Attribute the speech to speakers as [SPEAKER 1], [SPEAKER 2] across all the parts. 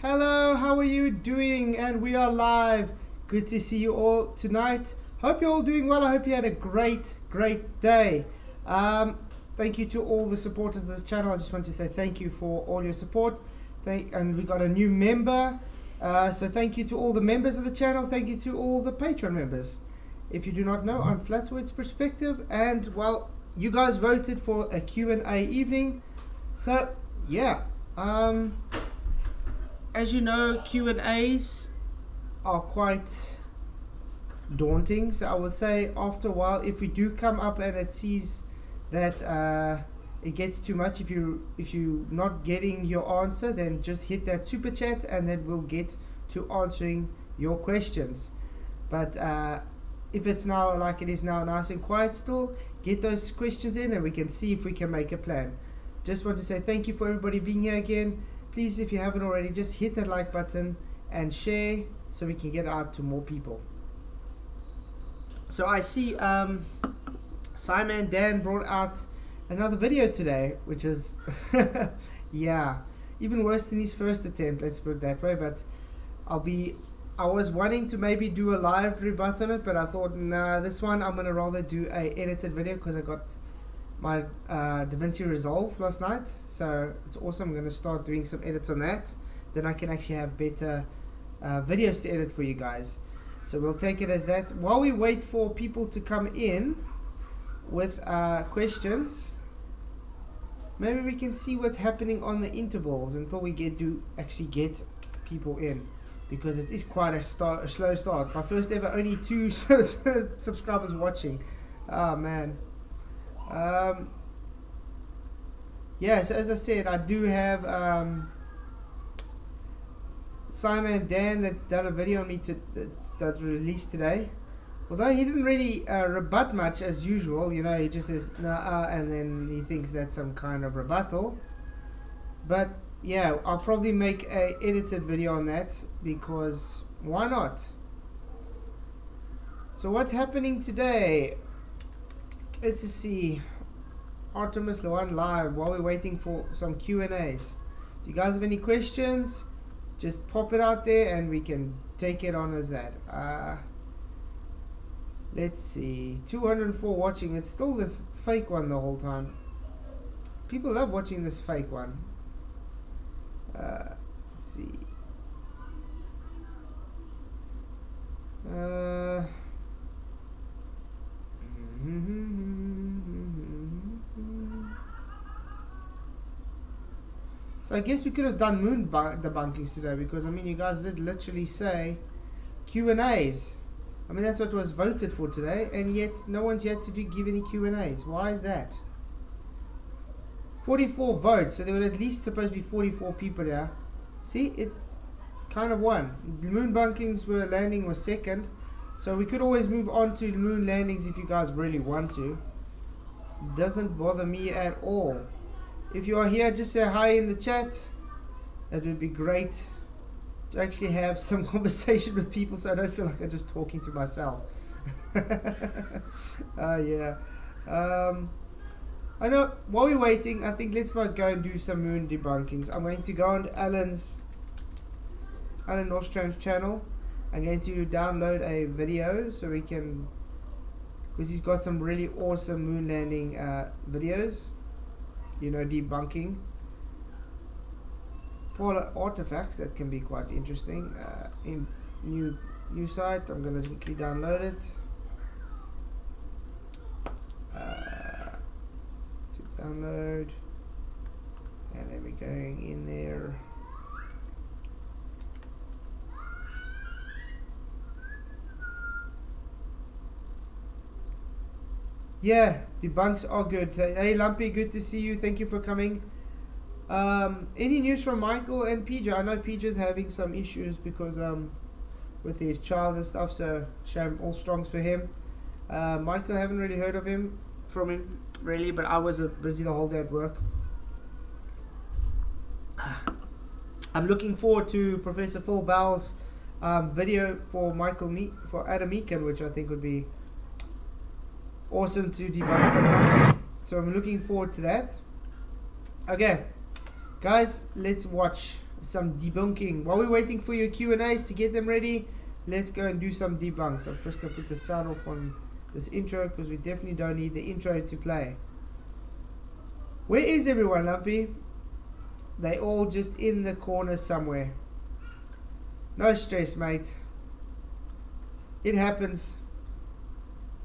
[SPEAKER 1] Hello, how are you doing? And we are live. Good to see you all tonight. Hope you're all doing well. I hope you had a great day. Thank you to all the supporters of this channel. I just want to say thank you for all your support. And we got a new member. So thank you to all the members of the channel. Thank you to all the Patreon members. If you do not know, I'm Flatsworth's Perspective. And, well, you guys voted for a Q&A evening. So, yeah. As you know, Q&As are quite daunting. So I would say after a while, if we do come up and it sees that it gets too much, if you're not getting your answer, then just hit that super chat and then we'll get to answering your questions. But if it's now like it is now, nice and quiet still, get those questions in and we can see if we can make a plan. Just want to say thank you for everybody being here again. Please, if you haven't already, just hit that like button and share so we can get out to more people. So I see Simon Dan brought out another video today, which is yeah, even worse than his first attempt, let's put it that way. But I was wanting to maybe do a live rebut on it, but I thought, nah, this one I'm gonna rather do a edited video because I got my DaVinci Resolve last night, so it's awesome. I'm going to start doing some edits on that, then I can actually have better videos to edit for you guys. So we'll take it as that. While we wait for people to come in with questions, maybe we can see what's happening on the intervals until we actually get people in, because it is quite a slow start. My first ever, only 2 subscribers watching. Oh man. Yeah, so as I said, I do have Simon Dan that's done a video on me that's released today. Although he didn't really rebut much as usual, you know, he just says nah, and then he thinks that's some kind of rebuttal. But yeah, I'll probably make a edited video on that, because why not? So what's happening today? Let's just see. Artemis Luan live while we're waiting for some Q&As. If you guys have any questions, just pop it out there and we can take it on as that. Let's see. 204 watching. It's still this fake one the whole time. People love watching this fake one. Let's see. So I guess we could have done moon debunkings today, because I mean you guys did literally say Q&As. I mean that's what was voted for today, and yet no one's yet to give any Q&As. Why is that? 44 votes, so there were at least supposed to be 44 people here. See, it kind of won. Moon bunkings landing was second, so we could always move on to moon landings if you guys really want to. Doesn't bother me at all. If you are here, just say hi in the chat. It would be great to actually have some conversation with people, so I don't feel like I'm just talking to myself. Yeah. I know, while we're waiting, I think let's go and do some moon debunkings. I'm going to go on Alan Nordstrom's channel. I'm going to download a video so we can, because he's got some really awesome moon landing videos, you know, debunking polar artifacts. That can be quite interesting. In new site, I'm going to quickly download it. To download, and then we're going in there. Yeah, debunks are good. Hey Lumpy, good to see you. Thank you for coming. Any news from Michael and PJ? I know PJ's having some issues because with his child and stuff, so shame, all strongs for him. Michael, I haven't really heard from him really, but I was busy the whole day at work. I'm looking forward to Professor Phil Bell's video for Adam Meakin, which I think would be awesome to debunk sometime. So I'm looking forward to that. Okay, guys, let's watch some debunking. While we're waiting for your Q&As to get them ready, let's go and do some debunks. I'm first going to put the sound off on this intro because we definitely don't need the intro to play. Where is everyone, Lumpy? They all just in the corner somewhere. No stress, mate. It happens.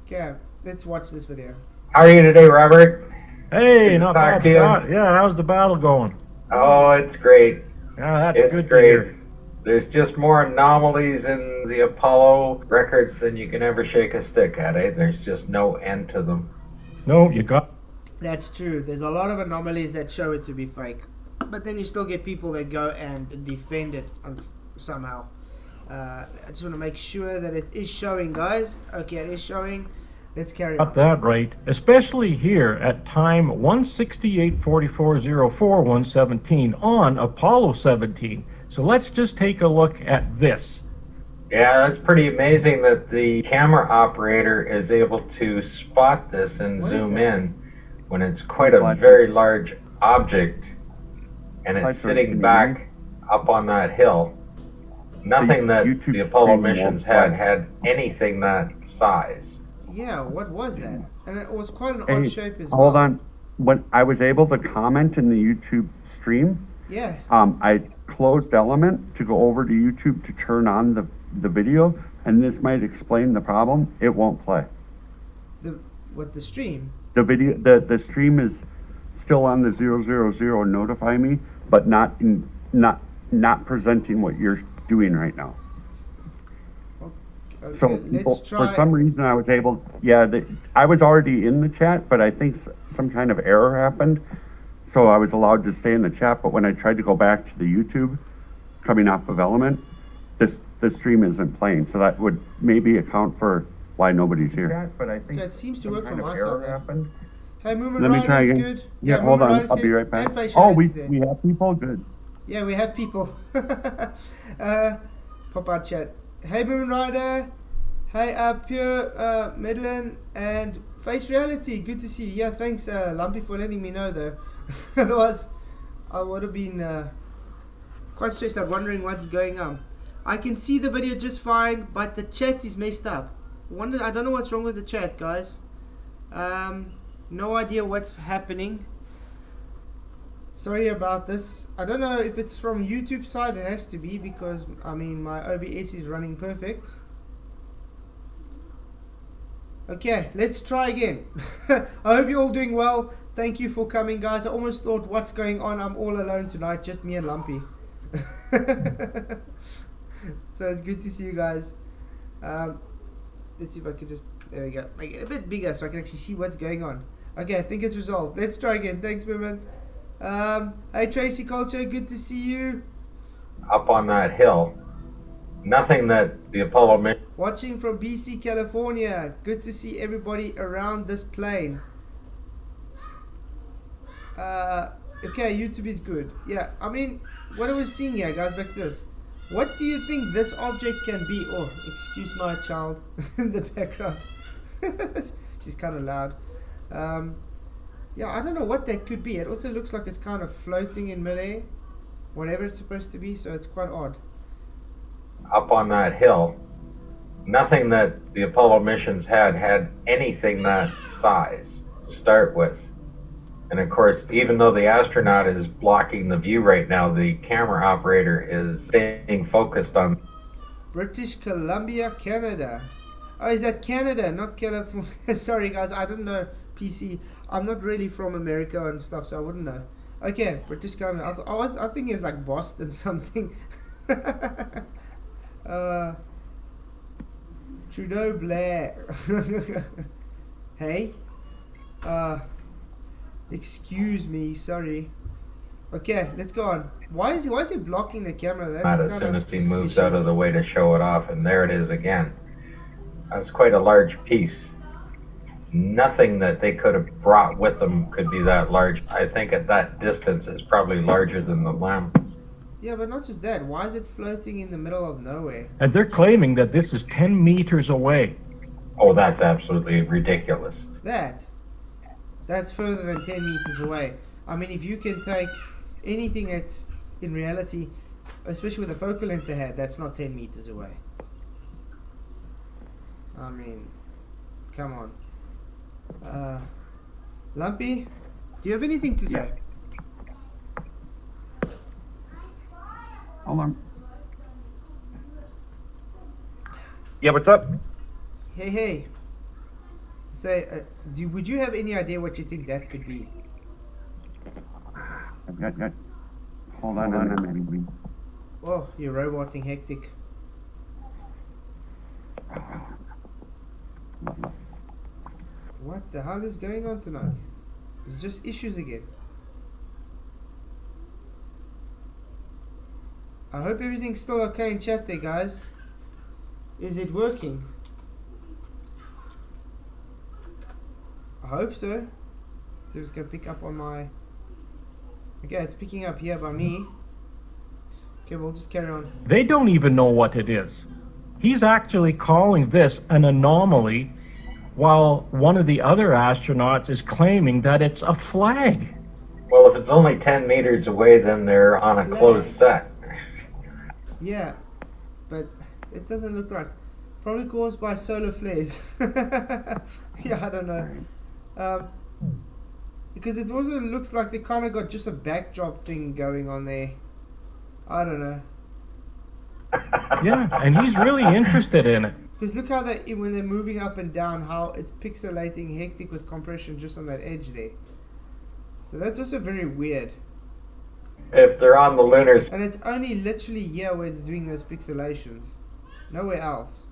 [SPEAKER 1] Okay, let's watch this video.
[SPEAKER 2] How are you today, Robert?
[SPEAKER 3] Hey, not bad, Scott. Yeah, how's the battle going?
[SPEAKER 2] Oh, it's great.
[SPEAKER 3] Yeah, that's
[SPEAKER 2] It's
[SPEAKER 3] good
[SPEAKER 2] great.
[SPEAKER 3] to hear.
[SPEAKER 2] There's just more anomalies in the Apollo records than you can ever shake a stick at, eh? There's just no end to them.
[SPEAKER 3] No, you got...
[SPEAKER 1] That's true. There's a lot of anomalies that show it to be fake. But then you still get people that go and defend it somehow. I just want to make sure that it is showing, guys. Okay, it is showing. Let's carry on.
[SPEAKER 3] Got that right. Especially here at time 168:44:04:117 on Apollo 17. So let's just take a look at this.
[SPEAKER 2] Yeah, that's pretty amazing that the camera operator is able to spot this and zoom in when it's quite a very large object and it's sitting back up on that hill. Nothing that the Apollo missions had anything that size.
[SPEAKER 1] Yeah, what was that? And it was quite an odd shape as well.
[SPEAKER 4] Hold on. When I was able to comment in the YouTube stream,
[SPEAKER 1] yeah.
[SPEAKER 4] I closed Element to go over to YouTube to turn on the video, and this might explain the problem. It won't play.
[SPEAKER 1] The stream?
[SPEAKER 4] The video, the stream is still on the 000 notify me, but not presenting what you're doing right now.
[SPEAKER 1] Okay,
[SPEAKER 4] So people, for some reason I was able, I was already in the chat, but I think some kind of error happened. So I was allowed to stay in the chat, but when I tried to go back to the YouTube coming off of Element, the stream isn't playing. So that would maybe account for why nobody's here. But I think
[SPEAKER 1] it seems to work from my side.
[SPEAKER 4] Happened.
[SPEAKER 1] Hey, Movement
[SPEAKER 4] Let me try
[SPEAKER 1] Rider,
[SPEAKER 4] again.
[SPEAKER 1] good.
[SPEAKER 4] Yeah, hold on, I'll be right back. Oh, we have people? Good.
[SPEAKER 1] Yeah, we have people. Pop out chat. Hey, Moon Rider. Hey, Pure Medlin and Face Reality. Good to see you. Yeah, thanks, Lumpy, for letting me know, though. Otherwise, I would have been quite stressed out, wondering what's going on. I can see the video just fine, but the chat is messed up. I don't know what's wrong with the chat, guys. No idea what's happening. Sorry about this. I don't know if it's from YouTube side. It has to be because, I mean, my OBS is running perfect. Okay, let's try again. I hope you're all doing well. Thank you for coming, guys. I almost thought, what's going on? I'm all alone tonight, just me and Lumpy. So it's good to see you guys. Let's see if I can just, there we go, make it a bit bigger so I can actually see what's going on. Okay, I think it's resolved. Let's try again. Thanks, Merman. Hey, Tracy Culture, good to see you.
[SPEAKER 2] Up on that hill. Nothing that the Apollo mission.
[SPEAKER 1] Watching from BC, California. Good to see everybody around this plane. Okay, YouTube is good. Yeah, I mean, what are we seeing here, guys? Back to this. What do you think this object can be? Oh, excuse my child in the background. She's kind of loud. Yeah, I don't know what that could be. It also looks like it's kind of floating in midair, whatever it's supposed to be, so it's quite odd.
[SPEAKER 2] Up on that hill. Nothing that the Apollo missions had anything that size to start with. And of course, even though the astronaut is blocking the view right now, the camera operator is staying focused on
[SPEAKER 1] British Columbia, Canada. Oh, is that Canada, not California? Sorry, guys, I don't know PC. I'm not really from America and stuff, so I wouldn't know. Okay, British Columbia. I think it's like Boston something. Trudeau Blair. Hey. Excuse me, sorry. Okay, let's go on. Why is he blocking the camera? That's
[SPEAKER 2] as soon as he moves out of the way to show it off, and there it is again. That's quite a large piece. Nothing that they could have brought with them could be that large. I think at that distance it's probably larger than the lamp.
[SPEAKER 1] Yeah, but not just that. Why is it floating in the middle of nowhere?
[SPEAKER 3] And they're claiming that this is 10 meters away.
[SPEAKER 2] Oh, that's absolutely ridiculous.
[SPEAKER 1] That's further than 10 meters away. I mean, if you can take anything that's in reality especially with the focal length they had, that's not 10 meters away. I mean, come on. Lumpy, do you have anything to say?
[SPEAKER 4] Hold on.
[SPEAKER 5] Yeah, what's up?
[SPEAKER 1] Hey. Say, would you have any idea what you think that could be?
[SPEAKER 4] I've got. Hold on a minute.
[SPEAKER 1] Oh, you're roboting hectic. What the hell is going on tonight? It's just issues again. I hope everything's still okay in chat there, guys. Is it working? I hope so. So just go pick up on my... Okay, it's picking up here by me. Okay, we'll just carry on.
[SPEAKER 3] They don't even know what it is. He's actually calling this an anomaly, while one of the other astronauts is claiming that it's a flag.
[SPEAKER 2] Well, if it's only 10 meters away, then they're on a closed set.
[SPEAKER 1] Yeah, but it doesn't look right. Probably caused by solar flares. Yeah, I don't know. Because it also looks like they kind of got just a backdrop thing going on there. I don't know.
[SPEAKER 3] Yeah, and he's really interested in it.
[SPEAKER 1] Because look how they, when they're moving up and down, how it's pixelating hectic with compression just on that edge there. So that's also very weird.
[SPEAKER 2] If they're on the lunar
[SPEAKER 1] And it's only literally here where it's doing those pixelations. Nowhere else.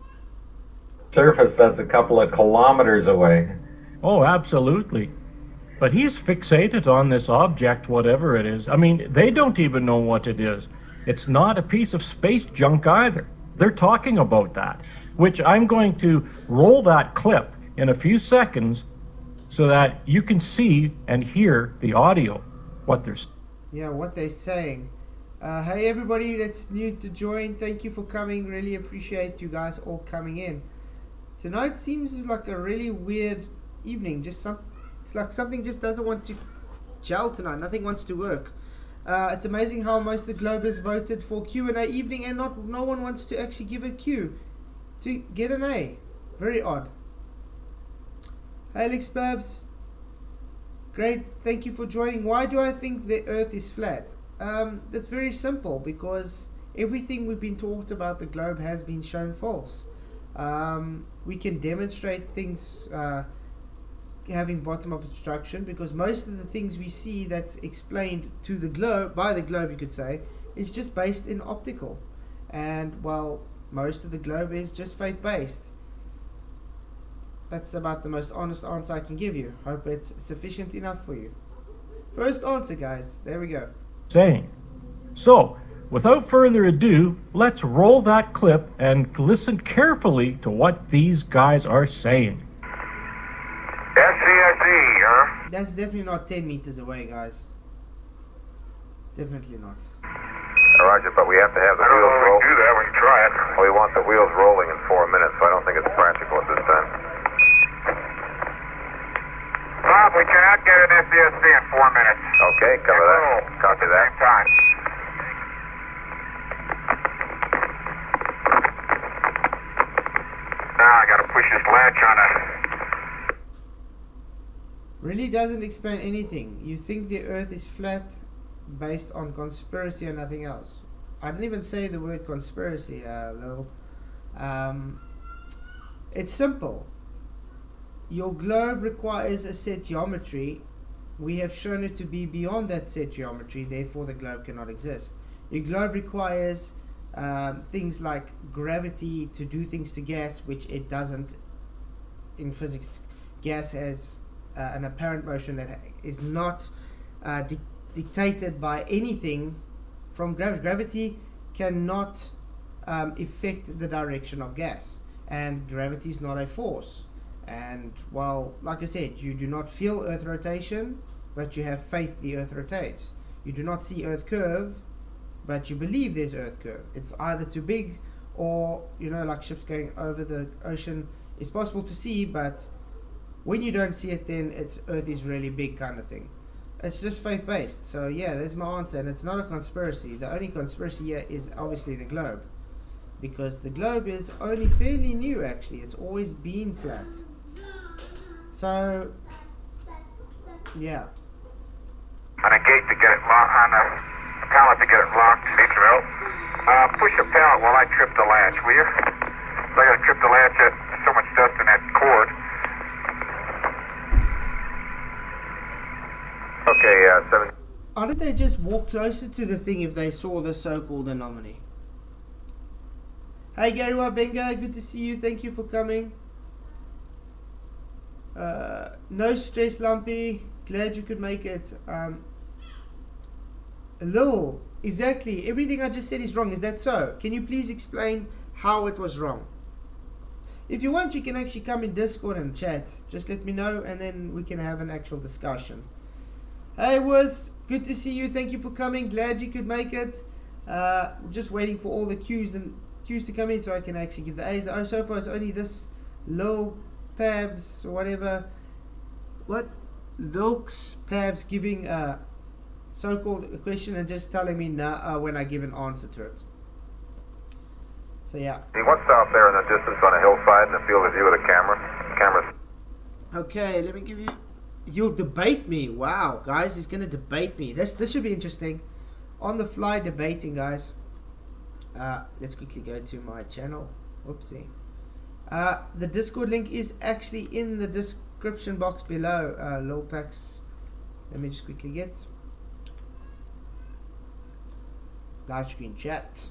[SPEAKER 2] surface, that's a couple of kilometers away.
[SPEAKER 3] Oh, absolutely. But he's fixated on this object, whatever it is. I mean, they don't even know what it is. It's not a piece of space junk either. They're talking about that, which I'm going to roll that clip in a few seconds so that you can see and hear the audio, what they're saying.
[SPEAKER 1] Yeah, what they're saying. Hey everybody that's new to join, thank you for coming. Really appreciate you guys all coming in. Tonight seems like a really weird evening. It's like something just doesn't want to gel tonight. Nothing wants to work. It's amazing how most of the Globies voted for Q&A evening and no one wants to actually give a Q to get an A. Very odd. Hey Alex Babs. Great, thank you for joining. Why do I think the Earth is flat? That's very simple, because everything we've been talked about the globe has been shown false. We can demonstrate things having bottom up obstruction, because most of the things we see that's explained to the globe, by the globe you could say, is just based in optical. And well, most of the globe is just faith based. That's about the most honest answer I can give you. Hope it's sufficient enough for you. First answer, guys. There we go.
[SPEAKER 3] So, without further ado, let's roll that clip and listen carefully to what these guys are saying.
[SPEAKER 5] SCSE,
[SPEAKER 1] That's definitely not 10 meters away, guys. Definitely not.
[SPEAKER 5] Roger, but we have to have the wheels roll. We can do that, we can try it. We want the wheels rolling in 4 minutes, so I don't think it's practical at this time. Bob, we cannot get an SCSE in 4 minutes. Okay, cover that. Copy that. Same time. Now I gotta push this latch on it.
[SPEAKER 1] Really doesn't explain anything. You think the Earth is flat based on conspiracy and nothing else. I didn't even say the word conspiracy, Lil. It's simple. Your globe requires a set geometry. We have shown it to be beyond that set geometry, therefore the globe cannot exist. Your globe requires things like gravity to do things to gas, which it doesn't in physics. Gas has an apparent motion that is not dictated by anything from gravity. Gravity cannot affect the direction of gas, and gravity is not a force. And well, like I said, you do not feel Earth rotation, but you have faith the Earth rotates. You do not see Earth curve, but you believe there's Earth curve. It's either too big, or like ships going over the ocean, it's possible to see, but when you don't see it, then it's Earth is really big kind of thing. It's just faith-based. So yeah, there's my answer, and it's not a conspiracy. The only conspiracy here is obviously the globe, because the globe is only fairly new. Actually, it's always been flat. So yeah.
[SPEAKER 5] On a gate to get it locked, on a pallet to get it locked. Need some help? Push a pallet while I trip the latch, will you? I gotta trip the latch. There's so much dust in that cord. Okay, 7.
[SPEAKER 1] Why did they just walk closer to the thing if they saw the so-called anomaly? Hey Gary Wabenga, good to see you. Thank you for coming. No stress, Lumpy. Glad you could make it. Lil, exactly. Everything I just said is wrong. Is that so? Can you please explain how it was wrong? If you want, you can actually come in Discord and chat. Just let me know, and then we can have an actual discussion. Hey Wurst, good to see you. Thank you for coming. Glad you could make it. Just waiting for all the cues to come in so I can actually give the A's. Oh, so far it's only this Lil Pabs or whatever. What? Lilks Pabs giving a so-called question and just telling me nah when I give an answer to it. So yeah.
[SPEAKER 5] He wants out there in the distance on a hillside in the field of view with a camera. Camera's.
[SPEAKER 1] Okay, let me give you. You'll debate me. Wow, guys, he's gonna debate me. This should be interesting. On the fly debating, guys. Let's quickly go to my channel. Whoopsie. The Discord link is actually in the description box below. Lolpax. Let me just quickly get live screen chat.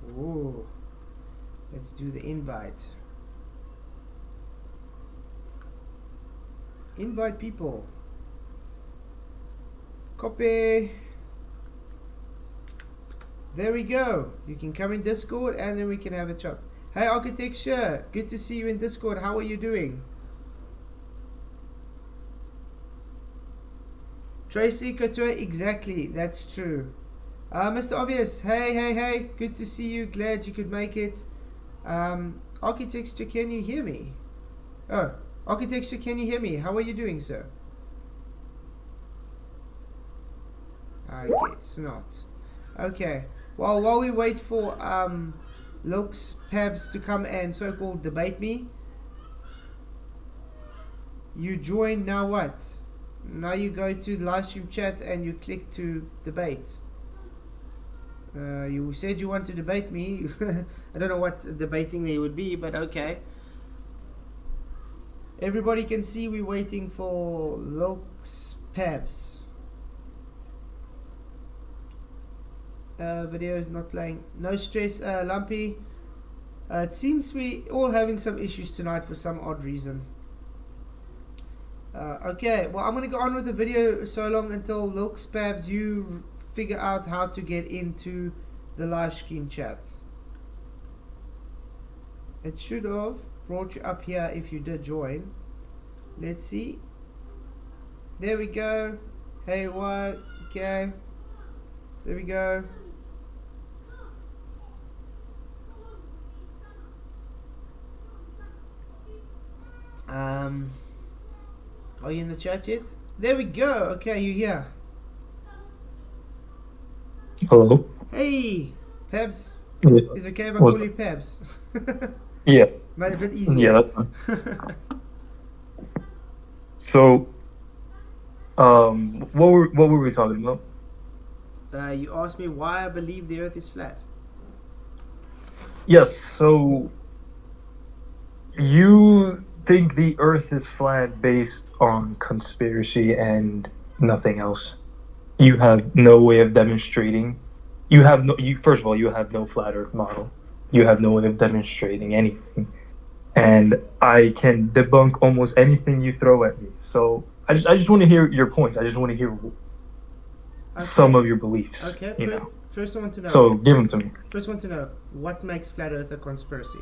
[SPEAKER 1] Ooh. Let's do the invite. Invite people. Copy. There we go. You can come in Discord and then we can have a chat. Hey Architecture, good to see you in Discord. How are you doing? Tracy Couture, exactly, that's true. Mr. Obvious, hey, good to see you. Glad you could make it. Architecture, can you hear me? Oh, Architecture, can you hear me? How are you doing, sir? I guess not. Okay. Well, while we wait for Looks Pabs to come and so-called debate me, you join. Now what? Now you go to the live stream chat and you click to debate. You said you want to debate me. I don't know what debating there would be, but okay. Everybody can see we're waiting for Looks Pabs. Video is not playing. No stress, Lumpy. It seems we all having some issues tonight for some odd reason. Okay, well I'm gonna go on with the video so long until Lilks Pabs you figure out how to get into the live screen chat. It should have brought you up here if you did join. Let's see. There we go. Hey, what? Okay. There we go. Are you in the chat yet? There we go. Okay, you here.
[SPEAKER 6] Hello.
[SPEAKER 1] Hey, Pabs.
[SPEAKER 6] Yeah.
[SPEAKER 1] Is it okay if I call you Pabs?
[SPEAKER 6] Yeah.
[SPEAKER 1] Made it a bit easier.
[SPEAKER 6] Yeah, that's fine. So, what were we talking about?
[SPEAKER 1] You asked me why I believe the Earth is flat.
[SPEAKER 6] Yes. So, you think the Earth is flat based on conspiracy and nothing else. You have no way of demonstrating. You have no. First of all, you have no flat Earth model. You have no way of demonstrating anything, and I can debunk almost anything you throw at me. So I just want to hear your points. I just want to hear some of your beliefs.
[SPEAKER 1] Okay. First I want to know.
[SPEAKER 6] So give them to me.
[SPEAKER 1] First I want to know what makes flat Earth a conspiracy.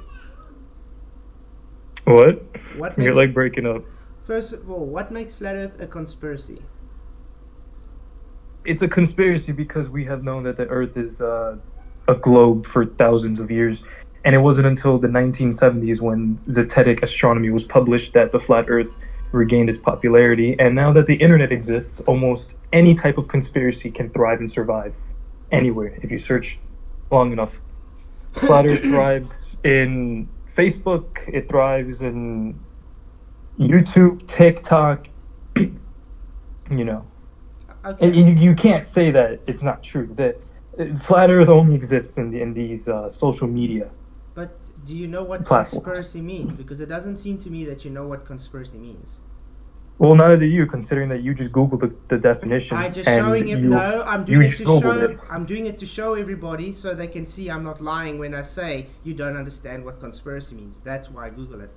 [SPEAKER 6] What?
[SPEAKER 1] What
[SPEAKER 6] You're
[SPEAKER 1] makes,
[SPEAKER 6] like breaking up.
[SPEAKER 1] First of all, what makes flat Earth a conspiracy?
[SPEAKER 6] It's a conspiracy because we have known that the Earth is a globe for thousands of years, and it wasn't until the 1970s when Zetetic astronomy was published that the flat Earth regained its popularity. And now that the internet exists, almost any type of conspiracy can thrive and survive anywhere if you search long enough. Flat Earth thrives in Facebook, it thrives in YouTube, TikTok, you know.
[SPEAKER 1] Okay.
[SPEAKER 6] And you can't say that it's not true. That Flat Earth only exists in these social media.
[SPEAKER 1] But do you know what
[SPEAKER 6] platforms.
[SPEAKER 1] conspiracy means? Because it doesn't seem to me that you know what conspiracy means.
[SPEAKER 6] Well, neither do you, considering that you just Googled the definition.
[SPEAKER 1] I just
[SPEAKER 6] and
[SPEAKER 1] showing it.
[SPEAKER 6] you-
[SPEAKER 1] No, I'm doing
[SPEAKER 6] you
[SPEAKER 1] it to
[SPEAKER 6] Googled
[SPEAKER 1] show.
[SPEAKER 6] it.
[SPEAKER 1] I'm doing it to show everybody so they can see I'm not lying when I say you don't understand what conspiracy means. That's why I Google it.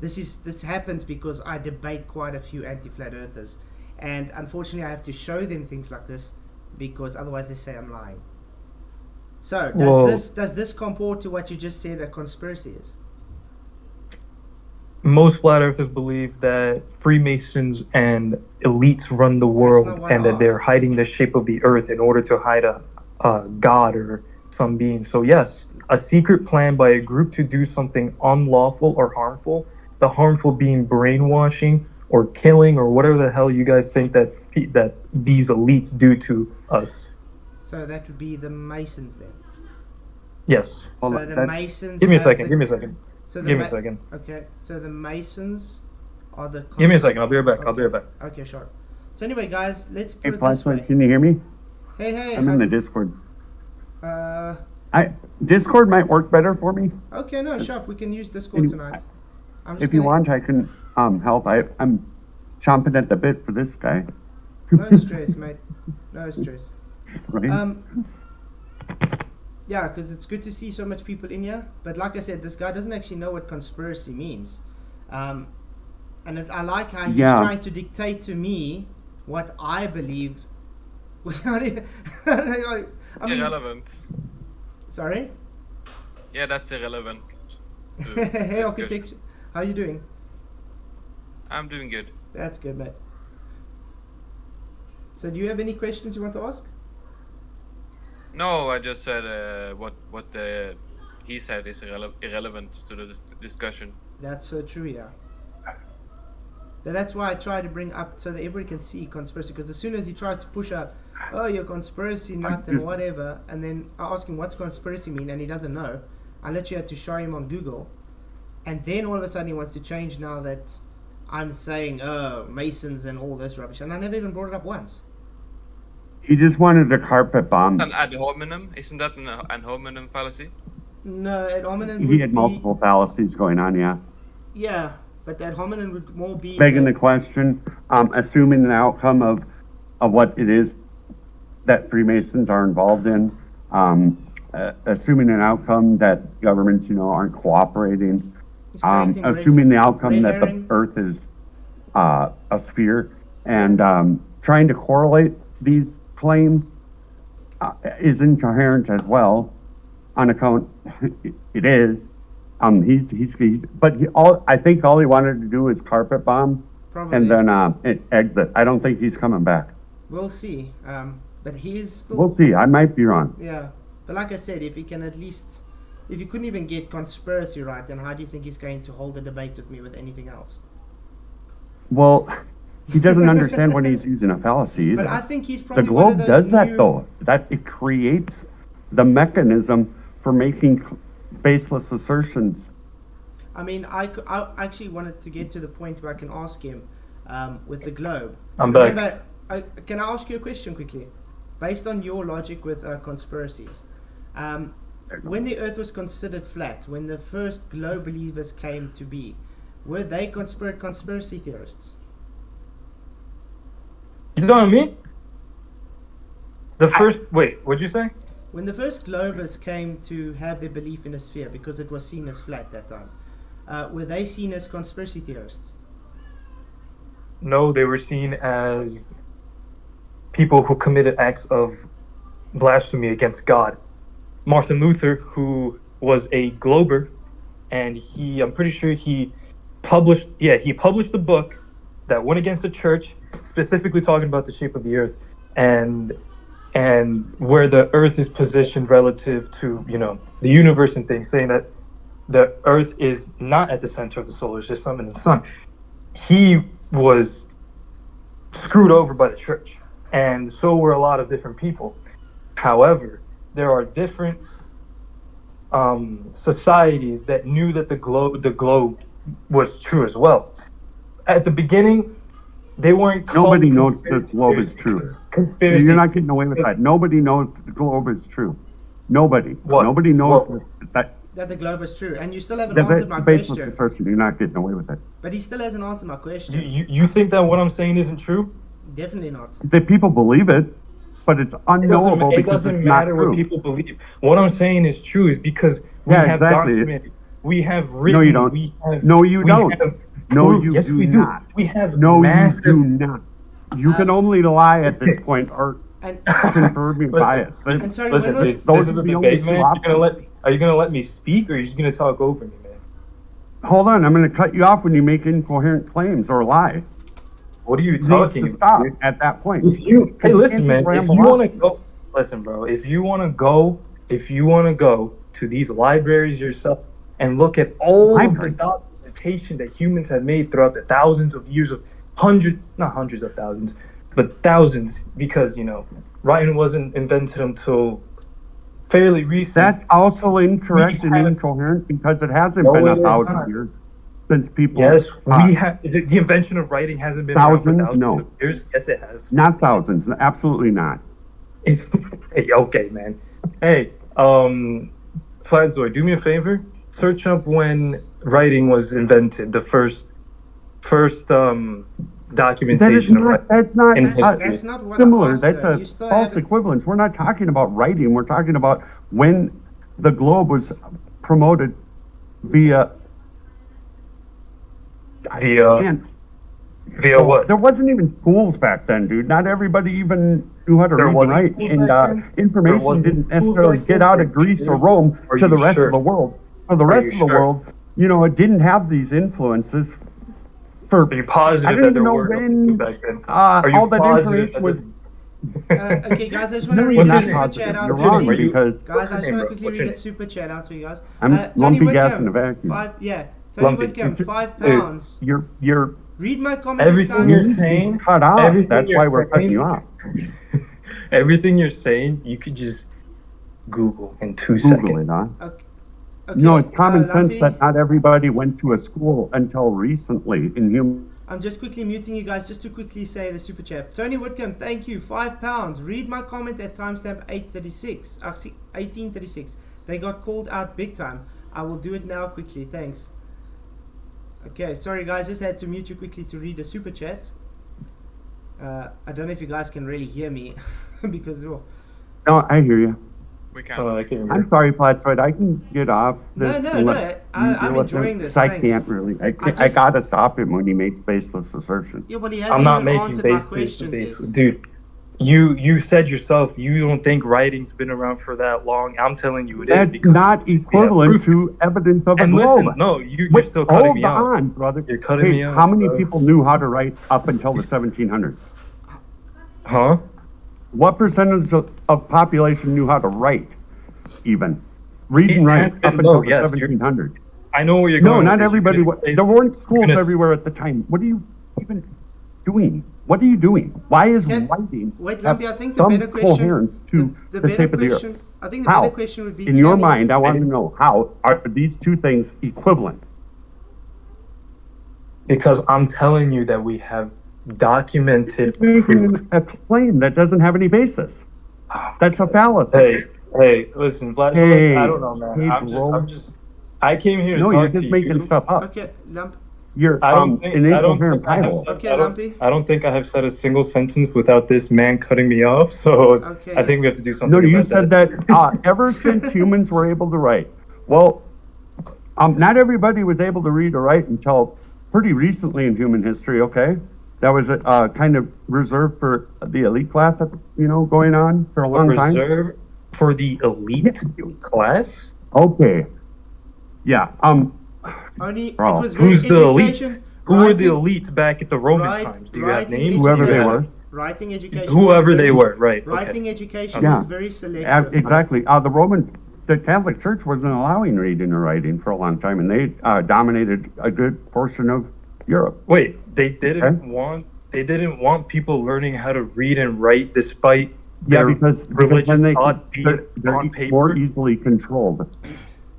[SPEAKER 1] This happens because I debate quite a few anti-flat earthers, and unfortunately I have to show them things like this because otherwise they say I'm lying. So does this comport to what you just said a conspiracy is?
[SPEAKER 6] Most flat earthers believe that Freemasons and elites run the
[SPEAKER 1] not
[SPEAKER 6] world,
[SPEAKER 1] what I
[SPEAKER 6] and that they're
[SPEAKER 1] asked.
[SPEAKER 6] hiding the shape of the earth in order to hide a god or some being. So yes, a secret plan by a group to do something unlawful or harmful, the harmful being brainwashing or killing or whatever the hell you guys think that these elites do to us.
[SPEAKER 1] So that would be the Masons then.
[SPEAKER 6] Yes.
[SPEAKER 4] Well,
[SPEAKER 1] So the
[SPEAKER 4] that-
[SPEAKER 1] Masons.
[SPEAKER 6] Give me a
[SPEAKER 1] have
[SPEAKER 6] second.
[SPEAKER 1] the-
[SPEAKER 6] Give me a second.
[SPEAKER 1] So the
[SPEAKER 6] Give me a
[SPEAKER 1] Ma-
[SPEAKER 6] second.
[SPEAKER 1] Okay, so the Masons are the.
[SPEAKER 6] Give me a second. I'll be right back. I'll be right back.
[SPEAKER 1] Okay, sure. So anyway, guys, let's
[SPEAKER 4] Hey,
[SPEAKER 1] put it this way.
[SPEAKER 4] Flashlight, can you hear me?
[SPEAKER 1] Hey,
[SPEAKER 4] I'm in
[SPEAKER 1] how's
[SPEAKER 4] the
[SPEAKER 1] it-
[SPEAKER 4] Discord.
[SPEAKER 1] Uh,
[SPEAKER 4] Discord might work better for me.
[SPEAKER 1] okay, no, sharp. We can use Discord
[SPEAKER 4] Any-
[SPEAKER 1] tonight. I'm just
[SPEAKER 4] If you
[SPEAKER 1] gonna-
[SPEAKER 4] want, I can help. I'm chomping at the bit for this guy.
[SPEAKER 1] No stress, mate. No stress.
[SPEAKER 4] Right?
[SPEAKER 1] Yeah, because it's good to see so much people in here. But like I said, this guy doesn't actually know what conspiracy means. And I like how he's
[SPEAKER 4] Yeah.
[SPEAKER 1] trying to dictate to me what I believe. Without even, I
[SPEAKER 7] It's
[SPEAKER 1] mean,
[SPEAKER 7] irrelevant.
[SPEAKER 1] sorry.
[SPEAKER 7] Yeah, that's irrelevant. to
[SPEAKER 1] Hey,
[SPEAKER 7] discussion.
[SPEAKER 1] architect, how you doing?
[SPEAKER 7] I'm doing good.
[SPEAKER 1] That's good, mate. So, do you have any questions you want to ask?
[SPEAKER 7] No, I just said what he said is irrelevant to the discussion.
[SPEAKER 1] That's so true, yeah. But that's why I try to bring up so that everybody can see conspiracy. Because as soon as he tries to push out, oh, you're conspiracy nut and whatever, and then I ask him what's conspiracy mean, and he doesn't know. I literally had to show him on Google, and then all of a sudden he wants to change now that I'm saying, oh, Masons and all this rubbish, and I never even brought it up once.
[SPEAKER 4] He just wanted a carpet bomb.
[SPEAKER 7] An ad hominem, isn't that an ad hominem fallacy?
[SPEAKER 1] No, ad hominem
[SPEAKER 4] He
[SPEAKER 1] would
[SPEAKER 4] had
[SPEAKER 1] be,
[SPEAKER 4] multiple fallacies going on, yeah.
[SPEAKER 1] yeah, but ad hominem would more be
[SPEAKER 4] Begging the question, assuming the outcome of what it is that Freemasons are involved in, assuming an outcome that governments, aren't cooperating,
[SPEAKER 1] He's creating
[SPEAKER 4] assuming the outcome
[SPEAKER 1] red
[SPEAKER 4] that the
[SPEAKER 1] herring.
[SPEAKER 4] Earth is a sphere, and trying to correlate these claims is incoherent as well. On account, it is. I think all he wanted to do is carpet bomb
[SPEAKER 1] Probably.
[SPEAKER 4] and then exit. I don't think he's coming back.
[SPEAKER 1] We'll see. But he is still.
[SPEAKER 4] We'll see. I might be wrong.
[SPEAKER 1] Yeah, but like I said, if he can at least, if he couldn't even get conspiracy right, then how do you think he's going to hold a debate with me with anything else?
[SPEAKER 4] Well, he doesn't understand when he's using a fallacy either.
[SPEAKER 1] But I think he's
[SPEAKER 4] The
[SPEAKER 1] probably one of
[SPEAKER 4] globe
[SPEAKER 1] those
[SPEAKER 4] does that
[SPEAKER 1] new-
[SPEAKER 4] though. That it creates the mechanism for making baseless assertions.
[SPEAKER 1] I mean, I actually wanted to get to the point where I can ask him with the globe.
[SPEAKER 6] I'm back.
[SPEAKER 1] Remember, can I ask you a question quickly? Based on your logic with conspiracies, when the Earth was considered flat, when the first globe believers came to be, were they conspiracy theorists?
[SPEAKER 6] You know what I mean? Wait, what'd you say?
[SPEAKER 1] When the first globers came to have their belief in a sphere because it was seen as flat that time, were they seen as conspiracy theorists?
[SPEAKER 6] No, they were seen as people who committed acts of blasphemy against God. Martin Luther, who was a glober, and I'm pretty sure he published a book that went against the church, specifically talking about the shape of the earth and where the earth is positioned relative to, the universe and things, saying that the earth is not at the center of the solar system and the sun. He was screwed over by the church, and so were a lot of different people. However, there are different societies that knew that the globe was true as well. At the beginning, they weren't called
[SPEAKER 4] Nobody knows the
[SPEAKER 6] conspiracy
[SPEAKER 4] globe is
[SPEAKER 6] theories
[SPEAKER 4] true.
[SPEAKER 6] because conspiracy.
[SPEAKER 4] You're not getting away with that. Nobody knows the globe is true. Nobody.
[SPEAKER 6] What?
[SPEAKER 4] Nobody knows
[SPEAKER 6] What?
[SPEAKER 1] That the globe is true, and you still haven't
[SPEAKER 4] That's
[SPEAKER 1] answered my
[SPEAKER 4] baseless
[SPEAKER 1] question.
[SPEAKER 4] assertion. You're not getting away with it.
[SPEAKER 1] But he still hasn't answered my question.
[SPEAKER 6] You think that what I'm saying isn't true?
[SPEAKER 1] Definitely not.
[SPEAKER 4] That people believe it, but it's unknowable
[SPEAKER 6] It
[SPEAKER 4] because
[SPEAKER 6] doesn't
[SPEAKER 4] it's not
[SPEAKER 6] matter
[SPEAKER 4] true.
[SPEAKER 6] what people believe. What I'm saying is true is because we
[SPEAKER 4] Yeah,
[SPEAKER 6] have
[SPEAKER 4] exactly.
[SPEAKER 6] documented, we have written,
[SPEAKER 4] No, you don't.
[SPEAKER 6] we have,
[SPEAKER 4] No, you
[SPEAKER 6] we
[SPEAKER 4] don't.
[SPEAKER 6] have
[SPEAKER 4] No,
[SPEAKER 6] proof.
[SPEAKER 4] you
[SPEAKER 6] Yes,
[SPEAKER 4] do
[SPEAKER 6] we
[SPEAKER 4] not.
[SPEAKER 6] do. We have
[SPEAKER 4] No,
[SPEAKER 6] massive.
[SPEAKER 4] you do not. You can only lie at this point or
[SPEAKER 1] And
[SPEAKER 4] confirm your
[SPEAKER 6] Listen,
[SPEAKER 4] bias.
[SPEAKER 1] and sorry,
[SPEAKER 6] Listen,
[SPEAKER 1] when was
[SPEAKER 6] this is a
[SPEAKER 4] the only
[SPEAKER 6] debate,
[SPEAKER 4] two
[SPEAKER 6] man.
[SPEAKER 4] options.
[SPEAKER 6] Are you gonna let me speak, or are you just gonna talk over me, man?
[SPEAKER 4] Hold on, I'm going to cut you off when you make incoherent claims or lie.
[SPEAKER 6] What are you
[SPEAKER 4] Needs
[SPEAKER 6] talking
[SPEAKER 4] to stop
[SPEAKER 6] about?
[SPEAKER 4] at that point.
[SPEAKER 6] If you, hey, listen, man. If
[SPEAKER 4] ramble
[SPEAKER 6] you
[SPEAKER 4] on.
[SPEAKER 6] want to go, listen, bro. If you want to go to these libraries yourself and look at all of the
[SPEAKER 4] Library.
[SPEAKER 6] documentation that humans have made throughout the thousands of years of not hundreds of thousands, but thousands, because writing wasn't invented until fairly recent.
[SPEAKER 4] That's also incorrect
[SPEAKER 6] We
[SPEAKER 4] and
[SPEAKER 6] have-
[SPEAKER 4] incoherent because it hasn't
[SPEAKER 6] No,
[SPEAKER 4] been
[SPEAKER 6] it
[SPEAKER 4] a
[SPEAKER 6] is
[SPEAKER 4] thousand
[SPEAKER 6] not.
[SPEAKER 4] years since people.
[SPEAKER 6] Yes,
[SPEAKER 4] uh,
[SPEAKER 6] we have the invention of writing hasn't been
[SPEAKER 4] Thousands?
[SPEAKER 6] around for thousands
[SPEAKER 4] No.
[SPEAKER 6] of years. Yes, it has.
[SPEAKER 4] Not thousands, absolutely not.
[SPEAKER 6] Hey, okay, man. Hey, Fladzoid, do me a favor. Search up when writing was invented. The first documentation of writing.
[SPEAKER 4] That's not
[SPEAKER 6] in history.
[SPEAKER 1] That's not what
[SPEAKER 4] similar.
[SPEAKER 1] I asked,
[SPEAKER 4] That's
[SPEAKER 1] though.
[SPEAKER 4] a
[SPEAKER 1] You still
[SPEAKER 4] false
[SPEAKER 1] haven't-
[SPEAKER 4] equivalence. We're not talking about writing. We're talking about when the globe was promoted via. Man,
[SPEAKER 6] Via what?
[SPEAKER 4] There wasn't even schools back then, dude. Not everybody even knew how to
[SPEAKER 6] There
[SPEAKER 4] read and
[SPEAKER 6] wasn't
[SPEAKER 4] write,
[SPEAKER 6] schools
[SPEAKER 4] and
[SPEAKER 6] back then? There
[SPEAKER 4] information
[SPEAKER 6] wasn't
[SPEAKER 4] didn't
[SPEAKER 6] schools
[SPEAKER 4] necessarily
[SPEAKER 6] back
[SPEAKER 4] get
[SPEAKER 6] then?
[SPEAKER 4] out
[SPEAKER 6] Are
[SPEAKER 4] of
[SPEAKER 6] you
[SPEAKER 4] Greece
[SPEAKER 6] sure?
[SPEAKER 4] or Rome
[SPEAKER 6] Are
[SPEAKER 4] to the
[SPEAKER 6] you
[SPEAKER 4] rest
[SPEAKER 6] sure?
[SPEAKER 4] of the world. For the
[SPEAKER 6] Are
[SPEAKER 4] rest
[SPEAKER 6] you
[SPEAKER 4] of the
[SPEAKER 6] sure?
[SPEAKER 4] world, it didn't have these influences. For
[SPEAKER 6] Are you
[SPEAKER 4] I
[SPEAKER 6] positive
[SPEAKER 4] didn't
[SPEAKER 6] that
[SPEAKER 4] even
[SPEAKER 6] there
[SPEAKER 4] know
[SPEAKER 6] were no
[SPEAKER 4] when
[SPEAKER 6] schools back then? Are you
[SPEAKER 4] all that
[SPEAKER 6] positive
[SPEAKER 4] information
[SPEAKER 6] that
[SPEAKER 4] was.
[SPEAKER 1] Okay, guys, I just want to
[SPEAKER 4] No,
[SPEAKER 1] read
[SPEAKER 4] you're
[SPEAKER 1] a
[SPEAKER 4] not
[SPEAKER 1] super
[SPEAKER 4] positive.
[SPEAKER 1] chat out
[SPEAKER 4] You're
[SPEAKER 1] to
[SPEAKER 4] wrong
[SPEAKER 1] you.
[SPEAKER 4] because
[SPEAKER 1] Guys, I just
[SPEAKER 6] name,
[SPEAKER 1] want to
[SPEAKER 6] bro?
[SPEAKER 1] quickly
[SPEAKER 6] What's your
[SPEAKER 1] read a
[SPEAKER 6] name?
[SPEAKER 1] super chat out to you guys.
[SPEAKER 4] I'm
[SPEAKER 1] Tony
[SPEAKER 4] lumpy gas
[SPEAKER 1] Whitcomb,
[SPEAKER 4] in a vacuum.
[SPEAKER 1] Tony
[SPEAKER 6] Lumpy.
[SPEAKER 1] Whitcomb, £5.
[SPEAKER 4] You're
[SPEAKER 1] Read my comment.
[SPEAKER 6] Everything
[SPEAKER 1] at
[SPEAKER 6] you're
[SPEAKER 1] times-
[SPEAKER 6] saying,
[SPEAKER 4] cut off.
[SPEAKER 6] everything
[SPEAKER 4] That's
[SPEAKER 6] you're
[SPEAKER 4] why we're cutting
[SPEAKER 6] saying-
[SPEAKER 4] you off.
[SPEAKER 6] everything you're saying, you could just Google in 2
[SPEAKER 4] Google
[SPEAKER 6] seconds.
[SPEAKER 4] it, huh?
[SPEAKER 1] Okay,
[SPEAKER 4] No, it's common sense
[SPEAKER 1] Lumpy,
[SPEAKER 4] that not everybody went to a school until recently in human.
[SPEAKER 1] I'm just quickly muting you guys just to quickly say the super chat. Tony Whitcomb, thank you. £5. Read my comment at timestamp 1836. They got called out big time. I will do it now quickly. Thanks. Okay, sorry guys, just had to mute you quickly to read the super chat. I don't know if you guys can really hear me because
[SPEAKER 4] No, I hear you.
[SPEAKER 7] We can.
[SPEAKER 6] I can't
[SPEAKER 4] I'm
[SPEAKER 6] remember.
[SPEAKER 4] sorry, Platfred. I can get off.
[SPEAKER 1] No,
[SPEAKER 4] this
[SPEAKER 1] no,
[SPEAKER 4] and
[SPEAKER 1] no.
[SPEAKER 4] let
[SPEAKER 1] I'm
[SPEAKER 4] you deal with
[SPEAKER 1] enjoying
[SPEAKER 4] it,
[SPEAKER 1] this,
[SPEAKER 4] 'cause I
[SPEAKER 1] thanks.
[SPEAKER 4] can't really. I
[SPEAKER 1] just-
[SPEAKER 4] gotta stop him when he makes baseless assertions.
[SPEAKER 1] yeah, but he hasn't
[SPEAKER 6] I'm not
[SPEAKER 1] even
[SPEAKER 6] making
[SPEAKER 1] answered my
[SPEAKER 6] baseless,
[SPEAKER 1] questions yet.
[SPEAKER 6] dude. You said yourself you don't think writing's been around for that long. I'm telling you it is.
[SPEAKER 4] That's
[SPEAKER 6] because
[SPEAKER 4] not equivalent
[SPEAKER 6] proof.
[SPEAKER 4] to evidence of a
[SPEAKER 6] And
[SPEAKER 4] globe.
[SPEAKER 6] listen, no, you're
[SPEAKER 4] Wait,
[SPEAKER 6] still cutting
[SPEAKER 4] hold
[SPEAKER 6] me off.
[SPEAKER 4] on, brother.
[SPEAKER 6] You're cutting
[SPEAKER 4] Hey,
[SPEAKER 6] me off,
[SPEAKER 4] how many
[SPEAKER 6] bro.
[SPEAKER 4] people knew how to write up until the 1700s?
[SPEAKER 6] Huh?
[SPEAKER 4] What percentage of population knew how to write, even? Read and
[SPEAKER 6] It
[SPEAKER 4] write
[SPEAKER 6] had
[SPEAKER 4] up
[SPEAKER 6] been
[SPEAKER 4] until
[SPEAKER 6] low,
[SPEAKER 4] the
[SPEAKER 6] yes,
[SPEAKER 4] 1700s.
[SPEAKER 6] I know where you're
[SPEAKER 4] No,
[SPEAKER 6] going.
[SPEAKER 4] not
[SPEAKER 6] with this.
[SPEAKER 4] everybody.
[SPEAKER 6] You're gonna say-
[SPEAKER 4] There weren't schools
[SPEAKER 6] gonna-
[SPEAKER 4] everywhere at the time. What are you even doing? What are you doing? Why is
[SPEAKER 1] Can-
[SPEAKER 4] writing
[SPEAKER 1] Wait,
[SPEAKER 4] have
[SPEAKER 1] Lumpy, I think the
[SPEAKER 4] some
[SPEAKER 1] better question.
[SPEAKER 4] coherence to the,
[SPEAKER 1] better
[SPEAKER 4] shape of the earth?
[SPEAKER 1] question. I think the
[SPEAKER 4] How?
[SPEAKER 1] better question would be
[SPEAKER 4] In your
[SPEAKER 1] can you-
[SPEAKER 4] mind, I want to know how are these two things equivalent?
[SPEAKER 6] Because I'm telling you that we have documented
[SPEAKER 4] You're
[SPEAKER 6] proof.
[SPEAKER 4] making a claim that doesn't have any basis. That's a fallacy.
[SPEAKER 6] Hey, listen, Vlad,
[SPEAKER 4] Hey,
[SPEAKER 6] I don't know, man.
[SPEAKER 4] hey,
[SPEAKER 6] I'm
[SPEAKER 4] bro.
[SPEAKER 6] just. I came here to
[SPEAKER 4] No,
[SPEAKER 6] talk
[SPEAKER 4] you're
[SPEAKER 6] to
[SPEAKER 4] just
[SPEAKER 6] you.
[SPEAKER 4] making stuff up.
[SPEAKER 1] Okay, Lump.
[SPEAKER 4] You're
[SPEAKER 6] I don't think.
[SPEAKER 4] an
[SPEAKER 6] I don't
[SPEAKER 4] incoherent
[SPEAKER 6] think I have
[SPEAKER 4] title.
[SPEAKER 6] said-
[SPEAKER 1] Okay,
[SPEAKER 6] I don't-
[SPEAKER 1] Lumpy.
[SPEAKER 6] I don't think I have said a single sentence without this man cutting me off. So
[SPEAKER 1] Okay.
[SPEAKER 6] I think we have to do something.
[SPEAKER 4] No, you
[SPEAKER 6] about
[SPEAKER 4] said that ever since humans were able to write. Well, not everybody was able to read or write until pretty recently in human history. Okay, that was kind of reserved for the elite class. Going on for a long time.
[SPEAKER 6] Reserve for the elite class.
[SPEAKER 4] Okay. Yeah.
[SPEAKER 1] Only
[SPEAKER 4] Bro,
[SPEAKER 1] it was very
[SPEAKER 6] Who's the elite?
[SPEAKER 1] education,
[SPEAKER 6] Who were the
[SPEAKER 1] writing-
[SPEAKER 6] elite back at the Roman
[SPEAKER 1] Right-
[SPEAKER 6] times? Do you have
[SPEAKER 1] writing
[SPEAKER 6] names?
[SPEAKER 4] Whoever they
[SPEAKER 1] education-
[SPEAKER 4] were.
[SPEAKER 1] Writing education.
[SPEAKER 6] Whoever
[SPEAKER 1] was
[SPEAKER 6] they
[SPEAKER 1] very-
[SPEAKER 6] were, right? Okay.
[SPEAKER 1] Writing education
[SPEAKER 4] Yeah.
[SPEAKER 1] was very selective.
[SPEAKER 4] Exactly. The Catholic Church wasn't allowing reading or writing for a long time, and they dominated a good portion of Europe.
[SPEAKER 6] Wait, they didn't want people learning how to read and write despite their
[SPEAKER 4] because
[SPEAKER 6] religious
[SPEAKER 4] then
[SPEAKER 6] thoughts being
[SPEAKER 4] they're
[SPEAKER 6] on paper.
[SPEAKER 4] more easily controlled.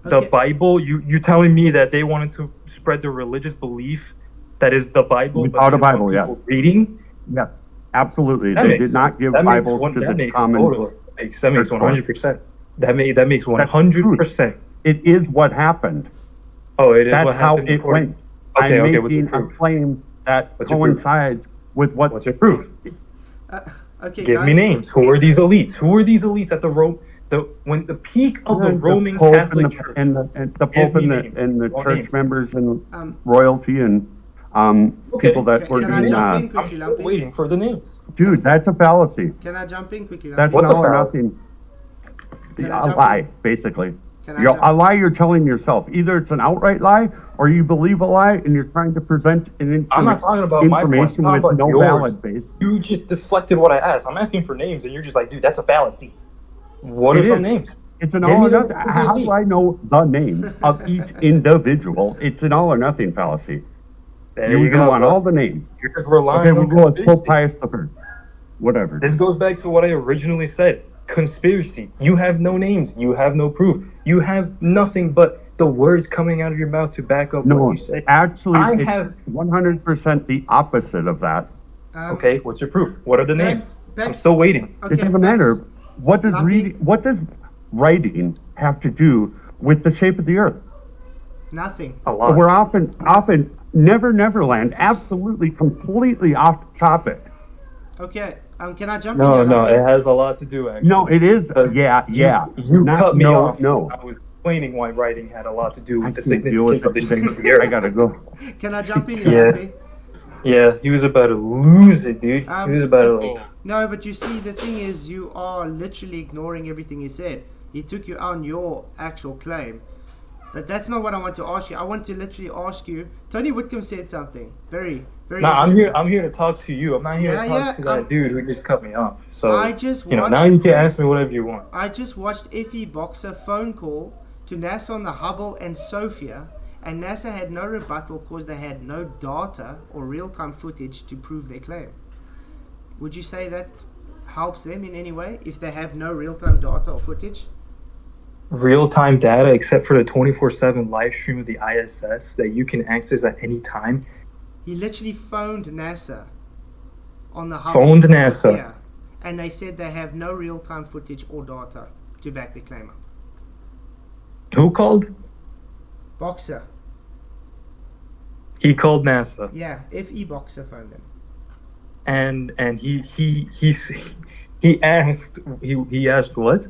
[SPEAKER 6] The
[SPEAKER 1] Okay.
[SPEAKER 6] Bible, you're telling me that they wanted to spread the religious belief that is the Bible,
[SPEAKER 4] Without
[SPEAKER 6] but
[SPEAKER 4] a
[SPEAKER 6] they want
[SPEAKER 4] Bible, yes.
[SPEAKER 6] people reading?
[SPEAKER 4] Yeah, absolutely.
[SPEAKER 6] That
[SPEAKER 4] They
[SPEAKER 6] makes
[SPEAKER 4] did not
[SPEAKER 6] sense.
[SPEAKER 4] give
[SPEAKER 6] That makes
[SPEAKER 4] Bibles to
[SPEAKER 6] that
[SPEAKER 4] the
[SPEAKER 6] makes
[SPEAKER 4] common.
[SPEAKER 6] total. That makes
[SPEAKER 4] church
[SPEAKER 6] 100%. That makes
[SPEAKER 4] That's
[SPEAKER 6] 100%.
[SPEAKER 4] It is what happened.
[SPEAKER 6] Oh, it is
[SPEAKER 4] That's
[SPEAKER 6] what
[SPEAKER 4] how
[SPEAKER 6] happened.
[SPEAKER 4] it
[SPEAKER 6] according-
[SPEAKER 4] went.
[SPEAKER 6] Okay,
[SPEAKER 4] I'm
[SPEAKER 6] okay. What's your
[SPEAKER 4] making a
[SPEAKER 6] proof?
[SPEAKER 4] claim that
[SPEAKER 6] What's your proof?
[SPEAKER 4] coincides with what.
[SPEAKER 6] What's your proof?
[SPEAKER 1] Okay,
[SPEAKER 6] Give
[SPEAKER 1] guys.
[SPEAKER 6] me names. Who are these elites? Who are these elites at when the peak of the Roman
[SPEAKER 4] Pope
[SPEAKER 6] Catholic
[SPEAKER 4] and
[SPEAKER 6] Church?
[SPEAKER 4] and the Pope
[SPEAKER 6] me
[SPEAKER 4] and the,
[SPEAKER 6] names.
[SPEAKER 4] and the
[SPEAKER 6] All
[SPEAKER 4] church
[SPEAKER 6] names.
[SPEAKER 4] members and
[SPEAKER 1] Um,
[SPEAKER 4] royalty and people that were
[SPEAKER 1] can I
[SPEAKER 4] doing
[SPEAKER 1] jump
[SPEAKER 4] that.
[SPEAKER 1] in
[SPEAKER 6] I'm
[SPEAKER 1] quickly,
[SPEAKER 6] still
[SPEAKER 1] Lumpy?
[SPEAKER 6] waiting for the names.
[SPEAKER 4] Dude, that's a fallacy.
[SPEAKER 1] Can I jump in quickly?
[SPEAKER 4] That's
[SPEAKER 1] Lumpy?
[SPEAKER 6] What's
[SPEAKER 4] an
[SPEAKER 6] a
[SPEAKER 4] all or
[SPEAKER 6] fallacy?
[SPEAKER 4] nothing.
[SPEAKER 1] Can I
[SPEAKER 4] A
[SPEAKER 1] jump
[SPEAKER 4] lie,
[SPEAKER 1] in?
[SPEAKER 4] basically.
[SPEAKER 1] Can I
[SPEAKER 4] A
[SPEAKER 1] jump?
[SPEAKER 4] lie you're telling yourself. Either it's an outright lie or you believe a lie and you're trying to present an
[SPEAKER 6] I'm not talking about my point. I'm
[SPEAKER 4] information
[SPEAKER 6] talking
[SPEAKER 4] with
[SPEAKER 6] about
[SPEAKER 4] no
[SPEAKER 6] yours.
[SPEAKER 4] valid base.
[SPEAKER 6] You just deflected what I asked. I'm asking for names, and you're just like, dude, that's a fallacy. What are
[SPEAKER 4] It
[SPEAKER 6] some
[SPEAKER 4] is.
[SPEAKER 6] names?
[SPEAKER 4] It's an
[SPEAKER 6] Give
[SPEAKER 4] all
[SPEAKER 6] me
[SPEAKER 4] or
[SPEAKER 6] the-
[SPEAKER 4] nothing.
[SPEAKER 6] give me the
[SPEAKER 4] How do
[SPEAKER 6] leads.
[SPEAKER 4] I know the names of each individual? It's an all or nothing fallacy.
[SPEAKER 6] There
[SPEAKER 4] You
[SPEAKER 6] go.
[SPEAKER 4] want
[SPEAKER 6] bro.
[SPEAKER 4] all the names.
[SPEAKER 6] You're just relying
[SPEAKER 4] Okay, we'll
[SPEAKER 6] on
[SPEAKER 4] go with
[SPEAKER 6] conspiracy.
[SPEAKER 4] Pope Pius the First. Whatever.
[SPEAKER 6] This goes back to what I originally said. Conspiracy. You have no names. You have no proof. You have nothing but the words coming out of your mouth to back up
[SPEAKER 4] No,
[SPEAKER 6] what you say.
[SPEAKER 4] actually,
[SPEAKER 6] I
[SPEAKER 4] it's
[SPEAKER 6] have-
[SPEAKER 4] 100% the opposite of that.
[SPEAKER 6] Okay, what's your proof? What are the names?
[SPEAKER 1] Bex-
[SPEAKER 6] I'm still waiting.
[SPEAKER 1] Okay,
[SPEAKER 4] It doesn't
[SPEAKER 1] Bex,
[SPEAKER 4] matter. What does
[SPEAKER 1] Lumpy?
[SPEAKER 4] what does writing have to do with the shape of the earth?
[SPEAKER 1] Nothing.
[SPEAKER 6] A lot.
[SPEAKER 4] We're often Neverland, absolutely, completely off topic.
[SPEAKER 1] Okay. Can I jump
[SPEAKER 6] No,
[SPEAKER 1] in?
[SPEAKER 6] no,
[SPEAKER 1] Lumpy?
[SPEAKER 6] it has a lot to do, actually.
[SPEAKER 4] No, it is.
[SPEAKER 6] Because
[SPEAKER 4] Yeah.
[SPEAKER 6] You
[SPEAKER 4] Not-
[SPEAKER 6] cut me
[SPEAKER 4] no,
[SPEAKER 6] off.
[SPEAKER 4] No,
[SPEAKER 6] I was explaining why writing had a lot to do
[SPEAKER 4] I
[SPEAKER 6] with the
[SPEAKER 4] can't deal with
[SPEAKER 6] significance of the shape of the
[SPEAKER 4] I
[SPEAKER 6] earth.
[SPEAKER 4] gotta go.
[SPEAKER 1] Can I jump in?
[SPEAKER 6] Yeah.
[SPEAKER 1] Lumpy?
[SPEAKER 6] Yeah, he was about to lose it, dude. He was about to, like...
[SPEAKER 7] Oh,
[SPEAKER 1] No, but you see, the thing is, you are literally ignoring everything he said. He took you on your actual claim. But that's not what I want to ask you. I want to literally ask you. Tony Whitcomb said something very, very
[SPEAKER 6] Nah,
[SPEAKER 1] interesting.
[SPEAKER 6] I'm here to talk to you. I'm not here
[SPEAKER 1] Yeah,
[SPEAKER 6] to talk
[SPEAKER 1] yeah,
[SPEAKER 6] to that dude who just cut me off. So,
[SPEAKER 1] I just
[SPEAKER 6] now
[SPEAKER 1] watched-
[SPEAKER 6] you can ask me whatever you want.
[SPEAKER 1] I just watched Effie Boxer phone call to NASA on the Hubble and Sophia, and NASA had no rebuttal because they had no data or real-time footage to prove their claim. Would you say that helps them in any way if they have no real-time data or footage?
[SPEAKER 6] Real-time data, except for the 24/7 live stream of the ISS that you can access at any time.
[SPEAKER 1] He literally phoned NASA on the Hubble.
[SPEAKER 6] Phoned
[SPEAKER 1] and
[SPEAKER 6] NASA.
[SPEAKER 1] Sophia, and they said they have no real-time footage or data to back their claim up.
[SPEAKER 6] Who called?
[SPEAKER 1] Boxer.
[SPEAKER 6] He called NASA,
[SPEAKER 1] Yeah, FE Boxer phoned them.
[SPEAKER 6] and he asked what?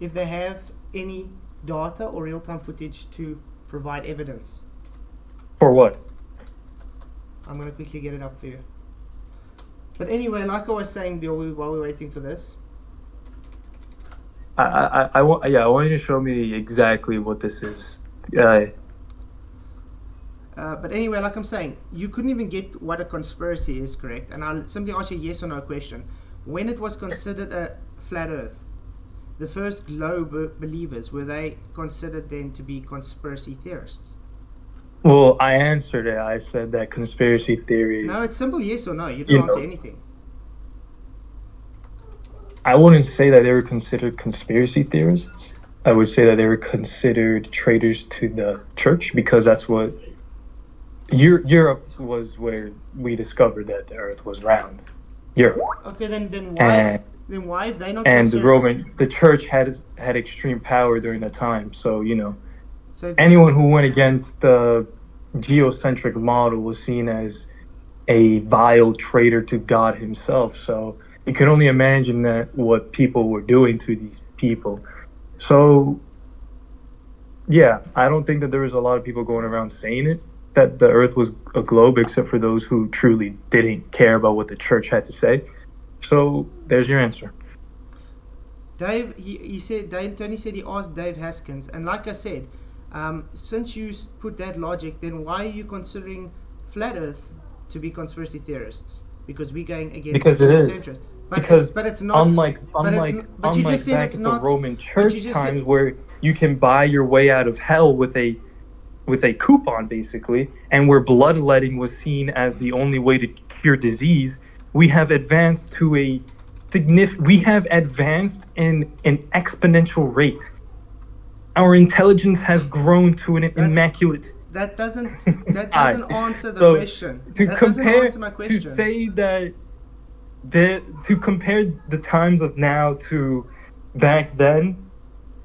[SPEAKER 1] If they have any data or real-time footage to provide evidence.
[SPEAKER 6] For what?
[SPEAKER 1] I'm going to quickly get it up for you. But anyway, like I was saying while we're waiting for this,
[SPEAKER 6] I want you to show me exactly what this is.
[SPEAKER 1] but anyway, like I'm saying, you couldn't even get what a conspiracy is, correct? And I'll simply ask you a yes or no question. When it was considered a flat earth, the first globe believers, were they considered then to be conspiracy theorists?
[SPEAKER 6] Well, I answered it. I said that conspiracy theory.
[SPEAKER 1] No, it's simple yes or no. You
[SPEAKER 6] You
[SPEAKER 1] don't answer
[SPEAKER 6] know.
[SPEAKER 1] anything.
[SPEAKER 6] I wouldn't say that they were considered conspiracy theorists. I would say that they were considered traitors to the church, because that's what Europe was, where we discovered that the earth was round. Europe.
[SPEAKER 1] Okay, then why if they not
[SPEAKER 6] And the
[SPEAKER 1] considered-
[SPEAKER 6] the church had extreme power during that time. So,
[SPEAKER 1] So if
[SPEAKER 6] anyone who went against the geocentric model was seen as a vile traitor to God himself. So you can only imagine that what people were doing to these people. So yeah, I don't think that there was a lot of people going around saying it, that the earth was a globe, except for those who truly didn't care about what the church had to say. So there's your answer.
[SPEAKER 1] Dave, he said, Tony said he asked Dave Haskins, and like I said, since you put that logic, then why are you considering flat Earth to be conspiracy theorists? Because we're going against
[SPEAKER 6] Because it is.
[SPEAKER 1] geocentrists. But it's not.
[SPEAKER 6] Unlike
[SPEAKER 1] but you just said
[SPEAKER 6] back
[SPEAKER 1] it's
[SPEAKER 6] at
[SPEAKER 1] not.
[SPEAKER 6] the Roman
[SPEAKER 1] but
[SPEAKER 6] church
[SPEAKER 1] you just
[SPEAKER 6] times,
[SPEAKER 1] said-
[SPEAKER 6] where you can buy your way out of hell with a with a coupon, basically, and where bloodletting was seen as the only way to cure disease, we have advanced to a we have advanced in an exponential rate. Our intelligence has grown to an immaculate.
[SPEAKER 1] That doesn't answer the
[SPEAKER 6] So,
[SPEAKER 1] question.
[SPEAKER 6] To
[SPEAKER 1] That doesn't
[SPEAKER 6] compare,
[SPEAKER 1] answer my question.
[SPEAKER 6] to say that, to compare the times of now to back then,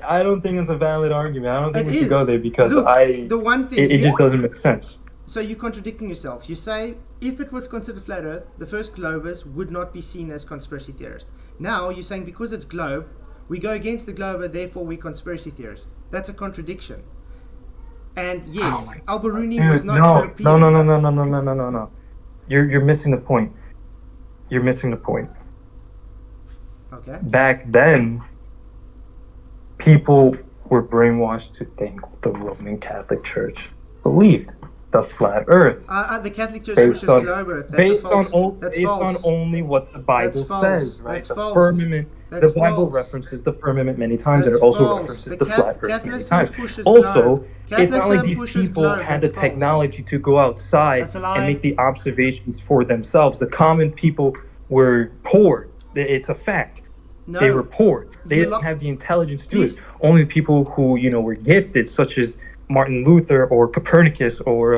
[SPEAKER 6] I don't think it's a valid argument. I don't think
[SPEAKER 1] It
[SPEAKER 6] we should
[SPEAKER 1] is.
[SPEAKER 6] go there because
[SPEAKER 1] Look, the one thing
[SPEAKER 6] it just doesn't make sense.
[SPEAKER 1] So you're contradicting yourself. You say if it was considered flat Earth, the first globers would not be seen as conspiracy theorists. Now you're saying because it's globe, we go against the globe, therefore we're conspiracy theorists. That's a contradiction. And yes, Al-Biruni was not European.
[SPEAKER 6] No. You're missing the point. You're missing the point.
[SPEAKER 1] Okay.
[SPEAKER 6] Back then, people were brainwashed to think the Roman Catholic Church believed the flat Earth.
[SPEAKER 1] The Catholic Church
[SPEAKER 6] Based
[SPEAKER 1] pushes
[SPEAKER 6] on-
[SPEAKER 1] globe Earth. That's
[SPEAKER 6] Based
[SPEAKER 1] false.
[SPEAKER 6] on
[SPEAKER 1] That's
[SPEAKER 6] based on
[SPEAKER 1] false.
[SPEAKER 6] only what the Bible
[SPEAKER 1] That's false.
[SPEAKER 6] says, right?
[SPEAKER 1] That's
[SPEAKER 6] The
[SPEAKER 1] false.
[SPEAKER 6] firmament.
[SPEAKER 1] That's
[SPEAKER 6] The Bible
[SPEAKER 1] false.
[SPEAKER 6] references the firmament many times,
[SPEAKER 1] That's
[SPEAKER 6] and it also
[SPEAKER 1] false.
[SPEAKER 6] references
[SPEAKER 1] The
[SPEAKER 6] the flat Earth many
[SPEAKER 1] Catholicism
[SPEAKER 6] times.
[SPEAKER 1] pushes
[SPEAKER 6] Also,
[SPEAKER 1] globe.
[SPEAKER 6] it's not like
[SPEAKER 1] Catholicism
[SPEAKER 6] these
[SPEAKER 1] pushes
[SPEAKER 6] people
[SPEAKER 1] globe.
[SPEAKER 6] had the
[SPEAKER 1] That's false.
[SPEAKER 6] technology to go outside
[SPEAKER 1] That's a lie.
[SPEAKER 6] and make the observations for themselves. The common people were poor. It's a fact.
[SPEAKER 1] No.
[SPEAKER 6] They were poor. They
[SPEAKER 1] You
[SPEAKER 6] didn't
[SPEAKER 1] lo-
[SPEAKER 6] have the intelligence to do
[SPEAKER 1] Please.
[SPEAKER 6] it. Only people who, were gifted, such as Martin Luther or Copernicus or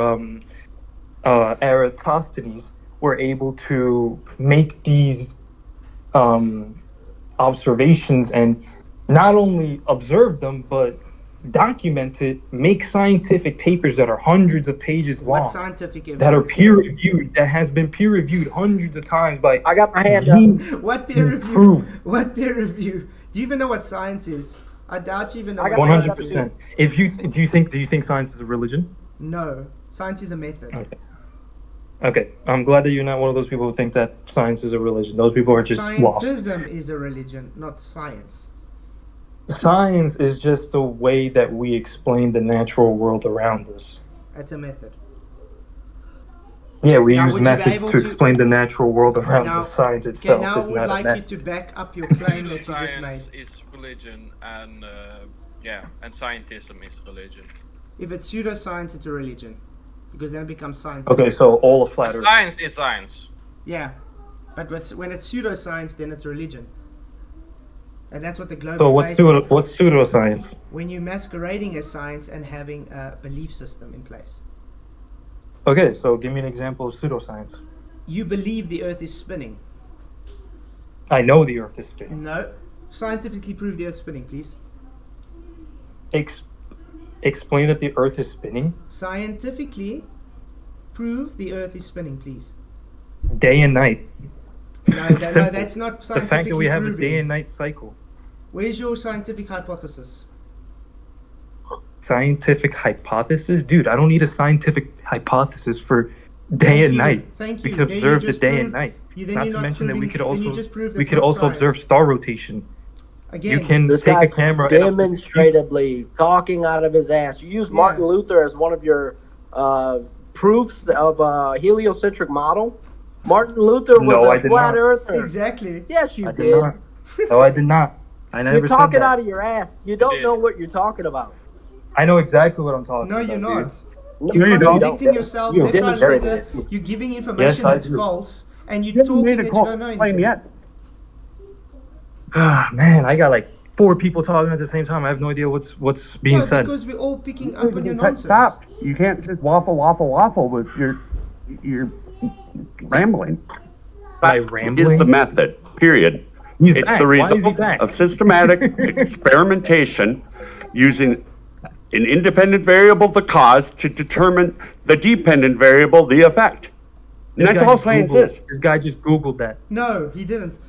[SPEAKER 6] Eratosthenes, were able to make these observations and not only observe them, but document it, make scientific papers that are hundreds of pages long,
[SPEAKER 1] What scientific evidence?
[SPEAKER 6] that are peer reviewed, that has been peer reviewed hundreds of times by
[SPEAKER 8] I got my hand up.
[SPEAKER 1] What peer review?
[SPEAKER 6] Proof.
[SPEAKER 1] What peer review? Do you even know what science is? I doubt you even know
[SPEAKER 8] I
[SPEAKER 1] what
[SPEAKER 8] got
[SPEAKER 1] science is.
[SPEAKER 6] 100%. If you do you think science is a religion?
[SPEAKER 1] No, science is a method.
[SPEAKER 6] Okay, I'm glad that you're not one of those people who think that science is a religion. Those people are just lost.
[SPEAKER 1] Scientism is a religion, not science.
[SPEAKER 6] Science is just the way that we explain the natural world around us.
[SPEAKER 1] That's a method.
[SPEAKER 6] Yeah, we
[SPEAKER 1] Now,
[SPEAKER 6] use
[SPEAKER 1] would you be
[SPEAKER 6] methods
[SPEAKER 1] able
[SPEAKER 6] to
[SPEAKER 1] to-
[SPEAKER 6] explain the natural world around
[SPEAKER 1] Now-
[SPEAKER 6] us. Science
[SPEAKER 1] Okay,
[SPEAKER 6] itself
[SPEAKER 1] now I
[SPEAKER 6] is
[SPEAKER 1] would
[SPEAKER 6] not a
[SPEAKER 1] like
[SPEAKER 6] method.
[SPEAKER 1] you to back up your claim that you just made.
[SPEAKER 7] Science is religion, and and scientism is religion.
[SPEAKER 1] If it's pseudoscience, it's a religion. Because then it becomes science.
[SPEAKER 6] Okay, so all of flat Earth.
[SPEAKER 7] Science is science.
[SPEAKER 1] Yeah. But when it's pseudoscience, then it's a religion. And that's what the globe
[SPEAKER 6] So
[SPEAKER 1] is
[SPEAKER 6] what's
[SPEAKER 1] based on.
[SPEAKER 6] what's pseudoscience?
[SPEAKER 1] When you're masquerading as science and having a belief system in place.
[SPEAKER 6] Okay, so give me an example of pseudoscience.
[SPEAKER 1] You believe the earth is spinning.
[SPEAKER 6] I know the Earth is spinning.
[SPEAKER 1] No. Scientifically prove the earth spinning, please.
[SPEAKER 6] Explain that the Earth is spinning
[SPEAKER 1] Scientifically prove the earth is spinning, please.
[SPEAKER 6] day and night.
[SPEAKER 1] No, that's not
[SPEAKER 6] The
[SPEAKER 1] scientifically
[SPEAKER 6] fact that we have a
[SPEAKER 1] proving.
[SPEAKER 6] day and night cycle.
[SPEAKER 1] Where's your scientific hypothesis?
[SPEAKER 6] Scientific hypothesis? Dude, I don't need a scientific hypothesis for day and night.
[SPEAKER 1] Thank
[SPEAKER 6] We
[SPEAKER 1] you.
[SPEAKER 6] could
[SPEAKER 1] Then
[SPEAKER 6] observe
[SPEAKER 1] you
[SPEAKER 6] the
[SPEAKER 1] just
[SPEAKER 6] day and
[SPEAKER 1] proved-
[SPEAKER 6] night.
[SPEAKER 1] then
[SPEAKER 6] Not
[SPEAKER 1] you're
[SPEAKER 6] to mention that we
[SPEAKER 1] proving-
[SPEAKER 6] could
[SPEAKER 1] then you
[SPEAKER 6] also
[SPEAKER 1] just proved
[SPEAKER 6] we
[SPEAKER 1] it's
[SPEAKER 6] could
[SPEAKER 1] not
[SPEAKER 6] also
[SPEAKER 1] science.
[SPEAKER 6] observe star rotation.
[SPEAKER 1] Again,
[SPEAKER 6] You can
[SPEAKER 8] This
[SPEAKER 6] take a
[SPEAKER 8] guy's
[SPEAKER 6] camera
[SPEAKER 8] demonstratively talking out of his ass. You use Martin
[SPEAKER 1] Yeah.
[SPEAKER 8] Luther as one of your proofs of a heliocentric model. Martin Luther was
[SPEAKER 6] No, I
[SPEAKER 8] a
[SPEAKER 6] did
[SPEAKER 8] flat
[SPEAKER 6] not.
[SPEAKER 8] earther.
[SPEAKER 1] exactly.
[SPEAKER 8] Yes, you
[SPEAKER 6] I
[SPEAKER 8] did.
[SPEAKER 6] did not. No, I did not. I never
[SPEAKER 8] You're
[SPEAKER 6] said
[SPEAKER 8] talking
[SPEAKER 6] that.
[SPEAKER 8] out of your ass. You don't
[SPEAKER 7] did.
[SPEAKER 8] know what you're talking about.
[SPEAKER 6] I know exactly what I'm talking
[SPEAKER 1] No,
[SPEAKER 6] about.
[SPEAKER 1] you're
[SPEAKER 6] dude.
[SPEAKER 1] not.
[SPEAKER 8] No,
[SPEAKER 1] You're
[SPEAKER 6] you don't.
[SPEAKER 1] contradicting yourself.
[SPEAKER 8] You
[SPEAKER 1] Left, right,
[SPEAKER 8] demonstrated
[SPEAKER 1] center.
[SPEAKER 8] it.
[SPEAKER 1] You're giving information
[SPEAKER 6] Yes, I
[SPEAKER 1] that's
[SPEAKER 6] do.
[SPEAKER 1] false, and
[SPEAKER 4] You
[SPEAKER 1] you're
[SPEAKER 4] haven't
[SPEAKER 1] talking
[SPEAKER 4] made
[SPEAKER 1] that
[SPEAKER 4] a
[SPEAKER 1] you
[SPEAKER 4] call
[SPEAKER 1] don't know
[SPEAKER 4] claim
[SPEAKER 1] anything.
[SPEAKER 4] yet.
[SPEAKER 6] Ah, man, I got like 4 people talking at the same time. I have no idea what's being
[SPEAKER 1] No,
[SPEAKER 6] said.
[SPEAKER 1] because we're all picking up on your
[SPEAKER 4] Cut-
[SPEAKER 1] nonsense.
[SPEAKER 4] Stop. You can't just waffle with your rambling.
[SPEAKER 6] By
[SPEAKER 4] Is the
[SPEAKER 6] rambling.
[SPEAKER 4] method, period.
[SPEAKER 6] He's
[SPEAKER 4] It's
[SPEAKER 6] back.
[SPEAKER 4] the
[SPEAKER 6] Why is he
[SPEAKER 4] result
[SPEAKER 6] back?
[SPEAKER 4] of systematic experimentation using an independent variable, the cause, to determine the dependent variable, the effect. And
[SPEAKER 6] This
[SPEAKER 4] that's
[SPEAKER 6] guy
[SPEAKER 4] all
[SPEAKER 6] just
[SPEAKER 4] science
[SPEAKER 6] Googled-
[SPEAKER 4] is.
[SPEAKER 6] This guy just Googled that.
[SPEAKER 1] No, he didn't.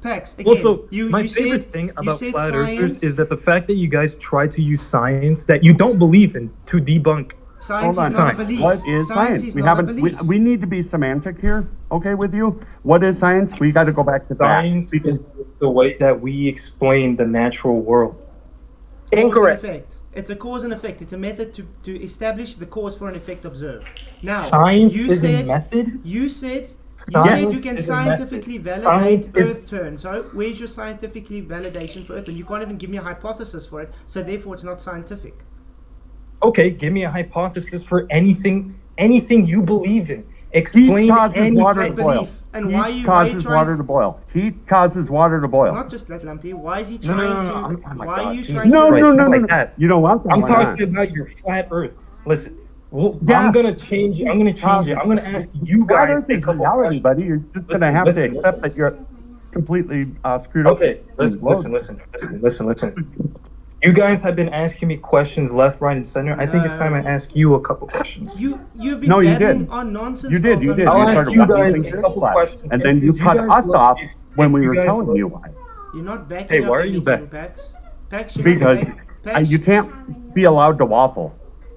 [SPEAKER 1] Pax, again,
[SPEAKER 6] Also,
[SPEAKER 1] you
[SPEAKER 6] my
[SPEAKER 1] you
[SPEAKER 6] favorite
[SPEAKER 1] said,
[SPEAKER 6] thing
[SPEAKER 1] you
[SPEAKER 6] about
[SPEAKER 1] said
[SPEAKER 6] flat
[SPEAKER 1] science,
[SPEAKER 6] earthers is that the fact that you guys try to use science that you don't believe in to debunk.
[SPEAKER 1] science
[SPEAKER 4] Hold
[SPEAKER 1] is
[SPEAKER 4] on.
[SPEAKER 1] not a belief.
[SPEAKER 4] What is science?
[SPEAKER 1] is
[SPEAKER 4] We
[SPEAKER 1] not a
[SPEAKER 4] haven't.
[SPEAKER 1] belief.
[SPEAKER 4] We need to be semantic here, okay, with you. What is science? We got to go back to that.
[SPEAKER 6] Science is the way that we explain the natural world.
[SPEAKER 1] Cause and
[SPEAKER 8] Incorrect.
[SPEAKER 1] effect. It's a cause and effect. It's a method to establish the cause for an effect observed. Now,
[SPEAKER 6] Science
[SPEAKER 1] you
[SPEAKER 6] is
[SPEAKER 1] said
[SPEAKER 6] a method.
[SPEAKER 1] you said
[SPEAKER 6] Science
[SPEAKER 1] you can
[SPEAKER 6] is a method.
[SPEAKER 1] scientifically validate
[SPEAKER 6] Science is-
[SPEAKER 1] Earth turn. So where's your scientifically validation for Earth? And you can't even give me a hypothesis for it. So therefore, it's not scientific.
[SPEAKER 6] Okay, give me a hypothesis for anything you believe in.
[SPEAKER 4] Heat
[SPEAKER 6] Explain
[SPEAKER 4] causes
[SPEAKER 6] anything.
[SPEAKER 4] water to boil.
[SPEAKER 1] Belief. And why
[SPEAKER 4] Heat
[SPEAKER 1] you
[SPEAKER 4] causes
[SPEAKER 1] trying?
[SPEAKER 4] water to boil. Heat causes water to boil.
[SPEAKER 1] Not just that, Lumpy. Why is he
[SPEAKER 6] No,
[SPEAKER 1] trying
[SPEAKER 6] no, no,
[SPEAKER 1] to?
[SPEAKER 6] no. Oh my
[SPEAKER 1] why
[SPEAKER 6] God,
[SPEAKER 1] are you
[SPEAKER 6] Jesus
[SPEAKER 1] trying
[SPEAKER 4] No,
[SPEAKER 1] to?
[SPEAKER 6] Christ,
[SPEAKER 4] no, no,
[SPEAKER 6] not
[SPEAKER 4] no,
[SPEAKER 6] like
[SPEAKER 4] no.
[SPEAKER 6] that.
[SPEAKER 4] You don't want that
[SPEAKER 6] I'm
[SPEAKER 4] one
[SPEAKER 6] talking
[SPEAKER 4] on.
[SPEAKER 6] about your flat Earth. Listen,
[SPEAKER 4] Yeah.
[SPEAKER 6] I'm gonna change it. I'm gonna change it. I'm gonna ask you
[SPEAKER 4] Flat
[SPEAKER 6] guys
[SPEAKER 4] Earth
[SPEAKER 6] a
[SPEAKER 4] is
[SPEAKER 6] couple
[SPEAKER 4] reality,
[SPEAKER 6] questions.
[SPEAKER 4] buddy. You're just
[SPEAKER 6] Listen,
[SPEAKER 4] gonna have
[SPEAKER 6] listen,
[SPEAKER 4] to accept
[SPEAKER 6] listen.
[SPEAKER 4] that you're completely screwed up.
[SPEAKER 6] Okay, listen. You guys have been asking me questions left, right, and center. I think it's time I ask you a couple questions.
[SPEAKER 1] You've been
[SPEAKER 4] No, you
[SPEAKER 1] babbling
[SPEAKER 4] did.
[SPEAKER 1] on nonsense.
[SPEAKER 4] You
[SPEAKER 1] the
[SPEAKER 4] did.
[SPEAKER 1] whole
[SPEAKER 4] You
[SPEAKER 1] time.
[SPEAKER 4] did.
[SPEAKER 6] I'll
[SPEAKER 4] You
[SPEAKER 6] ask
[SPEAKER 4] started
[SPEAKER 6] you
[SPEAKER 4] walking
[SPEAKER 6] guys
[SPEAKER 4] things
[SPEAKER 6] a
[SPEAKER 4] in
[SPEAKER 6] couple
[SPEAKER 4] flat.
[SPEAKER 6] questions.
[SPEAKER 4] And then
[SPEAKER 6] If
[SPEAKER 4] you
[SPEAKER 6] you
[SPEAKER 4] cut
[SPEAKER 6] guys
[SPEAKER 4] us
[SPEAKER 6] love-
[SPEAKER 4] off
[SPEAKER 6] if-
[SPEAKER 4] when
[SPEAKER 6] if
[SPEAKER 4] we
[SPEAKER 6] you
[SPEAKER 4] were
[SPEAKER 6] guys
[SPEAKER 4] telling
[SPEAKER 6] love-
[SPEAKER 4] you why.
[SPEAKER 1] You're not backing
[SPEAKER 6] Hey,
[SPEAKER 1] up
[SPEAKER 6] why are you
[SPEAKER 1] anything,
[SPEAKER 6] back?
[SPEAKER 1] Pax. Pax, you're
[SPEAKER 4] Because
[SPEAKER 1] not back. Pax,
[SPEAKER 4] you can't be allowed to waffle.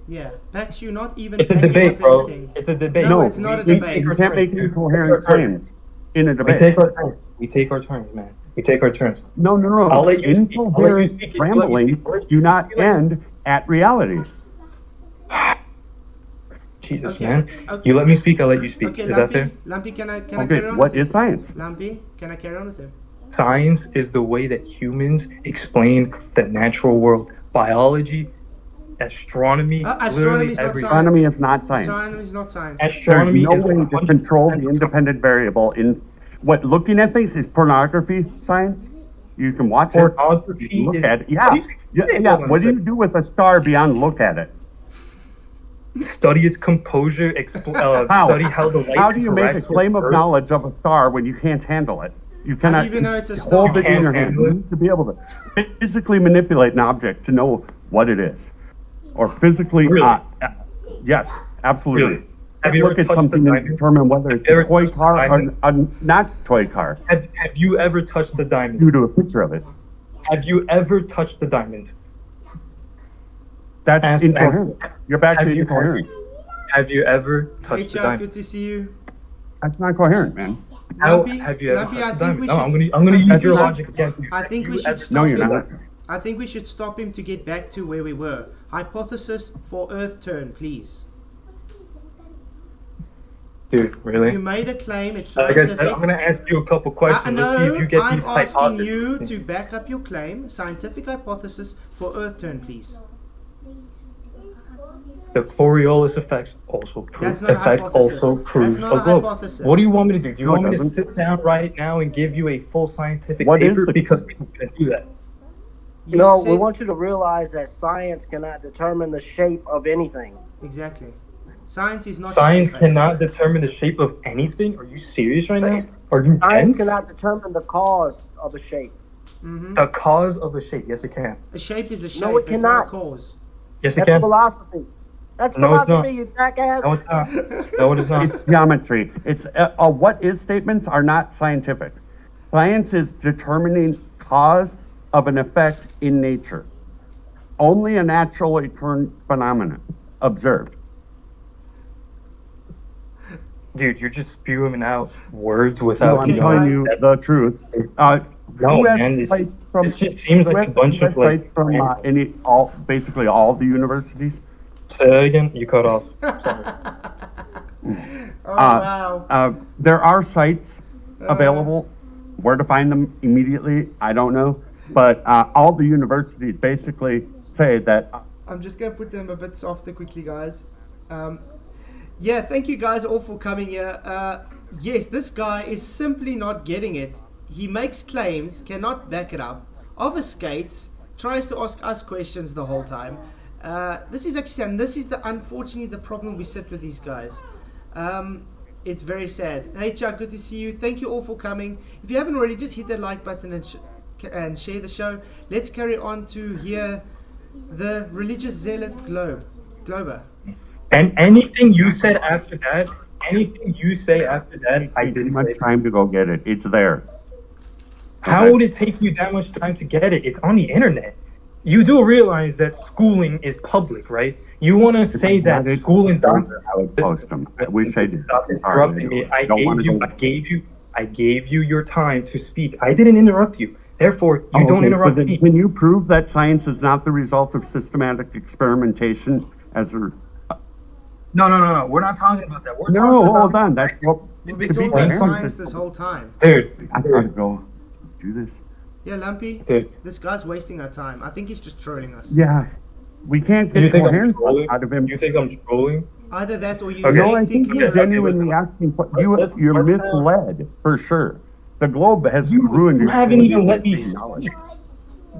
[SPEAKER 1] yeah, Pax, you're not even.
[SPEAKER 6] It's a
[SPEAKER 1] backing
[SPEAKER 6] debate,
[SPEAKER 1] up
[SPEAKER 6] bro.
[SPEAKER 1] anything.
[SPEAKER 6] It's a debate.
[SPEAKER 1] No, it's not a
[SPEAKER 4] you,
[SPEAKER 1] debate.
[SPEAKER 4] you can't make incoherent
[SPEAKER 6] Take our turns.
[SPEAKER 4] claims in a
[SPEAKER 6] We
[SPEAKER 4] debate.
[SPEAKER 6] take our turns. We take our turns, man. We take our turns.
[SPEAKER 4] No, no, no.
[SPEAKER 6] I'll let you speak. I'll let you
[SPEAKER 4] Incoherent
[SPEAKER 6] speak. I'll let you
[SPEAKER 4] rambling
[SPEAKER 6] speak. I'll let you
[SPEAKER 4] do not
[SPEAKER 6] speak.
[SPEAKER 4] end at reality.
[SPEAKER 6] Jesus,
[SPEAKER 1] Okay,
[SPEAKER 6] man.
[SPEAKER 1] okay.
[SPEAKER 6] You let me speak, I'll let you speak.
[SPEAKER 1] Okay,
[SPEAKER 6] Is that
[SPEAKER 1] Lumpy,
[SPEAKER 6] fair?
[SPEAKER 1] Lumpy, can I carry
[SPEAKER 4] Okay,
[SPEAKER 1] on?
[SPEAKER 4] what
[SPEAKER 1] with
[SPEAKER 4] is
[SPEAKER 1] him?
[SPEAKER 4] science?
[SPEAKER 1] Lumpy, can I carry on with him?
[SPEAKER 6] Science is the way that humans explain the natural world. Biology, astronomy,
[SPEAKER 1] Astronomy
[SPEAKER 6] literally
[SPEAKER 1] is not
[SPEAKER 6] everything.
[SPEAKER 4] Astronomy is not science.
[SPEAKER 1] Astronomy is not science.
[SPEAKER 4] There's
[SPEAKER 6] Astronomy
[SPEAKER 4] no
[SPEAKER 6] is
[SPEAKER 4] way to
[SPEAKER 6] 100%
[SPEAKER 4] control the independent variable in what looking at things is pornography science. You can watch
[SPEAKER 6] Pornography
[SPEAKER 4] it, you can look
[SPEAKER 6] is-
[SPEAKER 4] at it. Yeah,
[SPEAKER 6] What do you-
[SPEAKER 4] yeah.
[SPEAKER 6] Hold on a
[SPEAKER 4] What do you
[SPEAKER 6] second.
[SPEAKER 4] do with a star beyond look at it?
[SPEAKER 6] Study its composure,
[SPEAKER 4] How?
[SPEAKER 6] study how the light
[SPEAKER 4] How do you make a
[SPEAKER 6] interacts with
[SPEAKER 4] claim of
[SPEAKER 6] Earth.
[SPEAKER 4] knowledge of a star when you can't handle it? You
[SPEAKER 1] How do
[SPEAKER 4] cannot
[SPEAKER 1] you even know it's a
[SPEAKER 4] hold
[SPEAKER 1] star?
[SPEAKER 4] it in
[SPEAKER 6] You
[SPEAKER 4] your
[SPEAKER 6] can't
[SPEAKER 4] hand.
[SPEAKER 6] handle
[SPEAKER 4] You
[SPEAKER 6] it?
[SPEAKER 4] need to be able to physically manipulate an object to know what it is, or physically.
[SPEAKER 6] Really?
[SPEAKER 4] Yes, absolutely.
[SPEAKER 6] Really? Have you
[SPEAKER 4] Look
[SPEAKER 6] ever
[SPEAKER 4] at
[SPEAKER 6] touched
[SPEAKER 4] something
[SPEAKER 6] the
[SPEAKER 4] and
[SPEAKER 6] diamond?
[SPEAKER 4] determine whether it's
[SPEAKER 6] you
[SPEAKER 4] a
[SPEAKER 6] ever
[SPEAKER 4] toy
[SPEAKER 6] touched the
[SPEAKER 4] car or
[SPEAKER 6] diamond?
[SPEAKER 4] a not toy car
[SPEAKER 6] Have you ever touched the diamond?
[SPEAKER 4] due to a picture of it.
[SPEAKER 6] Have you ever touched the diamond?
[SPEAKER 4] That's
[SPEAKER 6] Ask-
[SPEAKER 4] incoherent. You're back
[SPEAKER 6] Have
[SPEAKER 4] to
[SPEAKER 6] you-
[SPEAKER 4] incoherent.
[SPEAKER 6] Have you ever
[SPEAKER 1] Hey,
[SPEAKER 6] touched the
[SPEAKER 1] Chuck,
[SPEAKER 6] diamond?
[SPEAKER 1] good to see you.
[SPEAKER 4] That's not coherent, man.
[SPEAKER 6] How
[SPEAKER 1] Lumpy,
[SPEAKER 6] have you ever
[SPEAKER 1] Lumpy, I
[SPEAKER 6] touched the
[SPEAKER 1] think
[SPEAKER 6] diamond?
[SPEAKER 1] we
[SPEAKER 6] No, I'm
[SPEAKER 1] should-
[SPEAKER 6] gonna
[SPEAKER 1] I
[SPEAKER 6] use
[SPEAKER 1] think
[SPEAKER 6] your
[SPEAKER 1] we should-
[SPEAKER 6] logic against you.
[SPEAKER 1] I think we
[SPEAKER 6] You
[SPEAKER 1] should
[SPEAKER 6] ever-
[SPEAKER 1] stop
[SPEAKER 4] No, you're
[SPEAKER 1] him.
[SPEAKER 4] not.
[SPEAKER 1] I think we should stop him to get back to where we were. Hypothesis for Earth turn, please.
[SPEAKER 6] Dude, really?
[SPEAKER 1] You made a claim. It's
[SPEAKER 6] Like I
[SPEAKER 1] scientific.
[SPEAKER 6] said, I'm gonna ask you a couple questions. Let's see if you get
[SPEAKER 1] I'm
[SPEAKER 6] these
[SPEAKER 1] asking
[SPEAKER 6] hypotheses.
[SPEAKER 1] you to
[SPEAKER 6] things.
[SPEAKER 1] back up your claim. Scientific hypothesis for Earth turn, please.
[SPEAKER 6] The Coriolis effects also prove.
[SPEAKER 1] That's not a
[SPEAKER 6] Effect
[SPEAKER 1] hypothesis.
[SPEAKER 6] also
[SPEAKER 1] That's
[SPEAKER 6] proves
[SPEAKER 1] not
[SPEAKER 6] a
[SPEAKER 1] a
[SPEAKER 6] globe.
[SPEAKER 1] hypothesis.
[SPEAKER 6] What do you want me to do? Do you
[SPEAKER 4] No, it
[SPEAKER 6] want me to
[SPEAKER 4] doesn't.
[SPEAKER 6] sit down right now and give you a full scientific
[SPEAKER 4] What is
[SPEAKER 6] paper?
[SPEAKER 4] the-
[SPEAKER 6] Because we're going to do that.
[SPEAKER 1] You
[SPEAKER 8] No, we
[SPEAKER 1] said-
[SPEAKER 8] want you to realize that science cannot determine the shape of anything.
[SPEAKER 1] Exactly. Science is not
[SPEAKER 6] Science
[SPEAKER 1] shape-based.
[SPEAKER 6] cannot determine the shape of anything. Are you serious right now? Are you
[SPEAKER 8] Science
[SPEAKER 6] dense?
[SPEAKER 8] cannot determine the cause of a shape.
[SPEAKER 6] The cause of a shape. Yes, it can.
[SPEAKER 1] A shape is a shape.
[SPEAKER 8] No, it
[SPEAKER 1] it's not a
[SPEAKER 8] cannot.
[SPEAKER 1] cause.
[SPEAKER 6] Yes, it
[SPEAKER 8] That's
[SPEAKER 6] can.
[SPEAKER 8] philosophy. That's
[SPEAKER 6] No, it's
[SPEAKER 8] philosophy,
[SPEAKER 6] not.
[SPEAKER 8] you jackass.
[SPEAKER 6] No, it's not. No, it is not.
[SPEAKER 4] It's geometry. It's what is statements are not scientific. Science is determining cause of an effect in nature. Only a naturally occurring phenomenon observed.
[SPEAKER 6] Dude, you're just spewing out words
[SPEAKER 4] No,
[SPEAKER 6] without
[SPEAKER 4] I'm
[SPEAKER 1] Okay.
[SPEAKER 4] telling you the truth.
[SPEAKER 6] No,
[SPEAKER 4] who has
[SPEAKER 6] man, it's-
[SPEAKER 4] sites from,
[SPEAKER 6] it just seems like
[SPEAKER 4] who
[SPEAKER 6] a
[SPEAKER 4] has
[SPEAKER 6] bunch of, like,
[SPEAKER 4] sites from basically all the universities.
[SPEAKER 6] Say that again. You cut off. Sorry.
[SPEAKER 1] Oh, wow.
[SPEAKER 4] There are sites available. Where to find them immediately, I don't know. But all the universities basically say that.
[SPEAKER 1] I'm just going to put them a bit softer quickly, guys. Yeah, thank you guys all for coming here. Yes, this guy is simply not getting it. He makes claims, cannot back it up, obfuscates, tries to ask us questions the whole time. This is actually, and this is unfortunately the problem we sit with these guys. It's very sad. Hey Chuck, good to see you. Thank you all for coming. If you haven't already, just hit that like button and share the show. Let's carry on to hear the religious zealot Glober.
[SPEAKER 6] And anything you said after that, anything you say after that, I
[SPEAKER 4] Too
[SPEAKER 6] didn't
[SPEAKER 4] much
[SPEAKER 6] say.
[SPEAKER 4] time to go get it. It's there.
[SPEAKER 6] How
[SPEAKER 4] Okay.
[SPEAKER 6] would it take you that much time to get it? It's on the internet. You do realize that schooling is public, right? You want to say that
[SPEAKER 4] It's
[SPEAKER 6] school and
[SPEAKER 4] I would post them. I wish I did.
[SPEAKER 6] Stop interrupting me. I
[SPEAKER 4] Don't wanna
[SPEAKER 6] gave you your time to speak. I didn't interrupt you. Therefore, you don't
[SPEAKER 4] okay,
[SPEAKER 6] interrupt
[SPEAKER 4] but
[SPEAKER 6] me.
[SPEAKER 4] Can you prove that science is not the result of systematic experimentation as a...
[SPEAKER 6] No. We're not talking about that. We're
[SPEAKER 4] No,
[SPEAKER 6] talking about
[SPEAKER 4] hold on. That's what...
[SPEAKER 1] We've been
[SPEAKER 4] to be
[SPEAKER 1] talking about
[SPEAKER 4] coherent,
[SPEAKER 1] science this whole time.
[SPEAKER 6] Dude,
[SPEAKER 4] I gotta go do this.
[SPEAKER 1] Yeah, Lumpy,
[SPEAKER 6] dude.
[SPEAKER 1] this guy's wasting our time. I think he's just trolling us.
[SPEAKER 4] Yeah. We can't
[SPEAKER 6] You
[SPEAKER 4] get
[SPEAKER 6] think I'm
[SPEAKER 4] coherence
[SPEAKER 6] trolling?
[SPEAKER 4] out of him.
[SPEAKER 6] You think I'm trolling?
[SPEAKER 1] Either that or you
[SPEAKER 6] Okay.
[SPEAKER 4] No, I think
[SPEAKER 1] technically
[SPEAKER 4] you're
[SPEAKER 6] Okay,
[SPEAKER 4] genuinely
[SPEAKER 6] listen.
[SPEAKER 4] asking.
[SPEAKER 6] Let's
[SPEAKER 4] You're
[SPEAKER 6] have-
[SPEAKER 4] misled for sure. The globe has
[SPEAKER 6] You
[SPEAKER 4] ruined your
[SPEAKER 6] haven't
[SPEAKER 4] ability
[SPEAKER 6] even
[SPEAKER 4] to
[SPEAKER 6] let me
[SPEAKER 4] attain knowledge.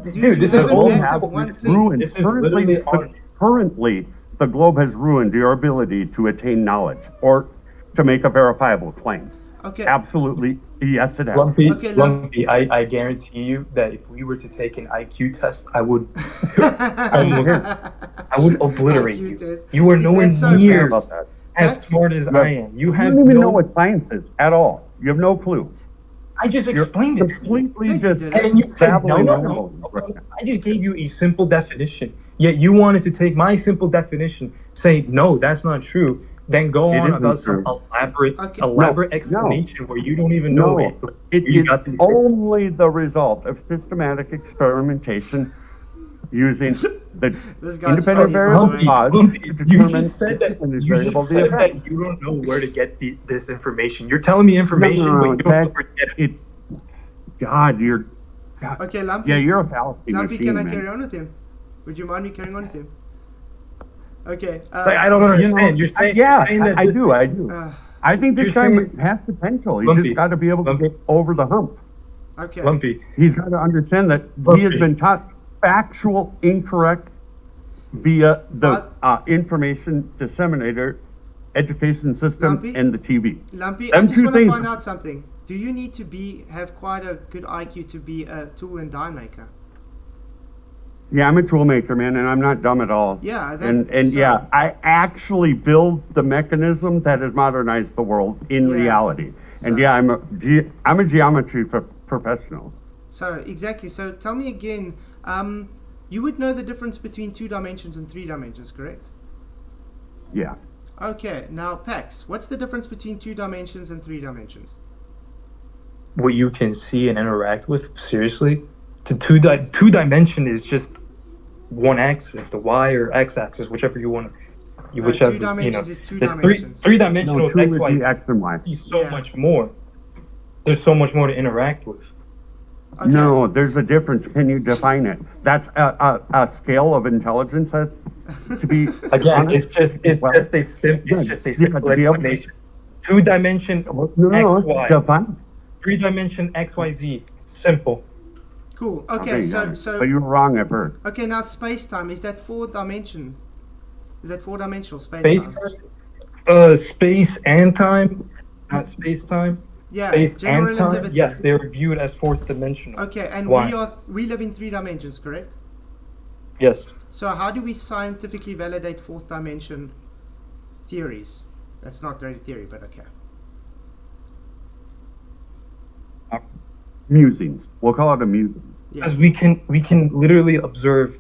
[SPEAKER 6] Dude, this
[SPEAKER 1] you
[SPEAKER 6] is
[SPEAKER 1] haven't
[SPEAKER 6] all
[SPEAKER 1] backed up
[SPEAKER 6] happening.
[SPEAKER 1] one thing.
[SPEAKER 4] Ruined.
[SPEAKER 6] This is literally on.
[SPEAKER 4] Currently, the globe has ruined your ability to attain knowledge or to make a verifiable claim.
[SPEAKER 1] Okay.
[SPEAKER 4] Absolutely, yes, it has.
[SPEAKER 6] Lumpy,
[SPEAKER 1] Okay,
[SPEAKER 6] Lumpy, I guarantee you that if we were to take an IQ test, I would almost, I would obliterate
[SPEAKER 1] IQ
[SPEAKER 6] you.
[SPEAKER 1] test.
[SPEAKER 6] You are
[SPEAKER 1] Is
[SPEAKER 6] nowhere
[SPEAKER 1] that so
[SPEAKER 6] near
[SPEAKER 4] About that.
[SPEAKER 6] as
[SPEAKER 1] That's-
[SPEAKER 6] smart as I am. You
[SPEAKER 4] You
[SPEAKER 6] have
[SPEAKER 4] don't even
[SPEAKER 6] no.
[SPEAKER 4] know what science is at all. You have no clue.
[SPEAKER 6] I just
[SPEAKER 4] You're
[SPEAKER 6] explained it.
[SPEAKER 4] completely
[SPEAKER 1] No, you
[SPEAKER 4] just
[SPEAKER 1] didn't.
[SPEAKER 6] And you said, no,
[SPEAKER 4] babbling
[SPEAKER 6] no,
[SPEAKER 4] on.
[SPEAKER 6] no. I just gave you a simple definition. Yet you wanted to take my simple definition, say, no, that's not true, then go
[SPEAKER 4] It
[SPEAKER 6] on
[SPEAKER 4] isn't
[SPEAKER 6] about some
[SPEAKER 4] true.
[SPEAKER 1] Okay.
[SPEAKER 6] elaborate
[SPEAKER 4] No,
[SPEAKER 6] explanation where you don't even know
[SPEAKER 4] No, it
[SPEAKER 6] you
[SPEAKER 4] is
[SPEAKER 6] got this.
[SPEAKER 4] only the result of systematic experimentation using the
[SPEAKER 1] This guy's
[SPEAKER 4] independent
[SPEAKER 1] funny,
[SPEAKER 4] variable
[SPEAKER 1] Lumpy,
[SPEAKER 4] cause
[SPEAKER 6] Lumpy,
[SPEAKER 4] to
[SPEAKER 6] you
[SPEAKER 4] determine
[SPEAKER 6] just said that
[SPEAKER 4] independent
[SPEAKER 6] you
[SPEAKER 4] variable
[SPEAKER 6] just said
[SPEAKER 4] the
[SPEAKER 6] that you don't know where to get this information. You're telling me information, but you don't know where to get it.
[SPEAKER 4] It's God, you're
[SPEAKER 1] Okay, Lumpy.
[SPEAKER 4] yeah, you're a fallacy
[SPEAKER 1] Lumpy,
[SPEAKER 4] machine,
[SPEAKER 1] can I
[SPEAKER 4] man.
[SPEAKER 1] carry on with him? Would you mind me carrying on with him? Okay.
[SPEAKER 6] Like, I don't understand. You're saying,
[SPEAKER 4] yeah,
[SPEAKER 6] you're saying that
[SPEAKER 4] I
[SPEAKER 6] this-
[SPEAKER 4] do.
[SPEAKER 1] Uh,
[SPEAKER 4] I think this
[SPEAKER 6] You're
[SPEAKER 4] guy
[SPEAKER 6] saying-
[SPEAKER 4] has potential. He's
[SPEAKER 6] Lumpy,
[SPEAKER 4] just got to be able to
[SPEAKER 6] Lumpy.
[SPEAKER 4] get over the hump.
[SPEAKER 1] okay.
[SPEAKER 6] Lumpy.
[SPEAKER 4] He's got to understand that he
[SPEAKER 6] Lumpy.
[SPEAKER 4] has been taught factual incorrect via the information disseminator education system
[SPEAKER 1] Lumpy?
[SPEAKER 4] and the TV.
[SPEAKER 1] Lumpy, I
[SPEAKER 4] Them
[SPEAKER 1] just
[SPEAKER 4] two
[SPEAKER 1] want to
[SPEAKER 4] things-
[SPEAKER 1] find out something. Do you need to have quite a good IQ to be a tool and die maker?
[SPEAKER 4] Yeah, I'm a tool maker, man, and I'm not dumb at all.
[SPEAKER 1] Yeah,
[SPEAKER 4] and
[SPEAKER 1] so-
[SPEAKER 4] yeah, I actually build the mechanism that has modernized the world in
[SPEAKER 1] Yeah.
[SPEAKER 4] reality. And
[SPEAKER 1] So-
[SPEAKER 4] yeah, I'm a geometry professional.
[SPEAKER 1] So, exactly. So, tell me again, you would know the difference between 2 dimensions and 3 dimensions, correct?
[SPEAKER 4] Yeah.
[SPEAKER 1] Okay, now, Pax, what's the difference between 2 dimensions and 3 dimensions?
[SPEAKER 6] What you can see and interact with, seriously? The two dimension is just one axis, the Y or X axis, whichever you want to. Whichever,
[SPEAKER 1] 2 dimensions is 2
[SPEAKER 6] the
[SPEAKER 1] dimensions.
[SPEAKER 6] three dimensional
[SPEAKER 4] No, two
[SPEAKER 6] X,
[SPEAKER 4] would
[SPEAKER 6] Y,
[SPEAKER 4] be
[SPEAKER 6] Z
[SPEAKER 4] X and Y.
[SPEAKER 6] is so
[SPEAKER 1] Yeah.
[SPEAKER 6] much more. There's so much more to interact with.
[SPEAKER 1] Okay.
[SPEAKER 4] No, there's a difference. Can you define it? That's a scale of intelligence has to be
[SPEAKER 6] Again,
[SPEAKER 4] honest.
[SPEAKER 6] it's
[SPEAKER 4] Well,
[SPEAKER 6] just a simple
[SPEAKER 4] to be able to-
[SPEAKER 6] explanation. 2 dimension
[SPEAKER 4] no,
[SPEAKER 6] X, Y.
[SPEAKER 4] define.
[SPEAKER 6] 3 dimension X, Y, Z. Simple.
[SPEAKER 1] Cool. Okay,
[SPEAKER 4] yeah.
[SPEAKER 1] so
[SPEAKER 4] But you were wrong at first.
[SPEAKER 1] okay, now space-time, is that 4 dimension? Is that 4-dimensional
[SPEAKER 6] Space
[SPEAKER 1] space-time?
[SPEAKER 6] time, space and time, not space time.
[SPEAKER 1] Yeah,
[SPEAKER 6] Space
[SPEAKER 1] general
[SPEAKER 6] and time.
[SPEAKER 1] relativity.
[SPEAKER 6] Yes, they are viewed as 4th dimensional.
[SPEAKER 1] Okay, and
[SPEAKER 6] Why?
[SPEAKER 1] we live in 3 dimensions, correct?
[SPEAKER 6] Yes.
[SPEAKER 1] So how do we scientifically validate 4th dimension theories? That's not really theory, but okay.
[SPEAKER 4] Musings. We'll call it a musing.
[SPEAKER 1] Yeah.
[SPEAKER 6] Because we can literally observe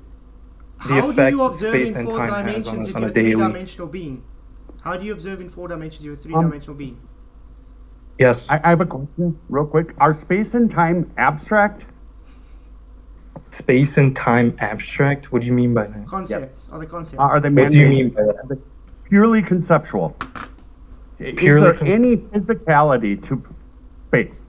[SPEAKER 6] the
[SPEAKER 1] How do
[SPEAKER 6] effect
[SPEAKER 1] you
[SPEAKER 6] that
[SPEAKER 1] observe
[SPEAKER 6] space
[SPEAKER 1] in
[SPEAKER 6] and
[SPEAKER 1] 4
[SPEAKER 6] time has on
[SPEAKER 1] dimensions
[SPEAKER 6] us
[SPEAKER 1] if
[SPEAKER 6] on
[SPEAKER 1] you're
[SPEAKER 6] a
[SPEAKER 1] a
[SPEAKER 6] daily.
[SPEAKER 1] 3-dimensional being? How do you observe in 4 dimensions if you're a 3-dimensional being?
[SPEAKER 6] Yes.
[SPEAKER 4] I have a question, real quick. Are space and time abstract?
[SPEAKER 6] Space and time abstract. What do you mean by that?
[SPEAKER 1] Concepts. Are the concepts?
[SPEAKER 4] Are they
[SPEAKER 6] What do you
[SPEAKER 4] man-made?
[SPEAKER 6] mean by that?
[SPEAKER 4] Purely conceptual.
[SPEAKER 6] Purely
[SPEAKER 4] Is there any physicality to space?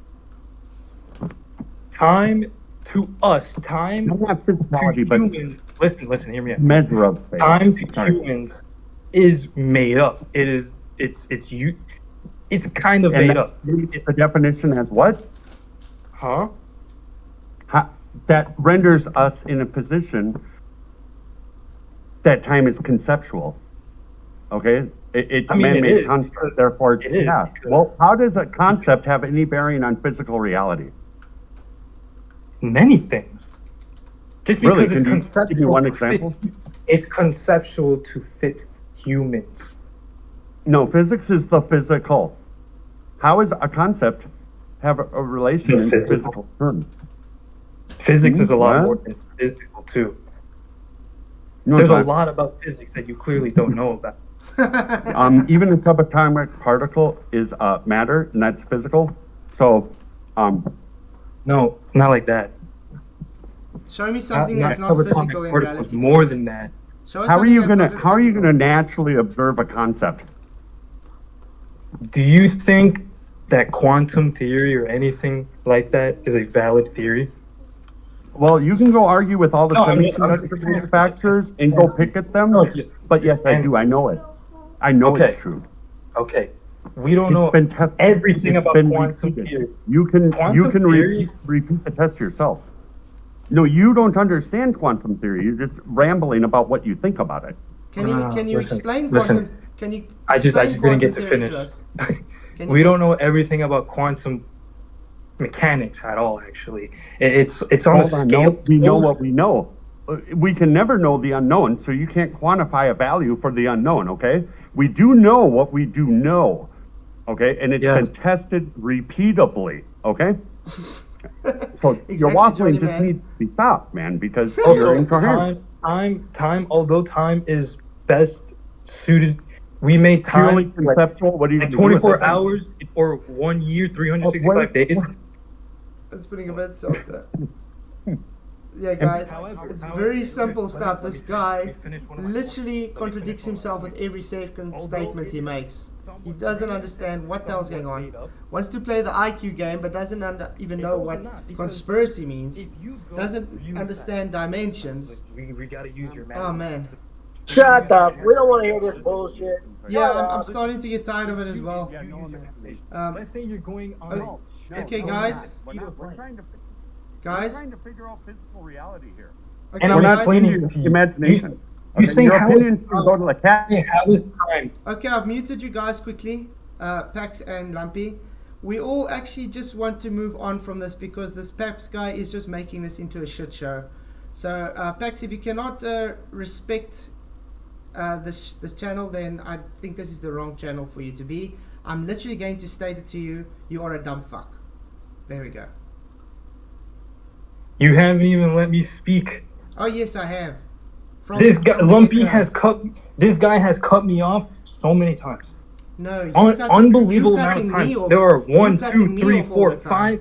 [SPEAKER 6] Time to us. Time
[SPEAKER 4] Not
[SPEAKER 6] to
[SPEAKER 4] physicality, but
[SPEAKER 6] humans. Listen. Hear me out.
[SPEAKER 4] measure of space.
[SPEAKER 6] Time to
[SPEAKER 4] Sorry.
[SPEAKER 6] humans is made up. It is. It's you. It's kind of
[SPEAKER 4] And
[SPEAKER 6] made
[SPEAKER 4] that's-
[SPEAKER 6] up.
[SPEAKER 4] the definition as what?
[SPEAKER 6] Huh?
[SPEAKER 4] That renders us in a position that time is conceptual. Okay? It's a
[SPEAKER 6] I mean, it
[SPEAKER 4] man-made
[SPEAKER 6] is,
[SPEAKER 4] concept,
[SPEAKER 6] because-
[SPEAKER 4] therefore
[SPEAKER 6] it is,
[SPEAKER 4] yeah.
[SPEAKER 6] because-
[SPEAKER 4] Well, how does a concept have any bearing on physical reality?
[SPEAKER 6] Many things. Just
[SPEAKER 4] Really?
[SPEAKER 6] because
[SPEAKER 4] Can
[SPEAKER 6] it's
[SPEAKER 4] you
[SPEAKER 6] conceptual.
[SPEAKER 4] give me one
[SPEAKER 6] to
[SPEAKER 4] example?
[SPEAKER 6] fit- it's conceptual to fit humans.
[SPEAKER 4] No, physics is the physical. How does a concept have a relation
[SPEAKER 6] The
[SPEAKER 4] in
[SPEAKER 6] physical.
[SPEAKER 4] physical terms?
[SPEAKER 6] Physics is a lot
[SPEAKER 4] What?
[SPEAKER 6] more than physical too.
[SPEAKER 4] No,
[SPEAKER 6] There's
[SPEAKER 4] it's
[SPEAKER 6] a
[SPEAKER 4] not.
[SPEAKER 6] lot about physics that you clearly don't know about.
[SPEAKER 4] Even a subatomic particle is matter, and that's physical. So,
[SPEAKER 6] No, not like that.
[SPEAKER 1] Show me something
[SPEAKER 6] Not
[SPEAKER 1] that's not
[SPEAKER 6] subatomic
[SPEAKER 1] physical in
[SPEAKER 6] particles,
[SPEAKER 1] reality.
[SPEAKER 6] more than that.
[SPEAKER 1] Show us
[SPEAKER 4] how are
[SPEAKER 1] something
[SPEAKER 4] you
[SPEAKER 1] that's
[SPEAKER 4] gonna
[SPEAKER 1] not
[SPEAKER 4] how are you
[SPEAKER 1] physical.
[SPEAKER 4] gonna naturally observe a concept?
[SPEAKER 6] Do you think that quantum theory or anything like that is a valid theory?
[SPEAKER 4] Well, you can go argue with all the
[SPEAKER 6] No, I mean,
[SPEAKER 4] semiconductor manufacturers and go pick at them.
[SPEAKER 6] No, just-
[SPEAKER 4] But yes, I do. I know it. I know
[SPEAKER 6] Okay.
[SPEAKER 4] it's true.
[SPEAKER 6] Okay. We don't know
[SPEAKER 4] It's been tested.
[SPEAKER 6] everything
[SPEAKER 4] It's
[SPEAKER 6] about
[SPEAKER 4] been
[SPEAKER 6] quantum
[SPEAKER 4] repeated.
[SPEAKER 6] theory.
[SPEAKER 4] You can
[SPEAKER 6] Quantum theory-
[SPEAKER 4] repeat the test yourself. No, you don't understand quantum theory. You're just rambling about what you think about it.
[SPEAKER 1] Can you
[SPEAKER 6] listen,
[SPEAKER 1] explain
[SPEAKER 6] listen.
[SPEAKER 1] quantum? Can you?
[SPEAKER 6] I just
[SPEAKER 1] explain
[SPEAKER 6] didn't get
[SPEAKER 1] quantum
[SPEAKER 6] to
[SPEAKER 1] theory
[SPEAKER 6] finish.
[SPEAKER 1] us? Can
[SPEAKER 6] We
[SPEAKER 1] you-
[SPEAKER 6] don't know everything about quantum mechanics at all. Actually, it's on a
[SPEAKER 4] Hold on,
[SPEAKER 6] scale.
[SPEAKER 4] no, we know what we know. We can never know the unknown, so you can't quantify a value for the unknown, okay? We do know what we do know, okay? And it's
[SPEAKER 6] Yes.
[SPEAKER 4] been tested repeatedly, okay? So your
[SPEAKER 1] Exactly,
[SPEAKER 4] waffling
[SPEAKER 1] Johnny,
[SPEAKER 4] just
[SPEAKER 1] man.
[SPEAKER 4] needs to be stopped, man, because you're
[SPEAKER 6] Also,
[SPEAKER 4] incoherent.
[SPEAKER 6] time. Although time is best suited, we made
[SPEAKER 4] Purely
[SPEAKER 6] time like
[SPEAKER 4] conceptual, what do you
[SPEAKER 6] like
[SPEAKER 4] do with
[SPEAKER 6] 24
[SPEAKER 4] it?
[SPEAKER 6] hours or 1 year, 365 days.
[SPEAKER 1] It's putting a bit softer. Yeah, guys, it's very simple stuff. This guy literally contradicts himself with every second statement he makes. He doesn't understand what the hell's going on. Wants to play the IQ game, but doesn't even know what conspiracy means. Doesn't understand dimensions.
[SPEAKER 6] We gotta use your
[SPEAKER 1] Oh man.
[SPEAKER 8] Shut up. We don't want to hear this bullshit.
[SPEAKER 1] Yeah,
[SPEAKER 8] Shut
[SPEAKER 1] I'm
[SPEAKER 8] up.
[SPEAKER 1] starting to get tired of it as well.
[SPEAKER 6] Let's say you're going on.
[SPEAKER 1] Okay, guys.
[SPEAKER 4] We're trying to
[SPEAKER 1] Guys.
[SPEAKER 4] figure out physical reality here.
[SPEAKER 1] Okay,
[SPEAKER 6] And
[SPEAKER 4] We're
[SPEAKER 6] I'm
[SPEAKER 4] not
[SPEAKER 1] guys.
[SPEAKER 6] explaining
[SPEAKER 4] saying
[SPEAKER 6] it to you.
[SPEAKER 4] imagination.
[SPEAKER 6] You saying
[SPEAKER 4] your
[SPEAKER 6] how is
[SPEAKER 4] opinions can go to the cat.
[SPEAKER 6] how is time?
[SPEAKER 1] Okay, I've muted you guys quickly, Pax and Lumpy. We all actually just want to move on from this because this Pax guy is just making this into a shit show. So, Pax, if you cannot respect this channel, then I think this is the wrong channel for you to be. I'm literally going to state it to you. You are a dumb fuck. There we go.
[SPEAKER 6] You haven't even let me speak.
[SPEAKER 1] Oh yes, I have.
[SPEAKER 6] This guy,
[SPEAKER 1] from the
[SPEAKER 6] Lumpy,
[SPEAKER 1] get-go.
[SPEAKER 6] has cut. This guy has cut me off so many times.
[SPEAKER 1] No, you
[SPEAKER 6] Unbelievable
[SPEAKER 1] you
[SPEAKER 6] amount
[SPEAKER 1] cutting
[SPEAKER 6] of times.
[SPEAKER 1] me off.
[SPEAKER 6] There are
[SPEAKER 1] You
[SPEAKER 6] 1,
[SPEAKER 1] cutting
[SPEAKER 6] 2,
[SPEAKER 1] me
[SPEAKER 6] 3,
[SPEAKER 1] off all
[SPEAKER 6] 4,
[SPEAKER 1] the time.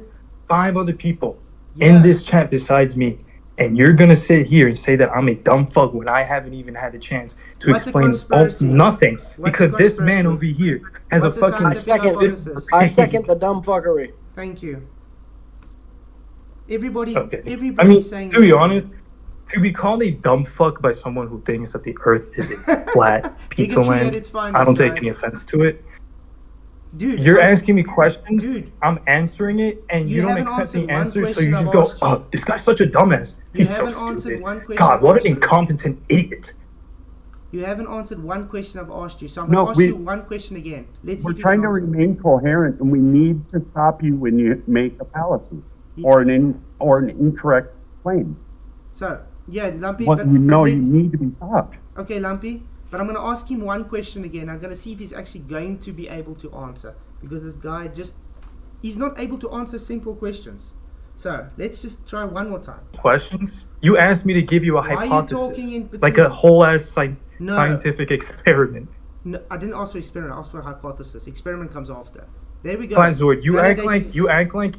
[SPEAKER 6] five other people
[SPEAKER 1] Yeah.
[SPEAKER 6] in this chat besides me, and you're gonna sit here and say that I'm a dumb fuck when I haven't even had a chance to
[SPEAKER 1] What's a
[SPEAKER 6] explain
[SPEAKER 1] conspiracy?
[SPEAKER 6] nothing
[SPEAKER 1] What's a
[SPEAKER 6] because this man
[SPEAKER 1] conspiracy?
[SPEAKER 6] over here has
[SPEAKER 1] What's
[SPEAKER 6] a
[SPEAKER 1] a
[SPEAKER 6] fucking.
[SPEAKER 1] scientific hypothesis?
[SPEAKER 8] I second the dumb fuckery.
[SPEAKER 1] Thank you. Everybody,
[SPEAKER 6] Okay.
[SPEAKER 1] everybody
[SPEAKER 6] I mean,
[SPEAKER 1] saying
[SPEAKER 6] to be
[SPEAKER 1] this.
[SPEAKER 6] honest, to be called a dumb fuck by someone who thinks that the Earth is a flat pizza
[SPEAKER 1] Bigotry at
[SPEAKER 6] land,
[SPEAKER 1] its finest,
[SPEAKER 6] I don't take
[SPEAKER 1] guys.
[SPEAKER 6] any offense to it.
[SPEAKER 1] Dude,
[SPEAKER 6] You're asking me questions,
[SPEAKER 1] Dude.
[SPEAKER 6] I'm answering it, and
[SPEAKER 1] You
[SPEAKER 6] you don't
[SPEAKER 1] haven't
[SPEAKER 6] accept
[SPEAKER 1] answered
[SPEAKER 6] the
[SPEAKER 1] one
[SPEAKER 6] answer, so
[SPEAKER 1] question
[SPEAKER 6] you
[SPEAKER 1] I've
[SPEAKER 6] just go,
[SPEAKER 1] asked you.
[SPEAKER 6] "Oh, this guy's such a dumbass.
[SPEAKER 1] You
[SPEAKER 6] He's so
[SPEAKER 1] haven't answered
[SPEAKER 6] stupid.
[SPEAKER 1] one question
[SPEAKER 6] God,
[SPEAKER 1] I've
[SPEAKER 6] what
[SPEAKER 1] asked
[SPEAKER 6] an
[SPEAKER 1] you.
[SPEAKER 6] incompetent idiot."
[SPEAKER 1] You haven't answered one question I've asked you, so I'm
[SPEAKER 4] No,
[SPEAKER 1] going to ask
[SPEAKER 4] we-
[SPEAKER 1] you one question again. Let's see
[SPEAKER 4] We're
[SPEAKER 1] if you
[SPEAKER 4] trying
[SPEAKER 1] can
[SPEAKER 4] to
[SPEAKER 1] answer.
[SPEAKER 4] remain coherent, and we need to stop you when you make a fallacy or an incorrect claim.
[SPEAKER 1] So, yeah, Lumpy,
[SPEAKER 4] What
[SPEAKER 1] but
[SPEAKER 4] you know, you
[SPEAKER 1] let's-
[SPEAKER 4] need to be stopped.
[SPEAKER 1] Okay, Lumpy, but I'm going to ask him one question again. I'm going to see if he's actually going to be able to answer. Because this guy he's not able to answer simple questions. So, let's just try one more time.
[SPEAKER 6] Questions? You asked me to give you a
[SPEAKER 1] Why are you
[SPEAKER 6] hypothesis,
[SPEAKER 1] talking in
[SPEAKER 6] like a
[SPEAKER 1] between?
[SPEAKER 6] whole ass
[SPEAKER 1] No.
[SPEAKER 6] scientific experiment.
[SPEAKER 1] No, I didn't ask for experiment, I asked for a hypothesis. Experiment comes after. There we go.
[SPEAKER 6] Planzord, you act
[SPEAKER 1] Validating-
[SPEAKER 6] like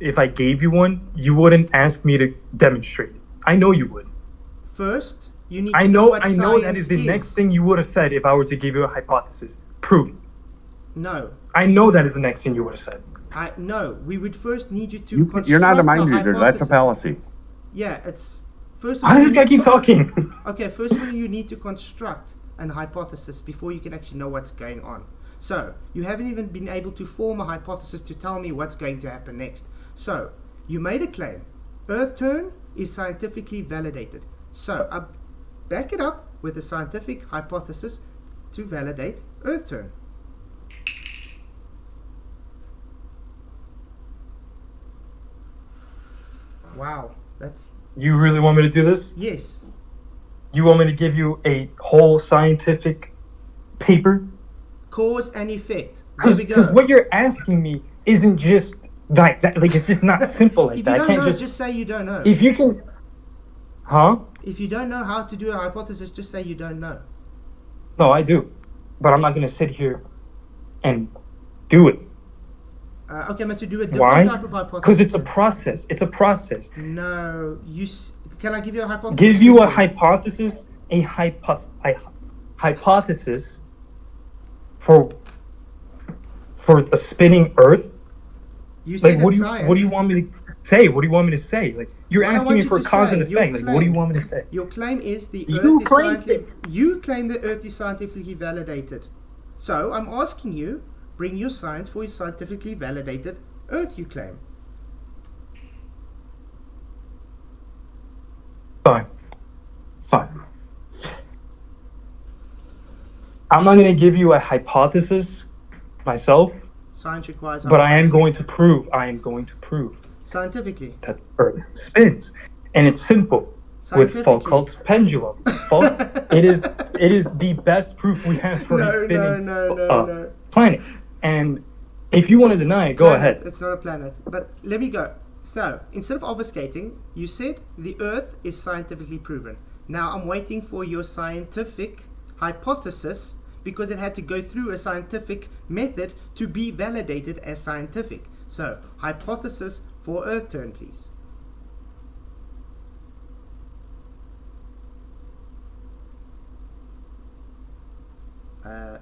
[SPEAKER 6] if I gave you one, you wouldn't ask me to demonstrate it. I know you would.
[SPEAKER 1] First, you need
[SPEAKER 6] I
[SPEAKER 1] to
[SPEAKER 6] know
[SPEAKER 1] what
[SPEAKER 6] that
[SPEAKER 1] science
[SPEAKER 6] is the next thing you would have said if I were to give you a hypothesis. Prove it.
[SPEAKER 1] No.
[SPEAKER 6] I know that is the next thing you would have said.
[SPEAKER 1] No, we would first need you to
[SPEAKER 4] You're not a
[SPEAKER 1] construct
[SPEAKER 4] mind reader. That's a
[SPEAKER 1] hypothesis.
[SPEAKER 4] fallacy.
[SPEAKER 1] Yeah, it's first of
[SPEAKER 6] Why
[SPEAKER 1] all.
[SPEAKER 6] does this guy keep talking?
[SPEAKER 1] Okay, first of all, you need to construct an hypothesis before you can actually know what's going on. So, you haven't even been able to form a hypothesis to tell me what's going to happen next. So, you made a claim. Earth turn is scientifically validated. So, I back it up with a scientific hypothesis to validate Earth turn. Wow, that's
[SPEAKER 6] You really want me to do this?
[SPEAKER 1] yes.
[SPEAKER 6] You want me to give you a whole scientific paper?
[SPEAKER 1] Cause and effect. There we
[SPEAKER 6] Because
[SPEAKER 1] go.
[SPEAKER 6] what you're asking me isn't just like that. Like it's just not simple like
[SPEAKER 1] If
[SPEAKER 6] that.
[SPEAKER 1] you
[SPEAKER 6] I
[SPEAKER 1] don't
[SPEAKER 6] can't
[SPEAKER 1] know,
[SPEAKER 6] just.
[SPEAKER 1] just say you don't know.
[SPEAKER 6] If you can, huh?
[SPEAKER 1] If you don't know how to do a hypothesis, just say you don't know.
[SPEAKER 6] No, I do, but I'm not gonna sit here and do it.
[SPEAKER 1] Okay, must you do a different
[SPEAKER 6] Why?
[SPEAKER 1] type of hypothesis?
[SPEAKER 6] Because it's a process. It's a process.
[SPEAKER 1] No, can I give you a hypothesis?
[SPEAKER 6] Give you a
[SPEAKER 1] quickly?
[SPEAKER 6] hypothesis, hypothesis for a spinning Earth
[SPEAKER 1] You said
[SPEAKER 6] Like,
[SPEAKER 1] it's science.
[SPEAKER 6] what do you want me to say? What do you want me to say? Like, you're
[SPEAKER 1] What I
[SPEAKER 6] asking
[SPEAKER 1] want
[SPEAKER 6] me
[SPEAKER 1] you
[SPEAKER 6] for
[SPEAKER 1] to
[SPEAKER 6] cause
[SPEAKER 1] say,
[SPEAKER 6] and
[SPEAKER 1] your
[SPEAKER 6] effect. Like, what do you
[SPEAKER 1] claim.
[SPEAKER 6] want me to say?
[SPEAKER 1] Your claim is the
[SPEAKER 8] You
[SPEAKER 1] Earth is
[SPEAKER 8] claimed
[SPEAKER 1] scientifically... You claim the Earth is scientifically validated. So, I'm asking you, bring your science for your scientifically validated Earth you claim.
[SPEAKER 6] Fine. I'm not going to give you a hypothesis myself,
[SPEAKER 1] Science requires...
[SPEAKER 6] but I am
[SPEAKER 1] hypothesis.
[SPEAKER 6] going to prove
[SPEAKER 1] Scientifically.
[SPEAKER 6] that Earth spins. And it's simple. With Foucault's pendulum. It is the best proof we have for a spinning
[SPEAKER 1] No.
[SPEAKER 6] planet. And if you want to deny it, go ahead.
[SPEAKER 1] It's not a planet. But let me go. So, instead of obfuscating, you said the Earth is scientifically proven. Now, I'm waiting for your scientific hypothesis because it had to go through a scientific method to be validated as scientific. So, hypothesis for Earth turn, please.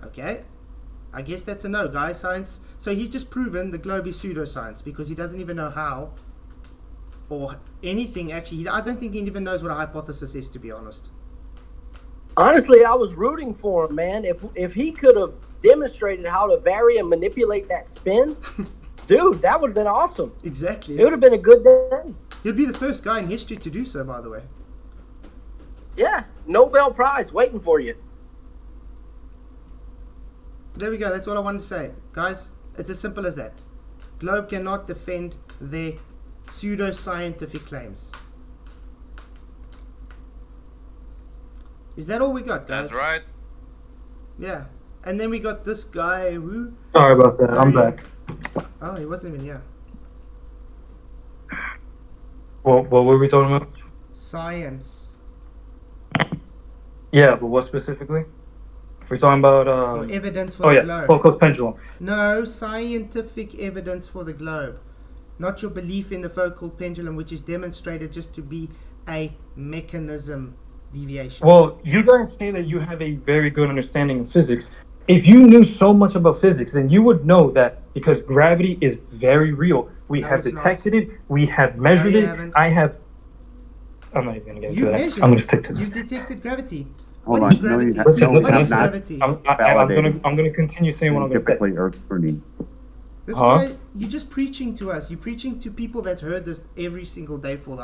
[SPEAKER 1] Okay. I guess that's a no, guys. Science. So he's just proven the globe is pseudoscience because he doesn't even know how or anything. Actually, I don't think he even knows what a hypothesis is, to be honest.
[SPEAKER 8] Honestly, I was rooting for him, man. If he could have demonstrated how to vary and manipulate that spin, dude, that would have been awesome.
[SPEAKER 1] Exactly.
[SPEAKER 8] It would have been a good day.
[SPEAKER 1] He'd be the first guy in history to do so, by the way.
[SPEAKER 8] Yeah, Nobel Prize waiting for you.
[SPEAKER 1] There we go. That's all I wanted to say. Guys, it's as simple as that. Globe cannot defend their pseudo-scientific claims. Is that all we got, guys?
[SPEAKER 7] That's right.
[SPEAKER 1] Yeah. And then we got this guy who...
[SPEAKER 6] Sorry about that. I'm back.
[SPEAKER 1] Oh, he wasn't even here.
[SPEAKER 6] What were we talking about?
[SPEAKER 1] Science.
[SPEAKER 6] Yeah, but what specifically? We're talking about
[SPEAKER 1] Evidence for the globe.
[SPEAKER 6] Foucault's pendulum.
[SPEAKER 1] No, scientific evidence for the globe. Not your belief in the Foucault pendulum, which is demonstrated just to be a mechanism deviation.
[SPEAKER 6] Well, you guys say that you have a very good understanding of physics. If you knew so much about physics, then you would know that because gravity is very real. We have detected it. We have measured it.
[SPEAKER 1] Haven't.
[SPEAKER 6] I'm not even going to get into
[SPEAKER 1] You
[SPEAKER 6] that.
[SPEAKER 1] measured.
[SPEAKER 6] I'm going to stick to this.
[SPEAKER 1] You detected gravity.
[SPEAKER 4] Hold
[SPEAKER 1] What
[SPEAKER 4] on.
[SPEAKER 1] is gravity?
[SPEAKER 4] No,
[SPEAKER 6] Listen,
[SPEAKER 1] What
[SPEAKER 6] listen,
[SPEAKER 1] is
[SPEAKER 6] listen.
[SPEAKER 1] gravity?
[SPEAKER 6] I'm going to continue saying what I'm going to say.
[SPEAKER 4] Typically Earth burning.
[SPEAKER 1] This
[SPEAKER 6] Huh?
[SPEAKER 1] guy, you're just preaching to us. You're preaching to people that's heard this every single day for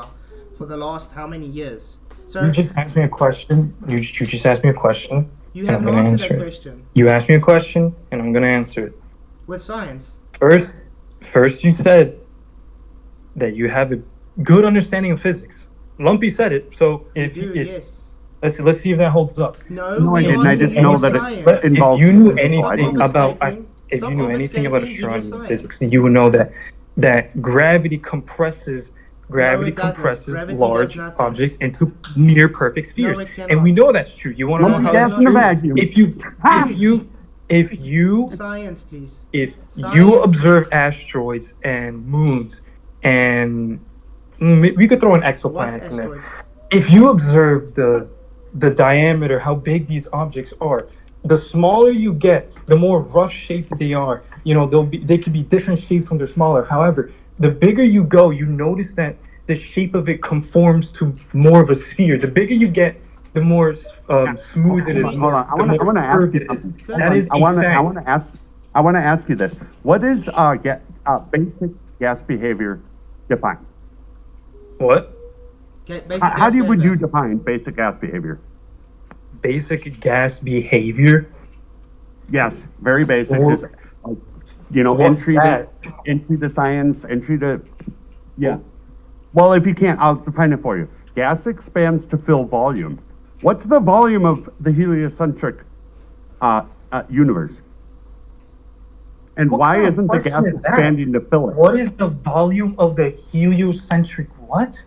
[SPEAKER 1] the last how many years? So
[SPEAKER 6] You just asked me a question. You just asked me a question.
[SPEAKER 1] you
[SPEAKER 6] and
[SPEAKER 1] have
[SPEAKER 6] I'm
[SPEAKER 1] not
[SPEAKER 6] gonna
[SPEAKER 1] answered
[SPEAKER 6] answer
[SPEAKER 1] that
[SPEAKER 6] it.
[SPEAKER 1] question
[SPEAKER 6] You asked me a question, and I'm going to answer it.
[SPEAKER 1] with science.
[SPEAKER 6] First, you said that you have a good understanding of physics. Lumpy said it, so if
[SPEAKER 1] Yes.
[SPEAKER 6] let's see if that holds up.
[SPEAKER 1] No,
[SPEAKER 4] I
[SPEAKER 1] we're
[SPEAKER 4] didn't. I
[SPEAKER 1] asking
[SPEAKER 4] just
[SPEAKER 1] you
[SPEAKER 4] know
[SPEAKER 1] for
[SPEAKER 4] that it
[SPEAKER 1] science.
[SPEAKER 4] involves
[SPEAKER 6] If you knew
[SPEAKER 4] physical
[SPEAKER 6] anything
[SPEAKER 4] ideas.
[SPEAKER 6] about
[SPEAKER 1] obfuscating.
[SPEAKER 6] if
[SPEAKER 1] Stop
[SPEAKER 6] you knew anything about
[SPEAKER 1] obfuscating, give your
[SPEAKER 6] astronomy and
[SPEAKER 1] science.
[SPEAKER 6] physics, then you would know that gravity compresses
[SPEAKER 1] it doesn't. Gravity does
[SPEAKER 6] large
[SPEAKER 1] nothing.
[SPEAKER 6] objects into near perfect spheres.
[SPEAKER 1] it cannot.
[SPEAKER 6] And we know that's true. You want to know
[SPEAKER 1] No,
[SPEAKER 6] how
[SPEAKER 1] it
[SPEAKER 6] that's
[SPEAKER 1] does not.
[SPEAKER 6] true?
[SPEAKER 4] Vacuum.
[SPEAKER 1] Science, please.
[SPEAKER 6] If
[SPEAKER 1] Science.
[SPEAKER 6] you observe asteroids and moons and we could throw in
[SPEAKER 1] What
[SPEAKER 6] exoplanets in there.
[SPEAKER 1] asteroid?
[SPEAKER 6] If you observe the diameter, how big these objects are, the smaller you get, the more rough shaped they are. You know, they could be different shapes when they're smaller. However, the bigger you go, you notice that the shape of it conforms to more of a sphere. The bigger you get, the more smooth it is.
[SPEAKER 4] Hold on. I want to ask you something.
[SPEAKER 6] That is
[SPEAKER 4] I want
[SPEAKER 6] a
[SPEAKER 4] to ask you this. What is basic gas behavior defined?
[SPEAKER 6] What?
[SPEAKER 1] Okay, basic
[SPEAKER 4] How
[SPEAKER 1] gas
[SPEAKER 4] would you
[SPEAKER 1] behavior.
[SPEAKER 4] define basic gas behavior?
[SPEAKER 6] Basic gas behavior.
[SPEAKER 4] Yes, very basic.
[SPEAKER 6] Well,
[SPEAKER 4] Just,
[SPEAKER 6] well,
[SPEAKER 4] entry to science, yeah. Well, if you can't, I'll define it for you. Gas expands to fill volume. What's the volume of the heliocentric universe? And
[SPEAKER 6] What
[SPEAKER 4] why
[SPEAKER 6] kind of
[SPEAKER 4] isn't the
[SPEAKER 6] question
[SPEAKER 4] gas
[SPEAKER 6] is that?
[SPEAKER 4] expanding to fill it?
[SPEAKER 6] What is the volume of the heliocentric what?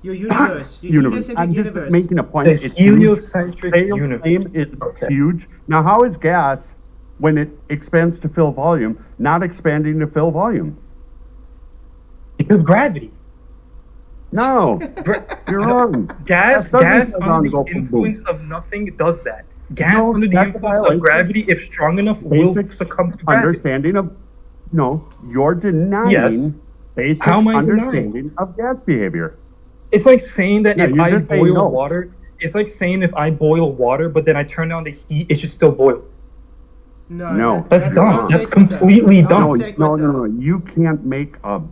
[SPEAKER 1] Your universe. Your
[SPEAKER 4] Universe.
[SPEAKER 1] heliocentric
[SPEAKER 4] I'm just
[SPEAKER 1] universe.
[SPEAKER 4] making a point.
[SPEAKER 6] The
[SPEAKER 4] It's huge.
[SPEAKER 6] heliocentric
[SPEAKER 4] They
[SPEAKER 6] universe.
[SPEAKER 4] claim it's
[SPEAKER 6] Okay.
[SPEAKER 4] huge. Now, how is gas, when it expands to fill volume, not expanding to fill volume?
[SPEAKER 6] Because gravity.
[SPEAKER 4] No, you're wrong.
[SPEAKER 6] Gas
[SPEAKER 4] That doesn't
[SPEAKER 6] under
[SPEAKER 4] sound
[SPEAKER 6] the
[SPEAKER 4] go boom,
[SPEAKER 6] influence of nothing does that. Gas
[SPEAKER 4] No,
[SPEAKER 6] under the
[SPEAKER 4] that's a
[SPEAKER 6] influence of
[SPEAKER 4] violation.
[SPEAKER 6] gravity, if strong enough, will
[SPEAKER 4] Basic
[SPEAKER 6] succumb to gravity.
[SPEAKER 4] understanding of No, you're denying basic
[SPEAKER 6] How am I
[SPEAKER 4] understanding of gas behavior.
[SPEAKER 6] It's like saying that
[SPEAKER 4] Yeah,
[SPEAKER 6] if
[SPEAKER 4] you're
[SPEAKER 6] I
[SPEAKER 4] just saying
[SPEAKER 6] boil
[SPEAKER 4] no.
[SPEAKER 6] water, it's like saying if I boil water, but then I turn down the heat, it should still boil.
[SPEAKER 1] No.
[SPEAKER 6] That's dumb.
[SPEAKER 1] non
[SPEAKER 6] That's
[SPEAKER 1] sequitur.
[SPEAKER 6] completely
[SPEAKER 1] Non
[SPEAKER 6] dumb.
[SPEAKER 4] No,
[SPEAKER 1] sequitur.
[SPEAKER 4] no. You can't make a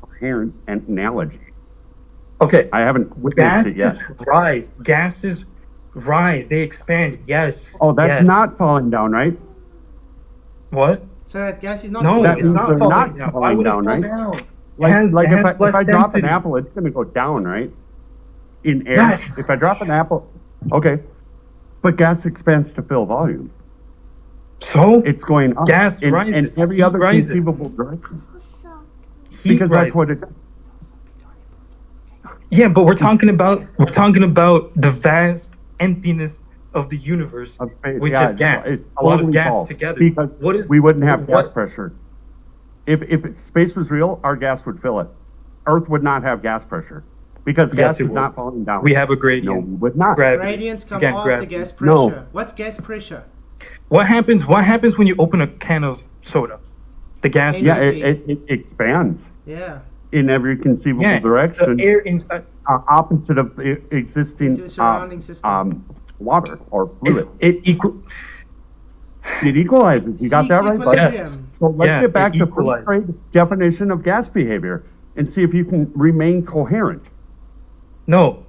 [SPEAKER 4] coherent analogy.
[SPEAKER 6] Okay,
[SPEAKER 4] I haven't witnessed it yet.
[SPEAKER 6] gases rise. Gases rise. They expand. Yes.
[SPEAKER 4] Oh, that's
[SPEAKER 6] yes.
[SPEAKER 4] not falling down, right?
[SPEAKER 6] What?
[SPEAKER 1] So that gas is not
[SPEAKER 6] No,
[SPEAKER 4] That
[SPEAKER 6] it's
[SPEAKER 4] means
[SPEAKER 6] not
[SPEAKER 4] they're
[SPEAKER 6] falling
[SPEAKER 4] not
[SPEAKER 6] down. Why
[SPEAKER 4] falling
[SPEAKER 6] would it
[SPEAKER 4] down,
[SPEAKER 6] fall
[SPEAKER 4] right?
[SPEAKER 6] down?
[SPEAKER 4] Like,
[SPEAKER 6] It has
[SPEAKER 4] if I
[SPEAKER 6] less
[SPEAKER 4] drop an
[SPEAKER 6] density.
[SPEAKER 4] apple, it's going to go down, right? In air.
[SPEAKER 6] Yes.
[SPEAKER 4] If I drop an apple, okay. But gas expands to fill volume.
[SPEAKER 6] So
[SPEAKER 4] It's going up
[SPEAKER 6] Gas
[SPEAKER 4] in
[SPEAKER 6] rises.
[SPEAKER 4] every
[SPEAKER 6] Heat
[SPEAKER 4] other
[SPEAKER 6] rises.
[SPEAKER 4] conceivable direction.
[SPEAKER 6] heat
[SPEAKER 4] Because that's what
[SPEAKER 6] rises.
[SPEAKER 4] it.
[SPEAKER 6] Yeah, but we're talking about the vast emptiness of the universe
[SPEAKER 4] Of space.
[SPEAKER 6] with
[SPEAKER 4] Yeah,
[SPEAKER 6] just gas.
[SPEAKER 4] it's
[SPEAKER 6] A lot of
[SPEAKER 4] totally
[SPEAKER 6] gas
[SPEAKER 4] false.
[SPEAKER 6] together.
[SPEAKER 4] Because
[SPEAKER 6] What is-
[SPEAKER 4] we wouldn't have
[SPEAKER 6] what-
[SPEAKER 4] gas pressure. If space was real, our gas would fill it. Earth would not have gas pressure because
[SPEAKER 6] Yes,
[SPEAKER 4] gas
[SPEAKER 6] it
[SPEAKER 4] is
[SPEAKER 6] would.
[SPEAKER 4] not falling down.
[SPEAKER 6] We have a
[SPEAKER 4] No,
[SPEAKER 6] gradient.
[SPEAKER 4] we would not.
[SPEAKER 6] Gravity.
[SPEAKER 1] Gradients come
[SPEAKER 6] Again,
[SPEAKER 1] after
[SPEAKER 6] gravity.
[SPEAKER 1] gas pressure.
[SPEAKER 4] No.
[SPEAKER 1] What's gas pressure?
[SPEAKER 6] What happens when you open a can of soda? The gas.
[SPEAKER 4] Yeah,
[SPEAKER 1] Energy.
[SPEAKER 4] it expands
[SPEAKER 1] Yeah.
[SPEAKER 4] in every conceivable
[SPEAKER 6] Yeah,
[SPEAKER 4] direction,
[SPEAKER 6] the air inside.
[SPEAKER 4] opposite of the existing
[SPEAKER 1] Into the surrounding system.
[SPEAKER 4] water or fluid.
[SPEAKER 6] It equal.
[SPEAKER 4] It equalizes. You got
[SPEAKER 1] Seeks
[SPEAKER 4] that right, bud?
[SPEAKER 1] equilibrium.
[SPEAKER 4] So let's
[SPEAKER 6] Yeah,
[SPEAKER 4] get back
[SPEAKER 6] it
[SPEAKER 4] to
[SPEAKER 6] equalizes.
[SPEAKER 4] first grade definition of gas behavior and see if you can remain coherent.
[SPEAKER 6] No,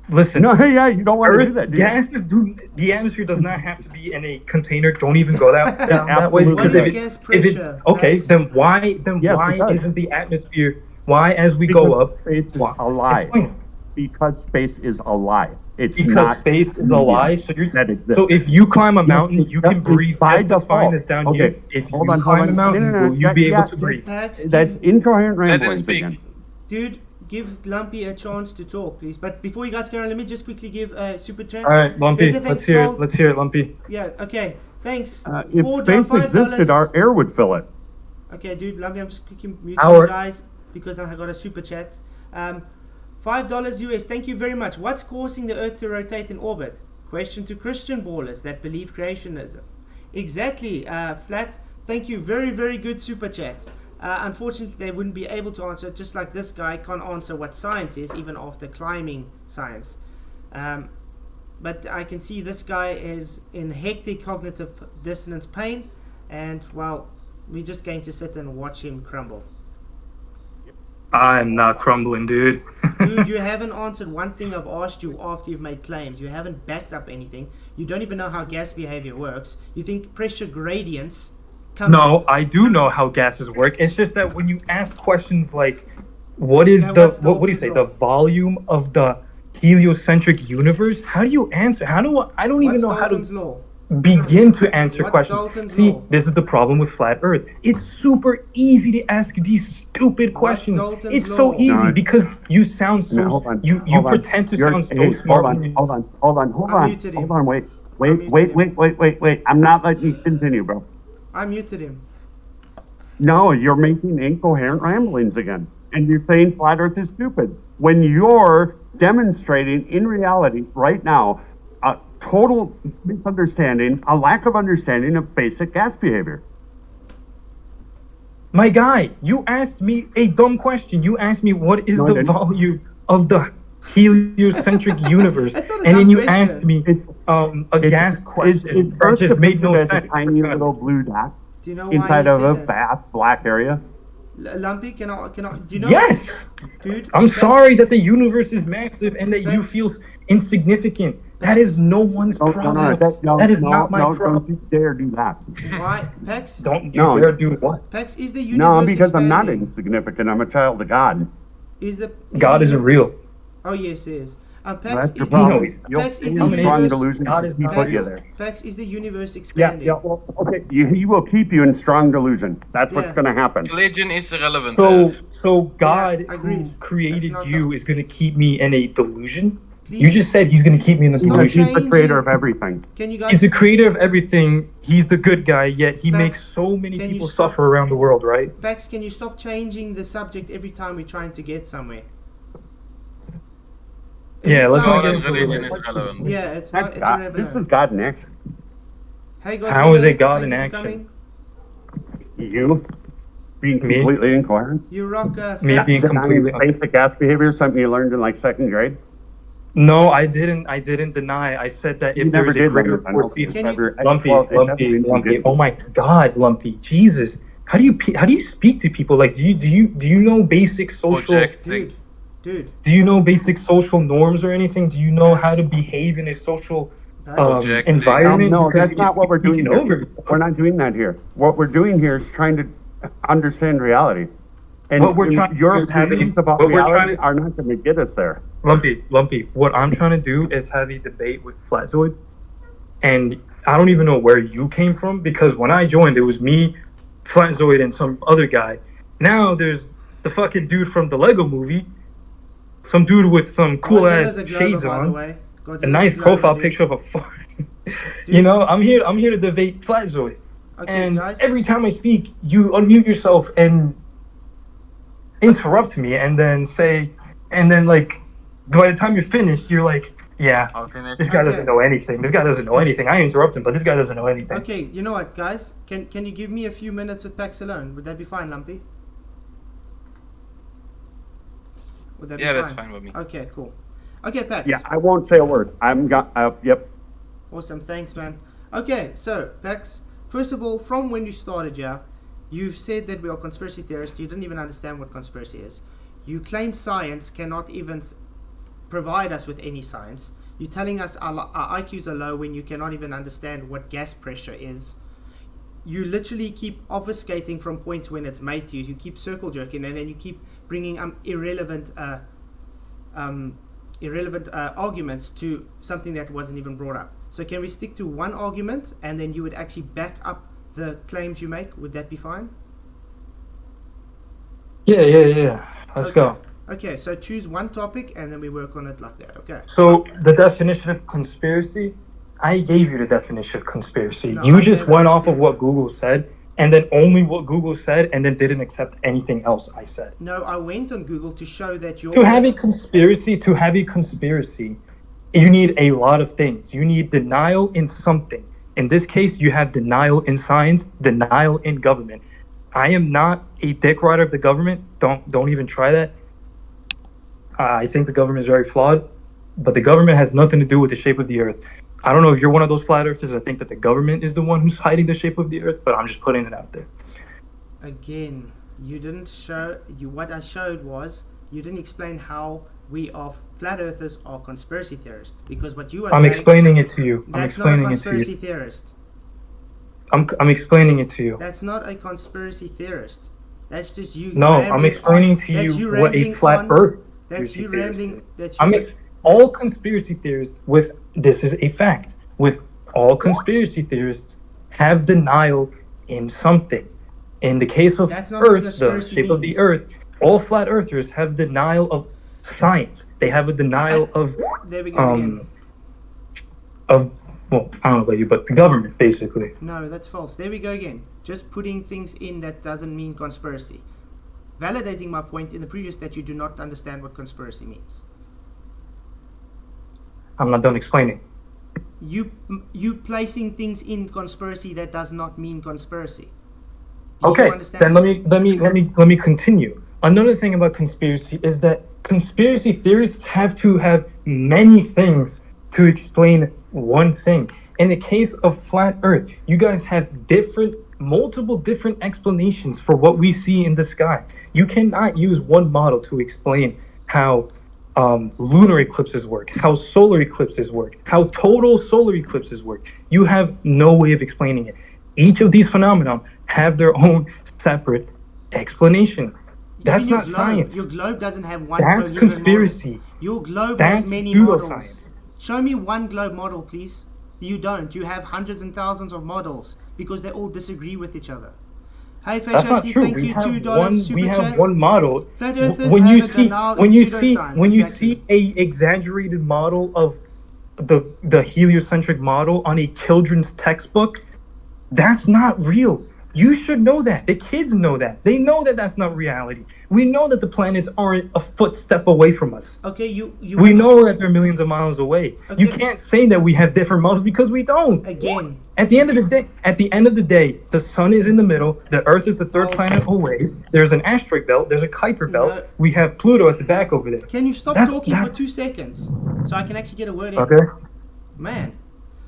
[SPEAKER 6] listen.
[SPEAKER 4] No, yeah, you don't want to do
[SPEAKER 6] Earth
[SPEAKER 4] that, do you?
[SPEAKER 6] gases do. The atmosphere does not have to be in a container. Don't even go down that way
[SPEAKER 4] Absolutely.
[SPEAKER 6] because
[SPEAKER 1] What is
[SPEAKER 6] if
[SPEAKER 1] gas
[SPEAKER 6] it
[SPEAKER 1] pressure?
[SPEAKER 6] okay,
[SPEAKER 1] Max?
[SPEAKER 6] then why
[SPEAKER 4] Yes, it does.
[SPEAKER 6] isn't the atmosphere? Why as we go
[SPEAKER 4] Because
[SPEAKER 6] up?
[SPEAKER 4] space is
[SPEAKER 6] why-
[SPEAKER 4] a lie.
[SPEAKER 6] Explain.
[SPEAKER 4] Because space is a lie. It's
[SPEAKER 6] Because
[SPEAKER 4] not
[SPEAKER 6] space is a lie. So you're
[SPEAKER 4] that exists.
[SPEAKER 6] so if you climb a mountain, you can
[SPEAKER 4] It's
[SPEAKER 6] breathe
[SPEAKER 4] by
[SPEAKER 6] just as fine
[SPEAKER 4] default.
[SPEAKER 6] as down
[SPEAKER 4] Okay,
[SPEAKER 6] here. If
[SPEAKER 4] hold
[SPEAKER 6] you
[SPEAKER 4] on,
[SPEAKER 6] climb
[SPEAKER 4] hold
[SPEAKER 6] a
[SPEAKER 4] on.
[SPEAKER 6] mountain,
[SPEAKER 4] No,
[SPEAKER 6] will you be
[SPEAKER 4] yeah,
[SPEAKER 6] able to breathe?
[SPEAKER 1] Max,
[SPEAKER 4] That's incoherent
[SPEAKER 7] Let him
[SPEAKER 4] ramblings
[SPEAKER 7] speak.
[SPEAKER 4] again.
[SPEAKER 1] Dude, give Lumpy a chance to talk, please. But before you guys carry on, let me just quickly give super chat.
[SPEAKER 6] All right, Lumpy,
[SPEAKER 1] Better
[SPEAKER 6] let's
[SPEAKER 1] thanks,
[SPEAKER 6] hear it.
[SPEAKER 1] Gold.
[SPEAKER 6] Let's hear it, Lumpy.
[SPEAKER 1] Yeah, okay. Thanks.
[SPEAKER 4] If space
[SPEAKER 1] $5.
[SPEAKER 4] existed, our air would fill it.
[SPEAKER 1] Okay, dude, Lumpy, I'm just quickly muting
[SPEAKER 6] Our-
[SPEAKER 1] you guys because I got a super chat. $5 US, thank you very much. What's causing the Earth to rotate in orbit? Question to Christian ballers that believe creationism. Exactly, Flat. Thank you. Very, very good super chat. Unfortunately, they wouldn't be able to answer, just like this guy can't answer what science is, even after climbing science. But I can see this guy is in hectic cognitive dissonance pain, and, well, we're just going to sit and watch him crumble.
[SPEAKER 6] I'm not crumbling, dude.
[SPEAKER 1] Dude, you haven't answered one thing I've asked you after you've made claims. You haven't backed up anything. You don't even know how gas behavior works. You think pressure gradients comes...
[SPEAKER 6] No, I do know how gases work. It's just that when you ask questions like, what is
[SPEAKER 1] Now,
[SPEAKER 6] the
[SPEAKER 1] what's
[SPEAKER 6] what do you
[SPEAKER 1] Dalton's
[SPEAKER 6] say,
[SPEAKER 1] law?
[SPEAKER 6] the volume of the heliocentric universe? How do you answer? I don't even
[SPEAKER 1] What's
[SPEAKER 6] know how
[SPEAKER 1] Dalton's
[SPEAKER 6] to
[SPEAKER 1] law?
[SPEAKER 6] begin to answer
[SPEAKER 1] What's
[SPEAKER 6] questions.
[SPEAKER 1] Dalton's
[SPEAKER 6] See,
[SPEAKER 1] law?
[SPEAKER 6] this is the problem with flat Earth. It's super easy to ask these stupid questions.
[SPEAKER 1] Dalton's
[SPEAKER 6] It's
[SPEAKER 1] law?
[SPEAKER 6] so easy
[SPEAKER 4] No,
[SPEAKER 6] because you sound
[SPEAKER 4] No,
[SPEAKER 6] so
[SPEAKER 4] hold on.
[SPEAKER 6] you
[SPEAKER 4] hold on.
[SPEAKER 6] pretend to
[SPEAKER 4] You're-
[SPEAKER 6] sound so
[SPEAKER 4] hey,
[SPEAKER 6] smart. when you-
[SPEAKER 4] Hold
[SPEAKER 1] I
[SPEAKER 4] on.
[SPEAKER 1] muted him.
[SPEAKER 4] Hold on,
[SPEAKER 1] I muted
[SPEAKER 4] wait. I'm not letting you continue, bro.
[SPEAKER 1] I muted him.
[SPEAKER 4] No, you're making incoherent ramblings again. And you're saying flat Earth is stupid. When you're demonstrating in reality right now a total misunderstanding, a lack of understanding of basic gas behavior.
[SPEAKER 6] My guy, you asked me a dumb question. You asked me what is
[SPEAKER 4] No, I
[SPEAKER 6] the
[SPEAKER 4] didn't.
[SPEAKER 6] volume of the heliocentric universe,
[SPEAKER 1] That's not a
[SPEAKER 6] and then
[SPEAKER 1] dumb
[SPEAKER 6] you
[SPEAKER 1] question.
[SPEAKER 6] asked me a gas question.
[SPEAKER 4] It's
[SPEAKER 6] It
[SPEAKER 4] Earth
[SPEAKER 6] just made no
[SPEAKER 4] depicted as
[SPEAKER 6] sense.
[SPEAKER 4] a tiny little blue dot
[SPEAKER 1] Do you know why
[SPEAKER 4] inside
[SPEAKER 1] he
[SPEAKER 4] of a
[SPEAKER 1] said that?
[SPEAKER 4] vast black area.
[SPEAKER 1] Lumpy, can I, do you know?
[SPEAKER 6] Yes,
[SPEAKER 1] Dude.
[SPEAKER 6] I'm
[SPEAKER 1] that-
[SPEAKER 6] sorry that the universe is massive and that you
[SPEAKER 1] Thanks.
[SPEAKER 6] feel insignificant. That is no one's problem. That is not my problem.
[SPEAKER 4] Don't you dare do that.
[SPEAKER 1] Why? Pex?
[SPEAKER 6] Don't you
[SPEAKER 4] No.
[SPEAKER 6] dare do what?
[SPEAKER 1] Pex, is the universe
[SPEAKER 4] No, because I'm not
[SPEAKER 1] expanding?
[SPEAKER 4] insignificant. I'm a child of God.
[SPEAKER 1] Is the...
[SPEAKER 6] God isn't real.
[SPEAKER 1] Oh, yes, it is. Pex,
[SPEAKER 4] That's your
[SPEAKER 1] is
[SPEAKER 4] problem.
[SPEAKER 6] No,
[SPEAKER 4] You'll
[SPEAKER 1] Pex, is
[SPEAKER 4] see
[SPEAKER 1] the
[SPEAKER 4] strong
[SPEAKER 1] universe...
[SPEAKER 4] delusion.
[SPEAKER 6] God is
[SPEAKER 4] He
[SPEAKER 6] not
[SPEAKER 4] put you
[SPEAKER 6] real.
[SPEAKER 4] there.
[SPEAKER 1] Pex, is the universe
[SPEAKER 4] Yeah,
[SPEAKER 1] expanding?
[SPEAKER 4] well, okay. He will keep you in strong delusion. That's what's
[SPEAKER 1] Yeah.
[SPEAKER 4] going to happen.
[SPEAKER 7] Religion is irrelevant.
[SPEAKER 6] So God,
[SPEAKER 1] agreed.
[SPEAKER 6] who created
[SPEAKER 1] That's not
[SPEAKER 6] you,
[SPEAKER 1] the-
[SPEAKER 6] is going to keep me in a delusion.
[SPEAKER 1] Please,
[SPEAKER 6] You just said he's going to keep me in a
[SPEAKER 1] Stop
[SPEAKER 4] Because
[SPEAKER 6] delusion.
[SPEAKER 4] he's the creator of everything.
[SPEAKER 1] Can you guys...
[SPEAKER 6] He's the creator of everything. He's the good guy, yet he
[SPEAKER 1] Thanks.
[SPEAKER 6] makes so many
[SPEAKER 1] Can you
[SPEAKER 6] people
[SPEAKER 1] stop-
[SPEAKER 6] suffer around the world, right?
[SPEAKER 1] Pex, can you stop changing the subject every time we're trying to get somewhere?
[SPEAKER 6] Yeah,
[SPEAKER 1] Every
[SPEAKER 6] let's
[SPEAKER 1] time-
[SPEAKER 6] not
[SPEAKER 7] God
[SPEAKER 6] get
[SPEAKER 7] and
[SPEAKER 6] into
[SPEAKER 7] religion
[SPEAKER 6] religion.
[SPEAKER 7] is relevant.
[SPEAKER 1] Yeah, it's not...
[SPEAKER 4] That's
[SPEAKER 1] It's
[SPEAKER 4] God.
[SPEAKER 1] irrelevant.
[SPEAKER 4] This is God in action.
[SPEAKER 1] Hey,
[SPEAKER 6] How is it God
[SPEAKER 1] thank
[SPEAKER 6] in
[SPEAKER 1] you for
[SPEAKER 6] action?
[SPEAKER 1] coming.
[SPEAKER 4] You? Being completely incoherent?
[SPEAKER 1] You rock
[SPEAKER 6] Me
[SPEAKER 1] flat.
[SPEAKER 6] being completely
[SPEAKER 4] Basic gas behavior, something you learned in like second grade?
[SPEAKER 6] No, I didn't deny. I said that
[SPEAKER 4] You
[SPEAKER 6] if there
[SPEAKER 4] never
[SPEAKER 6] is a
[SPEAKER 4] did
[SPEAKER 6] greater
[SPEAKER 4] learn this. I know.
[SPEAKER 6] force field.
[SPEAKER 1] Can you-
[SPEAKER 6] Lumpy,
[SPEAKER 4] Well, it
[SPEAKER 6] Lumpy,
[SPEAKER 4] definitely
[SPEAKER 6] Lumpy.
[SPEAKER 4] did.
[SPEAKER 6] Oh my God, Lumpy. Jesus. How do you speak to people? Like, do you know basic social?
[SPEAKER 7] Projecting.
[SPEAKER 1] Dude.
[SPEAKER 6] Do you know basic social norms or anything? Do you know how to behave in a social
[SPEAKER 7] Projecting.
[SPEAKER 6] environment?
[SPEAKER 4] No,
[SPEAKER 6] Because
[SPEAKER 4] that's
[SPEAKER 6] you
[SPEAKER 4] not
[SPEAKER 6] just
[SPEAKER 4] what we're doing
[SPEAKER 6] speaking
[SPEAKER 4] here.
[SPEAKER 6] over.
[SPEAKER 4] We're not doing that here. What we're doing here is trying to understand reality. And
[SPEAKER 6] What we're trying to
[SPEAKER 4] your
[SPEAKER 6] do is have
[SPEAKER 4] opinions
[SPEAKER 6] a-
[SPEAKER 4] about
[SPEAKER 6] what we're
[SPEAKER 4] reality
[SPEAKER 6] trying to-
[SPEAKER 4] are not going to get us there.
[SPEAKER 6] Lumpy. What I'm trying to do is have a debate with Flatzoid, and I don't even know where you came from because when I joined, it was me, Flatzoid, and some other guy. Now there's the fucking dude from the Lego Movie, some dude with some cool
[SPEAKER 1] Godzilla's
[SPEAKER 6] ass
[SPEAKER 1] a glober,
[SPEAKER 6] shades
[SPEAKER 1] by the
[SPEAKER 6] on,
[SPEAKER 1] way. Godzilla's
[SPEAKER 6] a nice
[SPEAKER 1] glober,
[SPEAKER 6] profile
[SPEAKER 1] dude.
[SPEAKER 6] picture of a farm. You know, I'm here to debate Flatzoid,
[SPEAKER 1] Okay,
[SPEAKER 6] and
[SPEAKER 1] guys.
[SPEAKER 6] every time I speak, you unmute yourself and interrupt me, and then like by the time you're finished, you're like, yeah,
[SPEAKER 7] I'll finish.
[SPEAKER 6] this guy
[SPEAKER 1] Okay.
[SPEAKER 6] doesn't know anything. This guy doesn't know anything. I interrupt him, but this guy doesn't know anything.
[SPEAKER 1] Okay, you know what, guys? Can you give me a few minutes with Pax alone? Would that be fine, Lumpy? Would that
[SPEAKER 7] Yeah,
[SPEAKER 1] be
[SPEAKER 7] that's fine with me.
[SPEAKER 1] Okay, cool. Okay, Pax.
[SPEAKER 4] Yeah, I won't say a word. Yep.
[SPEAKER 1] Awesome, thanks, man. Okay, so Pax, first of all, from when you started, yeah, you've said that we are conspiracy theorists. You didn't even understand what conspiracy is. You claim science cannot even provide us with any science. You're telling us our IQs are low when you cannot even understand what gas pressure is. You literally keep obfuscating from points when it's made to you. You keep circle jerking, and then you keep bringing irrelevant arguments to something that wasn't even brought up. So can we stick to one argument, and then you would actually back up the claims you make? Would that be fine?
[SPEAKER 6] Yeah. Let's go.
[SPEAKER 1] Okay, so choose one topic, and then we work on it like that. Okay.
[SPEAKER 6] So the definition of conspiracy, I gave you the definition of conspiracy.
[SPEAKER 1] No,
[SPEAKER 6] You
[SPEAKER 1] I
[SPEAKER 6] just
[SPEAKER 1] never
[SPEAKER 6] went off of
[SPEAKER 1] understood.
[SPEAKER 6] what Google said, and then only what Google said, and then didn't accept anything else I said.
[SPEAKER 1] No, I went on Google to show that you're...
[SPEAKER 6] To have a conspiracy, you need a lot of things. You need denial in something. In this case, you have denial in science, denial in government. I am not a dick rider of the government. Don't even try that. I think the government is very flawed, but the government has nothing to do with the shape of the earth. I don't know if you're one of those flat earthers. I think that the government is the one who's hiding the shape of the earth, but I'm just putting it out there.
[SPEAKER 1] Again, you didn't show... What I showed was, you didn't explain how we are flat earthers are conspiracy theorists. Because what you are
[SPEAKER 6] I'm
[SPEAKER 1] saying...
[SPEAKER 6] explaining it to you.
[SPEAKER 1] That's not a conspiracy theorist.
[SPEAKER 6] I'm explaining it to you.
[SPEAKER 1] That's not a conspiracy theorist. That's just you.
[SPEAKER 6] No, I'm
[SPEAKER 1] rambling
[SPEAKER 6] explaining
[SPEAKER 1] on-
[SPEAKER 6] to
[SPEAKER 1] that's
[SPEAKER 6] you
[SPEAKER 1] you
[SPEAKER 6] what a
[SPEAKER 1] rambling
[SPEAKER 6] flat
[SPEAKER 1] on-
[SPEAKER 6] earth
[SPEAKER 1] That's you
[SPEAKER 6] conspiracy
[SPEAKER 1] rambling.
[SPEAKER 6] theorist
[SPEAKER 1] That's you.
[SPEAKER 6] all conspiracy theorists this is a fact. With all conspiracy theorists have denial in something. In the case of
[SPEAKER 1] That's not what
[SPEAKER 6] Earth, the
[SPEAKER 1] conspiracy
[SPEAKER 6] shape of the
[SPEAKER 1] means.
[SPEAKER 6] Earth, all flat earthers have denial of science. They have a denial of
[SPEAKER 1] There we go again.
[SPEAKER 6] well, I don't know about you, but the government basically.
[SPEAKER 1] No, that's false. There we go again. Just putting things in that doesn't mean conspiracy. Validating my point in the previous that you do not understand what conspiracy means.
[SPEAKER 6] I'm not done explaining.
[SPEAKER 1] You placing things in conspiracy that does not mean conspiracy. Do you
[SPEAKER 6] Okay,
[SPEAKER 1] understand?
[SPEAKER 6] then let me continue. Another thing about conspiracy is that conspiracy theorists have to have many things to explain one thing. In the case of flat Earth, you guys have multiple different explanations for what we see in the sky. You cannot use one model to explain how lunar eclipses work, how solar eclipses work, how total solar eclipses work. You have no way of explaining it. Each of these phenomena have their own separate explanation. That's
[SPEAKER 1] Even your
[SPEAKER 6] not
[SPEAKER 1] globe,
[SPEAKER 6] science.
[SPEAKER 1] Your globe doesn't have one
[SPEAKER 6] That's
[SPEAKER 1] coherent
[SPEAKER 6] conspiracy.
[SPEAKER 1] model. Your globe
[SPEAKER 6] That's
[SPEAKER 1] has many models.
[SPEAKER 6] pseudoscience.
[SPEAKER 1] Show me one globe model, please. You don't. You have hundreds and thousands of models because they all disagree with each other. Hey,
[SPEAKER 6] That's not
[SPEAKER 1] Fashanti,
[SPEAKER 6] true.
[SPEAKER 1] thank
[SPEAKER 6] We
[SPEAKER 1] you.
[SPEAKER 6] have
[SPEAKER 1] $2 super
[SPEAKER 6] we
[SPEAKER 1] chat.
[SPEAKER 6] have one model.
[SPEAKER 1] Flat earthers
[SPEAKER 6] When you
[SPEAKER 1] have a
[SPEAKER 6] see
[SPEAKER 1] denial in
[SPEAKER 6] when you see
[SPEAKER 1] pseudoscience,
[SPEAKER 6] when you
[SPEAKER 1] exactly.
[SPEAKER 6] see a exaggerated model of the heliocentric model on a children's textbook, that's not real. You should know that. The kids know that. They know that that's not reality. We know that the planets aren't a footstep away from us.
[SPEAKER 1] Okay,
[SPEAKER 6] we know that they're millions of miles away.
[SPEAKER 1] Okay.
[SPEAKER 6] You can't say that we have different models because we don't.
[SPEAKER 1] Again.
[SPEAKER 6] At the end of the day, the sun is in the middle. The Earth is the third planet away. There's an asteroid belt. There's a Kuiper belt.
[SPEAKER 1] No.
[SPEAKER 6] We have Pluto at the back over there.
[SPEAKER 1] Can you stop talking for 2 seconds so I can actually get a word in?
[SPEAKER 6] Okay.
[SPEAKER 1] Man.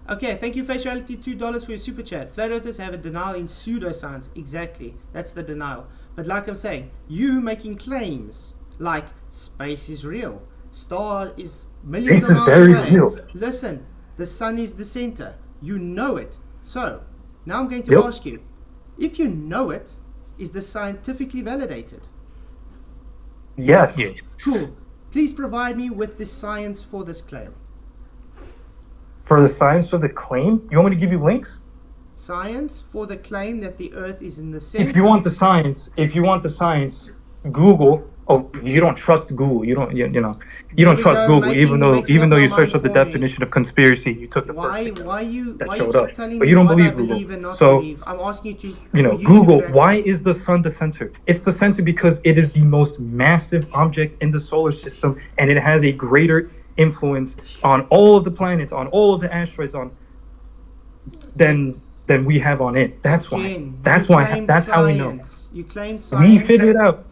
[SPEAKER 1] Okay, thank you, Faciality, $2 for your super chat. Flat earthers have a denial in pseudoscience. Exactly. That's the denial. But like I'm saying, you making claims like space is real, star is millions of
[SPEAKER 6] Space is
[SPEAKER 1] miles
[SPEAKER 6] very
[SPEAKER 1] away.
[SPEAKER 6] real.
[SPEAKER 1] Listen, the sun is the center. You know it. So, now I'm going to ask you, if you know it, is this scientifically validated?
[SPEAKER 6] Yes.
[SPEAKER 1] Cool. Please provide me with the science for this claim.
[SPEAKER 6] For the science of the claim, you want me to give you links?
[SPEAKER 1] Science for the claim that the Earth is in the center.
[SPEAKER 6] If you want the science, Google. Oh, you don't trust Google. You don't trust Google, even though you searched up the definition of conspiracy, you took the first thing
[SPEAKER 1] why you
[SPEAKER 6] showed
[SPEAKER 1] keep
[SPEAKER 6] up.
[SPEAKER 1] telling
[SPEAKER 6] But
[SPEAKER 1] me
[SPEAKER 6] you don't
[SPEAKER 1] what
[SPEAKER 6] believe
[SPEAKER 1] I believe
[SPEAKER 6] Google.
[SPEAKER 1] and not
[SPEAKER 6] So,
[SPEAKER 1] believe? I'm asking you to
[SPEAKER 6] Google,
[SPEAKER 1] to
[SPEAKER 6] why is the sun the center? It's the center because it is the most massive object in the solar system, and it has a greater influence on all of the planets, on all of the asteroids, than we have on it. That's
[SPEAKER 1] Again,
[SPEAKER 6] why. That's how we know.
[SPEAKER 1] You claim science.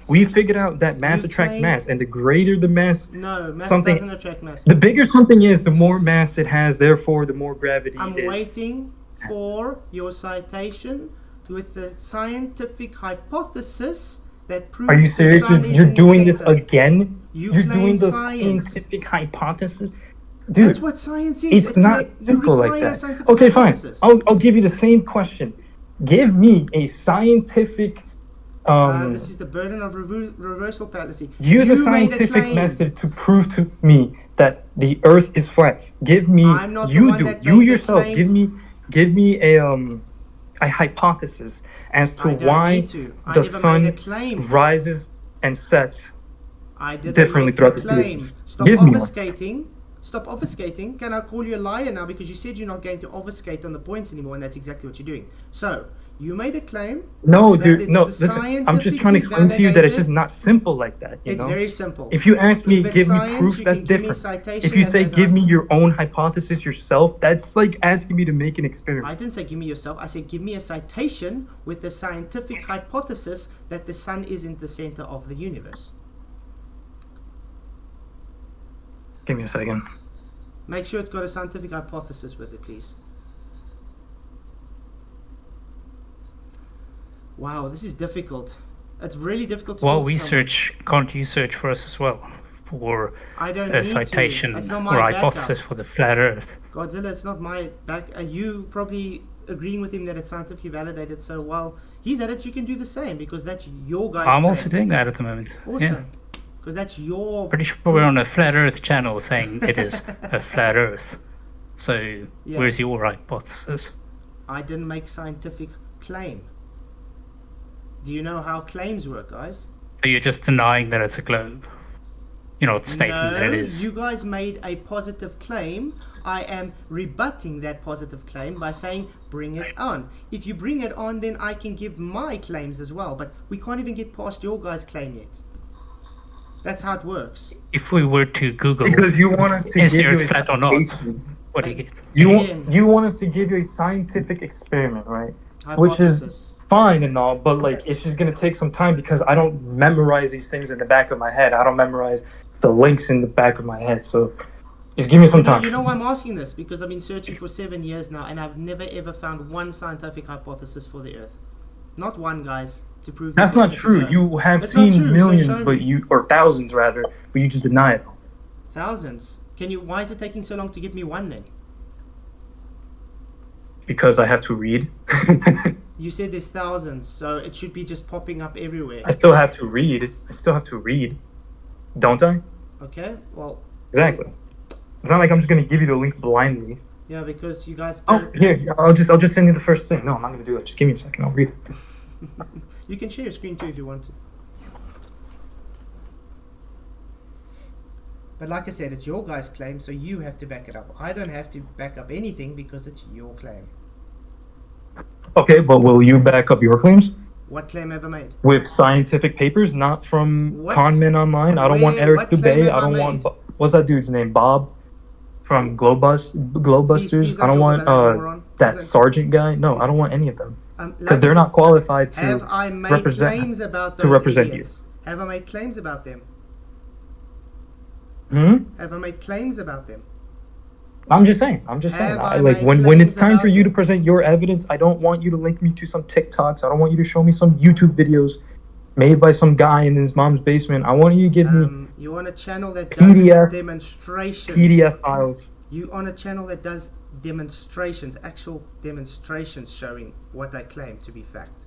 [SPEAKER 6] We figured out that mass attracts mass, and the greater the mass,
[SPEAKER 1] mass
[SPEAKER 6] something
[SPEAKER 1] doesn't attract mass.
[SPEAKER 6] the bigger something is, the more mass it has. Therefore, the more gravity
[SPEAKER 1] I'm
[SPEAKER 6] it is.
[SPEAKER 1] waiting for your citation with the scientific hypothesis that proves
[SPEAKER 6] Are you serious?
[SPEAKER 1] the sun is
[SPEAKER 6] You're
[SPEAKER 1] in
[SPEAKER 6] doing
[SPEAKER 1] the
[SPEAKER 6] this
[SPEAKER 1] center.
[SPEAKER 6] again?
[SPEAKER 1] You
[SPEAKER 6] You're
[SPEAKER 1] claim
[SPEAKER 6] doing the
[SPEAKER 1] science.
[SPEAKER 6] scientific hypothesis, dude.
[SPEAKER 1] That's what science is.
[SPEAKER 6] It's not simple like
[SPEAKER 1] require
[SPEAKER 6] that.
[SPEAKER 1] scientific
[SPEAKER 6] Okay, fine.
[SPEAKER 1] hypothesis.
[SPEAKER 6] I'll give you the same question. Give me a scientific.
[SPEAKER 1] This is the burden of reversal fallacy.
[SPEAKER 6] Use a
[SPEAKER 1] You made
[SPEAKER 6] scientific
[SPEAKER 1] claim.
[SPEAKER 6] method to prove to me that the Earth is flat. Give me.
[SPEAKER 1] I'm not the
[SPEAKER 6] You
[SPEAKER 1] one
[SPEAKER 6] do.
[SPEAKER 1] that
[SPEAKER 6] You
[SPEAKER 1] made the
[SPEAKER 6] yourself.
[SPEAKER 1] claims.
[SPEAKER 6] Give me a hypothesis as to
[SPEAKER 1] I don't
[SPEAKER 6] why
[SPEAKER 1] need to. I
[SPEAKER 6] the
[SPEAKER 1] never
[SPEAKER 6] sun
[SPEAKER 1] made a claim.
[SPEAKER 6] rises and sets
[SPEAKER 1] I didn't
[SPEAKER 6] differently
[SPEAKER 1] make
[SPEAKER 6] throughout
[SPEAKER 1] a
[SPEAKER 6] the
[SPEAKER 1] claim.
[SPEAKER 6] seasons.
[SPEAKER 1] Stop
[SPEAKER 6] Give me one.
[SPEAKER 1] obfuscating. Stop obfuscating. Can I call you a liar now because you said you're not going to obfuscate on the points anymore, and that's exactly what you're doing. So you made a claim.
[SPEAKER 6] No,
[SPEAKER 1] that
[SPEAKER 6] dude.
[SPEAKER 1] it's
[SPEAKER 6] No, listen. I'm just trying to explain to you that it's just not simple like that. You
[SPEAKER 1] It's
[SPEAKER 6] know?
[SPEAKER 1] very simple.
[SPEAKER 6] If you ask me,
[SPEAKER 1] If it's
[SPEAKER 6] give me
[SPEAKER 1] science,
[SPEAKER 6] proof,
[SPEAKER 1] you
[SPEAKER 6] that's
[SPEAKER 1] can give me
[SPEAKER 6] different.
[SPEAKER 1] citation
[SPEAKER 6] If you
[SPEAKER 1] and
[SPEAKER 6] say,
[SPEAKER 1] as
[SPEAKER 6] give
[SPEAKER 1] I
[SPEAKER 6] me
[SPEAKER 1] said-
[SPEAKER 6] your own hypothesis yourself, that's like asking me to make an experiment.
[SPEAKER 1] I didn't say give me yourself. I said give me a citation with the scientific hypothesis that the sun is in the center of the universe.
[SPEAKER 6] Give me a second.
[SPEAKER 1] Make sure it's got a scientific hypothesis with it, please. Wow, this is difficult. It's really difficult to
[SPEAKER 9] Well,
[SPEAKER 1] talk
[SPEAKER 9] we
[SPEAKER 1] to someone.
[SPEAKER 9] can't you search for us as well for
[SPEAKER 1] I don't
[SPEAKER 9] a
[SPEAKER 1] need
[SPEAKER 9] citation
[SPEAKER 1] to. It's
[SPEAKER 9] or
[SPEAKER 1] not my
[SPEAKER 9] hypothesis
[SPEAKER 1] backup.
[SPEAKER 9] for the flat Earth?
[SPEAKER 1] Godzilla, it's not my back. Are you probably agreeing with him that it's scientifically validated? So while he's at it, you can do the same because that's your guy's
[SPEAKER 9] I'm
[SPEAKER 1] claim.
[SPEAKER 9] also doing that at the moment. Yeah.
[SPEAKER 1] Awesome. Because that's your...
[SPEAKER 9] Pretty sure we're on a flat Earth channel saying it is a flat Earth. So
[SPEAKER 1] Yeah.
[SPEAKER 9] where's your hypothesis?
[SPEAKER 1] I didn't make scientific claim. Do you know how claims work, guys?
[SPEAKER 9] So you're just denying that it's a globe. You're not stating that it is.
[SPEAKER 1] You guys made a positive claim. I am rebutting that positive claim by saying bring it on. If you bring it on, then I can give my claims as well. But we can't even get past your guys' claim yet. That's how it works.
[SPEAKER 9] If we were to Google,
[SPEAKER 6] Because you want us to
[SPEAKER 9] is
[SPEAKER 6] give
[SPEAKER 9] the
[SPEAKER 6] you
[SPEAKER 9] Earth
[SPEAKER 6] a
[SPEAKER 9] flat or not?
[SPEAKER 6] citation.
[SPEAKER 9] What do you get?
[SPEAKER 6] You want us to give you a scientific experiment, right? Which is
[SPEAKER 1] Hypothesis.
[SPEAKER 6] fine and all, but like it's just gonna take some time because I don't memorize these things in the back of my head. I don't memorize the links in the back of my head. So just give me some time.
[SPEAKER 1] You know why I'm asking this? Because I've been searching for 7 years now and I've never ever found one scientific hypothesis for the Earth. Not one, guys, to prove
[SPEAKER 6] That's
[SPEAKER 1] that
[SPEAKER 6] not
[SPEAKER 1] it's
[SPEAKER 6] true.
[SPEAKER 1] a globe.
[SPEAKER 6] You have
[SPEAKER 1] It's not
[SPEAKER 6] seen
[SPEAKER 1] true, so
[SPEAKER 6] millions,
[SPEAKER 1] show
[SPEAKER 6] but
[SPEAKER 1] me.
[SPEAKER 6] or thousands rather, but you just deny it.
[SPEAKER 1] Thousands. Why is it taking so long to give me one then?
[SPEAKER 6] Because I have to read.
[SPEAKER 1] You said there's thousands, so it should be just popping up everywhere.
[SPEAKER 6] I still have to read. Don't I?
[SPEAKER 1] Okay, well,
[SPEAKER 6] Exactly. It's not like I'm just gonna give you the link blindly.
[SPEAKER 1] yeah, because you guys
[SPEAKER 6] Oh,
[SPEAKER 1] don't...
[SPEAKER 6] here, I'll just send you the first thing. No, I'm not gonna do that. Just give me a second. I'll read it.
[SPEAKER 1] You can share your screen too if you want to. But like I said, it's your guys' claim, so you have to back it up. I don't have to back up anything because it's your claim.
[SPEAKER 6] Okay, but will you back up your claims
[SPEAKER 1] What claim have I made?
[SPEAKER 6] with scientific papers, not from
[SPEAKER 1] What's-
[SPEAKER 6] conmen online? I don't want
[SPEAKER 1] where-
[SPEAKER 6] Eric
[SPEAKER 1] what claim
[SPEAKER 6] Dubay.
[SPEAKER 1] have
[SPEAKER 6] I don't
[SPEAKER 1] I
[SPEAKER 6] want
[SPEAKER 1] made?
[SPEAKER 6] what's that dude's name? Bob from Globusters.
[SPEAKER 1] Please
[SPEAKER 6] I don't
[SPEAKER 1] don't
[SPEAKER 6] want
[SPEAKER 1] talk about that, moron.
[SPEAKER 6] that
[SPEAKER 1] Please don't.
[SPEAKER 6] sergeant guy. No, I don't want any of them
[SPEAKER 1] Like
[SPEAKER 6] because they're
[SPEAKER 1] I
[SPEAKER 6] not qualified
[SPEAKER 1] said, have
[SPEAKER 6] to
[SPEAKER 1] I made
[SPEAKER 6] represent-
[SPEAKER 1] claims about those
[SPEAKER 6] to represent
[SPEAKER 1] idiots? Have I made claims about them?
[SPEAKER 6] you.
[SPEAKER 1] Have I made claims about them?
[SPEAKER 6] I'm just saying.
[SPEAKER 1] Have I
[SPEAKER 6] Like
[SPEAKER 1] made
[SPEAKER 6] when it's
[SPEAKER 1] claims
[SPEAKER 6] time for
[SPEAKER 1] about
[SPEAKER 6] you to
[SPEAKER 1] them?
[SPEAKER 6] present your evidence, I don't want you to link me to some TikToks. I don't want you to show me some YouTube videos made by some guy in his mom's basement. I want you to give me
[SPEAKER 1] You want a channel that does
[SPEAKER 6] PDF
[SPEAKER 1] demonstrations.
[SPEAKER 6] PDF files.
[SPEAKER 1] You on a channel that does demonstrations, actual demonstrations showing what I claim to be fact.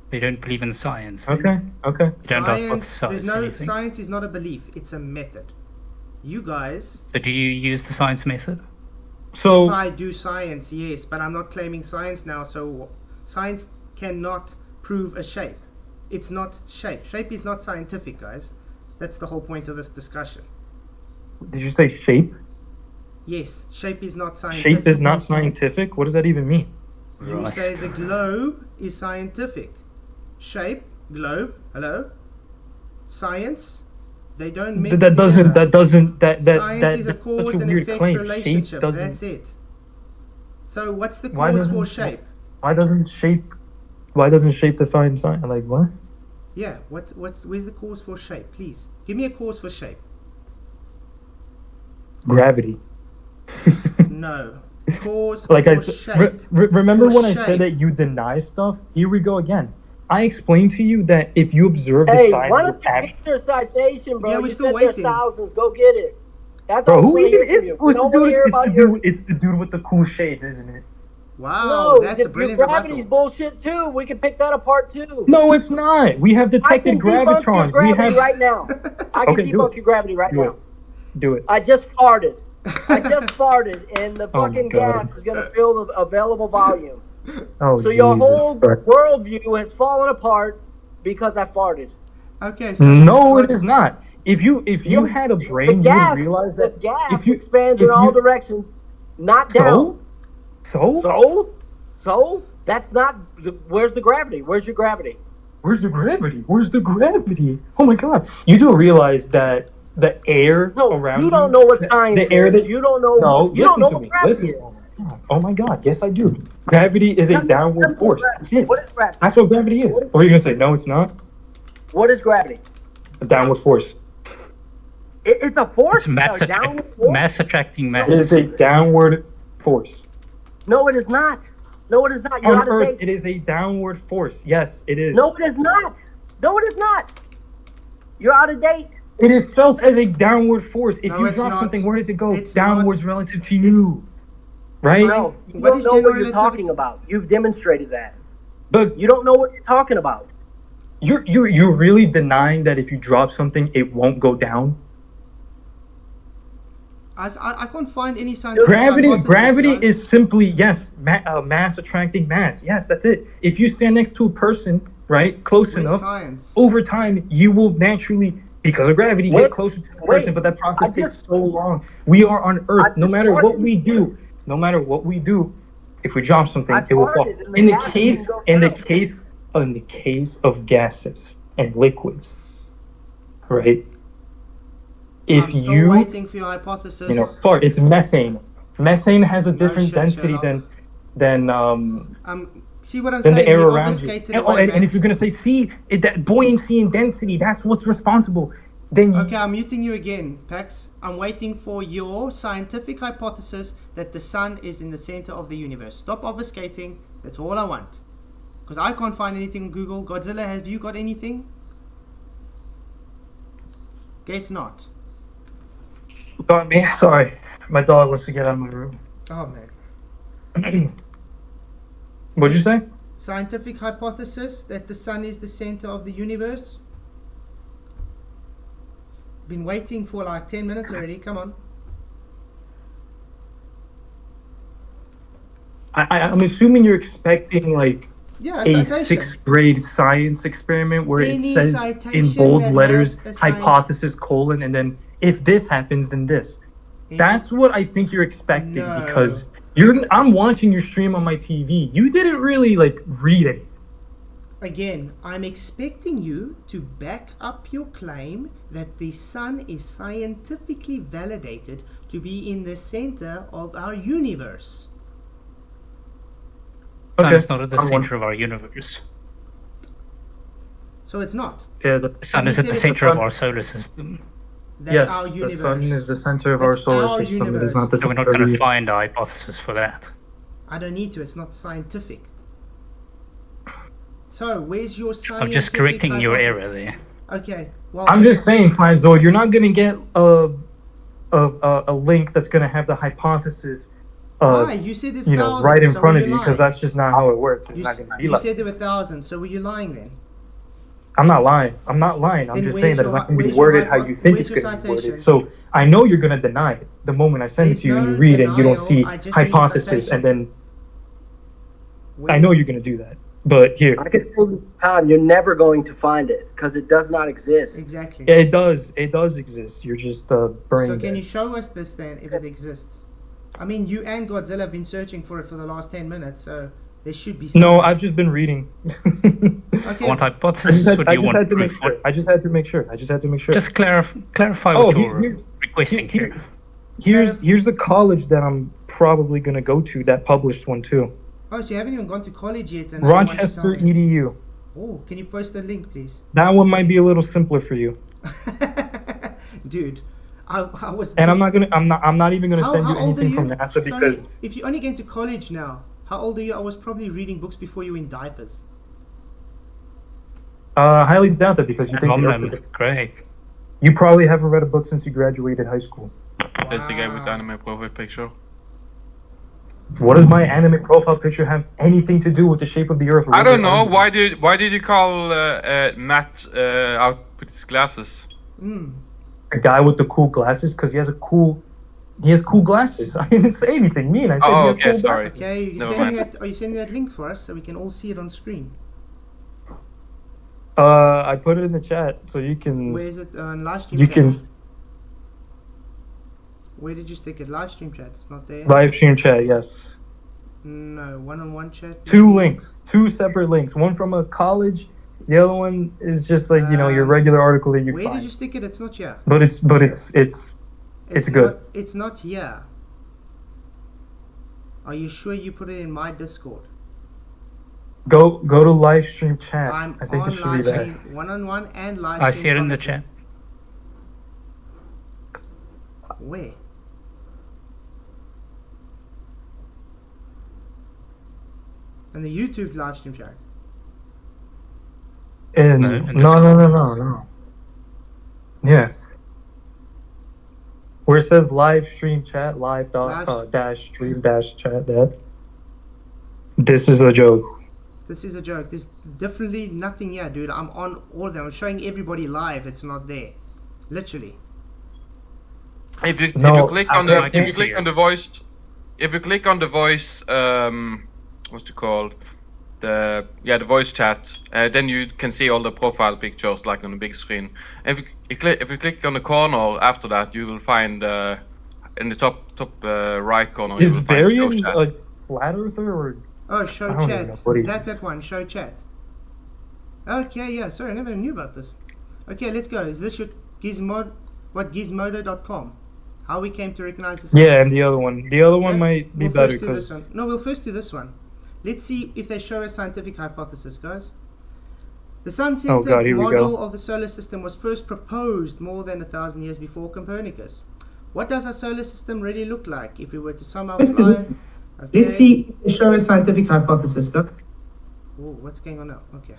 [SPEAKER 9] They don't believe in science.
[SPEAKER 6] Okay.
[SPEAKER 9] Don't
[SPEAKER 1] Science,
[SPEAKER 9] science
[SPEAKER 1] there's no
[SPEAKER 9] anything.
[SPEAKER 1] science is not a belief; it's a method. You guys,
[SPEAKER 9] So do you use the science method?
[SPEAKER 6] So
[SPEAKER 1] if I do science, yes, but I'm not claiming science now. So science cannot prove a shape. It's not shape. Shape is not scientific, guys. That's the whole point of this discussion.
[SPEAKER 6] did you say shape?
[SPEAKER 1] Yes, shape is not scientific.
[SPEAKER 6] Shape is not scientific? What does that even mean?
[SPEAKER 1] You say the globe is scientific. Shape, globe, hello? Science, they don't mix
[SPEAKER 6] That
[SPEAKER 1] together.
[SPEAKER 6] doesn't
[SPEAKER 1] Science
[SPEAKER 6] that
[SPEAKER 1] is a
[SPEAKER 6] that's
[SPEAKER 1] cause
[SPEAKER 6] such a
[SPEAKER 1] and
[SPEAKER 6] weird
[SPEAKER 1] effect
[SPEAKER 6] claim. Shape
[SPEAKER 1] relationship.
[SPEAKER 6] doesn't.
[SPEAKER 1] That's it. So what's the
[SPEAKER 6] Why
[SPEAKER 1] cause
[SPEAKER 6] doesn't-
[SPEAKER 1] for shape?
[SPEAKER 6] Why doesn't shape define science? Like what?
[SPEAKER 1] Yeah, where's the cause for shape? Please give me a cause for shape.
[SPEAKER 6] Gravity.
[SPEAKER 1] No. Cause
[SPEAKER 6] Like I
[SPEAKER 1] for
[SPEAKER 6] said,
[SPEAKER 1] shape.
[SPEAKER 6] remember
[SPEAKER 1] For
[SPEAKER 6] when I
[SPEAKER 1] shape.
[SPEAKER 6] said that you deny stuff? Here we go again. I explained to you that if you observe the
[SPEAKER 8] Hey,
[SPEAKER 6] signs
[SPEAKER 8] why
[SPEAKER 6] of
[SPEAKER 8] don't you
[SPEAKER 6] action,
[SPEAKER 8] get your citation, bro?
[SPEAKER 1] Yeah, we're
[SPEAKER 8] you
[SPEAKER 1] still
[SPEAKER 8] said
[SPEAKER 1] waiting.
[SPEAKER 8] there's thousands. Go get it. That's
[SPEAKER 6] bro,
[SPEAKER 8] all
[SPEAKER 6] who
[SPEAKER 8] we
[SPEAKER 6] even
[SPEAKER 8] wanna hear
[SPEAKER 6] is
[SPEAKER 8] from you.
[SPEAKER 6] who's
[SPEAKER 8] We
[SPEAKER 6] the
[SPEAKER 8] don't wanna
[SPEAKER 6] dude?
[SPEAKER 8] hear
[SPEAKER 6] It's the
[SPEAKER 8] about your-
[SPEAKER 6] dude. It's the dude with the cool shades, isn't it?
[SPEAKER 1] Wow,
[SPEAKER 8] No,
[SPEAKER 1] that's a
[SPEAKER 8] your
[SPEAKER 1] brilliant
[SPEAKER 8] gravity's
[SPEAKER 1] rebuttal.
[SPEAKER 8] bullshit too. We can pick that apart too.
[SPEAKER 6] No, it's not. We have
[SPEAKER 8] I
[SPEAKER 6] detected
[SPEAKER 8] can debunk your
[SPEAKER 6] gravitrons. We
[SPEAKER 8] gravity
[SPEAKER 6] have.
[SPEAKER 8] right now. I can
[SPEAKER 6] Okay, do
[SPEAKER 8] debunk
[SPEAKER 6] it.
[SPEAKER 8] your gravity right
[SPEAKER 6] Do
[SPEAKER 8] now.
[SPEAKER 6] it. Do it.
[SPEAKER 8] I just farted. I just farted, and the
[SPEAKER 6] Oh my
[SPEAKER 8] fucking
[SPEAKER 6] God.
[SPEAKER 8] gas is gonna fill the available volume.
[SPEAKER 6] Oh,
[SPEAKER 8] So your
[SPEAKER 6] Jesus
[SPEAKER 8] whole
[SPEAKER 6] Christ.
[SPEAKER 8] worldview has fallen apart because I farted.
[SPEAKER 1] Okay, so
[SPEAKER 6] No, it
[SPEAKER 1] what's-
[SPEAKER 6] is not. If you had a brain,
[SPEAKER 8] the
[SPEAKER 6] you
[SPEAKER 8] gas,
[SPEAKER 6] would realize
[SPEAKER 8] the
[SPEAKER 6] that
[SPEAKER 8] gas
[SPEAKER 6] if you
[SPEAKER 8] expands
[SPEAKER 6] if
[SPEAKER 8] in all
[SPEAKER 6] you-
[SPEAKER 8] directions, not down. So that's not. Where's the gravity? Where's your gravity?
[SPEAKER 6] Where's the gravity? Where's the gravity? Oh my God! You do realize that the air
[SPEAKER 8] No,
[SPEAKER 6] around
[SPEAKER 8] you don't know what science
[SPEAKER 6] the air
[SPEAKER 8] is.
[SPEAKER 6] that
[SPEAKER 8] You don't know.
[SPEAKER 6] no,
[SPEAKER 8] you don't know
[SPEAKER 6] listen to
[SPEAKER 8] what
[SPEAKER 6] me.
[SPEAKER 8] gravity
[SPEAKER 6] Listen.
[SPEAKER 8] is.
[SPEAKER 6] Oh my God! Yes, I do. Gravity is a
[SPEAKER 8] Tell me
[SPEAKER 6] downward force.
[SPEAKER 8] what
[SPEAKER 6] That's it.
[SPEAKER 8] What is gravity?
[SPEAKER 6] That's what gravity is. Or are you gonna say no? It's not
[SPEAKER 8] What is gravity?
[SPEAKER 6] a downward force.
[SPEAKER 8] It's a force.
[SPEAKER 9] It's mass,
[SPEAKER 8] a downward force?
[SPEAKER 9] mass attracting mass.
[SPEAKER 6] It is a downward force.
[SPEAKER 8] No, it is not. No, it is not. You're
[SPEAKER 6] On
[SPEAKER 8] out of
[SPEAKER 6] Earth,
[SPEAKER 8] date.
[SPEAKER 6] it is a downward force. Yes, it is.
[SPEAKER 8] No, it is not. No, it is not. You're out of date.
[SPEAKER 6] It is felt as a downward force. If
[SPEAKER 1] No,
[SPEAKER 6] you
[SPEAKER 1] it's
[SPEAKER 6] drop
[SPEAKER 1] not.
[SPEAKER 6] something, where does it go?
[SPEAKER 1] It's
[SPEAKER 6] Downwards relative to you. Right?
[SPEAKER 8] No, you
[SPEAKER 1] What
[SPEAKER 8] don't
[SPEAKER 1] is
[SPEAKER 8] know what
[SPEAKER 1] general
[SPEAKER 8] you're talking
[SPEAKER 1] relativity?
[SPEAKER 8] about. You've demonstrated that.
[SPEAKER 6] But
[SPEAKER 8] You don't know what you're talking about.
[SPEAKER 6] you're really denying that if you drop something, it won't go down?
[SPEAKER 1] I can't find any scientific
[SPEAKER 6] Gravity
[SPEAKER 1] hypothesis, guys.
[SPEAKER 6] is simply, yes, mass attracting mass. Yes, that's it. If you stand next to a person, right, close
[SPEAKER 1] Where's
[SPEAKER 6] enough,
[SPEAKER 1] science?
[SPEAKER 6] over time, you will naturally, because of gravity,
[SPEAKER 8] Wait,
[SPEAKER 6] get closer to the
[SPEAKER 8] wait.
[SPEAKER 6] person, but that process
[SPEAKER 8] I
[SPEAKER 6] takes
[SPEAKER 8] just-
[SPEAKER 6] so long. We are on Earth.
[SPEAKER 8] I
[SPEAKER 6] No
[SPEAKER 8] just
[SPEAKER 6] matter what
[SPEAKER 8] farted.
[SPEAKER 6] we do, if we drop something,
[SPEAKER 8] I
[SPEAKER 6] it will fall.
[SPEAKER 8] farted and
[SPEAKER 6] In the
[SPEAKER 8] gas
[SPEAKER 6] case,
[SPEAKER 8] didn't go
[SPEAKER 6] in the
[SPEAKER 8] down.
[SPEAKER 6] case of gases and liquids, right? If
[SPEAKER 1] I'm still
[SPEAKER 6] you
[SPEAKER 1] waiting for your hypothesis.
[SPEAKER 6] fart, it's methane. Methane has a different
[SPEAKER 1] shit,
[SPEAKER 6] density
[SPEAKER 1] Sherlock.
[SPEAKER 6] than
[SPEAKER 1] See what I'm
[SPEAKER 6] the
[SPEAKER 1] saying?
[SPEAKER 6] air
[SPEAKER 1] You
[SPEAKER 6] around you.
[SPEAKER 1] obfuscated
[SPEAKER 6] And,
[SPEAKER 1] away,
[SPEAKER 6] and
[SPEAKER 1] man.
[SPEAKER 6] if you're gonna say, that buoyancy and density, that's what's responsible, then
[SPEAKER 1] Okay, I'm muting you again, Pax. I'm waiting for your scientific hypothesis that the sun is in the center of the universe. Stop obfuscating. That's all I want. Because I can't find anything on Google. Godzilla, have you got anything? Guess not.
[SPEAKER 6] got me. Sorry, my dog wants to get out of my room.
[SPEAKER 1] Oh, man.
[SPEAKER 6] What'd you say?
[SPEAKER 1] Scientific hypothesis that the sun is the center of the universe? Been waiting for like 10 minutes already. Come on.
[SPEAKER 6] I'm assuming you're expecting like
[SPEAKER 1] Yeah,
[SPEAKER 6] a
[SPEAKER 1] citation.
[SPEAKER 6] 6th grade science experiment where
[SPEAKER 1] Any
[SPEAKER 6] it says in
[SPEAKER 1] citation
[SPEAKER 6] bold
[SPEAKER 1] that
[SPEAKER 6] letters
[SPEAKER 1] has a
[SPEAKER 6] hypothesis colon and then if this happens then this.
[SPEAKER 1] Any-
[SPEAKER 6] That's what I think you're expecting
[SPEAKER 1] No.
[SPEAKER 6] because I'm watching your stream on my TV. You didn't really like read it.
[SPEAKER 1] Again, I'm expecting you to back up your claim that the sun is scientifically validated to be in the center of our universe.
[SPEAKER 9] Sun is not at the center of our universe.
[SPEAKER 1] So it's not.
[SPEAKER 6] Yeah,
[SPEAKER 9] The sun is at the center of our solar system.
[SPEAKER 1] That's our
[SPEAKER 6] yes,
[SPEAKER 1] universe.
[SPEAKER 6] the sun is the center of our
[SPEAKER 1] That's
[SPEAKER 6] solar
[SPEAKER 1] our
[SPEAKER 6] system. It is
[SPEAKER 1] universe.
[SPEAKER 6] not the
[SPEAKER 9] So we're
[SPEAKER 6] center
[SPEAKER 9] not going
[SPEAKER 6] of
[SPEAKER 9] to
[SPEAKER 6] the
[SPEAKER 9] find a hypothesis for that.
[SPEAKER 1] I don't need to. It's not scientific. So where's your scientific?
[SPEAKER 9] I'm just correcting your
[SPEAKER 1] hypothesis?
[SPEAKER 9] error there.
[SPEAKER 1] Okay. Well,
[SPEAKER 6] I'm just saying, Fine Zoid, you're not gonna get a link that's gonna have the hypothesis.
[SPEAKER 1] Why? You said it's thousands.
[SPEAKER 6] Right in
[SPEAKER 1] so
[SPEAKER 6] front
[SPEAKER 1] were
[SPEAKER 6] of you,
[SPEAKER 1] lying?
[SPEAKER 6] because that's just not how it works. It's
[SPEAKER 1] You,
[SPEAKER 6] not
[SPEAKER 1] s-
[SPEAKER 6] gonna be
[SPEAKER 1] you
[SPEAKER 6] like.
[SPEAKER 1] said there were thousands. So were you lying then?
[SPEAKER 6] I'm not lying. I'm not lying. I'm
[SPEAKER 1] Then
[SPEAKER 6] just
[SPEAKER 1] where's
[SPEAKER 6] saying that
[SPEAKER 1] your
[SPEAKER 6] it's not
[SPEAKER 1] hy-
[SPEAKER 6] going to be
[SPEAKER 1] where's your
[SPEAKER 6] worded
[SPEAKER 1] hy-
[SPEAKER 6] how you think
[SPEAKER 1] where's
[SPEAKER 6] it's
[SPEAKER 1] your
[SPEAKER 6] going to be
[SPEAKER 1] citation?
[SPEAKER 6] worded. So I know you're going to deny it the moment I send it
[SPEAKER 1] There's
[SPEAKER 6] to you and
[SPEAKER 1] no
[SPEAKER 6] you read and you don't
[SPEAKER 1] denial,
[SPEAKER 6] see
[SPEAKER 1] I just need a
[SPEAKER 6] hypothesis,
[SPEAKER 1] citation.
[SPEAKER 6] and then I
[SPEAKER 1] Where's-
[SPEAKER 6] know you're going to do that. But here,
[SPEAKER 8] I can tell you, Tom, you're never going to find it because it does not exist.
[SPEAKER 1] Exactly.
[SPEAKER 6] yeah, it does exist. You're just brain
[SPEAKER 1] So can
[SPEAKER 6] dead.
[SPEAKER 1] you show us this then, if it exists? I mean, you and Godzilla have been searching for it for the last 10 minutes, so there should be something.
[SPEAKER 6] No, I've just been reading.
[SPEAKER 1] Okay.
[SPEAKER 9] You want
[SPEAKER 6] I
[SPEAKER 9] hypothesis?
[SPEAKER 6] just
[SPEAKER 9] Or do you want
[SPEAKER 6] had to make
[SPEAKER 9] proof?
[SPEAKER 6] sure. I just had to make sure.
[SPEAKER 9] Just clarify
[SPEAKER 6] Oh,
[SPEAKER 9] what you're
[SPEAKER 6] here's-
[SPEAKER 9] requesting here.
[SPEAKER 6] Here's the college that I'm probably going to go to that published one too.
[SPEAKER 1] Oh, so you haven't even gone to college yet? And you want to tell
[SPEAKER 6] Rochester
[SPEAKER 1] me?
[SPEAKER 6] EDU.
[SPEAKER 1] Oh, can you post the link, please?
[SPEAKER 6] That one might be a little simpler for you.
[SPEAKER 1] Dude, I was.
[SPEAKER 6] And I'm not even gonna send you
[SPEAKER 1] how old are
[SPEAKER 6] anything
[SPEAKER 1] you?
[SPEAKER 6] from NASA
[SPEAKER 1] Sorry,
[SPEAKER 6] because
[SPEAKER 1] if you're only going to college now, how old are you? I was probably reading books before you were in diapers.
[SPEAKER 6] highly doubt that because you think the Earth is,
[SPEAKER 9] Great.
[SPEAKER 6] you probably haven't read a book since you graduated high school.
[SPEAKER 7] Says the guy with the
[SPEAKER 1] Wow.
[SPEAKER 7] anime profile picture.
[SPEAKER 6] What does my anime profile picture have anything to do with the shape of the Earth? or
[SPEAKER 7] I
[SPEAKER 6] what
[SPEAKER 7] don't
[SPEAKER 6] we're
[SPEAKER 7] know.
[SPEAKER 6] arguing?
[SPEAKER 7] Why did you call Matt out with his glasses?
[SPEAKER 1] Mm.
[SPEAKER 6] A guy with the cool glasses because he has cool glasses. I didn't say anything mean. I said
[SPEAKER 7] Oh,
[SPEAKER 6] he has
[SPEAKER 7] okay,
[SPEAKER 6] cool
[SPEAKER 7] sorry.
[SPEAKER 6] glasses.
[SPEAKER 1] Okay, you
[SPEAKER 7] Never
[SPEAKER 1] sending
[SPEAKER 7] mind.
[SPEAKER 1] that? Are you sending that link for us so we can all see it on screen?
[SPEAKER 6] I put it in the chat so you can.
[SPEAKER 1] Where is it on live stream?
[SPEAKER 6] You
[SPEAKER 1] chat?
[SPEAKER 6] can
[SPEAKER 1] Where did you stick it? Live stream chat. It's not there.
[SPEAKER 6] live stream chat. Yes.
[SPEAKER 1] No, one-on-one chat.
[SPEAKER 6] Two links, two separate links. One from a college, the other one is just like your regular article that you
[SPEAKER 1] Where
[SPEAKER 6] find.
[SPEAKER 1] did you stick it? It's not here.
[SPEAKER 6] But it's It's good.
[SPEAKER 1] It's not here. Are you sure you put it in my Discord?
[SPEAKER 6] go to live stream chat.
[SPEAKER 1] I'm
[SPEAKER 6] I think
[SPEAKER 1] on
[SPEAKER 6] it should be
[SPEAKER 1] live
[SPEAKER 6] there.
[SPEAKER 1] stream, one-on-one and live
[SPEAKER 9] I
[SPEAKER 1] stream.
[SPEAKER 9] see it in the
[SPEAKER 1] commentary.
[SPEAKER 9] chat.
[SPEAKER 1] Where? In the YouTube live stream chat.
[SPEAKER 6] And
[SPEAKER 9] No, in the
[SPEAKER 6] no. Yeah. Where it says live stream chat, live dash stream dash chat. That. This is a joke.
[SPEAKER 1] This is a joke. There's definitely nothing here, dude. I'm on all of them. I'm showing everybody live. It's not there. Literally.
[SPEAKER 7] If you
[SPEAKER 6] No,
[SPEAKER 7] click
[SPEAKER 6] I
[SPEAKER 7] on the
[SPEAKER 6] can't
[SPEAKER 7] if you
[SPEAKER 9] see
[SPEAKER 7] click
[SPEAKER 9] it.
[SPEAKER 7] on the voice, if you click on the voice, what's it called? The voice chat. Then you can see all the profile pictures like on the big screen. If you click on the corner after that, you will find in the top right corner.
[SPEAKER 6] Is
[SPEAKER 7] you will find show
[SPEAKER 6] Varian
[SPEAKER 7] chat.
[SPEAKER 6] a flat earther or?
[SPEAKER 1] Oh, show
[SPEAKER 6] I don't even
[SPEAKER 1] chat.
[SPEAKER 6] know what
[SPEAKER 1] Is
[SPEAKER 6] he
[SPEAKER 1] that
[SPEAKER 6] is.
[SPEAKER 1] that one? Show chat. Okay, yeah. Sorry, I never knew about this. Okay, let's go. Is this your Gizmodo.com? How we came to recognize this?
[SPEAKER 6] Yeah, and the other one. The other one
[SPEAKER 1] Okay,
[SPEAKER 6] might be
[SPEAKER 1] we'll
[SPEAKER 6] better
[SPEAKER 1] first do this
[SPEAKER 6] because
[SPEAKER 1] one. No, we'll first do this one. Let's see if they show a scientific hypothesis, guys. The sun-centered
[SPEAKER 6] Oh, God, here we
[SPEAKER 1] model
[SPEAKER 6] go.
[SPEAKER 1] of the solar system was first proposed more than 1,000 years before Copernicus. What does our solar system really look like if we were to somehow fly? Okay.
[SPEAKER 10] Let's see if they show a scientific hypothesis. The
[SPEAKER 1] Oh, what's going on now? Okay.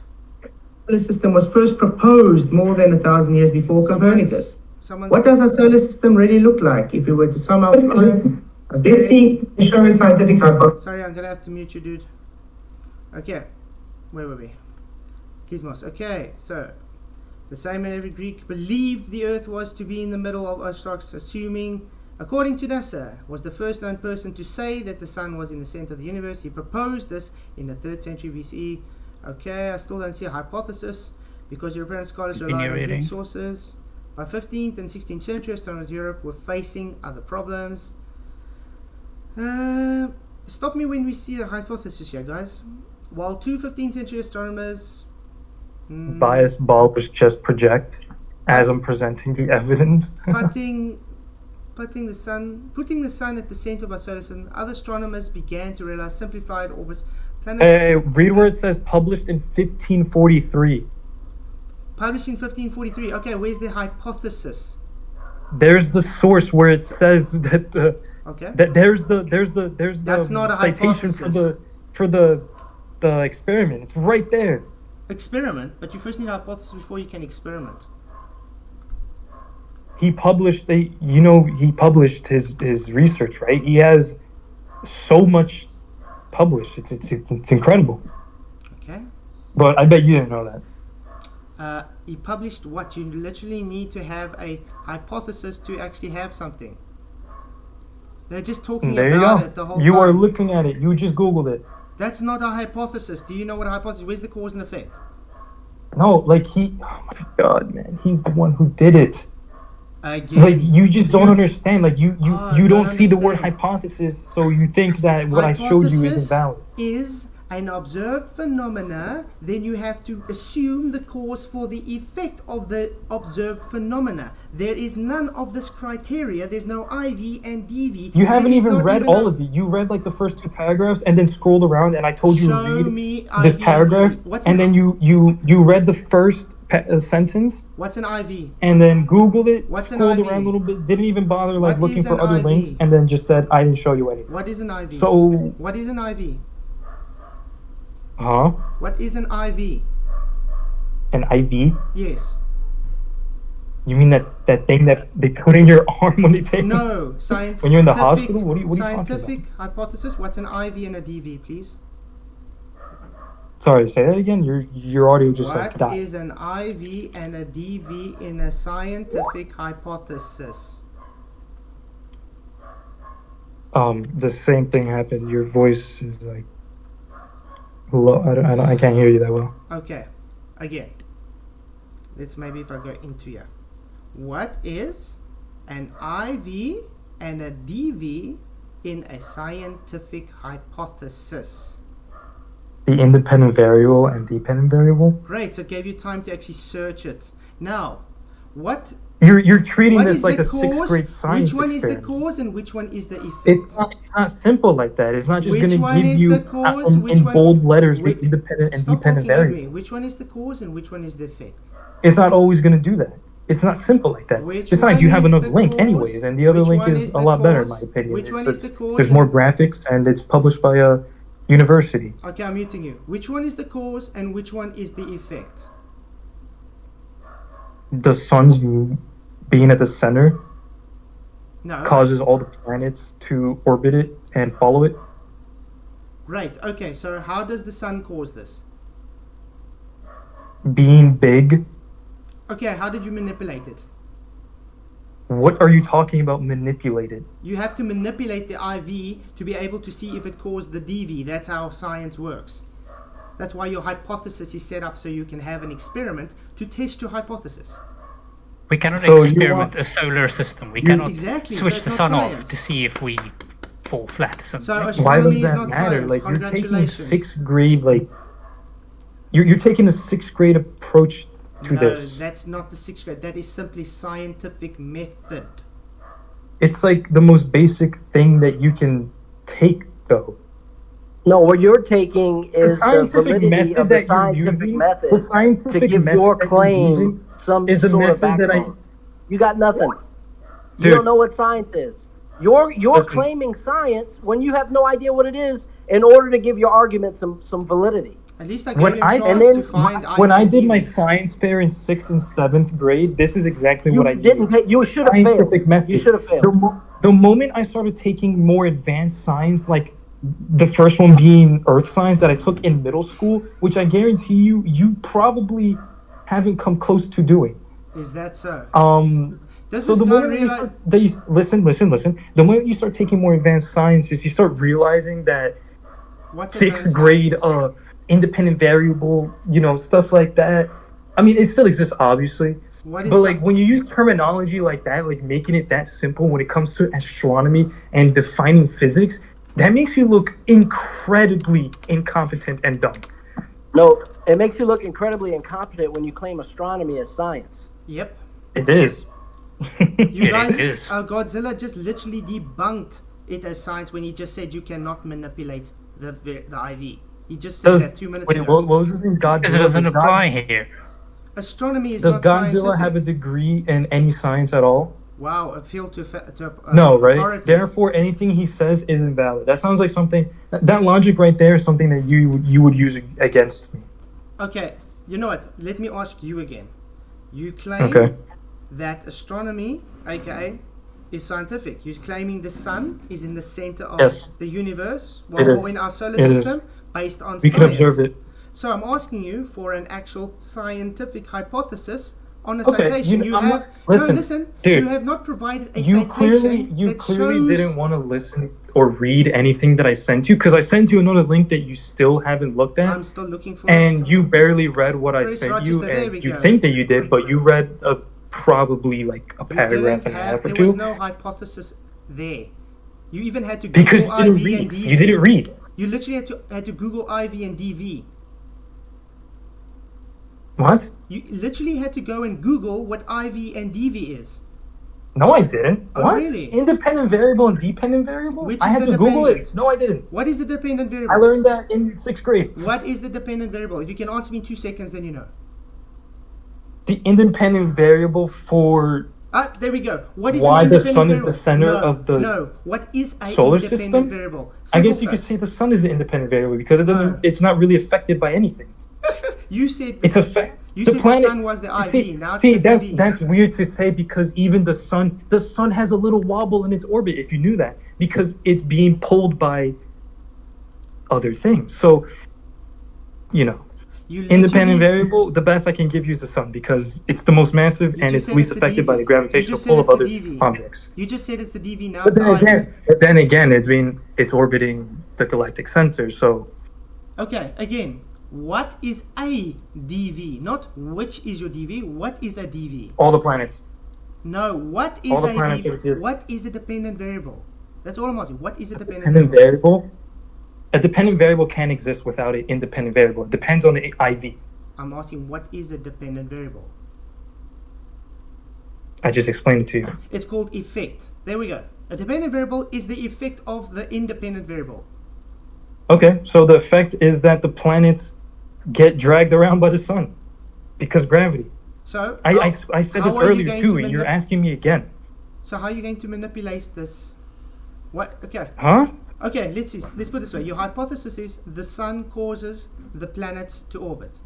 [SPEAKER 10] solar system was first proposed more than 1,000 years before Copernicus.
[SPEAKER 1] Someone's
[SPEAKER 10] What does our solar system really look like if we were to somehow fly? Let's see if they show a scientific hypothesis.
[SPEAKER 1] Sorry, I'm gonna have to mute you, dude. Okay, where were we? Gizmos. Okay, so the Simon every Greek believed the Earth was to be in the middle of Ostrog's, assuming, according to NASA, was the first known person to say that the Sun was in the center of the universe. He proposed this in the 3rd century BCE. Okay, I still don't see a hypothesis because European scholars
[SPEAKER 9] Continue
[SPEAKER 1] relied on Greek
[SPEAKER 9] reading.
[SPEAKER 1] sources. By 15th and 16th century, astronomers in Europe were facing other problems. Stop me when we see a hypothesis here, guys. While two 15th century astronomers...
[SPEAKER 6] Bias bulbs just project as I'm presenting the evidence.
[SPEAKER 1] putting the sun at the center of our solar system, other astronomers began to realize simplified orbits. Planets
[SPEAKER 6] Hey, read where it says published in 1543.
[SPEAKER 1] published in 1543. Okay, where's the hypothesis?
[SPEAKER 6] There's the source where it says that the
[SPEAKER 1] Okay.
[SPEAKER 6] that there's the
[SPEAKER 1] That's not a
[SPEAKER 6] citation
[SPEAKER 1] hypothesis.
[SPEAKER 6] for the experiment. It's right there.
[SPEAKER 1] Experiment, but you first need a hypothesis before you can experiment.
[SPEAKER 6] He published his research, right? He has so much published. It's incredible.
[SPEAKER 1] Okay.
[SPEAKER 6] But I bet you didn't know that.
[SPEAKER 1] He published what? You literally need to have a hypothesis to actually have something. They're just talking
[SPEAKER 6] There you
[SPEAKER 1] about
[SPEAKER 6] go.
[SPEAKER 1] it the whole time.
[SPEAKER 6] You are looking at it. You just Googled it.
[SPEAKER 1] That's not a hypothesis. Do you know what a hypothesis is? Where's the cause and effect?
[SPEAKER 6] No, like oh my God, man. He's the one who did it.
[SPEAKER 1] Again.
[SPEAKER 6] Like, you just don't understand. Like, you don't see the word
[SPEAKER 1] understand.
[SPEAKER 6] hypothesis, so you think that what I showed you isn't valid.
[SPEAKER 1] Is an observed phenomena, then you have to assume the cause for the effect of the observed phenomena. There is none of this criteria. There's no IV and DV.
[SPEAKER 6] You haven't
[SPEAKER 1] There is
[SPEAKER 6] even
[SPEAKER 1] not
[SPEAKER 6] read all of it. You read like the first two paragraphs and then scrolled around, and I told you to
[SPEAKER 1] Show
[SPEAKER 6] read
[SPEAKER 1] me
[SPEAKER 6] this
[SPEAKER 1] IV and
[SPEAKER 6] paragraph,
[SPEAKER 1] DV. What's
[SPEAKER 6] and
[SPEAKER 1] an-
[SPEAKER 6] then you read the first sentence,
[SPEAKER 1] What's an IV?
[SPEAKER 6] and then Googled it,
[SPEAKER 1] What's an
[SPEAKER 6] scrolled
[SPEAKER 1] IV?
[SPEAKER 6] around a little bit, didn't even bother like
[SPEAKER 1] What
[SPEAKER 6] looking
[SPEAKER 1] is
[SPEAKER 6] for
[SPEAKER 1] an
[SPEAKER 6] other
[SPEAKER 1] IV?
[SPEAKER 6] links, and then just said I didn't show you anything.
[SPEAKER 1] What is an IV?
[SPEAKER 6] So,
[SPEAKER 1] What is an IV?
[SPEAKER 6] huh?
[SPEAKER 1] What is an IV?
[SPEAKER 6] An IV?
[SPEAKER 1] Yes.
[SPEAKER 6] You mean that thing that they put in your arm when they take
[SPEAKER 1] No. Scientific.
[SPEAKER 6] when you're in the hospital? What are you talking about?
[SPEAKER 1] Scientific hypothesis. What's an IV and a DV, please?
[SPEAKER 6] Sorry, say that again. Your audio just like
[SPEAKER 1] What
[SPEAKER 6] died.
[SPEAKER 1] is an IV and a DV in a scientific hypothesis?
[SPEAKER 6] The same thing happened. Your voice is like low. I can't hear you that well.
[SPEAKER 1] Okay, again. Let's maybe if I go into here. What is an IV and a DV in a scientific hypothesis?
[SPEAKER 6] The independent variable and dependent variable.
[SPEAKER 1] Great, so it gave you time to actually search it. Now, what
[SPEAKER 6] You're treating
[SPEAKER 1] what
[SPEAKER 6] this
[SPEAKER 1] is
[SPEAKER 6] like
[SPEAKER 1] the
[SPEAKER 6] a sixth
[SPEAKER 1] cause?
[SPEAKER 6] grade science
[SPEAKER 1] Which one is the
[SPEAKER 6] experiment.
[SPEAKER 1] cause and which one is the effect?
[SPEAKER 6] It's not simple like that. It's not just
[SPEAKER 1] Which
[SPEAKER 6] going
[SPEAKER 1] one
[SPEAKER 6] to give
[SPEAKER 1] is
[SPEAKER 6] you
[SPEAKER 1] the cause?
[SPEAKER 6] in
[SPEAKER 1] Which one-
[SPEAKER 6] bold letters
[SPEAKER 1] Wait,
[SPEAKER 6] the independent and
[SPEAKER 1] Stop
[SPEAKER 6] dependent
[SPEAKER 1] talking over
[SPEAKER 6] variable.
[SPEAKER 1] me. Which one is the cause and which one is the effect?
[SPEAKER 6] It's not always going to do that. It's not simple like that.
[SPEAKER 1] Which
[SPEAKER 6] Besides,
[SPEAKER 1] one
[SPEAKER 6] you have
[SPEAKER 1] is
[SPEAKER 6] another
[SPEAKER 1] the
[SPEAKER 6] link
[SPEAKER 1] cause?
[SPEAKER 6] anyways, and the other
[SPEAKER 1] Which
[SPEAKER 6] link
[SPEAKER 1] one
[SPEAKER 6] is
[SPEAKER 1] is
[SPEAKER 6] a
[SPEAKER 1] the
[SPEAKER 6] lot better in
[SPEAKER 1] cause?
[SPEAKER 6] my opinion.
[SPEAKER 1] Which one is the cause
[SPEAKER 6] There's
[SPEAKER 1] and-
[SPEAKER 6] more graphics, and it's published by a university.
[SPEAKER 1] Okay, I'm muting you. Which one is the cause and which one is the effect?
[SPEAKER 6] The sun's being at the center
[SPEAKER 1] No.
[SPEAKER 6] causes all the planets to orbit it and follow it.
[SPEAKER 1] Right, okay, so how does the sun cause this?
[SPEAKER 6] Being big.
[SPEAKER 1] Okay, how did you manipulate it?
[SPEAKER 6] What are you talking about manipulated?
[SPEAKER 1] You have to manipulate the IV to be able to see if it caused the DV. That's how science works. That's why your hypothesis is set up so you can have an experiment to test your hypothesis.
[SPEAKER 9] We cannot
[SPEAKER 6] So you
[SPEAKER 9] experiment
[SPEAKER 6] want-
[SPEAKER 9] a solar system. We cannot
[SPEAKER 1] Exactly, so
[SPEAKER 9] switch
[SPEAKER 1] it's
[SPEAKER 9] the
[SPEAKER 1] not
[SPEAKER 9] sun
[SPEAKER 1] science.
[SPEAKER 9] off to see if we fall flat.
[SPEAKER 1] So
[SPEAKER 6] Why
[SPEAKER 1] astronomy
[SPEAKER 6] does
[SPEAKER 1] is
[SPEAKER 6] that
[SPEAKER 1] not
[SPEAKER 6] matter?
[SPEAKER 1] science.
[SPEAKER 6] Like, you're taking
[SPEAKER 1] Congratulations.
[SPEAKER 6] sixth grade, like you're taking a sixth grade approach to
[SPEAKER 1] No,
[SPEAKER 6] this.
[SPEAKER 1] that's not the sixth grade. That is simply scientific method.
[SPEAKER 6] It's like the most basic thing that you can take, though.
[SPEAKER 8] No, what you're taking is the
[SPEAKER 6] scientific
[SPEAKER 8] validity
[SPEAKER 6] method
[SPEAKER 8] of the
[SPEAKER 6] that you're
[SPEAKER 8] scientific
[SPEAKER 6] using-
[SPEAKER 8] method
[SPEAKER 6] the scientific
[SPEAKER 8] to give
[SPEAKER 6] method
[SPEAKER 8] your
[SPEAKER 6] that you're
[SPEAKER 8] claim
[SPEAKER 6] using
[SPEAKER 8] some
[SPEAKER 6] is the
[SPEAKER 8] sort of
[SPEAKER 6] method that I-
[SPEAKER 8] backbone. You got nothing. You
[SPEAKER 6] Dude.
[SPEAKER 8] don't know what science is. You're
[SPEAKER 6] Listen.
[SPEAKER 8] claiming science when you have no idea what it is in order to give your argument some validity.
[SPEAKER 1] At least I gave
[SPEAKER 6] When
[SPEAKER 1] you
[SPEAKER 6] I
[SPEAKER 1] a chance
[SPEAKER 8] and then
[SPEAKER 1] to find
[SPEAKER 6] when I did my
[SPEAKER 1] IDV.
[SPEAKER 6] science fair in 6th and 7th grade, this is exactly
[SPEAKER 8] You
[SPEAKER 6] what I
[SPEAKER 8] didn't.
[SPEAKER 6] did.
[SPEAKER 8] You should have failed.
[SPEAKER 6] Scientific method.
[SPEAKER 8] You should have failed.
[SPEAKER 6] The moment I started taking more advanced science, like the first one being earth science that I took in middle school, which I guarantee you probably haven't come close to doing.
[SPEAKER 1] Is that so? Does
[SPEAKER 6] So
[SPEAKER 1] this
[SPEAKER 6] the
[SPEAKER 1] guy
[SPEAKER 6] moment you
[SPEAKER 1] realize?
[SPEAKER 6] start, listen. The moment you start taking more advanced sciences, you start realizing that
[SPEAKER 1] What's
[SPEAKER 6] sixth
[SPEAKER 1] advanced
[SPEAKER 6] grade
[SPEAKER 1] sciences?
[SPEAKER 6] independent variable, stuff like that. I mean, it still exists, obviously.
[SPEAKER 1] What is
[SPEAKER 6] But like when you use terminology like that, like making it that simple when it comes to astronomy and defining physics, that makes you look incredibly incompetent and dumb.
[SPEAKER 8] No, it makes you look incredibly incompetent when you claim astronomy as science.
[SPEAKER 1] Yep.
[SPEAKER 6] It is.
[SPEAKER 1] You
[SPEAKER 9] It
[SPEAKER 1] guys,
[SPEAKER 9] is.
[SPEAKER 1] Godzilla just literally debunked it as science when he just said you cannot manipulate the IV. He just said that 2 minutes
[SPEAKER 6] Wait,
[SPEAKER 1] ago.
[SPEAKER 6] what was his name? Godzilla.
[SPEAKER 9] Because it doesn't apply here.
[SPEAKER 1] Astronomy is
[SPEAKER 6] Does
[SPEAKER 1] not
[SPEAKER 6] Godzilla
[SPEAKER 1] scientific.
[SPEAKER 6] have a degree in any science at all?
[SPEAKER 1] Wow, appeal to
[SPEAKER 6] No, right?
[SPEAKER 1] authority.
[SPEAKER 6] Therefore, anything he says isn't valid. That sounds like something. That logic right there is something that you would use against me.
[SPEAKER 1] Okay, you know what? Let me ask you again. You claim
[SPEAKER 6] Okay.
[SPEAKER 1] that astronomy, aka, is scientific. You're claiming the sun is in the center of
[SPEAKER 6] Yes.
[SPEAKER 1] the universe,
[SPEAKER 6] It is.
[SPEAKER 1] or in our solar
[SPEAKER 6] It is.
[SPEAKER 1] system, based on
[SPEAKER 6] We
[SPEAKER 1] science.
[SPEAKER 6] can observe it.
[SPEAKER 1] So I'm asking you for an actual scientific hypothesis on a
[SPEAKER 6] Okay,
[SPEAKER 1] citation.
[SPEAKER 6] I'm not- listen, dude,
[SPEAKER 1] you have not provided a
[SPEAKER 6] You
[SPEAKER 1] citation
[SPEAKER 6] clearly
[SPEAKER 1] that shows...
[SPEAKER 6] didn't want to listen or read anything that I sent you because I sent you another link that you still haven't looked at.
[SPEAKER 1] I'm still looking for
[SPEAKER 6] And you barely read what I
[SPEAKER 1] Chris
[SPEAKER 6] sent
[SPEAKER 1] Rochester,
[SPEAKER 6] you,
[SPEAKER 1] there
[SPEAKER 6] and
[SPEAKER 1] we
[SPEAKER 6] you
[SPEAKER 1] go.
[SPEAKER 6] think that you did, but you read probably like a
[SPEAKER 1] You
[SPEAKER 6] paragraph
[SPEAKER 1] didn't
[SPEAKER 6] and a
[SPEAKER 1] have,
[SPEAKER 6] half or
[SPEAKER 1] there was
[SPEAKER 6] two
[SPEAKER 1] no hypothesis there. You even had to Google
[SPEAKER 6] because you didn't
[SPEAKER 1] IV and
[SPEAKER 6] read.
[SPEAKER 1] DV.
[SPEAKER 6] You didn't read.
[SPEAKER 1] You literally had to Google IV and DV.
[SPEAKER 6] What?
[SPEAKER 1] You literally had to go and Google what IV and DV is.
[SPEAKER 6] No, I didn't.
[SPEAKER 1] Oh,
[SPEAKER 6] What?
[SPEAKER 1] really?
[SPEAKER 6] Independent variable and dependent variable?
[SPEAKER 1] Which
[SPEAKER 6] I
[SPEAKER 1] is
[SPEAKER 6] had
[SPEAKER 1] the
[SPEAKER 6] to Google it.
[SPEAKER 1] dependent?
[SPEAKER 6] No, I didn't.
[SPEAKER 1] What is the dependent variable?
[SPEAKER 6] I learned that in 6th grade.
[SPEAKER 1] What is the dependent variable? If you can answer me in 2 seconds, then you know.
[SPEAKER 6] The independent variable for
[SPEAKER 1] Ah, there we go. What is
[SPEAKER 6] why
[SPEAKER 1] an
[SPEAKER 6] the
[SPEAKER 1] independent
[SPEAKER 6] sun
[SPEAKER 1] variable?
[SPEAKER 6] is the center
[SPEAKER 1] No,
[SPEAKER 6] of the
[SPEAKER 1] No, what is a
[SPEAKER 6] solar
[SPEAKER 1] independent
[SPEAKER 6] system?
[SPEAKER 1] variable?
[SPEAKER 6] I guess
[SPEAKER 1] Simple
[SPEAKER 6] you could
[SPEAKER 1] fact.
[SPEAKER 6] say the sun is the independent variable because it doesn't.
[SPEAKER 1] No.
[SPEAKER 6] It's not really affected by anything.
[SPEAKER 1] You said
[SPEAKER 6] It's a fact.
[SPEAKER 1] You
[SPEAKER 6] The
[SPEAKER 1] said
[SPEAKER 6] planet-
[SPEAKER 1] the sun was the
[SPEAKER 6] you
[SPEAKER 1] IV.
[SPEAKER 6] see-
[SPEAKER 1] Now it's
[SPEAKER 6] see,
[SPEAKER 1] the
[SPEAKER 6] that's
[SPEAKER 1] DV.
[SPEAKER 6] that's weird to say because even the sun has a little wobble in its orbit. If you knew that, because it's being pulled by other things. So, you know,
[SPEAKER 1] You
[SPEAKER 6] independent
[SPEAKER 1] literally-
[SPEAKER 6] variable. The best I can give you is the sun because it's the most massive
[SPEAKER 1] You
[SPEAKER 6] and
[SPEAKER 1] just
[SPEAKER 6] it's
[SPEAKER 1] said
[SPEAKER 6] least
[SPEAKER 1] it's the
[SPEAKER 6] affected by the
[SPEAKER 1] DV.
[SPEAKER 6] gravitational
[SPEAKER 1] You just
[SPEAKER 6] pull
[SPEAKER 1] said
[SPEAKER 6] of
[SPEAKER 1] it's
[SPEAKER 6] other
[SPEAKER 1] the DV.
[SPEAKER 6] objects.
[SPEAKER 1] You just said it's the DV. Now
[SPEAKER 6] But
[SPEAKER 1] it's the IV.
[SPEAKER 6] then again, it's orbiting the galactic center. So
[SPEAKER 1] Okay, again, what is a DV? Not which is your DV. What is a DV?
[SPEAKER 6] all the planets.
[SPEAKER 1] No, what is
[SPEAKER 6] All the
[SPEAKER 1] a
[SPEAKER 6] planets
[SPEAKER 1] DV?
[SPEAKER 6] are diff-
[SPEAKER 1] What is a dependent variable? That's all I'm asking. What is a dependent
[SPEAKER 6] Dependent
[SPEAKER 1] variable?
[SPEAKER 6] variable. A dependent variable can't exist without an independent variable. It depends on the IV.
[SPEAKER 1] I'm asking what is a dependent variable?
[SPEAKER 6] I just explained it to you.
[SPEAKER 1] It's called effect. There we go. A dependent variable is the effect of the independent variable.
[SPEAKER 6] Okay, so the effect is that the planets get dragged around by the sun because gravity.
[SPEAKER 1] So
[SPEAKER 6] I said
[SPEAKER 1] how
[SPEAKER 6] this
[SPEAKER 1] are you
[SPEAKER 6] earlier
[SPEAKER 1] going
[SPEAKER 6] too,
[SPEAKER 1] to
[SPEAKER 6] and you're
[SPEAKER 1] manip-
[SPEAKER 6] asking me again.
[SPEAKER 1] So how are you going to manipulate this? What? Okay.
[SPEAKER 6] Huh?
[SPEAKER 1] Okay. Let's see. Let's put it this way. Your hypothesis is the sun causes the planets to orbit.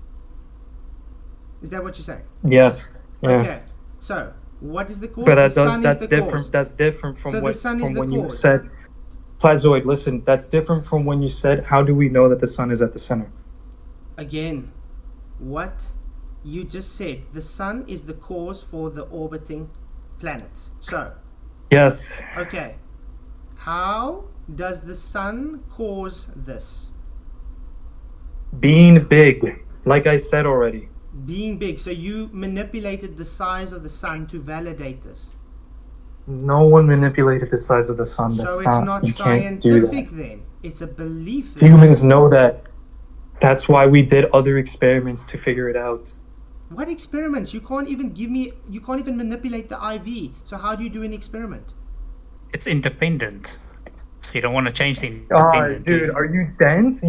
[SPEAKER 1] Is that what you're saying?
[SPEAKER 6] Yes. Yeah.
[SPEAKER 1] Okay. So what is the cause?
[SPEAKER 6] But
[SPEAKER 1] The
[SPEAKER 6] that
[SPEAKER 1] sun
[SPEAKER 6] that's
[SPEAKER 1] is the
[SPEAKER 6] different.
[SPEAKER 1] cause.
[SPEAKER 6] That's different from
[SPEAKER 1] So the
[SPEAKER 6] what
[SPEAKER 1] sun is
[SPEAKER 6] from
[SPEAKER 1] the
[SPEAKER 6] when you
[SPEAKER 1] cause.
[SPEAKER 6] said Plazoid. Listen, that's different from when you said, "How do we know that the sun is at the center?"
[SPEAKER 1] Again, what you just said. The sun is the cause for the orbiting planets. So,
[SPEAKER 6] Yes.
[SPEAKER 1] okay. How does the sun cause this?
[SPEAKER 6] Being big, like I said already.
[SPEAKER 1] Being big. So you manipulated the size of the sun to validate this.
[SPEAKER 6] No one manipulated the size of the sun. That's
[SPEAKER 1] So it's not
[SPEAKER 6] you can't do that.
[SPEAKER 1] scientific then. It's a belief then.
[SPEAKER 6] Humans know that. That's why we did other experiments to figure it out.
[SPEAKER 1] What experiments? You can't even you can't even manipulate the IV. So how do you do an experiment?
[SPEAKER 9] It's independent. So you don't want to change the independent. do
[SPEAKER 6] Dude,
[SPEAKER 9] you?
[SPEAKER 6] are you dense?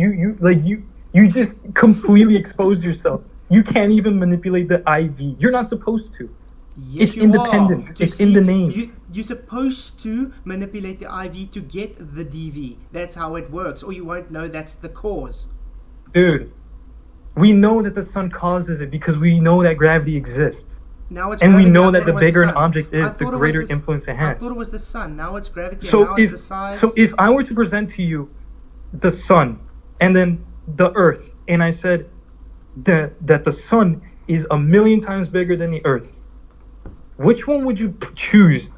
[SPEAKER 6] You just completely exposed yourself. You can't even manipulate the IV. You're not supposed to.
[SPEAKER 1] Yes,
[SPEAKER 6] It's
[SPEAKER 1] you
[SPEAKER 6] independent.
[SPEAKER 1] Are. You
[SPEAKER 6] It's in the name.
[SPEAKER 1] You're supposed to manipulate the IV to get the DV. That's how it works. Or you won't know that's the cause.
[SPEAKER 6] Dude, we know that the sun causes it because we know that gravity exists.
[SPEAKER 1] Now it's
[SPEAKER 6] And we
[SPEAKER 1] gravity.
[SPEAKER 6] know
[SPEAKER 1] I
[SPEAKER 6] that
[SPEAKER 1] thought
[SPEAKER 6] the
[SPEAKER 1] it was
[SPEAKER 6] bigger an
[SPEAKER 1] sun.
[SPEAKER 6] object
[SPEAKER 1] I
[SPEAKER 6] is, the
[SPEAKER 1] thought it was
[SPEAKER 6] greater
[SPEAKER 1] the s-
[SPEAKER 6] influence it
[SPEAKER 1] I
[SPEAKER 6] has.
[SPEAKER 1] thought it was the sun. Now it's gravity.
[SPEAKER 6] So
[SPEAKER 1] and now it's
[SPEAKER 6] if
[SPEAKER 1] the size.
[SPEAKER 6] so if I were to present to you the sun and then the earth, and I said that the sun is 1,000,000 times bigger than the earth, which one would you choose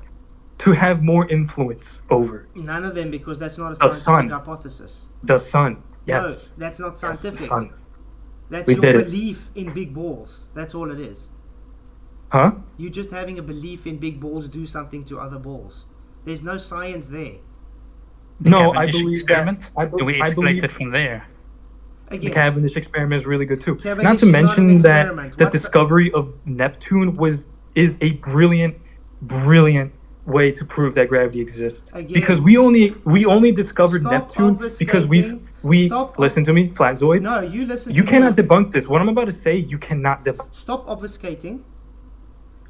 [SPEAKER 6] to have more influence over?
[SPEAKER 1] None of them, because that's not a
[SPEAKER 6] The
[SPEAKER 1] scientific
[SPEAKER 6] sun.
[SPEAKER 1] hypothesis.
[SPEAKER 6] The sun. Yes.
[SPEAKER 1] No, that's not
[SPEAKER 6] Yes, the
[SPEAKER 1] scientific.
[SPEAKER 6] sun.
[SPEAKER 1] That's
[SPEAKER 6] We
[SPEAKER 1] your
[SPEAKER 6] did it.
[SPEAKER 1] belief in big balls. That's all it is.
[SPEAKER 6] Huh?
[SPEAKER 1] You're just having a belief in big balls do something to other balls. There's no science there.
[SPEAKER 6] No, I
[SPEAKER 9] Cavendish
[SPEAKER 6] believe
[SPEAKER 9] experiment.
[SPEAKER 6] that.
[SPEAKER 9] We
[SPEAKER 6] I believe
[SPEAKER 9] escalated from there.
[SPEAKER 6] the
[SPEAKER 1] Again,
[SPEAKER 6] Cavendish experiment is really good too.
[SPEAKER 1] Cavendish
[SPEAKER 6] Not to
[SPEAKER 1] is not an
[SPEAKER 6] mention that
[SPEAKER 1] experiment.
[SPEAKER 6] the
[SPEAKER 1] What's the-
[SPEAKER 6] discovery of Neptune is a brilliant way to prove that gravity exists.
[SPEAKER 1] Again,
[SPEAKER 6] because we only discovered
[SPEAKER 1] stop
[SPEAKER 6] Neptune because we
[SPEAKER 1] Stop
[SPEAKER 6] listen to me, Flatzoid.
[SPEAKER 1] No, you listen
[SPEAKER 6] You
[SPEAKER 1] to
[SPEAKER 6] cannot
[SPEAKER 1] me.
[SPEAKER 6] debunk this. What I'm about to say, you cannot debunk.
[SPEAKER 1] Stop obfuscating.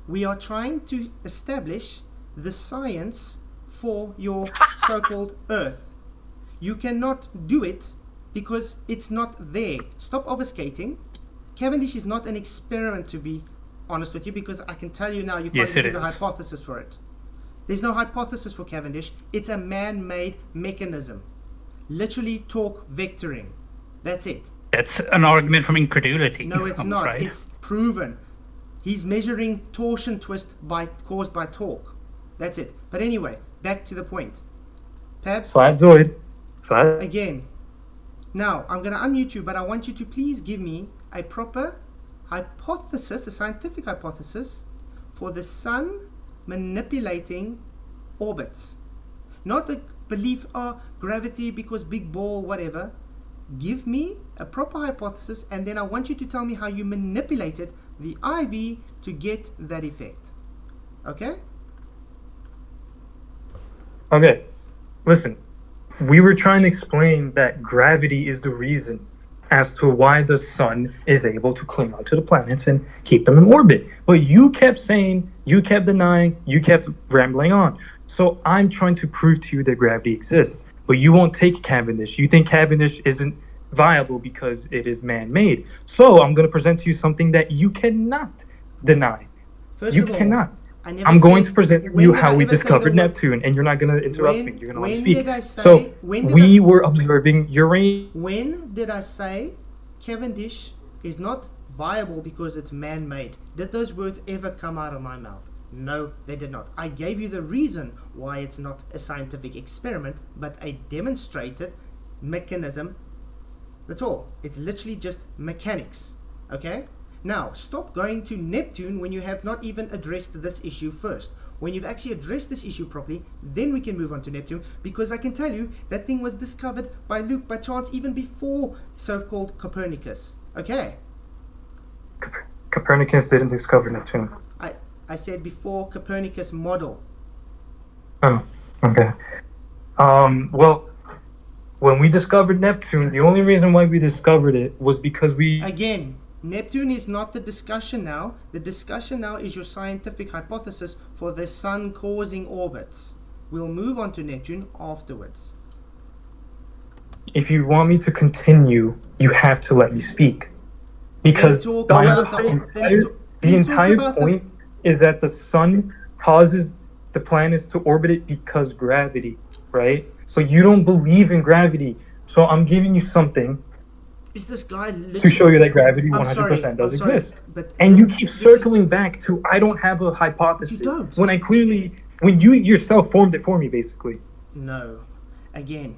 [SPEAKER 1] We are trying to establish the science for your so-called Earth. You cannot do it because it's not there. Stop obfuscating. Cavendish is not an experiment, to be honest with you, because I can tell you now you can't
[SPEAKER 9] Yes, it
[SPEAKER 1] give a
[SPEAKER 9] is.
[SPEAKER 1] hypothesis for it. There's no hypothesis for Cavendish. It's a man-made mechanism. Literally torque vectoring. That's it.
[SPEAKER 9] That's an argument from incredulity.
[SPEAKER 1] No, it's
[SPEAKER 9] I'm
[SPEAKER 1] not.
[SPEAKER 9] afraid.
[SPEAKER 1] It's proven. He's measuring torsion twist caused by torque. That's it. But anyway, back to the point. Pabs,
[SPEAKER 6] Flatzoid. Flat.
[SPEAKER 1] again. Now, I'm going to unmute you, but I want you to please give me a proper hypothesis, a scientific hypothesis, for the sun manipulating orbits. Not a belief, gravity because big ball, whatever. Give me a proper hypothesis, and then I want you to tell me how you manipulated the IV to get that effect. Okay?
[SPEAKER 6] Okay, listen. We were trying to explain that gravity is the reason as to why the sun is able to cling onto the planets and keep them in orbit. But you kept saying, you kept denying, you kept rambling on. So I'm trying to prove to you that gravity exists. But you won't take Cavendish. You think Cavendish isn't viable because it is man-made. So I'm going to present to you something that you cannot deny.
[SPEAKER 1] First
[SPEAKER 6] You
[SPEAKER 1] of all,
[SPEAKER 6] cannot.
[SPEAKER 1] I never
[SPEAKER 6] I'm going
[SPEAKER 1] said-
[SPEAKER 6] to present to
[SPEAKER 1] when
[SPEAKER 6] you
[SPEAKER 1] did
[SPEAKER 6] how
[SPEAKER 1] I
[SPEAKER 6] we
[SPEAKER 1] ever say
[SPEAKER 6] discovered
[SPEAKER 1] the word-
[SPEAKER 6] Neptune, and you're not going to interrupt me. You're going to let me
[SPEAKER 1] when
[SPEAKER 6] speak.
[SPEAKER 1] did I say-
[SPEAKER 6] So
[SPEAKER 1] when did
[SPEAKER 6] we
[SPEAKER 1] I-
[SPEAKER 6] were observing Uranus.
[SPEAKER 1] When did I say Cavendish is not viable because it's man-made? Did those words ever come out of my mouth? No, they did not. I gave you the reason why it's not a scientific experiment, but a demonstrated mechanism. That's all. It's literally just mechanics. Okay? Now, stop going to Neptune when you have not even addressed this issue first. When you've actually addressed this issue properly, then we can move on to Neptune, because I can tell you that thing was discovered by Luke by chance even before so-called Copernicus. Okay?
[SPEAKER 6] Copernicus didn't discover Neptune.
[SPEAKER 1] I said before Copernicus model.
[SPEAKER 6] Oh, okay. Well, when we discovered Neptune, the only reason why we discovered it was because we...
[SPEAKER 1] Again, Neptune is not the discussion now. The discussion now is your scientific hypothesis for the sun causing orbits. We'll move on to Neptune afterwards.
[SPEAKER 6] If you want me to continue, you have to let me speak. Because
[SPEAKER 1] Then talk
[SPEAKER 6] the
[SPEAKER 1] about then
[SPEAKER 6] entire
[SPEAKER 1] talk about
[SPEAKER 6] point is that the sun causes the planets to orbit it because gravity, right? But you don't believe in gravity. So I'm giving you something
[SPEAKER 1] Is this guy
[SPEAKER 6] to show you that gravity
[SPEAKER 1] I'm
[SPEAKER 6] 100%
[SPEAKER 1] sorry,
[SPEAKER 6] does
[SPEAKER 1] I'm sorry,
[SPEAKER 6] exist.
[SPEAKER 1] but
[SPEAKER 6] And you keep
[SPEAKER 1] this is-
[SPEAKER 6] circling back to, I don't have a hypothesis.
[SPEAKER 1] You don't.
[SPEAKER 6] When I clearly, when you yourself formed it for me, basically.
[SPEAKER 1] No. Again,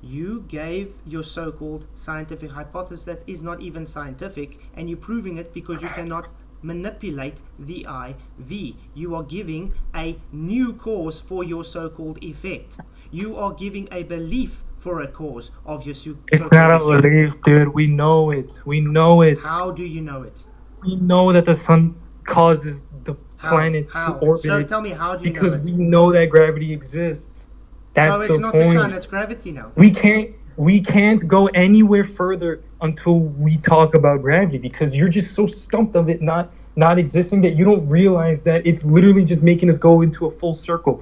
[SPEAKER 1] you gave your so-called scientific hypothesis that is not even scientific, and you're proving it because you cannot manipulate the IV. You are giving a new cause for your so-called effect. You are giving a belief for a cause of your
[SPEAKER 6] It's not a belief, dude. We know it. We know it.
[SPEAKER 1] How do you know it?
[SPEAKER 6] We know that the sun causes the planets
[SPEAKER 1] How?
[SPEAKER 6] to orbit
[SPEAKER 1] So
[SPEAKER 6] it
[SPEAKER 1] tell me, how do you
[SPEAKER 6] because
[SPEAKER 1] know it?
[SPEAKER 6] we know that gravity exists. That's
[SPEAKER 1] So it's
[SPEAKER 6] the
[SPEAKER 1] not
[SPEAKER 6] point.
[SPEAKER 1] the sun, it's gravity now.
[SPEAKER 6] We can't go anywhere further until we talk about gravity because you're just so stumped of it not existing that you don't realize that it's literally just making us go into a full circle.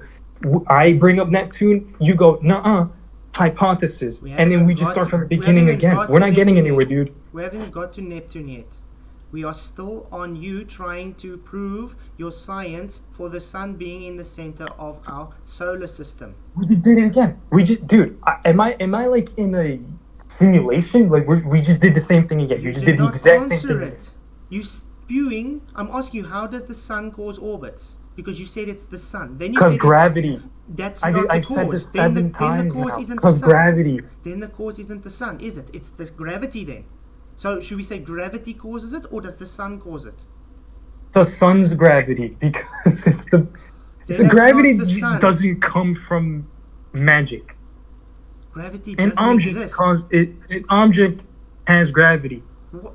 [SPEAKER 6] I bring up Neptune, you go, nuh-uh, hypothesis, and then we just start from the beginning again. We're not getting anywhere, dude.
[SPEAKER 1] We haven't got to Neptune yet. We are still on you trying to prove your science for the sun being in the center of our solar system.
[SPEAKER 6] We just did it again. Am I like in a simulation? Like we just did the same thing again. You just did the exact same thing.
[SPEAKER 1] It. You spewing. I'm asking you, how does the sun cause orbits? Because you said it's the sun. Then you
[SPEAKER 6] Because
[SPEAKER 1] said
[SPEAKER 6] gravity.
[SPEAKER 1] That's
[SPEAKER 6] I
[SPEAKER 1] not the
[SPEAKER 6] said this
[SPEAKER 1] cause.
[SPEAKER 6] 7
[SPEAKER 1] then the
[SPEAKER 6] times
[SPEAKER 1] cause
[SPEAKER 6] now.
[SPEAKER 1] isn't the
[SPEAKER 6] Because
[SPEAKER 1] sun.
[SPEAKER 6] gravity.
[SPEAKER 1] Then the cause isn't the sun, is it? It's the gravity then. So should we say gravity causes it, or does the sun cause it?
[SPEAKER 6] The sun's gravity, because it's the
[SPEAKER 1] Then
[SPEAKER 6] gravity
[SPEAKER 1] that's not the sun.
[SPEAKER 6] doesn't come from magic.
[SPEAKER 1] Gravity
[SPEAKER 6] An
[SPEAKER 1] doesn't
[SPEAKER 6] object
[SPEAKER 1] exist.
[SPEAKER 6] an object has gravity.
[SPEAKER 1] Wha-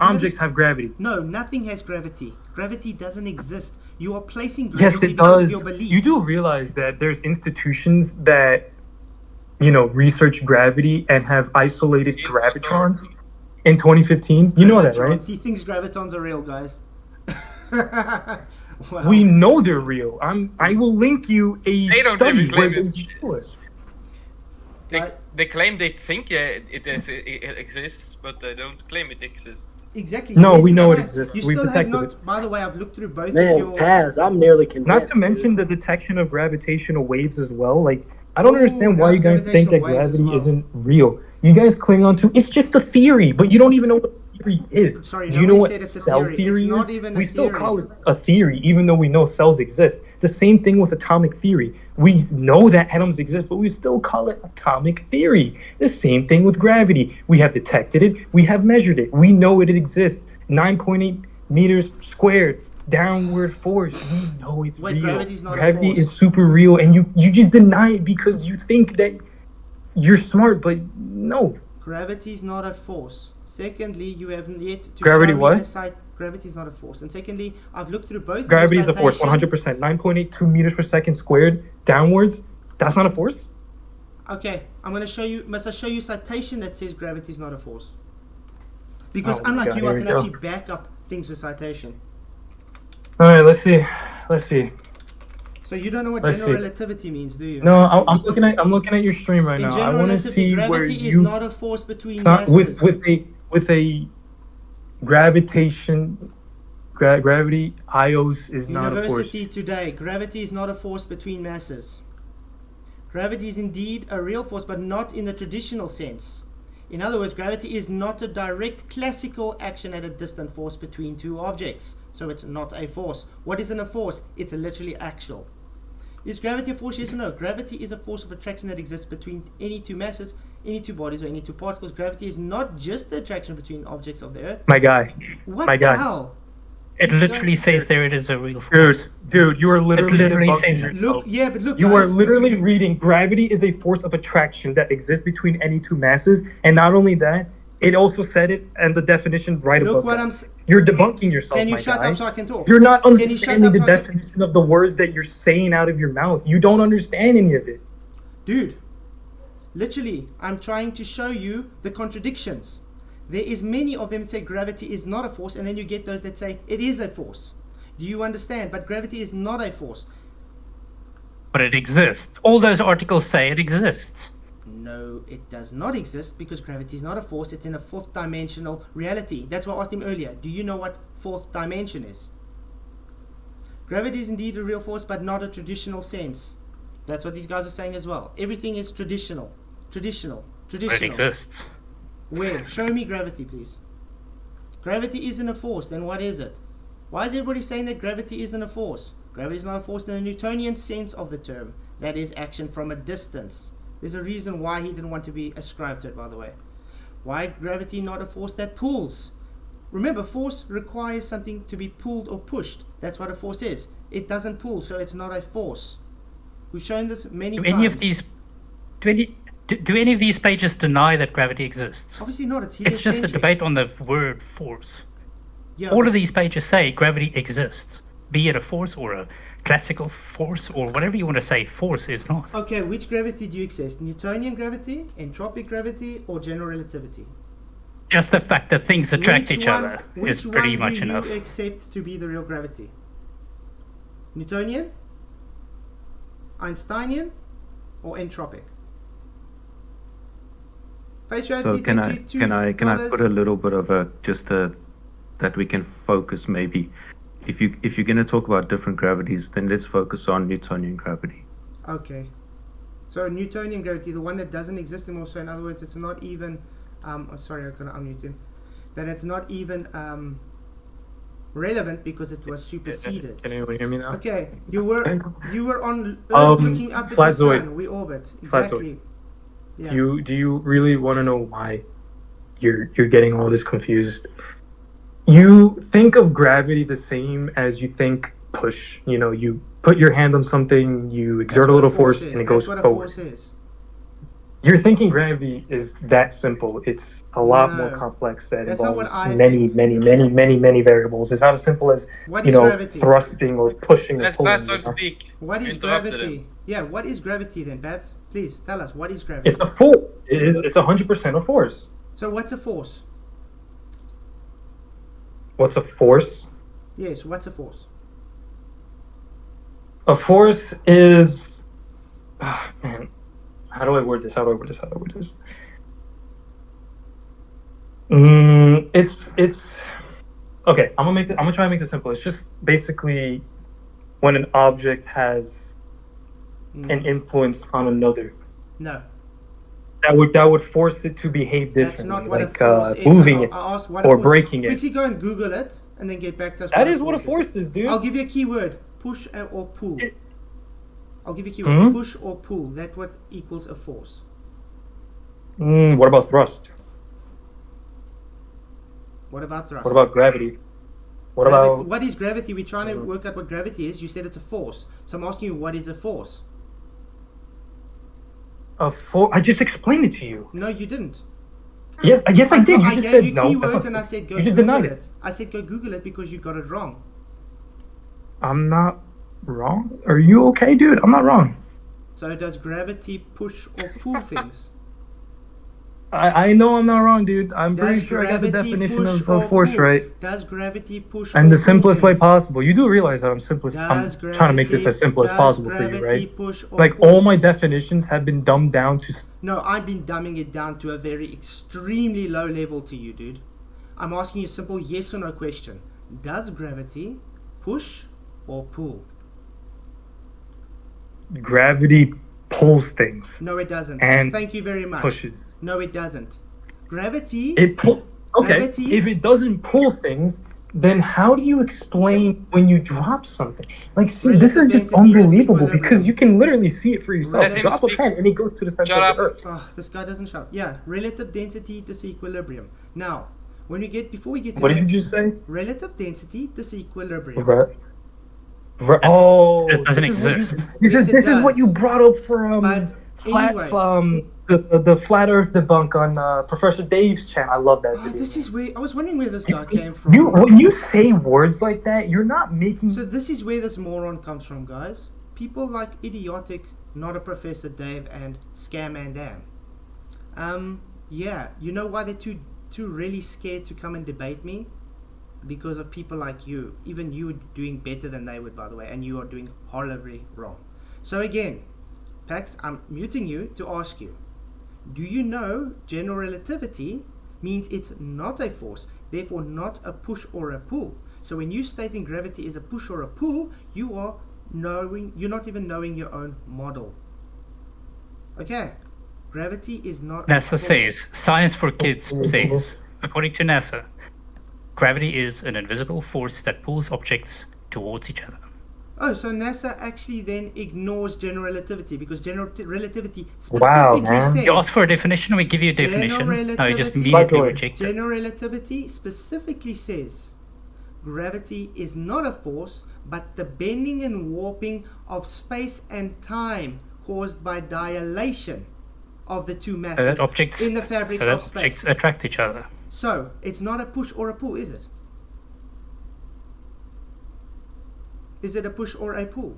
[SPEAKER 6] Objects have gravity.
[SPEAKER 1] No, nothing has gravity. Gravity doesn't exist. You are placing
[SPEAKER 6] Yes,
[SPEAKER 1] gravity
[SPEAKER 6] it
[SPEAKER 1] because of
[SPEAKER 6] does.
[SPEAKER 1] your belief.
[SPEAKER 6] You do realize that there's institutions that, research gravity and have isolated gravitrons in 2015. You know that, right?
[SPEAKER 1] He thinks gravitons are real, guys. Wow.
[SPEAKER 6] We know they're real. I will link you a
[SPEAKER 7] They don't
[SPEAKER 6] study
[SPEAKER 7] even
[SPEAKER 6] where
[SPEAKER 7] claim
[SPEAKER 6] they
[SPEAKER 7] it.
[SPEAKER 6] show us.
[SPEAKER 7] They claim they think it exists, but they don't claim it exists.
[SPEAKER 1] Exactly.
[SPEAKER 6] No,
[SPEAKER 1] Where's
[SPEAKER 6] we
[SPEAKER 1] the
[SPEAKER 6] know it
[SPEAKER 1] science?
[SPEAKER 6] exists.
[SPEAKER 1] You
[SPEAKER 6] We've
[SPEAKER 1] still have
[SPEAKER 6] detected
[SPEAKER 1] not.
[SPEAKER 6] it.
[SPEAKER 1] By the way, I've looked through both of
[SPEAKER 8] Man,
[SPEAKER 1] your.
[SPEAKER 8] Paz, I'm nearly convinced.
[SPEAKER 6] Not to mention the detection of gravitational waves as well. Like, I don't understand why
[SPEAKER 1] that's
[SPEAKER 6] you guys think that
[SPEAKER 1] gravitational waves as
[SPEAKER 6] gravity
[SPEAKER 1] well.
[SPEAKER 6] isn't real. You guys cling on to it's just a theory, but you don't even know what theory is.
[SPEAKER 1] Sorry,
[SPEAKER 6] Do you know
[SPEAKER 1] nobody
[SPEAKER 6] what
[SPEAKER 1] said it's a
[SPEAKER 6] cell
[SPEAKER 1] theory.
[SPEAKER 6] theory
[SPEAKER 1] It's not
[SPEAKER 6] is?
[SPEAKER 1] even a
[SPEAKER 6] We still
[SPEAKER 1] theory.
[SPEAKER 6] call it a theory, even though we know cells exist. It's the same thing with atomic theory. We know that atoms exist, but we still call it atomic theory. The same thing with gravity. We have detected it. We have measured it. We know it exists. 9.8 meters squared. Downward force. We know it's
[SPEAKER 1] Wait,
[SPEAKER 6] real.
[SPEAKER 1] gravity's not a
[SPEAKER 6] Gravity
[SPEAKER 1] force.
[SPEAKER 6] is super real, and you just deny it because you think that you're smart, but no.
[SPEAKER 1] Gravity is not a force. Secondly, you haven't yet to
[SPEAKER 6] Gravity
[SPEAKER 1] show me
[SPEAKER 6] what?
[SPEAKER 1] a site. Gravity is not a force. And secondly, I've looked through both.
[SPEAKER 6] Gravity
[SPEAKER 1] your
[SPEAKER 6] is a force,
[SPEAKER 1] citation-
[SPEAKER 6] 100%. 9.82 meters per second squared downwards. That's not a force?
[SPEAKER 1] Okay, I'm going to show you. Must I show you citation that says gravity is not a force? Because
[SPEAKER 6] Oh my
[SPEAKER 1] unlike
[SPEAKER 6] God,
[SPEAKER 1] you, I
[SPEAKER 6] here
[SPEAKER 1] can
[SPEAKER 6] we go.
[SPEAKER 1] actually back up things with citation.
[SPEAKER 6] All right, let's see. Let's see.
[SPEAKER 1] So you don't know what
[SPEAKER 6] Let's
[SPEAKER 1] general
[SPEAKER 6] see.
[SPEAKER 1] relativity means, do you?
[SPEAKER 6] No, I'm looking at your stream right
[SPEAKER 1] In
[SPEAKER 6] now. I
[SPEAKER 1] general
[SPEAKER 6] want to
[SPEAKER 1] relativity,
[SPEAKER 6] see where
[SPEAKER 1] gravity is
[SPEAKER 6] you
[SPEAKER 1] not a force between
[SPEAKER 6] not
[SPEAKER 1] masses.
[SPEAKER 6] with a gravitation gravity ios is not a force.
[SPEAKER 1] University today. Gravity is not a force between masses. Gravity is indeed a real force, but not in the traditional sense. In other words, gravity is not a direct classical action at a distant force between two objects. So it's not a force. What isn't a force? It's a literally actual. Is gravity a force? Yes or no? Gravity is a force of attraction that exists between any two masses, any two bodies, or any two particles. Gravity is not just the attraction between objects of the Earth.
[SPEAKER 6] My guy.
[SPEAKER 1] What
[SPEAKER 6] My
[SPEAKER 1] the
[SPEAKER 6] guy.
[SPEAKER 1] hell?
[SPEAKER 9] It
[SPEAKER 1] These
[SPEAKER 9] literally
[SPEAKER 1] guys-
[SPEAKER 9] says there it is a real force.
[SPEAKER 6] Dude, you are literally
[SPEAKER 9] literally
[SPEAKER 6] debunking
[SPEAKER 9] says-
[SPEAKER 6] yourself.
[SPEAKER 1] Look, yeah, but look,
[SPEAKER 6] You are
[SPEAKER 1] guys.
[SPEAKER 6] literally reading gravity is a force of attraction that exists between any two masses, and not only that, it also said it and the definition right
[SPEAKER 1] Look
[SPEAKER 6] above
[SPEAKER 1] what
[SPEAKER 6] that.
[SPEAKER 1] I'm.
[SPEAKER 6] You're debunking yourself,
[SPEAKER 1] Can you
[SPEAKER 6] my
[SPEAKER 1] shut
[SPEAKER 6] guy.
[SPEAKER 1] up so I can talk?
[SPEAKER 6] You're not
[SPEAKER 1] Can you shut
[SPEAKER 6] understanding
[SPEAKER 1] up
[SPEAKER 6] the
[SPEAKER 1] so I can-
[SPEAKER 6] definition of the words that you're saying out of your mouth. You don't understand any of it.
[SPEAKER 1] Dude, literally, I'm trying to show you the contradictions. There is many of them say gravity is not a force, and then you get those that say it is a force. Do you understand? But gravity is not a force.
[SPEAKER 9] But it exists. All those articles say it exists.
[SPEAKER 1] No, it does not exist because gravity is not a force. It's in a fourth dimensional reality. That's why I asked him earlier. Do you know what fourth dimension is? Gravity is indeed a real force, but not a traditional sense. That's what these guys are saying as well. Everything is traditional. Traditional.
[SPEAKER 9] But it
[SPEAKER 1] Traditional.
[SPEAKER 9] exists.
[SPEAKER 1] Where? Show me gravity, please. Gravity isn't a force, then what is it? Why is everybody saying that gravity isn't a force? Gravity is not a force in the Newtonian sense of the term. That is action from a distance. There's a reason why he didn't want to be ascribed to it, by the way. Why gravity not a force that pulls? Remember, force requires something to be pulled or pushed. That's what a force is. It doesn't pull, so it's not a force. We've shown this many
[SPEAKER 9] Do
[SPEAKER 1] times.
[SPEAKER 9] any of these do any of these pages deny that gravity exists?
[SPEAKER 1] Obviously not. It's
[SPEAKER 9] It's just a
[SPEAKER 1] heliocentric.
[SPEAKER 9] debate on the word force.
[SPEAKER 1] Yeah,
[SPEAKER 9] All
[SPEAKER 1] but-
[SPEAKER 9] of these pages say gravity exists. Be it a force or a classical force or whatever you want to say, force is not.
[SPEAKER 1] Okay, which gravity do you accept? Newtonian gravity, entropic gravity, or general relativity?
[SPEAKER 9] Just the fact that things attract
[SPEAKER 1] Which
[SPEAKER 9] each
[SPEAKER 1] one-
[SPEAKER 9] other
[SPEAKER 1] which
[SPEAKER 9] is pretty
[SPEAKER 1] one
[SPEAKER 9] much
[SPEAKER 1] do
[SPEAKER 9] enough.
[SPEAKER 1] you accept to be the real gravity? Newtonian, Einsteinian, or entropic? Face
[SPEAKER 11] So
[SPEAKER 1] reality,
[SPEAKER 11] can
[SPEAKER 1] thank you,
[SPEAKER 11] I
[SPEAKER 1] $2.
[SPEAKER 11] put a little bit of that we can focus maybe. If you're going to talk about different gravities, then let's focus on Newtonian gravity.
[SPEAKER 1] Okay. So Newtonian gravity, the one that doesn't exist anymore. So in other words, it's not even. Sorry, I'm gonna unmute him. That it's not even relevant because it was superseded.
[SPEAKER 6] Can anyone hear me now?
[SPEAKER 1] Okay, you were on Earth looking up at the
[SPEAKER 6] Flazoid.
[SPEAKER 1] sun. We orbit
[SPEAKER 6] Flazoid.
[SPEAKER 1] exactly. Yeah.
[SPEAKER 6] Do you really want to know why you're getting all this confused. You think of gravity the same as you think push. You know, you put your hand on something, you exert a little force, and it goes
[SPEAKER 1] That's what a
[SPEAKER 6] forward.
[SPEAKER 1] force is.
[SPEAKER 6] You're thinking gravity is that simple. It's a lot more
[SPEAKER 1] No.
[SPEAKER 6] complex that
[SPEAKER 1] That's not
[SPEAKER 6] involves
[SPEAKER 1] what I
[SPEAKER 6] many,
[SPEAKER 1] think.
[SPEAKER 6] many variables. It's not as simple as,
[SPEAKER 1] What
[SPEAKER 6] you
[SPEAKER 1] is
[SPEAKER 6] know,
[SPEAKER 1] gravity?
[SPEAKER 6] thrusting or pushing or
[SPEAKER 7] Let's
[SPEAKER 6] pulling.
[SPEAKER 7] so
[SPEAKER 6] You
[SPEAKER 7] to
[SPEAKER 6] know?
[SPEAKER 7] speak.
[SPEAKER 1] What is
[SPEAKER 7] Interrupted
[SPEAKER 1] gravity?
[SPEAKER 7] him.
[SPEAKER 1] Yeah, what is gravity then, Babs? Please tell us, what is gravity?
[SPEAKER 6] It's a force. It's 100% a force.
[SPEAKER 1] So what's a force?
[SPEAKER 6] What's a force?
[SPEAKER 1] Yes, what's a force?
[SPEAKER 6] A force is... man. How do I word this? It's okay. I'm gonna try to make this simple. It's just basically when an object has an influence on another.
[SPEAKER 1] No.
[SPEAKER 6] That would force it to behave differently.
[SPEAKER 1] That's not what
[SPEAKER 6] like
[SPEAKER 1] a force is.
[SPEAKER 6] moving it
[SPEAKER 1] I asked what
[SPEAKER 6] or
[SPEAKER 1] a force
[SPEAKER 6] breaking it.
[SPEAKER 1] Quickly go and Google it and then get back to us.
[SPEAKER 6] That is what a force is, dude.
[SPEAKER 1] I'll give you a keyword: push or pull. I'll give you a keyword: push or pull. That's what equals a force.
[SPEAKER 6] What about thrust?
[SPEAKER 1] What about thrust?
[SPEAKER 6] What about gravity? What about...
[SPEAKER 1] What is gravity? We're trying to work out what gravity is. You said it's a force. So I'm asking you, what is a force?
[SPEAKER 6] A force? I just explained it to you.
[SPEAKER 1] No, you didn't.
[SPEAKER 6] Yes, I did. You
[SPEAKER 1] I
[SPEAKER 6] just
[SPEAKER 1] gave
[SPEAKER 6] said
[SPEAKER 1] you
[SPEAKER 6] no.
[SPEAKER 1] keywords and I said go
[SPEAKER 6] you just
[SPEAKER 1] Google
[SPEAKER 6] denied
[SPEAKER 1] it. I said go Google it because you got it wrong.
[SPEAKER 6] I'm not wrong. Are you okay, dude? I'm not wrong.
[SPEAKER 1] So does gravity push or pull things?
[SPEAKER 6] I know I'm not wrong, dude. I'm pretty
[SPEAKER 1] Does
[SPEAKER 6] sure I got the
[SPEAKER 1] gravity
[SPEAKER 6] definition
[SPEAKER 1] push
[SPEAKER 6] of
[SPEAKER 1] or
[SPEAKER 6] force
[SPEAKER 1] pull?
[SPEAKER 6] right.
[SPEAKER 1] Does gravity push
[SPEAKER 6] And
[SPEAKER 1] or
[SPEAKER 6] the
[SPEAKER 1] pull
[SPEAKER 6] simplest way
[SPEAKER 1] things?
[SPEAKER 6] possible. You do realize that I'm trying to make this as simple as possible for you, right? Like all my definitions have been dumbed down to...
[SPEAKER 1] No, I've been dumbing it down to a very extremely low level to you, dude. I'm asking you a simple yes or no question. Does gravity push or pull?
[SPEAKER 6] Gravity pulls things.
[SPEAKER 1] No, it doesn't.
[SPEAKER 6] And
[SPEAKER 1] thank you very much.
[SPEAKER 6] pushes.
[SPEAKER 1] No, it doesn't. Gravity...
[SPEAKER 6] It pull... Okay,
[SPEAKER 1] Gravity,
[SPEAKER 6] if it doesn't pull things, then how do you explain when you drop something? Like, see, this is just unbelievable because you can literally see it for yourself.
[SPEAKER 1] Relative
[SPEAKER 6] Drop a pen and it goes to the center of the earth.
[SPEAKER 1] Oh, this guy doesn't shout. Yeah, relative density disequilibrium. Now, before we get to
[SPEAKER 6] What
[SPEAKER 1] that,
[SPEAKER 6] did you just say?
[SPEAKER 1] Relative density disequilibrium.
[SPEAKER 6] Oh,
[SPEAKER 9] It doesn't exist.
[SPEAKER 6] This is what you brought up for the flat Earth debunk on Professor Dave's channel. I love that. Video.
[SPEAKER 1] This is where I was wondering where this guy came from.
[SPEAKER 6] When you say words like that, you're not making.
[SPEAKER 1] So this is where this moron comes from, guys. People like idiotic, not a Professor Dave and Scamman Dan. Yeah, you know why they're too really scared to come and debate me? Because of people like you. Even you are doing better than they would, by the way, and you are doing horribly wrong. So again, Pax, I'm muting you to ask you, do you know general relativity means it's not a force, therefore not a push or a pull? So when you stating gravity is a push or a pull, you're not even knowing your own model. Okay, gravity is not...
[SPEAKER 9] NASA says, Science for Kids says, according to NASA, gravity is an invisible force that pulls objects towards each other.
[SPEAKER 1] Oh, so NASA actually then ignores general relativity because general relativity specifically says...
[SPEAKER 9] You ask for a definition, we give you a definition. No, you just immediately reject it.
[SPEAKER 1] General relativity specifically says gravity is not a force, but the bending and warping of space and time caused by dilation of the two masses in the fabric of space.
[SPEAKER 9] Objects attract each other.
[SPEAKER 1] So, it's not a push or a pull, is it? Is it a push or a pull?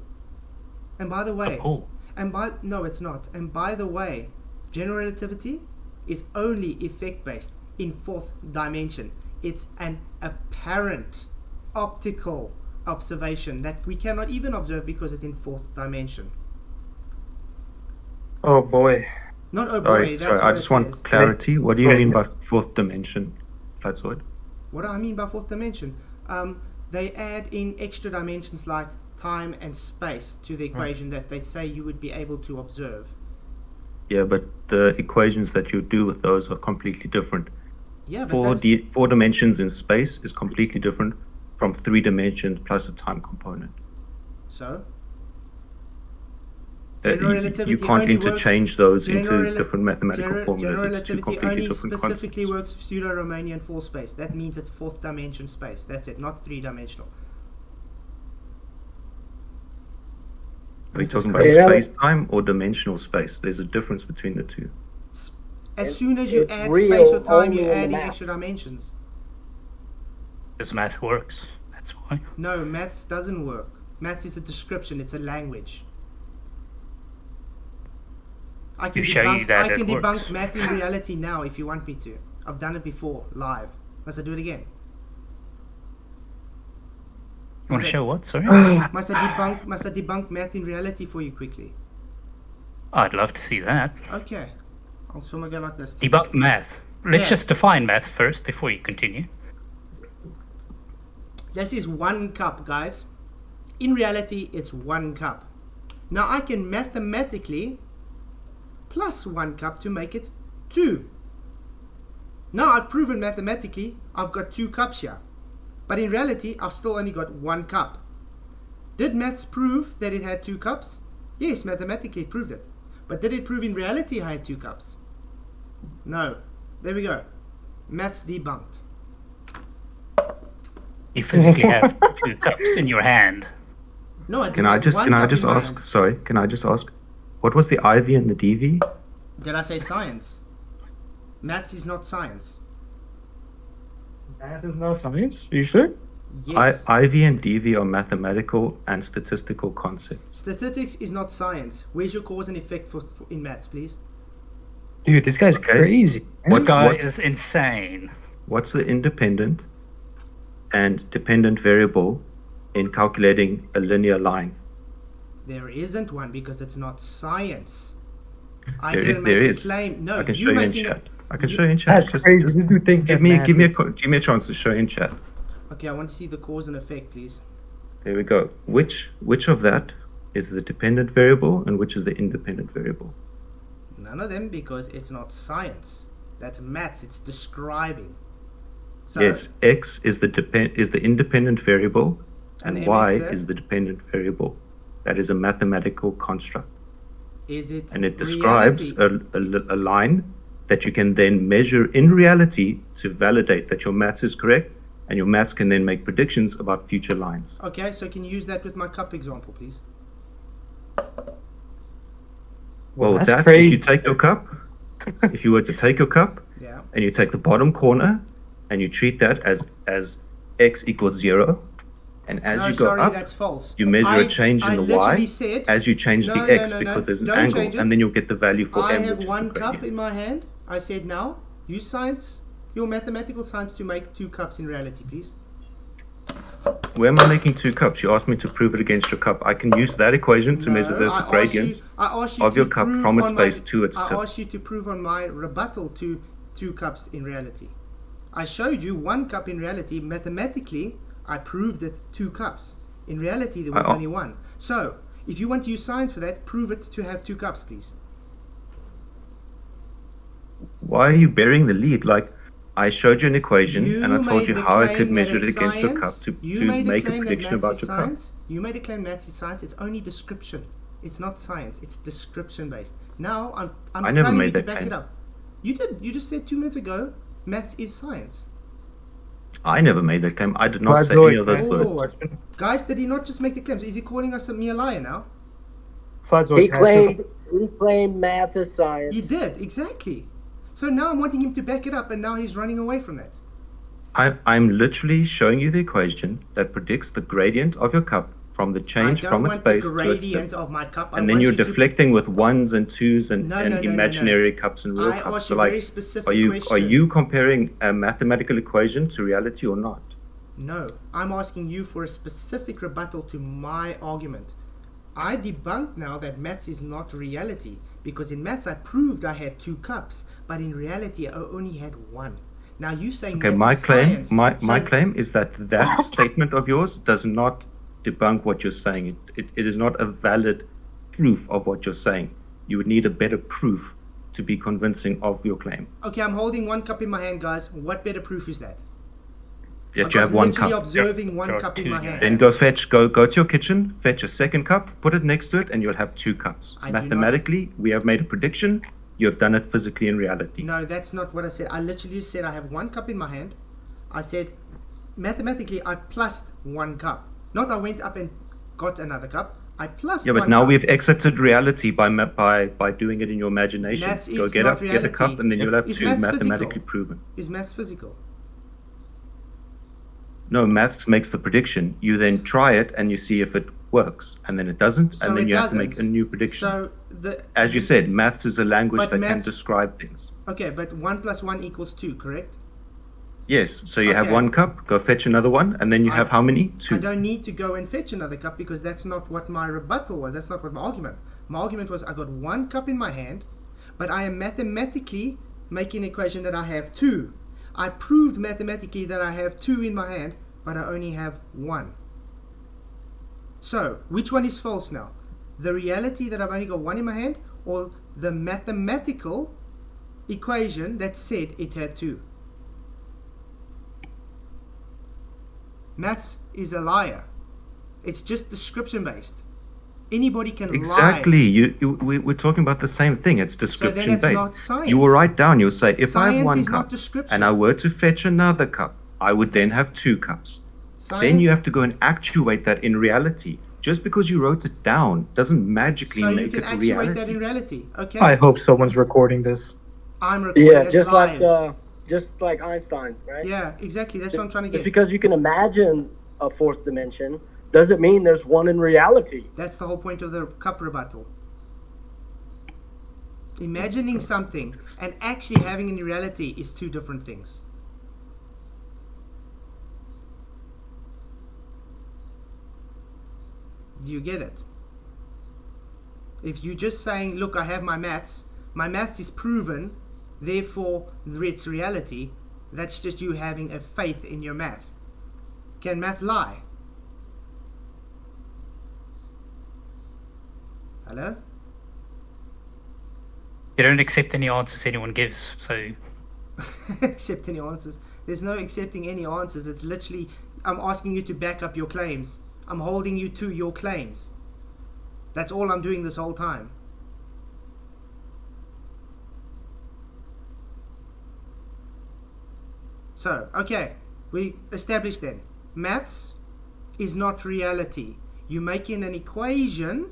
[SPEAKER 1] And by the way...
[SPEAKER 9] A pull.
[SPEAKER 1] No, it's not. And by the way, general relativity is only effect-based in fourth dimension. It's an apparent optical observation that we cannot even observe because it's in fourth dimension.
[SPEAKER 6] Oh boy.
[SPEAKER 1] Not oh boy,
[SPEAKER 11] sorry, I just want clarity. What do you mean by fourth dimension, Flatzoid?
[SPEAKER 1] What do I mean by fourth dimension? They add in extra dimensions like time and space to the equation that they say you would be able to observe.
[SPEAKER 11] Yeah, but the equations that you do with those are completely different.
[SPEAKER 1] Yeah, but
[SPEAKER 11] 4 dimensions in space is completely different from 3 dimensions plus a time component.
[SPEAKER 1] So? General
[SPEAKER 11] you
[SPEAKER 1] relativity
[SPEAKER 11] can't
[SPEAKER 1] only works-
[SPEAKER 11] interchange those
[SPEAKER 1] general
[SPEAKER 11] into
[SPEAKER 1] rela-
[SPEAKER 11] different mathematical
[SPEAKER 1] General
[SPEAKER 11] formulas. It's two
[SPEAKER 1] relativity
[SPEAKER 11] completely
[SPEAKER 1] only
[SPEAKER 11] different
[SPEAKER 1] specifically
[SPEAKER 11] concepts.
[SPEAKER 1] works pseudo-Riemannian full space. That means it's fourth dimension space. That's it, not three-dimensional.
[SPEAKER 11] Are you talking about
[SPEAKER 8] Yeah.
[SPEAKER 11] space-time or dimensional space? There's a difference between the two.
[SPEAKER 1] As soon as you
[SPEAKER 8] it's
[SPEAKER 1] add
[SPEAKER 8] real
[SPEAKER 1] space or time,
[SPEAKER 8] only
[SPEAKER 1] you're
[SPEAKER 8] in the
[SPEAKER 1] adding
[SPEAKER 8] math.
[SPEAKER 1] extra dimensions.
[SPEAKER 9] This math works. That's why.
[SPEAKER 1] No, maths doesn't work. Maths is a description, it's a language. I can
[SPEAKER 9] To show you
[SPEAKER 1] debunk,
[SPEAKER 9] that
[SPEAKER 1] I can
[SPEAKER 9] it
[SPEAKER 1] debunk
[SPEAKER 9] works.
[SPEAKER 1] math in reality now if you want me to. I've done it before, live. Must I do it again?
[SPEAKER 9] You want to show what? Sorry.
[SPEAKER 1] Must I debunk math in reality for you quickly?
[SPEAKER 9] I'd love to see that.
[SPEAKER 1] Okay. I'll show my go like this.
[SPEAKER 9] Debunk math. Let's
[SPEAKER 1] Yeah.
[SPEAKER 9] just define math first before you continue.
[SPEAKER 1] This is 1 cup, guys. In reality, it's 1 cup. Now I can mathematically plus 1 cup to make it 2. Now I've proven mathematically I've got 2 cups here. But in reality, I've still only got 1 cup. Did maths prove that it had 2 cups? Yes, mathematically it proved it. But did it prove in reality I had 2 cups? No. There we go. Maths debunked.
[SPEAKER 9] You physically have 2 cups in your hand.
[SPEAKER 1] No, I didn't
[SPEAKER 11] Can I
[SPEAKER 1] have
[SPEAKER 11] just
[SPEAKER 1] 1
[SPEAKER 11] can I
[SPEAKER 1] cup
[SPEAKER 11] just
[SPEAKER 1] in my
[SPEAKER 11] ask?
[SPEAKER 1] hand.
[SPEAKER 11] Sorry, can I just ask? What was the IV and the DV?
[SPEAKER 1] Did I say science? Maths is not science.
[SPEAKER 6] Math is not science. Are you sure?
[SPEAKER 1] Yes.
[SPEAKER 11] IV and DV are mathematical and statistical concepts.
[SPEAKER 1] Statistics is not science. Where's your cause and effect for in maths, please?
[SPEAKER 6] Dude, this guy's
[SPEAKER 11] Okay.
[SPEAKER 6] crazy.
[SPEAKER 9] This guy
[SPEAKER 11] what's-
[SPEAKER 9] is insane.
[SPEAKER 11] What's the independent and dependent variable in calculating a linear line?
[SPEAKER 1] There isn't one because it's not science. I
[SPEAKER 11] There-
[SPEAKER 1] didn't
[SPEAKER 11] there
[SPEAKER 1] make
[SPEAKER 11] is.
[SPEAKER 1] a claim. No,
[SPEAKER 11] I can
[SPEAKER 1] you
[SPEAKER 11] show you in
[SPEAKER 1] making
[SPEAKER 11] chat.
[SPEAKER 1] it.
[SPEAKER 11] I can show you in chat.
[SPEAKER 6] That's crazy. This dude thinks
[SPEAKER 11] give
[SPEAKER 6] that
[SPEAKER 11] me
[SPEAKER 6] math
[SPEAKER 11] give me
[SPEAKER 6] is-
[SPEAKER 11] give me a chance to show you in chat.
[SPEAKER 1] Okay, I want to see the cause and effect, please.
[SPEAKER 11] There we go. Which of that is the dependent variable and which is the independent variable?
[SPEAKER 1] None of them because it's not science. That's maths. It's describing. So,
[SPEAKER 11] Yes, x is the independent variable and
[SPEAKER 1] And
[SPEAKER 11] y
[SPEAKER 1] mx,
[SPEAKER 11] is the dependent variable. That is a mathematical construct.
[SPEAKER 1] is it
[SPEAKER 11] And it describes
[SPEAKER 1] reality?
[SPEAKER 11] a line that you can then measure in reality to validate that your maths is correct, and your maths can then make predictions about future lines.
[SPEAKER 1] Okay, so can you use that with my cup example, please?
[SPEAKER 11] Well, with
[SPEAKER 6] that's
[SPEAKER 11] that,
[SPEAKER 6] crazy.
[SPEAKER 11] if you take your cup, if you were to take your cup
[SPEAKER 1] Yeah.
[SPEAKER 11] and you take the bottom corner and you treat that as x equals 0, and as
[SPEAKER 1] No,
[SPEAKER 11] you go
[SPEAKER 1] sorry,
[SPEAKER 11] up,
[SPEAKER 1] that's false.
[SPEAKER 11] you measure a change
[SPEAKER 1] I
[SPEAKER 11] in the
[SPEAKER 1] literally
[SPEAKER 11] y
[SPEAKER 1] said,
[SPEAKER 11] as you change
[SPEAKER 1] No,
[SPEAKER 11] the
[SPEAKER 1] no,
[SPEAKER 11] x
[SPEAKER 1] no, no.
[SPEAKER 11] because there's an
[SPEAKER 1] Don't
[SPEAKER 11] angle,
[SPEAKER 1] change it.
[SPEAKER 11] and then you'll get the value for
[SPEAKER 1] I
[SPEAKER 11] m,
[SPEAKER 1] have
[SPEAKER 11] which is
[SPEAKER 1] 1
[SPEAKER 11] the
[SPEAKER 1] cup
[SPEAKER 11] gradient.
[SPEAKER 1] in my hand. I said now, use science, your mathematical science to make 2 cups in reality, please.
[SPEAKER 11] Where am I making 2 cups? You asked me to prove it against your cup. I can use that equation to measure the gradients
[SPEAKER 1] I asked you
[SPEAKER 11] of
[SPEAKER 1] to
[SPEAKER 11] your cup
[SPEAKER 1] prove
[SPEAKER 11] from its
[SPEAKER 1] on my-
[SPEAKER 11] base to its
[SPEAKER 1] I
[SPEAKER 11] tip.
[SPEAKER 1] asked you to prove on my rebuttal to 2 cups in reality. I showed you 1 cup in reality. Mathematically, I proved it 2 cups. In reality, there was only 1. So, if you want to use science for that, prove it to have 2 cups, please.
[SPEAKER 11] Why are you burying the lead? Like, I showed you an equation and I told
[SPEAKER 1] made
[SPEAKER 11] you
[SPEAKER 1] the
[SPEAKER 11] how I
[SPEAKER 1] claim
[SPEAKER 11] could
[SPEAKER 1] that
[SPEAKER 11] measure it
[SPEAKER 1] it's
[SPEAKER 11] against your cup
[SPEAKER 1] science.
[SPEAKER 11] to
[SPEAKER 1] You made
[SPEAKER 11] make a
[SPEAKER 1] claim that
[SPEAKER 11] prediction
[SPEAKER 1] maths
[SPEAKER 11] about
[SPEAKER 1] is
[SPEAKER 11] your cup.
[SPEAKER 1] science. You made a claim maths is science. It's only description. It's not science. It's description based. Now I'm
[SPEAKER 11] I never
[SPEAKER 1] telling
[SPEAKER 11] made
[SPEAKER 1] you to
[SPEAKER 11] that
[SPEAKER 1] back
[SPEAKER 11] claim.
[SPEAKER 1] it up. You did. You just said 2 minutes ago, maths is science.
[SPEAKER 11] I never made that claim. I did not
[SPEAKER 6] But
[SPEAKER 11] say
[SPEAKER 6] Zoe,
[SPEAKER 11] any of those
[SPEAKER 1] Oh.
[SPEAKER 11] words.
[SPEAKER 1] Guys, did he not just make the claims? Is he calling us me a liar now?
[SPEAKER 8] He claimed math is science.
[SPEAKER 1] He did, exactly. So now I'm wanting him to back it up, and now he's running away from that.
[SPEAKER 11] I'm literally showing you the equation that predicts the gradient of your cup from the change
[SPEAKER 1] I don't
[SPEAKER 11] from its
[SPEAKER 1] want the
[SPEAKER 11] base to its
[SPEAKER 1] gradient
[SPEAKER 11] tip.
[SPEAKER 1] of my cup. I
[SPEAKER 11] And then
[SPEAKER 1] want
[SPEAKER 11] you're
[SPEAKER 1] you to-
[SPEAKER 11] deflecting with 1s and 2s and,
[SPEAKER 1] No,
[SPEAKER 11] and
[SPEAKER 1] no, no, no,
[SPEAKER 11] imaginary cups and real
[SPEAKER 1] I
[SPEAKER 11] cups.
[SPEAKER 1] asked
[SPEAKER 11] So
[SPEAKER 1] you a very
[SPEAKER 11] like,
[SPEAKER 1] specific
[SPEAKER 11] are
[SPEAKER 1] question.
[SPEAKER 11] you comparing a mathematical equation to reality or not?
[SPEAKER 1] No, I'm asking you for a specific rebuttal to my argument. I debunked now that maths is not reality, because in maths I proved I had 2 cups, but in reality I only had 1. Now you saying
[SPEAKER 11] Okay,
[SPEAKER 1] maths
[SPEAKER 11] my
[SPEAKER 1] is
[SPEAKER 11] claim,
[SPEAKER 1] science.
[SPEAKER 11] my
[SPEAKER 1] So-
[SPEAKER 11] claim is that statement of yours does not debunk what you're saying. It is not a valid proof of what you're saying. You would need a better proof to be convincing of your claim.
[SPEAKER 1] Okay, I'm holding 1 cup in my hand, guys. What better proof is that?
[SPEAKER 11] Yet you have one
[SPEAKER 1] literally
[SPEAKER 11] cup.
[SPEAKER 1] observing one cup in my hand.
[SPEAKER 11] Then go to your kitchen, fetch a second cup, put it next to it, and you'll have 2 cups.
[SPEAKER 1] I do not-
[SPEAKER 11] Mathematically, we have made a prediction. You have done it physically in reality.
[SPEAKER 1] No, that's not what I said. I literally just said I have 1 cup in my hand. I said, mathematically, I've plussed 1 cup. Not I went up and got another cup. I plussed
[SPEAKER 11] Yeah, but
[SPEAKER 1] 1
[SPEAKER 11] now
[SPEAKER 1] cup.
[SPEAKER 11] we've exited reality by doing it in your imagination.
[SPEAKER 1] Maths
[SPEAKER 11] Go
[SPEAKER 1] is
[SPEAKER 11] get
[SPEAKER 1] not
[SPEAKER 11] up, get a cup,
[SPEAKER 1] reality.
[SPEAKER 11] and then you'll have
[SPEAKER 1] Is
[SPEAKER 11] 2
[SPEAKER 1] maths
[SPEAKER 11] mathematically
[SPEAKER 1] physical?
[SPEAKER 11] proven.
[SPEAKER 1] Is maths physical?
[SPEAKER 11] No, maths makes the prediction. You then try it and you see if it works, and then it doesn't,
[SPEAKER 1] So
[SPEAKER 11] and then
[SPEAKER 1] it
[SPEAKER 11] you have to make a
[SPEAKER 1] doesn't.
[SPEAKER 11] new prediction.
[SPEAKER 1] So,
[SPEAKER 11] As you said, maths is a language
[SPEAKER 1] But
[SPEAKER 11] that
[SPEAKER 1] maths-
[SPEAKER 11] can describe things.
[SPEAKER 1] okay, but 1 + 1 = 2, correct?
[SPEAKER 11] Yes, so you have
[SPEAKER 1] Okay.
[SPEAKER 11] 1 cup, go fetch another one, and then you have how many? 2.
[SPEAKER 1] I don't need to go and fetch another cup because that's not what my rebuttal was. That's not what my argument. My argument was I got 1 cup in my hand, but I am mathematically making an equation that I have 2. I proved mathematically that I have 2 in my hand, but I only have 1. So, which one is false now? The reality that I've only got 1 in my hand, or the mathematical equation that said it had 2? Maths is a liar. It's just description based. Anybody can
[SPEAKER 11] Exactly.
[SPEAKER 1] lie.
[SPEAKER 11] We're talking about the same thing. It's
[SPEAKER 1] So
[SPEAKER 11] description
[SPEAKER 1] then it's
[SPEAKER 11] based.
[SPEAKER 1] not science.
[SPEAKER 11] You will write down, you'll say, if I have
[SPEAKER 1] Science
[SPEAKER 11] 1
[SPEAKER 1] is not
[SPEAKER 11] cup
[SPEAKER 1] description.
[SPEAKER 11] and I were to fetch another cup, I would then have 2 cups.
[SPEAKER 1] Science,
[SPEAKER 11] Then you have to go and actuate that in reality. Just because you wrote it down doesn't magically
[SPEAKER 1] so you
[SPEAKER 11] make
[SPEAKER 1] can
[SPEAKER 11] it
[SPEAKER 1] actuate
[SPEAKER 11] reality.
[SPEAKER 1] that in reality. Okay.
[SPEAKER 6] I hope someone's recording this.
[SPEAKER 1] I'm recording.
[SPEAKER 8] Yeah,
[SPEAKER 1] That's
[SPEAKER 8] just like Einstein, right?
[SPEAKER 1] yeah, exactly. That's what I'm trying to
[SPEAKER 8] Just
[SPEAKER 1] get.
[SPEAKER 8] because you can imagine a 4th dimension doesn't mean there's one in reality.
[SPEAKER 1] That's the whole point of the cup rebuttal. Imagining something and actually having it in reality is 2 different things. Do you get it? If you're just saying, look, I have my maths is proven, therefore it's reality, that's just you having a faith in your math. Can math lie? Hello?
[SPEAKER 9] You don't accept any answers anyone gives, so
[SPEAKER 1] Accept any answers. There's no accepting any answers. It's literally, I'm asking you to back up your claims. I'm holding you to your claims. That's all I'm doing this whole time. So, okay, we established then. Maths is not reality. You making an equation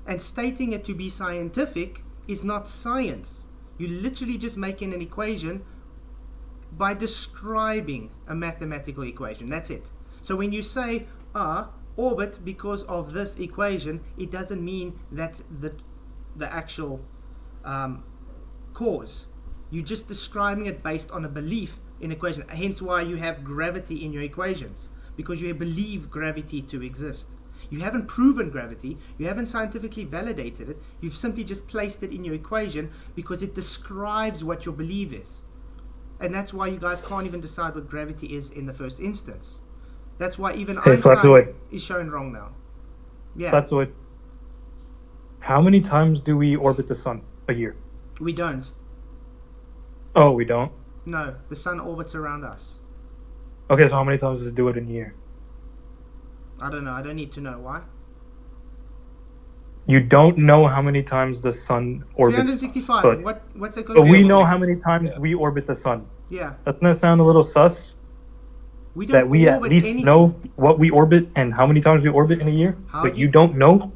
[SPEAKER 1] and stating it to be scientific is not science. You're literally just making an equation by describing a mathematical equation. That's it. So when you say orbit because of this equation, it doesn't mean that's the actual cause. You're just describing it based on a belief in equation. Hence why you have gravity in your equations, because you believe gravity to exist. You haven't proven gravity, you haven't scientifically validated it, you've simply just placed it in your equation because it describes what your belief is. And that's why you guys can't even decide what gravity is in the first instance. That's why even Einstein is shown wrong now. Yeah.
[SPEAKER 6] That's what. How many times do we orbit the sun a year?
[SPEAKER 1] We don't.
[SPEAKER 6] Oh, we don't?
[SPEAKER 1] No, the sun orbits around us.
[SPEAKER 6] Okay, so how many times does it do it in a year?
[SPEAKER 1] I don't know. I don't need to know. Why?
[SPEAKER 6] You don't know how many times the sun orbits.
[SPEAKER 1] 365.
[SPEAKER 6] But,
[SPEAKER 1] What's that?
[SPEAKER 6] but we know how many times we orbit the sun.
[SPEAKER 1] Yeah.
[SPEAKER 6] Doesn't that sound a little sus?
[SPEAKER 1] We don't
[SPEAKER 6] That we at
[SPEAKER 1] orbit
[SPEAKER 6] least
[SPEAKER 1] anything.
[SPEAKER 6] know what we orbit and how many times we orbit in a year,
[SPEAKER 1] How
[SPEAKER 6] but
[SPEAKER 1] do
[SPEAKER 6] you
[SPEAKER 1] you-
[SPEAKER 6] don't know.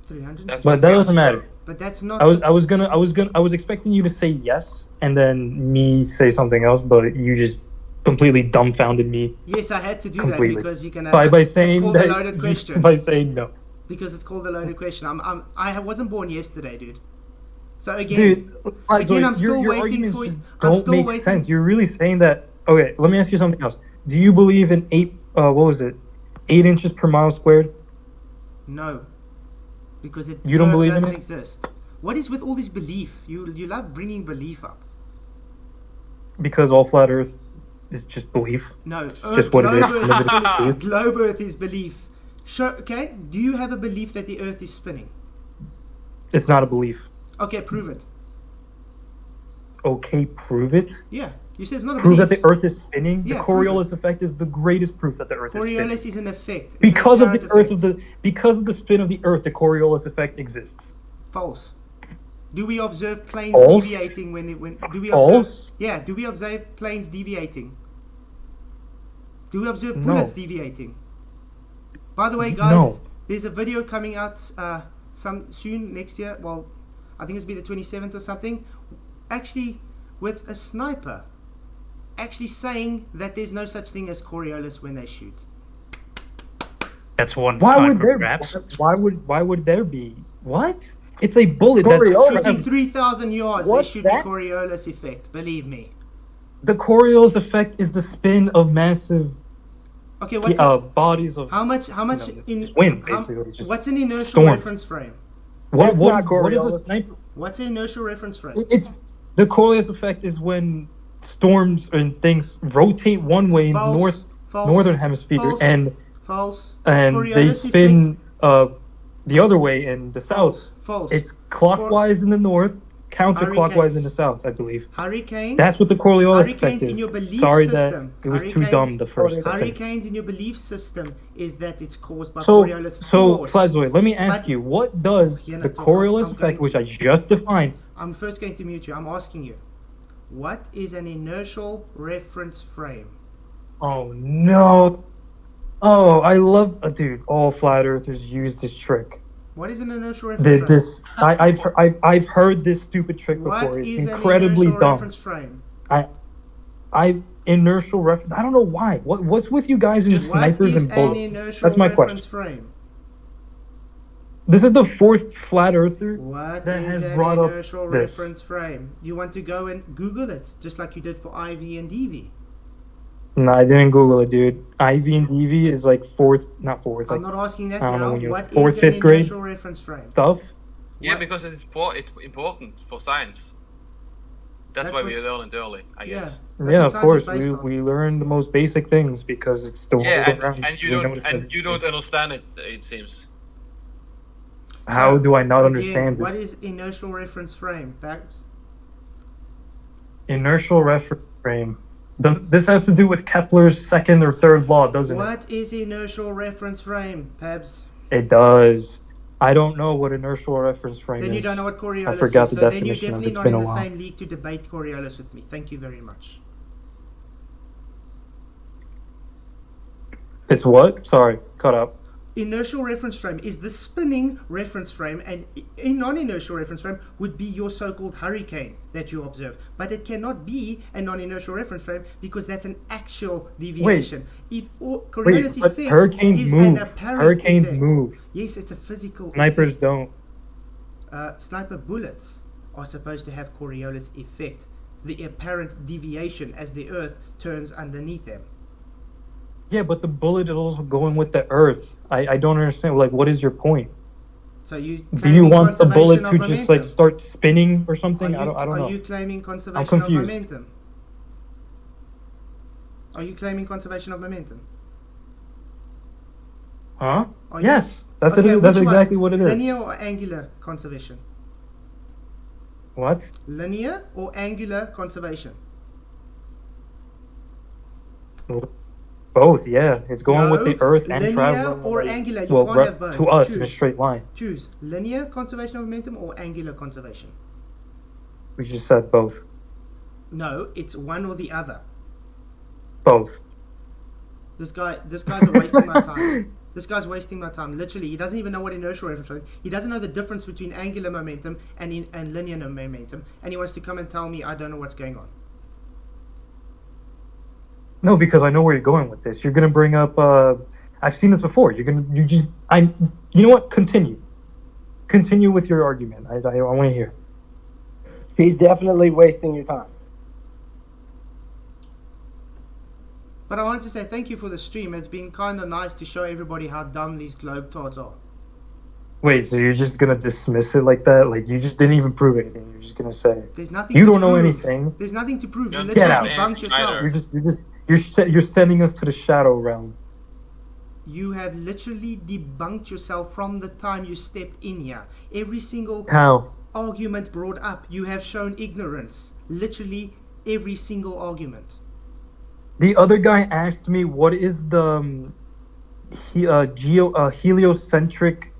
[SPEAKER 1] 300.
[SPEAKER 6] But that doesn't matter.
[SPEAKER 1] But that's not.
[SPEAKER 6] I was expecting you to say yes and then me say something else, but you just completely dumbfounded me
[SPEAKER 1] Yes, I had to do
[SPEAKER 6] completely
[SPEAKER 1] that because you can.
[SPEAKER 6] by
[SPEAKER 1] it's
[SPEAKER 6] saying
[SPEAKER 1] called
[SPEAKER 6] that
[SPEAKER 1] a loaded question.
[SPEAKER 6] by saying no.
[SPEAKER 1] Because it's called a loaded question. I wasn't born yesterday, dude. So again,
[SPEAKER 6] Dude,
[SPEAKER 1] I'm still
[SPEAKER 6] your
[SPEAKER 1] waiting
[SPEAKER 6] arguments
[SPEAKER 1] for.
[SPEAKER 6] just
[SPEAKER 1] I'm
[SPEAKER 6] don't
[SPEAKER 1] still
[SPEAKER 6] make
[SPEAKER 1] waiting.
[SPEAKER 6] sense. You're really saying that. Okay, let me ask you something else. Do you believe in 8 inches per mile squared?
[SPEAKER 1] No, because it
[SPEAKER 6] You don't believe in
[SPEAKER 1] doesn't
[SPEAKER 6] it?
[SPEAKER 1] exist. What is with all this belief? You love bringing belief up.
[SPEAKER 6] Because all flat Earth is just belief.
[SPEAKER 1] No,
[SPEAKER 6] It's just what it is.
[SPEAKER 1] globe Earth is belief. Globe Earth is belief. Okay, do you have a belief that the Earth is spinning?
[SPEAKER 6] It's not a belief.
[SPEAKER 1] Okay, prove it.
[SPEAKER 6] Okay, prove it.
[SPEAKER 1] Yeah, You say it's not a
[SPEAKER 6] Prove that
[SPEAKER 1] belief.
[SPEAKER 6] the Earth is spinning.
[SPEAKER 1] Yeah,
[SPEAKER 6] The
[SPEAKER 1] prove
[SPEAKER 6] Coriolis effect is the greatest proof that the Earth is spinning.
[SPEAKER 1] Coriolis is an effect. It's
[SPEAKER 6] Because
[SPEAKER 1] an
[SPEAKER 6] of the
[SPEAKER 1] apparent
[SPEAKER 6] Earth
[SPEAKER 1] effect.
[SPEAKER 6] because of the spin of the Earth, the Coriolis effect exists.
[SPEAKER 1] False. Do we observe planes
[SPEAKER 6] False.
[SPEAKER 1] deviating when do we
[SPEAKER 6] False.
[SPEAKER 1] observe? Yeah. Do we observe planes deviating? Do we observe
[SPEAKER 6] No.
[SPEAKER 1] bullets deviating? By the way, guys,
[SPEAKER 6] No.
[SPEAKER 1] there's a video coming out soon next year. Well, I think it's be the 27th or something. Actually, with a sniper, actually saying that there's no such thing as Coriolis when they shoot.
[SPEAKER 9] That's one
[SPEAKER 6] Why would
[SPEAKER 9] sniper,
[SPEAKER 6] there?
[SPEAKER 9] perhaps.
[SPEAKER 6] Why would there be? What? It's a bullet
[SPEAKER 8] Coriolis.
[SPEAKER 6] that's
[SPEAKER 1] Shooting 3,000 yards,
[SPEAKER 8] What's
[SPEAKER 1] they shoot
[SPEAKER 8] that?
[SPEAKER 1] the Coriolis effect. Believe me.
[SPEAKER 6] The Coriolis effect is the spin of massive
[SPEAKER 1] Okay, what's
[SPEAKER 6] bodies of.
[SPEAKER 1] how much in
[SPEAKER 6] just wind,
[SPEAKER 1] how-
[SPEAKER 6] basically, just
[SPEAKER 1] what's an inertial
[SPEAKER 6] storms.
[SPEAKER 1] reference frame?
[SPEAKER 6] What
[SPEAKER 8] That's
[SPEAKER 6] what
[SPEAKER 8] not
[SPEAKER 6] is what is a
[SPEAKER 8] Coriolis.
[SPEAKER 6] sniper?
[SPEAKER 1] What's an inertial reference frame?
[SPEAKER 6] It's the Coriolis effect is when storms and things rotate one way in the
[SPEAKER 1] False. False.
[SPEAKER 6] northern hemisphere
[SPEAKER 1] False.
[SPEAKER 6] and
[SPEAKER 1] False.
[SPEAKER 6] they
[SPEAKER 1] Coriolis
[SPEAKER 6] spin the other way in the south.
[SPEAKER 1] False.
[SPEAKER 6] It's clockwise in the north, counterclockwise in the south, I believe.
[SPEAKER 1] Hurricanes.
[SPEAKER 6] That's what the Coriolis
[SPEAKER 1] Hurricanes
[SPEAKER 6] effect
[SPEAKER 1] in
[SPEAKER 6] is.
[SPEAKER 1] your belief
[SPEAKER 6] Sorry
[SPEAKER 1] system.
[SPEAKER 6] that it was too
[SPEAKER 1] Hurricanes-
[SPEAKER 6] dumb the first time.
[SPEAKER 1] Hurricanes in your belief system is that it's caused by
[SPEAKER 6] So,
[SPEAKER 1] Coriolis
[SPEAKER 6] so
[SPEAKER 1] force.
[SPEAKER 6] Flazoid, let me ask
[SPEAKER 1] But-
[SPEAKER 6] you, what does
[SPEAKER 1] You're
[SPEAKER 6] the
[SPEAKER 1] not talking-
[SPEAKER 6] Coriolis
[SPEAKER 1] I'm
[SPEAKER 6] effect,
[SPEAKER 1] going
[SPEAKER 6] which I just defined,
[SPEAKER 1] I'm first going to mute you. I'm asking you, what is an inertial reference frame?
[SPEAKER 6] oh no, oh, I love, dude, all flat earthers use this trick.
[SPEAKER 1] What is an inertial reference frame?
[SPEAKER 6] I've heard this stupid trick before.
[SPEAKER 1] What
[SPEAKER 6] It's
[SPEAKER 1] is an
[SPEAKER 6] incredibly
[SPEAKER 1] inertial
[SPEAKER 6] dumb.
[SPEAKER 1] reference frame?
[SPEAKER 6] Inertial reference. I don't know why. What's with you guys and
[SPEAKER 1] What
[SPEAKER 6] snipers
[SPEAKER 1] is
[SPEAKER 6] and
[SPEAKER 1] an
[SPEAKER 6] bullets?
[SPEAKER 1] inertial
[SPEAKER 6] That's my
[SPEAKER 1] reference
[SPEAKER 6] question.
[SPEAKER 1] frame?
[SPEAKER 6] This is the fourth flat earther
[SPEAKER 1] What
[SPEAKER 6] that
[SPEAKER 1] is
[SPEAKER 6] has
[SPEAKER 1] an
[SPEAKER 6] brought up
[SPEAKER 1] inertial
[SPEAKER 6] this.
[SPEAKER 1] reference frame? You want to go and Google it, just like you did for IV and DV.
[SPEAKER 6] No, I didn't Google it, dude. IV and DV is like not fourth,
[SPEAKER 1] I'm
[SPEAKER 6] like
[SPEAKER 1] not asking that
[SPEAKER 6] I don't know
[SPEAKER 1] now.
[SPEAKER 6] when you're
[SPEAKER 1] What
[SPEAKER 6] fourth,
[SPEAKER 1] is an
[SPEAKER 6] fifth grade
[SPEAKER 1] inertial reference frame?
[SPEAKER 6] stuff.
[SPEAKER 12] Yeah,
[SPEAKER 1] What-
[SPEAKER 12] because it's important for science. That's why we
[SPEAKER 1] what's-
[SPEAKER 12] learn it early, I
[SPEAKER 1] Yeah.
[SPEAKER 12] guess.
[SPEAKER 1] That's
[SPEAKER 6] Yeah,
[SPEAKER 1] what
[SPEAKER 6] of
[SPEAKER 1] science
[SPEAKER 6] course.
[SPEAKER 1] is based on.
[SPEAKER 6] We learn the most basic things because it's the
[SPEAKER 12] Yeah,
[SPEAKER 6] world around.
[SPEAKER 12] and
[SPEAKER 6] We
[SPEAKER 12] you
[SPEAKER 6] know
[SPEAKER 12] don't
[SPEAKER 6] it's
[SPEAKER 12] and
[SPEAKER 6] like-
[SPEAKER 12] you don't understand it. It seems.
[SPEAKER 6] How do I not
[SPEAKER 1] Again,
[SPEAKER 6] understand
[SPEAKER 1] what
[SPEAKER 6] it?
[SPEAKER 1] is inertial reference frame? Babs?
[SPEAKER 6] Inertial reference frame. This has to do with Kepler's second or third law, doesn't it?
[SPEAKER 1] What is inertial reference frame, Pabs?
[SPEAKER 6] It does. I don't know what inertial reference frame
[SPEAKER 1] Then
[SPEAKER 6] is.
[SPEAKER 1] you don't know what Coriolis
[SPEAKER 6] I forgot
[SPEAKER 1] is.
[SPEAKER 6] the
[SPEAKER 1] So then you're
[SPEAKER 6] definition of it.
[SPEAKER 1] definitely
[SPEAKER 6] It's
[SPEAKER 1] not
[SPEAKER 6] been
[SPEAKER 1] in
[SPEAKER 6] a
[SPEAKER 1] the
[SPEAKER 6] while.
[SPEAKER 1] same league to debate Coriolis with me. Thank you very much.
[SPEAKER 6] It's what? Sorry, cut up.
[SPEAKER 1] Inertial reference frame is the spinning reference frame, and a non-inertial reference frame would be your so-called hurricane that you observe. But it cannot be a non-inertial reference frame because that's an actual deviation. If Coriolis
[SPEAKER 6] but
[SPEAKER 1] effect
[SPEAKER 6] hurricanes
[SPEAKER 1] is
[SPEAKER 6] move.
[SPEAKER 1] an apparent
[SPEAKER 6] Hurricanes
[SPEAKER 1] effect.
[SPEAKER 6] move.
[SPEAKER 1] Yes, it's a physical
[SPEAKER 6] Snipers
[SPEAKER 1] effect.
[SPEAKER 6] don't.
[SPEAKER 1] Sniper bullets are supposed to have Coriolis effect, the apparent deviation as the Earth turns underneath them.
[SPEAKER 6] Yeah, but the bullet is also going with the Earth. I don't understand. Like, what is your point?
[SPEAKER 1] So you
[SPEAKER 6] Do you
[SPEAKER 1] claiming
[SPEAKER 6] want the bullet
[SPEAKER 1] conservation
[SPEAKER 6] to
[SPEAKER 1] of
[SPEAKER 6] just like
[SPEAKER 1] momentum?
[SPEAKER 6] start spinning or something?
[SPEAKER 1] Are you,
[SPEAKER 6] I don't know.
[SPEAKER 1] Are you claiming conservation of
[SPEAKER 6] confused.
[SPEAKER 1] momentum? Are you claiming conservation of momentum?
[SPEAKER 6] Huh?
[SPEAKER 1] Are you-
[SPEAKER 6] Yes, that's
[SPEAKER 1] Okay,
[SPEAKER 6] it. That's
[SPEAKER 1] which one?
[SPEAKER 6] exactly what it is.
[SPEAKER 1] Linear or angular conservation?
[SPEAKER 6] What?
[SPEAKER 1] Linear or angular conservation?
[SPEAKER 6] Both, yeah. It's going with the
[SPEAKER 1] No,
[SPEAKER 6] Earth and
[SPEAKER 1] linear
[SPEAKER 6] traveling.
[SPEAKER 1] or
[SPEAKER 6] like,
[SPEAKER 1] angular, you
[SPEAKER 6] well,
[SPEAKER 1] can't have both.
[SPEAKER 6] to us in a
[SPEAKER 1] Choose.
[SPEAKER 6] straight line.
[SPEAKER 1] Choose linear conservation of momentum or angular conservation.
[SPEAKER 6] We just said both.
[SPEAKER 1] No, it's one or the other.
[SPEAKER 6] Both.
[SPEAKER 1] This guy's wasting my time. This guy's wasting my time. Literally, he doesn't even know what inertial reference frame is. He doesn't know the difference between angular momentum and linear momentum, and he wants to come and tell me I don't know what's going on.
[SPEAKER 6] No, because I know where you're going with this. You're gonna bring up. I've seen this before. You know what? Continue with your argument. I want to hear.
[SPEAKER 8] He's definitely wasting your time.
[SPEAKER 1] But I want to say thank you for the stream. It's been kind of nice to show everybody how dumb these globetrotters are.
[SPEAKER 6] Wait, so you're just gonna dismiss it like that? Like you just didn't even prove anything. You're just gonna say
[SPEAKER 1] There's nothing.
[SPEAKER 6] you
[SPEAKER 1] to
[SPEAKER 6] don't know
[SPEAKER 1] prove.
[SPEAKER 6] anything.
[SPEAKER 1] There's nothing to prove. You
[SPEAKER 12] Don't
[SPEAKER 1] literally
[SPEAKER 6] get
[SPEAKER 1] debunked
[SPEAKER 12] out.
[SPEAKER 1] yourself.
[SPEAKER 6] You're sending us to the shadow realm.
[SPEAKER 1] You have literally debunked yourself from the time you stepped in here. Every single
[SPEAKER 6] How?
[SPEAKER 1] argument brought up, you have shown ignorance. Literally every single argument.
[SPEAKER 6] The other guy asked me what is the heliocentric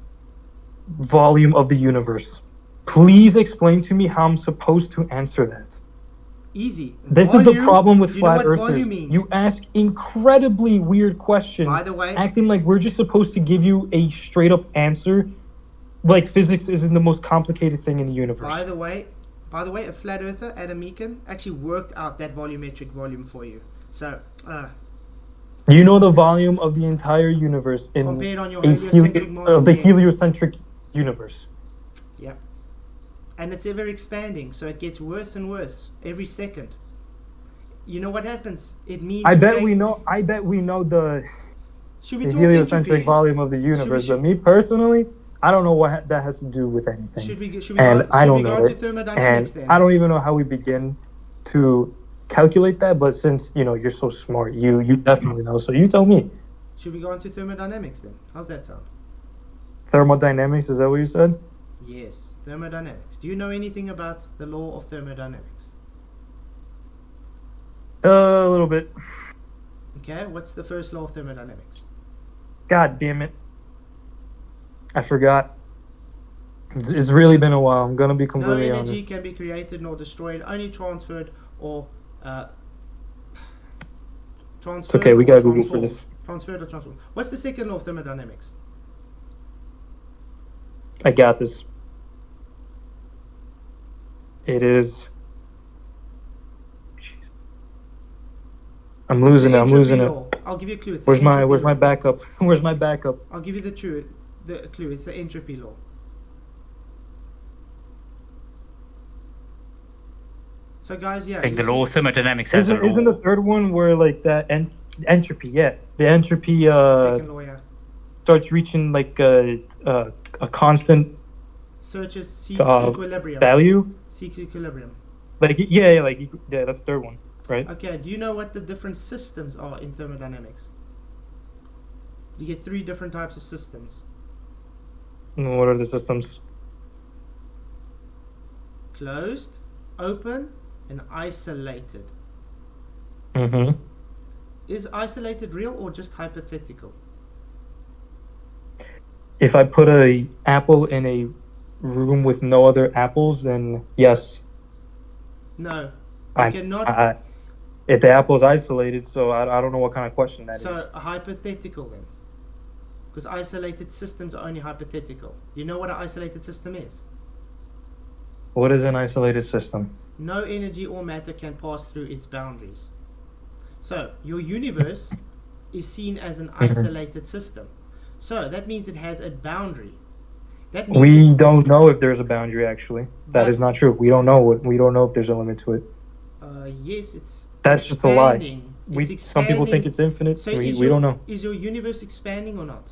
[SPEAKER 6] volume of the universe. Please explain to me how I'm supposed to answer that.
[SPEAKER 1] Easy.
[SPEAKER 6] This
[SPEAKER 1] Volume,
[SPEAKER 6] is the problem with
[SPEAKER 1] do you know
[SPEAKER 6] flat
[SPEAKER 1] what
[SPEAKER 6] earthers.
[SPEAKER 1] volume means?
[SPEAKER 6] You ask incredibly weird questions,
[SPEAKER 1] By the way,
[SPEAKER 6] acting like we're just supposed to give you a straight up answer, like physics isn't the most complicated thing in the universe.
[SPEAKER 1] By the way, a flat earther, Adam Meakin, actually worked out that volumetric volume for you. So,
[SPEAKER 6] you know the volume of the entire universe in
[SPEAKER 1] compared on your heliocentric model,
[SPEAKER 6] of the
[SPEAKER 1] yes.
[SPEAKER 6] heliocentric universe.
[SPEAKER 1] Yeah. And it's ever expanding, so it gets worse and worse every second. You know what happens? It means
[SPEAKER 6] I bet we know the
[SPEAKER 1] Should we
[SPEAKER 6] the
[SPEAKER 1] talk
[SPEAKER 6] heliocentric
[SPEAKER 1] entropy?
[SPEAKER 6] volume of the universe. But me personally, I don't know what that has to do with anything.
[SPEAKER 1] Should we
[SPEAKER 6] and
[SPEAKER 1] go,
[SPEAKER 6] I don't
[SPEAKER 1] should we
[SPEAKER 6] know
[SPEAKER 1] go
[SPEAKER 6] it.
[SPEAKER 1] into thermodynamics
[SPEAKER 6] And
[SPEAKER 1] then?
[SPEAKER 6] I don't even know how we begin to calculate that. But since you're so smart, you definitely know. So you tell me.
[SPEAKER 1] Should we go into thermodynamics then? How's that sound?
[SPEAKER 6] Thermodynamics, is that what you said?
[SPEAKER 1] Yes, thermodynamics. Do you know anything about the law of thermodynamics?
[SPEAKER 6] A little bit.
[SPEAKER 1] Okay, what's the first law of thermodynamics?
[SPEAKER 6] God damn it. I forgot. It's really been a while. I'm gonna be
[SPEAKER 1] No
[SPEAKER 6] completely
[SPEAKER 1] energy
[SPEAKER 6] honest.
[SPEAKER 1] can be created nor destroyed, only transferred or transferred.
[SPEAKER 6] It's okay, we
[SPEAKER 1] or
[SPEAKER 6] gotta Google for
[SPEAKER 1] transformed.
[SPEAKER 6] this.
[SPEAKER 1] Transferred or transformed. What's the second law of thermodynamics?
[SPEAKER 6] I got this. It is. I'm losing it. I'm
[SPEAKER 1] Entropy
[SPEAKER 6] losing it.
[SPEAKER 1] law. I'll give you a clue. It's
[SPEAKER 6] Where's
[SPEAKER 1] the
[SPEAKER 6] my
[SPEAKER 1] entropy
[SPEAKER 6] Where's my
[SPEAKER 1] law.
[SPEAKER 6] backup? Where's my backup?
[SPEAKER 1] I'll give you the clue. It's the entropy law. So guys, yeah.
[SPEAKER 9] Like
[SPEAKER 1] you
[SPEAKER 9] the
[SPEAKER 1] see-
[SPEAKER 9] law of thermodynamics has a law.
[SPEAKER 6] Isn't the third one where like that entropy? Yeah, the entropy
[SPEAKER 1] second law, yeah.
[SPEAKER 6] starts reaching like a constant
[SPEAKER 1] Searches seeks
[SPEAKER 6] uh,
[SPEAKER 1] equilibrium.
[SPEAKER 6] value.
[SPEAKER 1] Seeks equilibrium.
[SPEAKER 6] Like that's the third one, right?
[SPEAKER 1] Okay, do you know what the different systems are in thermodynamics? You get 3 different types of systems.
[SPEAKER 6] What are the systems?
[SPEAKER 1] Closed, open, and isolated.
[SPEAKER 6] Mm-hmm.
[SPEAKER 1] Is isolated real or just hypothetical?
[SPEAKER 6] If I put a apple in a room with no other apples, then yes.
[SPEAKER 1] No. You cannot.
[SPEAKER 6] If the apple is isolated, so I don't know what kind of question that is.
[SPEAKER 1] So hypothetical then. Because isolated systems are only hypothetical. You know what an isolated system is?
[SPEAKER 6] What is an isolated system?
[SPEAKER 1] No energy or matter can pass through its boundaries. So your universe is seen as an isolated system. So that means it has a boundary. That means
[SPEAKER 6] We don't know if there's a boundary. Actually, that
[SPEAKER 1] But-
[SPEAKER 6] is not true. We don't know. We don't know if there's a limit to it.
[SPEAKER 1] yes, it's
[SPEAKER 6] That's just a lie.
[SPEAKER 1] expanding. It's
[SPEAKER 6] Some people think
[SPEAKER 1] expanding.
[SPEAKER 6] it's infinite.
[SPEAKER 1] So
[SPEAKER 6] we
[SPEAKER 1] is
[SPEAKER 6] don't know.
[SPEAKER 1] Is your universe expanding or not?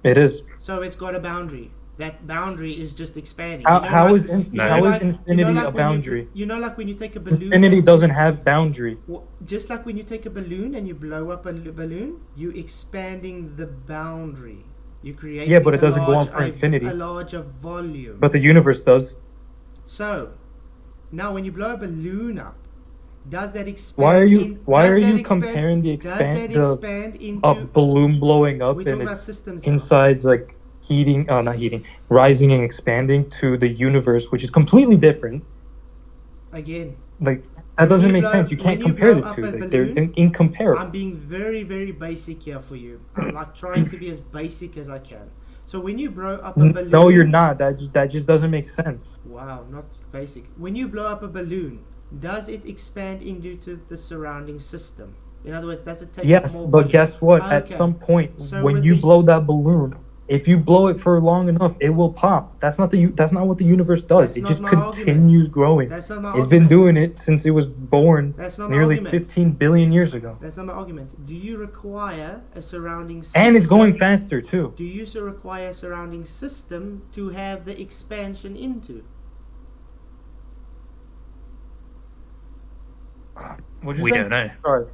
[SPEAKER 6] It is.
[SPEAKER 1] So it's got a boundary. That boundary is just expanding.
[SPEAKER 6] How is
[SPEAKER 1] infinity
[SPEAKER 6] infinity a boundary?
[SPEAKER 1] You know, like when you take a balloon.
[SPEAKER 6] Infinity
[SPEAKER 1] and-
[SPEAKER 6] doesn't have boundary.
[SPEAKER 1] Just like when you take a balloon and you blow up a balloon, you're expanding the boundary. You create
[SPEAKER 6] but it doesn't go on for infinity.
[SPEAKER 1] A larger volume.
[SPEAKER 6] But the universe does.
[SPEAKER 1] So, now when you blow a balloon up, does that expand?
[SPEAKER 6] Why are you
[SPEAKER 1] expand,
[SPEAKER 6] comparing the
[SPEAKER 1] Does that expand into?
[SPEAKER 6] a balloon blowing up
[SPEAKER 1] We're
[SPEAKER 6] and
[SPEAKER 1] talking about
[SPEAKER 6] its
[SPEAKER 1] systems now.
[SPEAKER 6] insides like rising and expanding to the universe, which is completely different.
[SPEAKER 1] Again.
[SPEAKER 6] Like that doesn't make sense. You can't
[SPEAKER 1] when you
[SPEAKER 6] compare
[SPEAKER 1] blow
[SPEAKER 6] the
[SPEAKER 1] up
[SPEAKER 6] two.
[SPEAKER 1] a
[SPEAKER 6] Like, they're
[SPEAKER 1] balloon,
[SPEAKER 6] incomparable.
[SPEAKER 1] I'm being very, very basic here for you. I'm like trying to be as basic as I can. So when you blow up a balloon.
[SPEAKER 6] No, you're not. That just doesn't make sense.
[SPEAKER 1] Wow, not basic. When you blow up a balloon, does it expand into the surrounding system? In other words, does it take up
[SPEAKER 6] Yes,
[SPEAKER 1] more
[SPEAKER 6] but
[SPEAKER 1] volume?
[SPEAKER 6] guess what? At
[SPEAKER 1] Okay.
[SPEAKER 6] some point,
[SPEAKER 1] So
[SPEAKER 6] when
[SPEAKER 1] with
[SPEAKER 6] you
[SPEAKER 1] the-
[SPEAKER 6] blow that balloon, if you blow it for long enough, it will pop. That's not what the universe does.
[SPEAKER 1] That's
[SPEAKER 6] It
[SPEAKER 1] not
[SPEAKER 6] just
[SPEAKER 1] my
[SPEAKER 6] continues
[SPEAKER 1] argument.
[SPEAKER 6] growing.
[SPEAKER 1] That's not my
[SPEAKER 6] It's been
[SPEAKER 1] argument.
[SPEAKER 6] doing it since it was born
[SPEAKER 1] That's not my
[SPEAKER 6] nearly
[SPEAKER 1] argument.
[SPEAKER 6] 15 billion years ago.
[SPEAKER 1] That's not my argument. Do you require a surrounding system?
[SPEAKER 6] And it's going faster too.
[SPEAKER 1] Do you require a surrounding system to have the expansion into?
[SPEAKER 6] What'd
[SPEAKER 9] We
[SPEAKER 6] say?
[SPEAKER 9] don't know.
[SPEAKER 6] Sorry.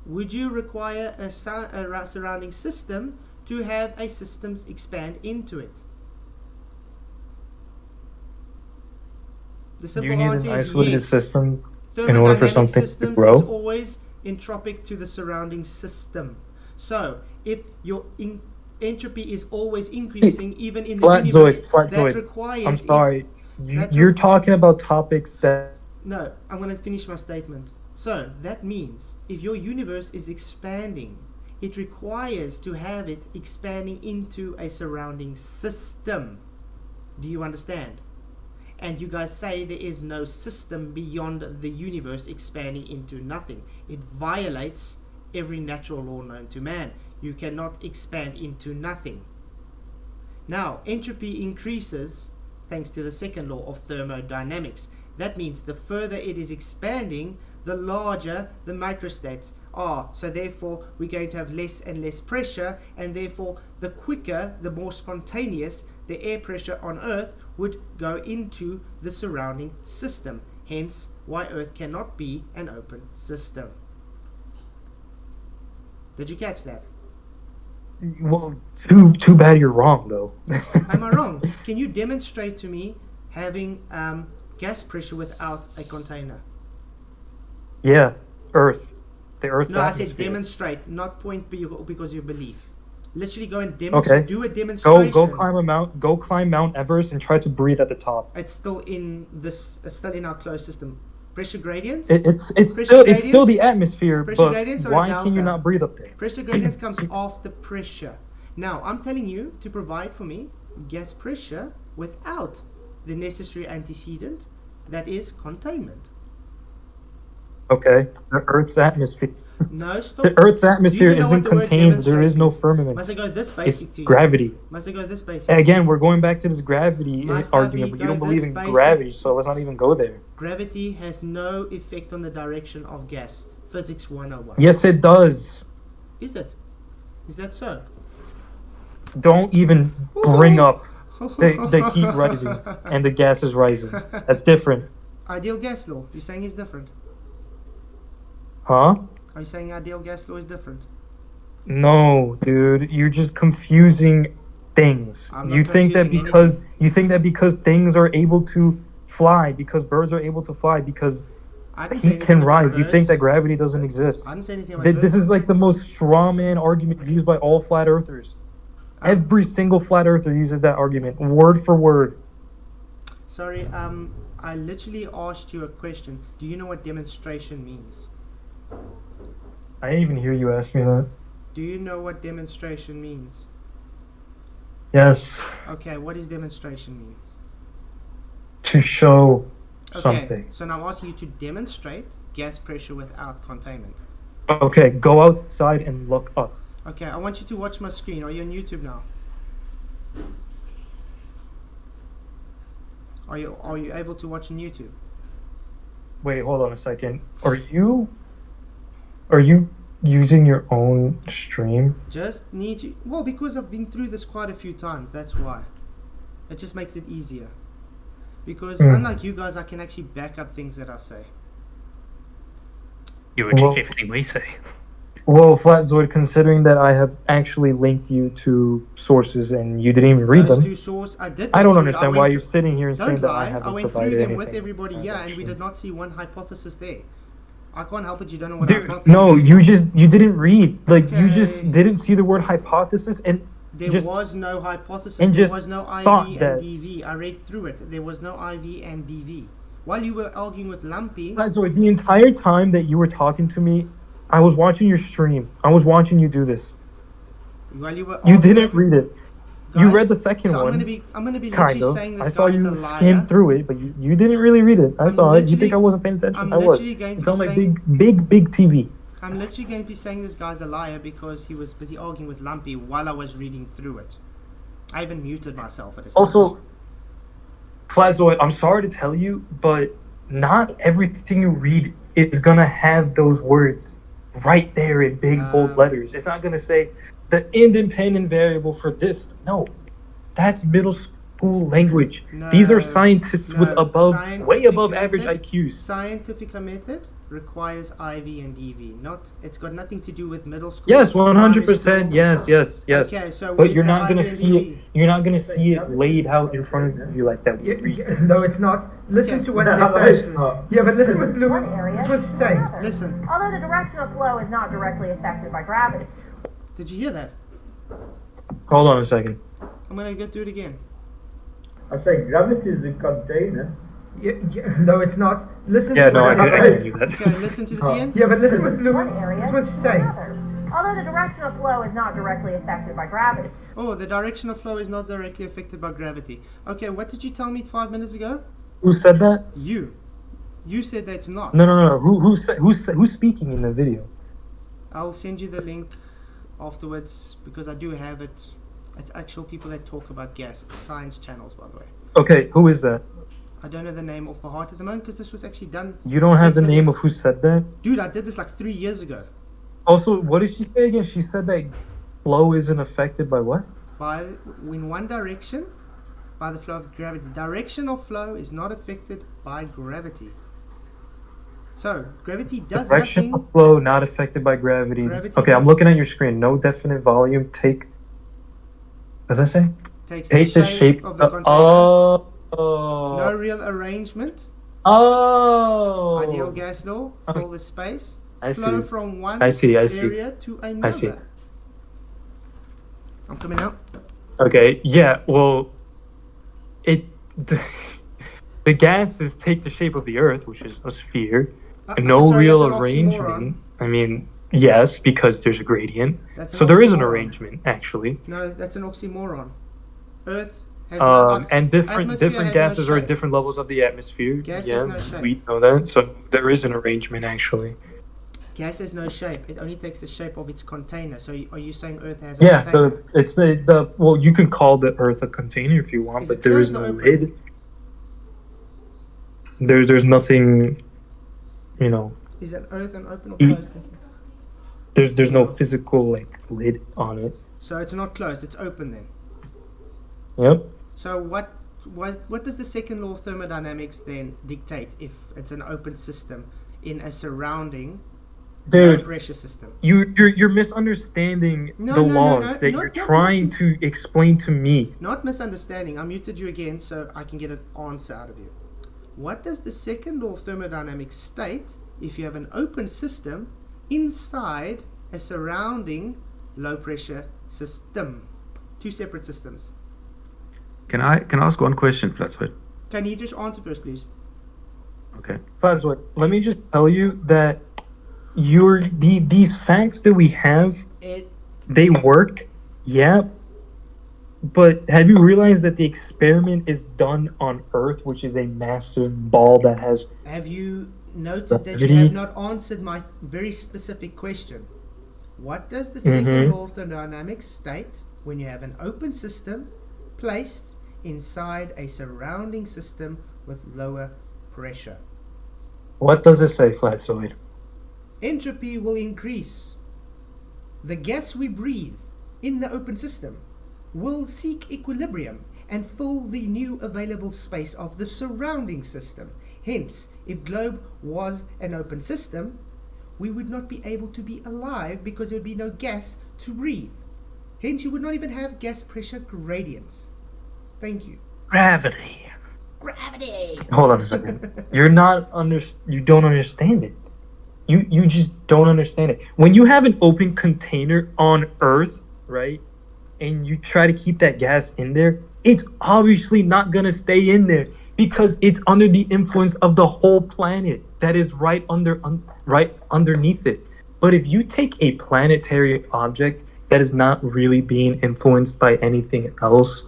[SPEAKER 1] Would you require a surrounding system to have a systems expand into it? The
[SPEAKER 6] You
[SPEAKER 1] simple
[SPEAKER 6] need
[SPEAKER 1] answer
[SPEAKER 6] an
[SPEAKER 1] is
[SPEAKER 6] isolated
[SPEAKER 1] yes.
[SPEAKER 6] system. in order for
[SPEAKER 1] Thermodynamic
[SPEAKER 6] something to
[SPEAKER 1] systems
[SPEAKER 6] grow?
[SPEAKER 1] is always entropic to the surrounding system. So if your entropy is always increasing, even in the universe, that requires.
[SPEAKER 6] I'm sorry. You're talking about topics that.
[SPEAKER 1] No, I'm going to finish my statement. So that means if your universe is expanding, it requires to have it expanding into a surrounding system. Do you understand? And you guys say there is no system beyond the universe expanding into nothing. It violates every natural law known to man. You cannot expand into nothing. Now, entropy increases thanks to the second law of thermodynamics. That means the further it is expanding, the larger the microstates are. So therefore, we're going to have less and less pressure, and therefore, the quicker, the more spontaneous the air pressure on Earth would go into the surrounding system. Hence, why Earth cannot be an open system. Did you catch that?
[SPEAKER 6] Well, too bad you're wrong, though.
[SPEAKER 1] Am I wrong? Can you demonstrate to me having gas pressure without a container?
[SPEAKER 6] Yeah, Earth. The Earth's
[SPEAKER 1] No,
[SPEAKER 6] atmosphere.
[SPEAKER 1] I said demonstrate, not point because you believe. Literally go and demonstrate.
[SPEAKER 6] Okay.
[SPEAKER 1] Do a demonstration.
[SPEAKER 6] Go climb a mount. Go climb Mount Everest and try to breathe at the top.
[SPEAKER 1] It's still in this. It's still in our closed system. Pressure gradients.
[SPEAKER 6] It's still the atmosphere.
[SPEAKER 1] Pressure
[SPEAKER 6] But
[SPEAKER 1] gradients are
[SPEAKER 6] why
[SPEAKER 1] a delta.
[SPEAKER 6] can you not breathe up there?
[SPEAKER 1] Pressure gradients comes after pressure. Now I'm telling you to provide for me gas pressure without the necessary antecedent, that is containment.
[SPEAKER 6] Okay, the Earth's atmosphere.
[SPEAKER 1] No, stop.
[SPEAKER 6] The Earth's atmosphere isn't contained. There is no firmament.
[SPEAKER 1] Must I go this basic
[SPEAKER 6] It's
[SPEAKER 1] to you?
[SPEAKER 6] gravity.
[SPEAKER 1] Must I go this basic?
[SPEAKER 6] Again, we're going back to this gravity
[SPEAKER 1] Must I
[SPEAKER 6] argument, but you
[SPEAKER 1] go
[SPEAKER 6] don't believe
[SPEAKER 1] this
[SPEAKER 6] in
[SPEAKER 1] basic?
[SPEAKER 6] gravity, so let's not even go there.
[SPEAKER 1] Gravity has no effect on the direction of gas. Physics 101.
[SPEAKER 6] Yes, it does.
[SPEAKER 1] Is it? Is that so?
[SPEAKER 6] Don't even bring up the heat rising and the gas is rising. That's different.
[SPEAKER 1] Ideal gas law. You're saying it's different.
[SPEAKER 6] Huh?
[SPEAKER 1] Are you saying ideal gas law is different?
[SPEAKER 6] No, dude. You're just confusing things.
[SPEAKER 1] I'm not
[SPEAKER 6] You think that
[SPEAKER 1] confusing
[SPEAKER 6] because things are able to fly, because birds are able to fly, because
[SPEAKER 1] I didn't say
[SPEAKER 6] heat
[SPEAKER 1] anything
[SPEAKER 6] can
[SPEAKER 1] about
[SPEAKER 6] rise, you
[SPEAKER 1] birds.
[SPEAKER 6] think that gravity doesn't exist.
[SPEAKER 1] I didn't say anything about
[SPEAKER 6] This
[SPEAKER 1] birds.
[SPEAKER 6] is like the most straw man argument used by all flat earthers. Every single flat earther uses that argument, word for word.
[SPEAKER 1] Sorry, I literally asked you a question. Do you know what demonstration means?
[SPEAKER 6] I didn't even hear you ask me that.
[SPEAKER 1] Do you know what demonstration means?
[SPEAKER 6] Yes,
[SPEAKER 1] Okay, what does demonstration mean?
[SPEAKER 6] to show
[SPEAKER 1] Okay,
[SPEAKER 6] something.
[SPEAKER 1] so now I'm asking you to demonstrate gas pressure without containment.
[SPEAKER 6] Okay, go outside and look up.
[SPEAKER 1] Okay, I want you to watch my screen. Are you on YouTube now? Are you able to watch on YouTube?
[SPEAKER 6] Wait, hold on a second. Are you using your own stream?
[SPEAKER 1] Just need you. Well, because I've been through this quite a few times. That's why. It just makes it easier. Because unlike you guys, I can actually back up things that I say.
[SPEAKER 9] You would check everything we say.
[SPEAKER 6] Well, Flatzoid, considering that I have actually linked you to sources and you didn't even read
[SPEAKER 1] Those
[SPEAKER 6] them,
[SPEAKER 1] two sources, I did.
[SPEAKER 6] I
[SPEAKER 1] go
[SPEAKER 6] don't
[SPEAKER 1] through it.
[SPEAKER 6] understand why you're sitting here and saying
[SPEAKER 1] Don't
[SPEAKER 6] that I
[SPEAKER 1] lie.
[SPEAKER 6] haven't
[SPEAKER 1] I went
[SPEAKER 6] provided
[SPEAKER 1] through them
[SPEAKER 6] anything.
[SPEAKER 1] with everybody, yeah, and we did not see one hypothesis there. I can't help it. You don't know what
[SPEAKER 6] Dude,
[SPEAKER 1] hypothesis
[SPEAKER 6] no,
[SPEAKER 1] is.
[SPEAKER 6] you didn't read. Like, you just
[SPEAKER 1] Okay.
[SPEAKER 6] didn't see the word hypothesis and
[SPEAKER 1] There
[SPEAKER 6] just
[SPEAKER 1] was no hypothesis.
[SPEAKER 6] and
[SPEAKER 1] There
[SPEAKER 6] just
[SPEAKER 1] was no
[SPEAKER 6] thought
[SPEAKER 1] IV
[SPEAKER 6] that-
[SPEAKER 1] and DV. I read through it. There was no IV and DV. While you were arguing with Lumpy,
[SPEAKER 6] Flatzoid, the entire time that you were talking to me, I was watching your stream. I was watching you do this.
[SPEAKER 1] while you were
[SPEAKER 6] You
[SPEAKER 1] arguing
[SPEAKER 6] didn't
[SPEAKER 1] with-
[SPEAKER 6] read it. You
[SPEAKER 1] Guys,
[SPEAKER 6] read the second
[SPEAKER 1] so
[SPEAKER 6] one.
[SPEAKER 1] I'm gonna be
[SPEAKER 6] Kind
[SPEAKER 1] literally
[SPEAKER 6] of.
[SPEAKER 1] saying this
[SPEAKER 6] I saw
[SPEAKER 1] guy is
[SPEAKER 6] you
[SPEAKER 1] a liar.
[SPEAKER 6] skim through it, but you didn't really read it. I
[SPEAKER 1] I'm
[SPEAKER 6] saw it. You think
[SPEAKER 1] literally-
[SPEAKER 6] I wasn't paying attention?
[SPEAKER 1] I'm
[SPEAKER 6] I was.
[SPEAKER 1] literally going to
[SPEAKER 6] It's
[SPEAKER 1] be
[SPEAKER 6] on like
[SPEAKER 1] saying-
[SPEAKER 6] big TV.
[SPEAKER 1] I'm literally going to be saying this guy's a liar because he was busy arguing with Lumpy while I was reading through it. I even muted myself at this
[SPEAKER 6] Also, Flatzoid, I'm sorry to tell you, but not everything you read is gonna have those words right there in big bold letters. It's not gonna say the independent variable for this. No, that's middle school language. These are scientists with
[SPEAKER 1] no,
[SPEAKER 6] way above
[SPEAKER 1] scientific
[SPEAKER 6] average
[SPEAKER 1] method-
[SPEAKER 6] IQs.
[SPEAKER 1] Scientific method requires IV and DV. It's got nothing to do with middle school.
[SPEAKER 6] Yes,
[SPEAKER 1] primary
[SPEAKER 6] 100%.
[SPEAKER 1] school.
[SPEAKER 6] Yes.
[SPEAKER 1] Okay, so
[SPEAKER 6] But
[SPEAKER 1] where's
[SPEAKER 6] you're
[SPEAKER 1] the
[SPEAKER 6] not gonna
[SPEAKER 1] IV and
[SPEAKER 6] see
[SPEAKER 1] DV?
[SPEAKER 6] it. You're not gonna see it laid out in front of you like that.
[SPEAKER 1] No, it's not. Listen to what they're saying. Yeah, but listen what that's what she's saying. Listen.
[SPEAKER 13] Although the direction of flow is not directly affected by gravity.
[SPEAKER 1] Did you hear that?
[SPEAKER 6] Hold on a second.
[SPEAKER 1] I'm gonna go do it again.
[SPEAKER 14] I say gravity is a container.
[SPEAKER 1] No, it's not. Listen
[SPEAKER 6] Yeah,
[SPEAKER 1] to
[SPEAKER 6] no,
[SPEAKER 1] what
[SPEAKER 6] I
[SPEAKER 1] they're
[SPEAKER 6] can do
[SPEAKER 1] saying.
[SPEAKER 6] that.
[SPEAKER 1] Okay, listen to this again.
[SPEAKER 10] Yeah, but listen what
[SPEAKER 13] One
[SPEAKER 10] she's saying.
[SPEAKER 13] Although the direction of flow is not directly affected by gravity.
[SPEAKER 1] Oh, the direction of flow is not directly affected by gravity. Okay, what did you tell me 5 minutes ago?
[SPEAKER 6] Who said that?
[SPEAKER 1] You. You said that it's not.
[SPEAKER 6] No. Who's speaking in the video?
[SPEAKER 1] I'll send you the link afterwards because I do have it. It's actual people that talk about gas. Science channels, by the way.
[SPEAKER 6] Okay, who is that?
[SPEAKER 1] I don't know the name off by heart at the moment because this was actually done.
[SPEAKER 6] You don't have the name of who said that?
[SPEAKER 1] Dude, I did this like 3 years ago.
[SPEAKER 6] Also, what did she say again? She said that flow isn't affected by what?
[SPEAKER 1] In one direction, by the flow of gravity. Direction of flow is not affected by gravity. So, gravity does
[SPEAKER 6] Direction
[SPEAKER 1] nothing.
[SPEAKER 6] of flow not affected by gravity. Okay, I'm looking at your screen. No definite volume. Take. What does that say?
[SPEAKER 1] Takes
[SPEAKER 6] Take the shape
[SPEAKER 1] of the container.
[SPEAKER 6] Oh.
[SPEAKER 1] No real arrangement.
[SPEAKER 6] Oh.
[SPEAKER 1] Ideal gas law. Fill the space.
[SPEAKER 6] I
[SPEAKER 1] Flow
[SPEAKER 6] see.
[SPEAKER 1] from one
[SPEAKER 6] I see.
[SPEAKER 1] area to another.
[SPEAKER 6] I see.
[SPEAKER 1] I'm coming out.
[SPEAKER 6] Okay. Yeah. Well, the gases take the shape of the Earth, which is a sphere. No
[SPEAKER 1] sorry,
[SPEAKER 6] real
[SPEAKER 1] that's an
[SPEAKER 6] arrangement. I mean, yes, because there's a gradient.
[SPEAKER 1] That's an
[SPEAKER 6] So there is an
[SPEAKER 1] oxymoron.
[SPEAKER 6] arrangement, actually.
[SPEAKER 1] No, that's an oxymoron. Earth has
[SPEAKER 6] And different
[SPEAKER 1] atmosphere has
[SPEAKER 6] gases
[SPEAKER 1] no
[SPEAKER 6] are
[SPEAKER 1] shape.
[SPEAKER 6] at different levels of the atmosphere.
[SPEAKER 1] Gas
[SPEAKER 6] yeah,
[SPEAKER 1] has no shape.
[SPEAKER 6] we know that. So there is an arrangement, actually.
[SPEAKER 1] Gas has no shape. It only takes the shape of its container. So are you saying Earth has a
[SPEAKER 6] Yeah,
[SPEAKER 1] container?
[SPEAKER 6] it's the well, you can call the Earth a container if you want,
[SPEAKER 1] Is
[SPEAKER 6] but
[SPEAKER 1] it
[SPEAKER 6] there is
[SPEAKER 1] closed
[SPEAKER 6] no
[SPEAKER 1] or open?
[SPEAKER 6] lid. There's nothing, you know.
[SPEAKER 1] Is that Earth an open or
[SPEAKER 6] E-
[SPEAKER 1] closed?
[SPEAKER 6] There's no physical like lid on it.
[SPEAKER 1] So it's not closed. It's open then.
[SPEAKER 6] Yep.
[SPEAKER 1] So what does the second law of thermodynamics then dictate if it's an open system in a surrounding low
[SPEAKER 6] Dude,
[SPEAKER 1] pressure system?
[SPEAKER 6] you're misunderstanding
[SPEAKER 1] No,
[SPEAKER 6] the
[SPEAKER 1] no, no,
[SPEAKER 6] laws
[SPEAKER 1] no,
[SPEAKER 6] that
[SPEAKER 1] not-
[SPEAKER 6] you're
[SPEAKER 1] not-
[SPEAKER 6] trying to explain to me.
[SPEAKER 1] Not misunderstanding. I muted you again so I can get an answer out of you. What does the second law of thermodynamics state if you have an open system inside a surrounding low pressure system? Two separate systems.
[SPEAKER 11] Can I ask one question, Flatswood?
[SPEAKER 1] Can you just answer first, please?
[SPEAKER 11] Okay.
[SPEAKER 6] Flatswood, let me just tell you that these facts that we have, they work, yeah. But have you realized that the experiment is done on Earth, which is a massive ball that has...
[SPEAKER 1] Have you noted that you
[SPEAKER 6] Gravity.
[SPEAKER 1] have not answered my very specific question? What does the second law of thermodynamics state when you have an open system placed inside a surrounding system with lower pressure?
[SPEAKER 6] What does it say, Flatsoid?
[SPEAKER 1] Entropy will increase. The gas we breathe in the open system will seek equilibrium and fill the new available space of the surrounding system. Hence, if globe was an open system, we would not be able to be alive because there would be no gas to breathe. Hence, you would not even have gas pressure gradients. Thank you.
[SPEAKER 9] Gravity.
[SPEAKER 1] Gravity!
[SPEAKER 6] Hold on a second. You don't understand it. You just don't understand it. When you have an open container on Earth, right, and you try to keep that gas in there, it's obviously not going to stay in there because it's under the influence of the whole planet that is right underneath it. But if you take a planetary object that is not really being influenced by anything else,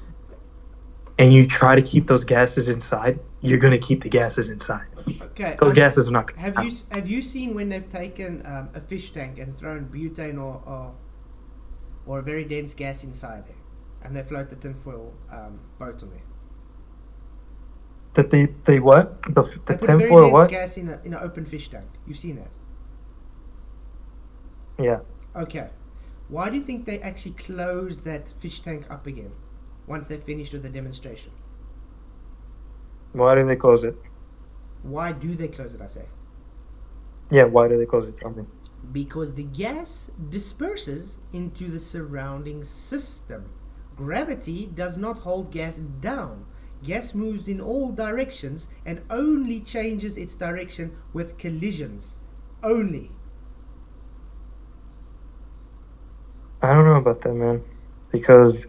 [SPEAKER 6] and you try to keep those gases inside, you're going to keep the gases inside.
[SPEAKER 1] Okay.
[SPEAKER 6] Those gases are not going to
[SPEAKER 1] Have you seen when they've taken a fish tank and thrown butane or a very dense gas inside there, and they float the tinfoil boat on there?
[SPEAKER 6] That they what? The
[SPEAKER 1] They put a very
[SPEAKER 6] tinfoil
[SPEAKER 1] dense
[SPEAKER 6] what?
[SPEAKER 1] gas in an open fish tank. You've seen that?
[SPEAKER 6] Yeah.
[SPEAKER 1] Okay. Why do you think they actually close that fish tank up again once they're finished with the demonstration?
[SPEAKER 6] Why do they close it?
[SPEAKER 1] Why do they close it, I say?
[SPEAKER 6] Yeah, why do they close it? Tell me.
[SPEAKER 1] Because the gas disperses into the surrounding system. Gravity does not hold gas down. Gas moves in all directions and only changes its direction with collisions. Only.
[SPEAKER 6] I don't know about that, man. Because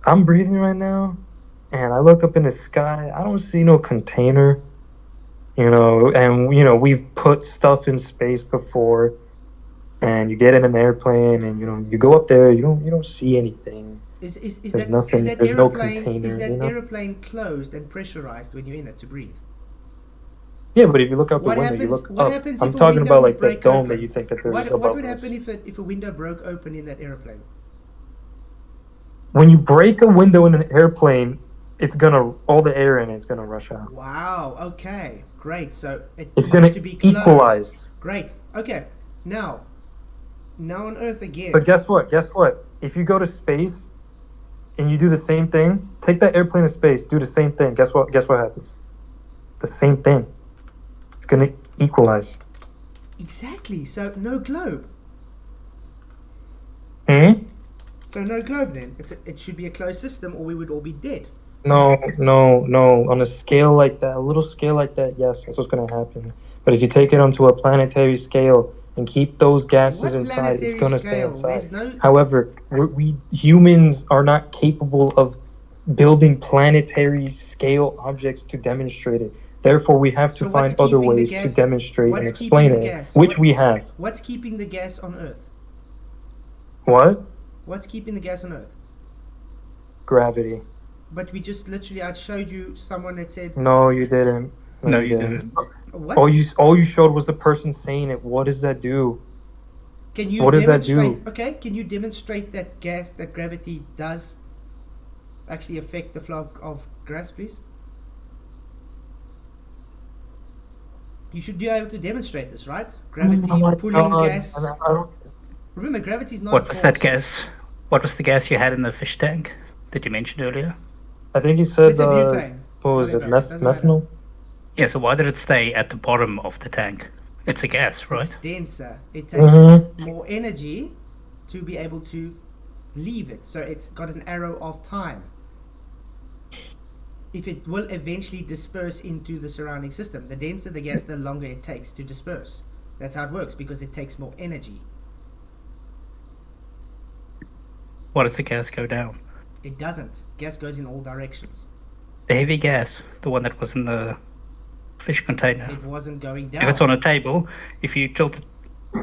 [SPEAKER 6] I'm breathing right now, and I look up in the sky. I don't see no container. And we've put stuff in space before, and you get in an airplane, and you go up there. You don't see anything.
[SPEAKER 1] Is
[SPEAKER 6] There's
[SPEAKER 1] that
[SPEAKER 6] nothing.
[SPEAKER 1] is that
[SPEAKER 6] There's no
[SPEAKER 1] aeroplane
[SPEAKER 6] container.
[SPEAKER 1] is that aeroplane closed and pressurized when you're in it to breathe?
[SPEAKER 6] Yeah, but if you look out the
[SPEAKER 1] What
[SPEAKER 6] window, you
[SPEAKER 1] happens?
[SPEAKER 6] look
[SPEAKER 1] What
[SPEAKER 6] up.
[SPEAKER 1] happens
[SPEAKER 6] I'm
[SPEAKER 1] if a
[SPEAKER 6] talking
[SPEAKER 1] window
[SPEAKER 6] about
[SPEAKER 1] would
[SPEAKER 6] like the
[SPEAKER 1] break
[SPEAKER 6] dome
[SPEAKER 1] open?
[SPEAKER 6] that you think that there's
[SPEAKER 1] What
[SPEAKER 6] above
[SPEAKER 1] would
[SPEAKER 6] us.
[SPEAKER 1] happen if a window broke open in that airplane?
[SPEAKER 6] When you break a window in an airplane, all the air in it's gonna rush out.
[SPEAKER 1] Wow. Okay. Great. So
[SPEAKER 6] It's
[SPEAKER 1] needs
[SPEAKER 6] gonna
[SPEAKER 1] to be closed.
[SPEAKER 6] equalize.
[SPEAKER 1] Great. Okay. Now on Earth again.
[SPEAKER 6] But guess what? If you go to space and you do the same thing, take that airplane to space, do the same thing. Guess what happens? The same thing. It's gonna equalize.
[SPEAKER 1] Exactly. So no globe. So no globe then. It should be a closed system, or we would all be dead.
[SPEAKER 6] No. On a scale like that, a little scale like that, yes, that's what's gonna happen. But if you take it onto a planetary scale and keep those gases inside, it's gonna stay inside. However, we humans are not capable of building planetary scale objects to demonstrate it. Therefore, we have to find other ways to demonstrate and explain it, which we have.
[SPEAKER 1] What's keeping the gas on Earth?
[SPEAKER 6] What?
[SPEAKER 1] What's keeping the gas on Earth?
[SPEAKER 6] Gravity.
[SPEAKER 1] But we just literally, I showed you someone that said.
[SPEAKER 6] No, you didn't.
[SPEAKER 9] No, you didn't.
[SPEAKER 1] What?
[SPEAKER 6] All you showed was the person saying it. What does that do?
[SPEAKER 1] Can you
[SPEAKER 6] what does that
[SPEAKER 1] demonstrate?
[SPEAKER 6] do?
[SPEAKER 1] Okay, can you demonstrate that gravity does actually affect the flow of gas, please? You should be able to demonstrate this, right? Gravity pulling gas. Remember, gravity is not.
[SPEAKER 9] What was that gas? What was the gas you had in the fish tank that you mentioned earlier?
[SPEAKER 6] I think you said
[SPEAKER 1] It's a butane.
[SPEAKER 6] what was it? Methanol?
[SPEAKER 9] Yeah, so why did it stay at the bottom of the tank? It's a gas, right?
[SPEAKER 1] It's denser. It takes more energy to be able to leave it. So it's got an arrow of time. If it will eventually disperse into the surrounding system. The denser the gas, the longer it takes to disperse. That's how it works, because it takes more energy.
[SPEAKER 9] Why does the gas go down?
[SPEAKER 1] It doesn't. Gas goes in all directions.
[SPEAKER 9] The heavy gas, the one that was in the fish container.
[SPEAKER 1] It wasn't going down.
[SPEAKER 9] If it's on a table, if you tilt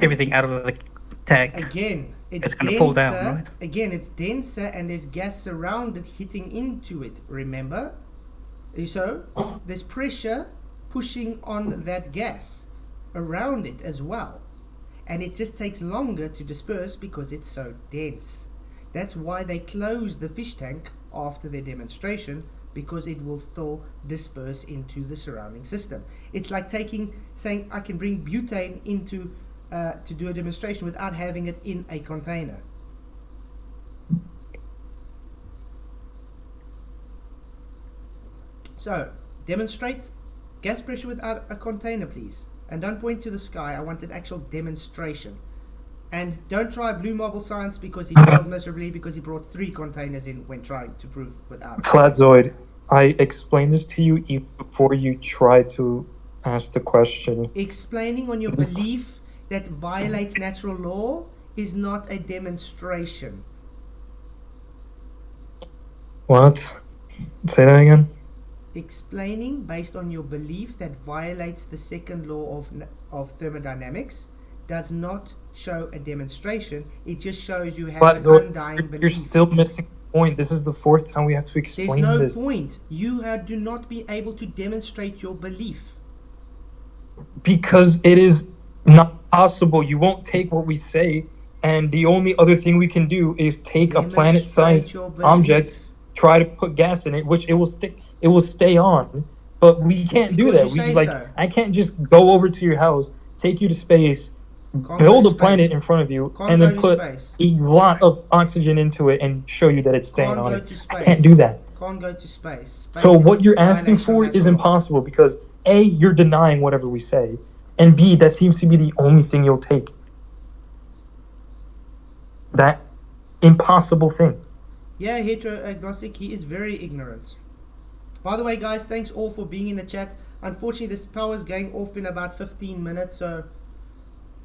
[SPEAKER 9] everything out of the tank,
[SPEAKER 1] again,
[SPEAKER 9] it's going to fall down, right?
[SPEAKER 1] Again, it's denser and there's gas surrounded hitting into it, remember? So, there's pressure pushing on that gas around it as well. And it just takes longer to disperse because it's so dense. That's why they close the fish tank after their demonstration, because it will still disperse into the surrounding system. It's like saying I can bring butane into to do a demonstration without having it in a container. So, demonstrate gas pressure without a container, please. And don't point to the sky. I want an actual demonstration. And don't try blue marble science, because he failed miserably because he brought 3 containers in when trying to prove without.
[SPEAKER 6] Flatzoid, I explained this to you even before you tried to ask the question.
[SPEAKER 1] Explaining on your belief that violates natural law is not a demonstration.
[SPEAKER 6] What? Say that again?
[SPEAKER 1] Explaining based on your belief that violates the second law of thermodynamics does not show a demonstration. It just shows you have an undying belief.
[SPEAKER 6] You're still missing the point. This is the 4th time we have to explain this.
[SPEAKER 1] There's no point. You do not be able to demonstrate your belief.
[SPEAKER 6] Because it is not possible. You won't take what we say, and the only other thing we can do is take a planet-sized object, try to put gas in it, which it will stay on. But we can't do that. I can't just go over to your house, take you to space, build a planet in front of you, and then put a lot of oxygen into it and show you that it's staying on it. I can't do that.
[SPEAKER 1] Can't go to space.
[SPEAKER 6] So what you're asking for is impossible, because A, you're denying whatever we say, And B, that seems to be the only thing you'll take. That impossible thing.
[SPEAKER 1] Yeah, heteroagnostic, he is very ignorant. By the way, guys, thanks all for being in the chat. Unfortunately, this power is going off in about 15 minutes, so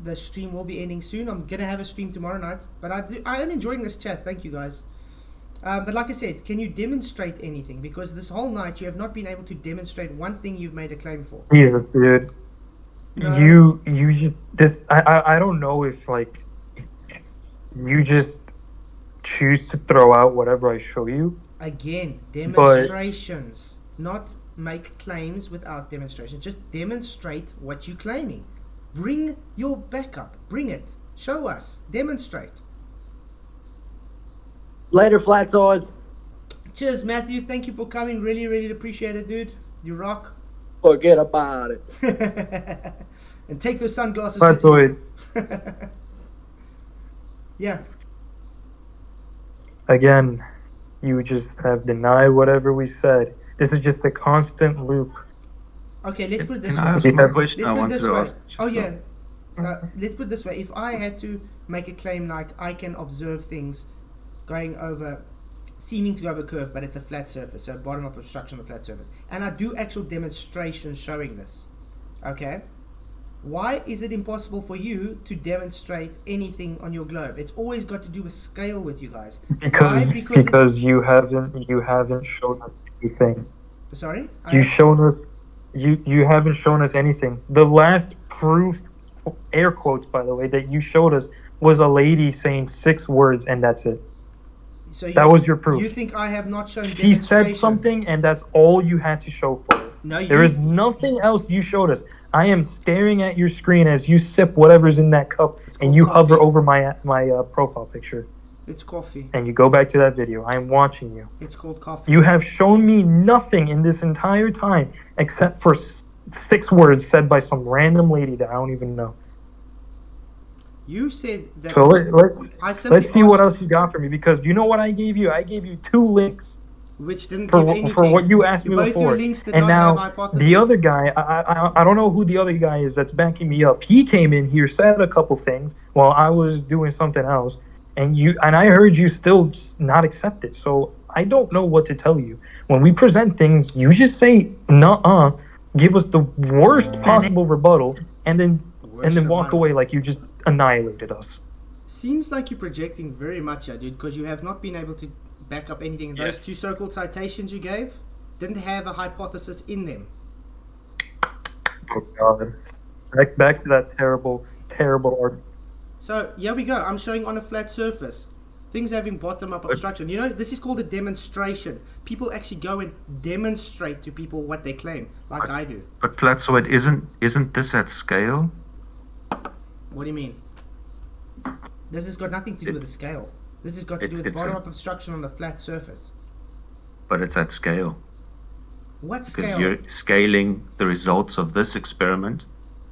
[SPEAKER 1] the stream will be ending soon. I'm going to have a stream tomorrow night, but I am enjoying this chat. Thank you, guys. But like I said, can you demonstrate anything? Because this whole night, you have not been able to demonstrate one thing you've made a claim for.
[SPEAKER 6] Jesus, dude.
[SPEAKER 1] No.
[SPEAKER 6] You just, this, I don't know if, like, you just choose to throw out whatever I show you.
[SPEAKER 1] Again, demonstrations, not make claims without demonstration. Just demonstrate what you're claiming. Bring your backup. Bring it. Show us. Demonstrate.
[SPEAKER 8] Later, Flatside.
[SPEAKER 1] Cheers, Matthew. Thank you for coming. Really, really appreciate it, dude. You rock.
[SPEAKER 8] Forget about it.
[SPEAKER 1] And take those sunglasses with you. Yeah.
[SPEAKER 6] Again, you just have denied whatever we said. This is just a constant loop.
[SPEAKER 1] Okay, let's put it this
[SPEAKER 11] Can
[SPEAKER 1] way.
[SPEAKER 11] I ask my question?
[SPEAKER 1] Let's
[SPEAKER 11] I
[SPEAKER 1] put it
[SPEAKER 11] wanted
[SPEAKER 1] this
[SPEAKER 11] to
[SPEAKER 1] way.
[SPEAKER 11] ask.
[SPEAKER 1] Oh yeah. Let's put it this way. If I had to make a claim like I can observe things going over, seeming to go over a curve, but it's a flat surface, so bottom-up obstruction on a flat surface, and I do actual demonstrations showing this, okay? Why is it impossible for you to demonstrate anything on your globe? It's always got to do with scale with you guys.
[SPEAKER 6] Because you haven't shown us anything.
[SPEAKER 1] Sorry?
[SPEAKER 6] You haven't shown us anything. The last proof, air quotes by the way, that you showed us was a lady saying 6 words and that's it.
[SPEAKER 1] So
[SPEAKER 6] that was your proof.
[SPEAKER 1] You think I have not shown
[SPEAKER 6] She
[SPEAKER 1] demonstration?
[SPEAKER 6] said something and that's all you had to show for it.
[SPEAKER 1] No,
[SPEAKER 6] there is nothing else you showed us. I am staring at your screen as you sip whatever's in that cup and you hover over my profile picture.
[SPEAKER 1] It's coffee.
[SPEAKER 6] And you go back to that video. I am watching you.
[SPEAKER 1] It's called coffee.
[SPEAKER 6] You have shown me nothing in this entire time except for 6 words said by some random lady that I don't even know.
[SPEAKER 1] You said that.
[SPEAKER 6] So let's see what else you got for me, because you know what I gave you? I gave you 2 links.
[SPEAKER 1] Which didn't
[SPEAKER 6] for
[SPEAKER 1] give anything.
[SPEAKER 6] For what you asked me
[SPEAKER 1] Both
[SPEAKER 6] before.
[SPEAKER 1] Your links did
[SPEAKER 6] and
[SPEAKER 1] not
[SPEAKER 6] now
[SPEAKER 1] have hypotheses.
[SPEAKER 6] the other guy, I don't know who the other guy is that's backing me up. He came in here, said a couple things while I was doing something else, and I heard you still not accept it. So I don't know what to tell you. When we present things, you just say nuh-uh, give us the worst possible rebuttal, and then walk away like you just annihilated us.
[SPEAKER 1] Seems like you're projecting very much here, dude, because you have not been able to back up anything. Those 2 so-called citations you gave didn't have a hypothesis in them.
[SPEAKER 6] Oh God! Back to that terrible argument.
[SPEAKER 1] So here we go. I'm showing on a flat surface. Things having bottom-up obstruction. You know, this is called a demonstration. People actually go and demonstrate to people what they claim, like I do.
[SPEAKER 11] But Platzoid, isn't this at scale?
[SPEAKER 1] What do you mean? This has got nothing to do with the scale. This has got to do with bottom-up obstruction on a flat surface.
[SPEAKER 11] But it's at scale.
[SPEAKER 1] What scale?
[SPEAKER 11] Because you're scaling the results of this experiment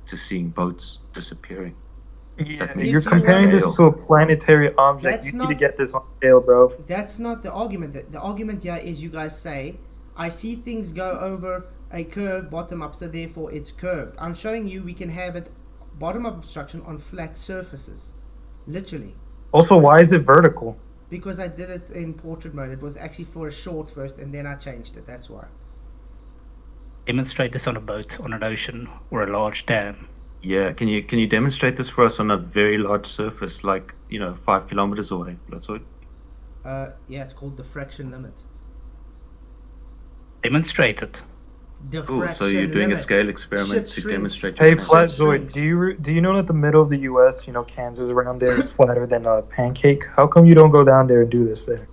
[SPEAKER 11] to seeing boats disappearing.
[SPEAKER 6] Yeah, you're comparing this to a planetary object. You need to get this on scale, bro.
[SPEAKER 1] That's not the argument. The argument here is you guys say, I see things go over a curve bottom up, so therefore it's curved. I'm showing you we can have it bottom up obstruction on flat surfaces. Literally.
[SPEAKER 6] Also, why is it vertical?
[SPEAKER 1] Because I did it in portrait mode. It was actually for a short first, and then I changed it. That's why.
[SPEAKER 9] Demonstrate this on a boat, on an ocean, or a large dam.
[SPEAKER 11] Yeah, can you demonstrate this for us on a very large surface, like 5 kilometers away? That's what.
[SPEAKER 1] Yeah, it's called diffraction limit.
[SPEAKER 9] Demonstrate it.
[SPEAKER 11] Cool. So you're doing a scale experiment to demonstrate.
[SPEAKER 6] Hey, Flatzoid, do you know that the middle of the U.S., Kansas around there is flatter than a pancake? How come you don't go down there and do this there,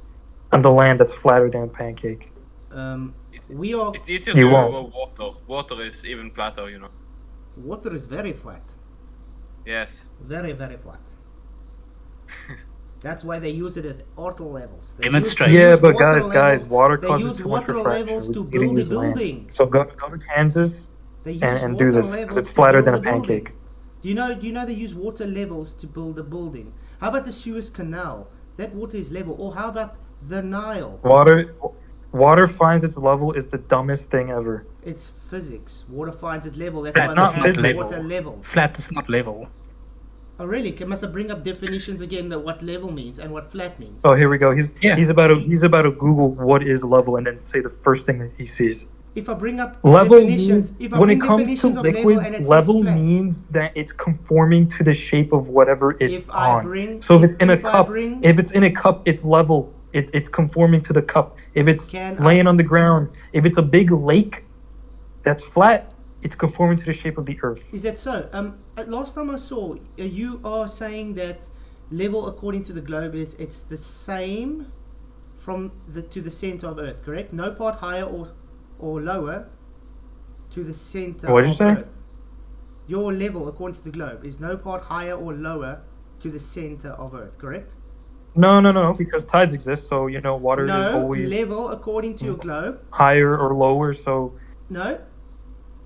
[SPEAKER 6] on the land that's flatter than a pancake?
[SPEAKER 12] It's easier to do over water. Water is even flatter,
[SPEAKER 1] Water is very flat.
[SPEAKER 12] Yes.
[SPEAKER 1] Very, very flat. That's why they use it as orbital levels.
[SPEAKER 6] Yeah, but guys, water causes too much refraction.
[SPEAKER 1] Levels to build a building.
[SPEAKER 6] So go to Kansas and do this, because it's flatter than a pancake.
[SPEAKER 1] Do you know they use water levels to build a building? How about the Suez Canal? That water is level. Or how about the Nile?
[SPEAKER 6] Water finds its level is the dumbest thing ever.
[SPEAKER 1] It's physics. Water finds its level. That's
[SPEAKER 9] Flat
[SPEAKER 1] why
[SPEAKER 9] is
[SPEAKER 1] we
[SPEAKER 9] not
[SPEAKER 1] have
[SPEAKER 9] level.
[SPEAKER 1] water levels.
[SPEAKER 9] Flat is not level.
[SPEAKER 1] Oh really? Must I bring up definitions again of what level means and what flat means?
[SPEAKER 6] Oh, here we go. He's about to Google what is level and then say the first thing that he sees.
[SPEAKER 1] If I bring up
[SPEAKER 6] Level
[SPEAKER 1] definitions,
[SPEAKER 6] means,
[SPEAKER 1] if I
[SPEAKER 6] when
[SPEAKER 1] bring
[SPEAKER 6] it comes to
[SPEAKER 1] definitions of
[SPEAKER 6] liquids,
[SPEAKER 1] level and it
[SPEAKER 6] level
[SPEAKER 1] says flat,
[SPEAKER 6] means that it's conforming to the shape of whatever it's
[SPEAKER 1] if I
[SPEAKER 6] on.
[SPEAKER 1] bring,
[SPEAKER 6] So if it's in a
[SPEAKER 1] if I
[SPEAKER 6] cup,
[SPEAKER 1] bring-
[SPEAKER 6] if it's in a cup, it's level. It's conforming to the cup. If it's
[SPEAKER 1] Can
[SPEAKER 6] laying on the ground, if it's a big lake that's flat, it's conforming to the shape of the earth.
[SPEAKER 1] Is that so? Last time I saw, you are saying that level according to the globe is it's the same from to the center of Earth, correct? No part higher or lower to the center
[SPEAKER 6] What did you
[SPEAKER 1] of
[SPEAKER 6] say?
[SPEAKER 1] Earth. Your level according to the globe is no part higher or lower to the center of Earth, correct?
[SPEAKER 6] No, because tides exist, so water is
[SPEAKER 1] No,
[SPEAKER 6] always
[SPEAKER 1] level according to your globe.
[SPEAKER 6] higher or lower. So
[SPEAKER 1] No,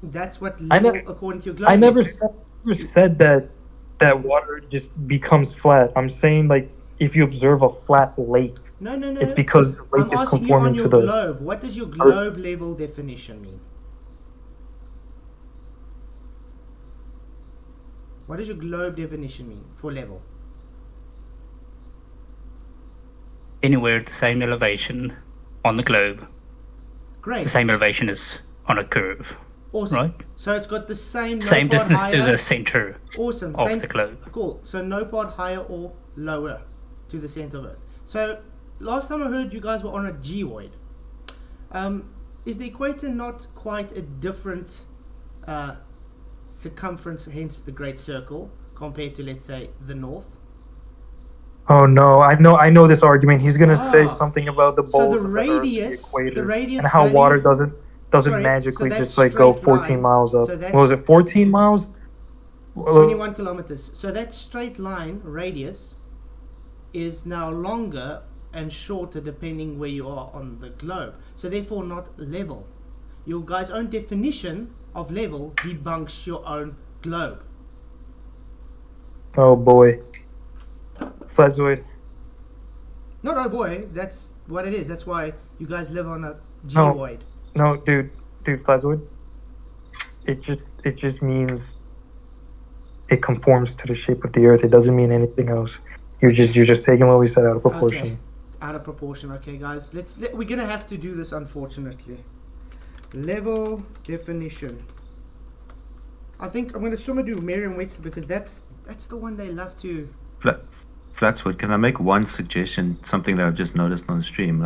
[SPEAKER 1] that's what
[SPEAKER 6] I
[SPEAKER 1] level
[SPEAKER 6] ne-
[SPEAKER 1] according to your globe
[SPEAKER 6] I never
[SPEAKER 1] is.
[SPEAKER 6] said that water just becomes flat. I'm saying like if you observe a flat lake,
[SPEAKER 1] No.
[SPEAKER 6] it's because the lake
[SPEAKER 1] I'm
[SPEAKER 6] is
[SPEAKER 1] asking you on
[SPEAKER 6] conforming
[SPEAKER 1] your
[SPEAKER 6] to the
[SPEAKER 1] globe. What does your globe level definition mean? What does your globe definition mean for level?
[SPEAKER 9] Anywhere at the same elevation on the globe.
[SPEAKER 1] Great.
[SPEAKER 9] The same elevation is on a curve.
[SPEAKER 1] Awesome.
[SPEAKER 9] Right?
[SPEAKER 1] So it's got the same
[SPEAKER 9] Same
[SPEAKER 1] no part
[SPEAKER 9] distance
[SPEAKER 1] higher.
[SPEAKER 9] to the center
[SPEAKER 1] Awesome.
[SPEAKER 9] of
[SPEAKER 1] Same
[SPEAKER 9] the globe.
[SPEAKER 1] Cool. So no part higher or lower to the center of Earth. So last time I heard you guys were on a geoid. Is the equator not quite a different circumference, hence the Great Circle, compared to, let's say, the North?
[SPEAKER 6] Oh no, I know this argument. He's gonna say
[SPEAKER 1] Ah.
[SPEAKER 6] something about the
[SPEAKER 1] So
[SPEAKER 6] poles
[SPEAKER 1] the
[SPEAKER 6] of the Earth,
[SPEAKER 1] radius-
[SPEAKER 6] the equator,
[SPEAKER 1] the radius
[SPEAKER 6] and how
[SPEAKER 1] value-
[SPEAKER 6] water doesn't
[SPEAKER 1] Sorry,
[SPEAKER 6] magically
[SPEAKER 1] so that's
[SPEAKER 6] just like go
[SPEAKER 1] straight
[SPEAKER 6] 14
[SPEAKER 1] line.
[SPEAKER 6] miles up.
[SPEAKER 1] So that's-
[SPEAKER 6] What was it, 14 miles?
[SPEAKER 1] 21 kilometers. So that straight line radius is now longer and shorter depending where you are on the globe. So therefore not level. Your guys' own definition of level debunks your own globe.
[SPEAKER 6] Oh boy. Flazoid.
[SPEAKER 1] Not oh boy, that's what it is. That's why you guys live on a geoid.
[SPEAKER 6] No, dude, Flazoid. It just means it conforms to the shape of the Earth. It doesn't mean anything else. You're just taking what we said out of proportion.
[SPEAKER 1] Okay. Out of proportion. Okay, guys. We're gonna have to do this, unfortunately. Level definition. I think I'm gonna do Merriam-Webster because that's the one they love to.
[SPEAKER 11] Flatswood, can I make one suggestion? Something that I've just noticed on the stream,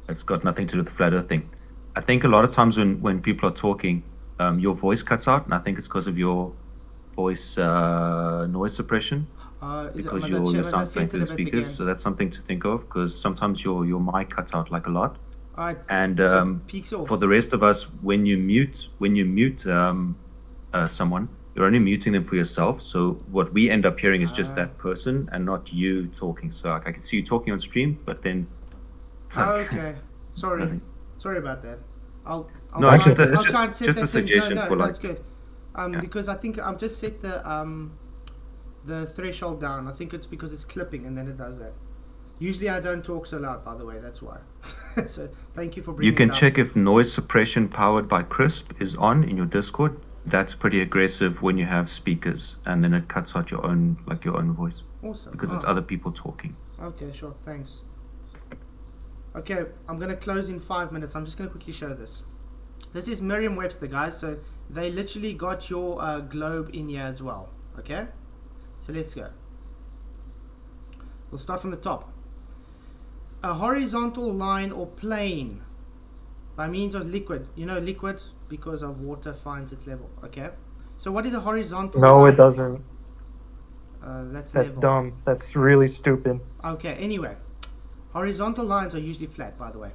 [SPEAKER 11] it's got nothing to do with the flat Earth thing. I think a lot of times when people are talking, your voice cuts out, and I think it's because of your voice noise suppression. Because your sound's going through the speakers, so that's something to think of. Because sometimes your mic cuts out like a lot.
[SPEAKER 1] Alright.
[SPEAKER 11] And
[SPEAKER 1] so peaks off.
[SPEAKER 11] for the rest of us, when you mute someone, you're only muting them for yourself. So what we end up hearing is just that person and not you talking. So I can see you talking on stream, but then.
[SPEAKER 1] Okay. Sorry.
[SPEAKER 11] Nothing.
[SPEAKER 1] Sorry about that. I'll
[SPEAKER 11] No, it's
[SPEAKER 1] try and set
[SPEAKER 11] just
[SPEAKER 1] that
[SPEAKER 11] a suggestion
[SPEAKER 1] no,
[SPEAKER 11] for
[SPEAKER 1] no,
[SPEAKER 11] like.
[SPEAKER 1] it's good. Because I think I've just set the threshold down. I think it's because it's clipping and then it does that. Usually I don't talk so loud, by the way. That's why. So thank you for bringing
[SPEAKER 11] You can
[SPEAKER 1] it up.
[SPEAKER 11] check if noise suppression powered by Crisp is on in your Discord. That's pretty aggressive when you have speakers, and then it cuts out your own voice.
[SPEAKER 1] Awesome.
[SPEAKER 11] Because it's other people talking.
[SPEAKER 1] Okay, sure. Thanks. Okay, I'm going to close in 5 minutes. I'm just going to quickly show this. This is Merriam-Webster, guys. So they literally got your globe in here as well. Okay? So let's go. We'll start from the top. A horizontal line or plane by means of liquid. You know liquid because of water finds its level. Okay? So what is a horizontal
[SPEAKER 6] No,
[SPEAKER 1] line?
[SPEAKER 6] it doesn't.
[SPEAKER 1] That's
[SPEAKER 6] That's
[SPEAKER 1] level.
[SPEAKER 6] dumb. That's really stupid.
[SPEAKER 1] Okay, anyway. Horizontal lines are usually flat, by the way.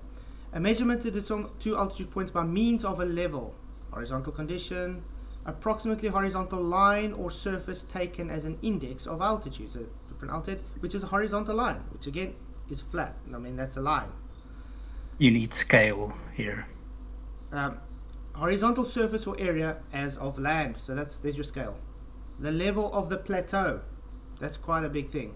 [SPEAKER 1] A measurement to some two altitude points by means of a level. Horizontal condition. Approximately horizontal line or surface taken as an index of altitude. So different altitude, which is a horizontal line, which again is flat. I mean, that's a line.
[SPEAKER 9] You need scale here.
[SPEAKER 1] Horizontal surface or area as of land. So there's your scale. The level of the plateau. That's quite a big thing.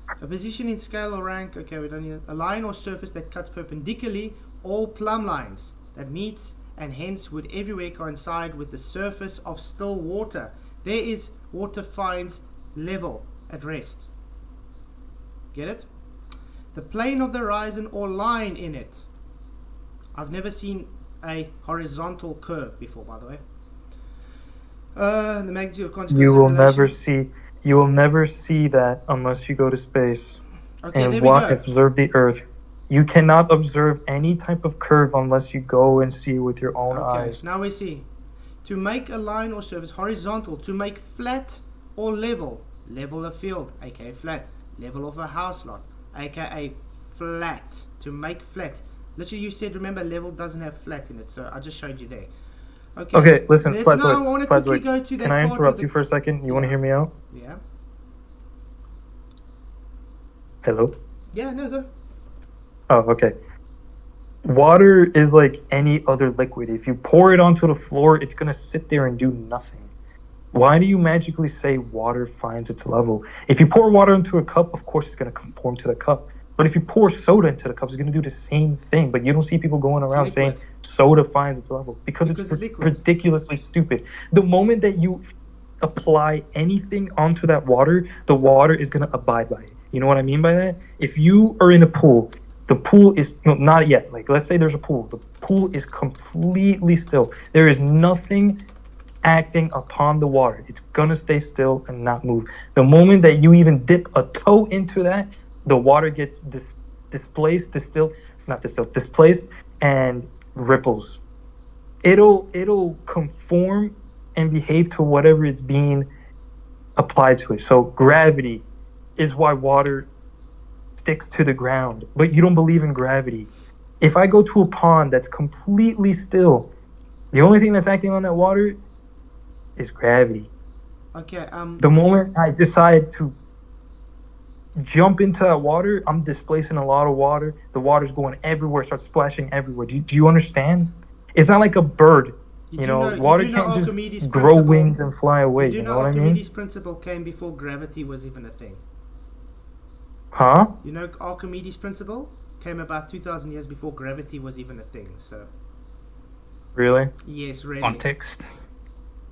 [SPEAKER 1] A position in scale or rank. Okay, we don't need a line or surface that cuts perpendicularly all plumb lines that meets and hence would everywhere coincide with the surface of still water. There is water finds level at rest. Get it? The plane of the horizon or line in it. I've never seen a horizontal curve before, by the way. The magnitude of consequence.
[SPEAKER 6] You will never see that unless you go to space and observe the Earth. You cannot observe any type of curve unless you go and see with your own eyes.
[SPEAKER 1] Now we see. To make a line or surface horizontal, to make flat or level. Level a field, aka flat. Level of a house lot, aka flat. To make flat. Literally you said, remember, level doesn't have flat in it, so I just showed you there.
[SPEAKER 6] Okay, listen,
[SPEAKER 1] let's now, I want to quickly go to that.
[SPEAKER 6] Can I interrupt you for a second? You want to hear me out?
[SPEAKER 1] Yeah.
[SPEAKER 6] Hello?
[SPEAKER 1] Yeah, no, go.
[SPEAKER 6] Oh, okay. Water is like any other liquid. If you pour it onto the floor, it's going to sit there and do nothing. Why do you magically say water finds its level? If you pour water into a cup, of course it's going to conform to the cup. But if you pour soda into the cup, it's going to do the same thing. But you don't see people going around saying soda finds its level because it's ridiculously stupid. The moment that you apply anything onto that water, the water is going to abide by it. You know what I mean by that? If you are in a pool, the pool is not yet. Like, let's say there's a pool. The pool is completely still. There is nothing acting upon the water. It's going to stay still and not move. The moment that you even dip a toe into that, the water gets displaced and ripples. It'll conform and behave to whatever it's being applied to it. So gravity is why water sticks to the ground, but you don't believe in gravity. If I go to a pond that's completely still, the only thing that's acting on that water is gravity.
[SPEAKER 1] Okay.
[SPEAKER 6] The moment I decide to jump into that water, I'm displacing a lot of water. The water's going everywhere, starts splashing everywhere. Do you understand? It's not like a bird. Water can't just grow wings and fly away. You know what I mean?
[SPEAKER 1] Archimedes' principle came before gravity was even a thing.
[SPEAKER 6] Huh?
[SPEAKER 1] You know, Archimedes' principle came about 2,000 years before gravity was even a thing. So.
[SPEAKER 6] Really?
[SPEAKER 1] Yes, really.
[SPEAKER 9] Context.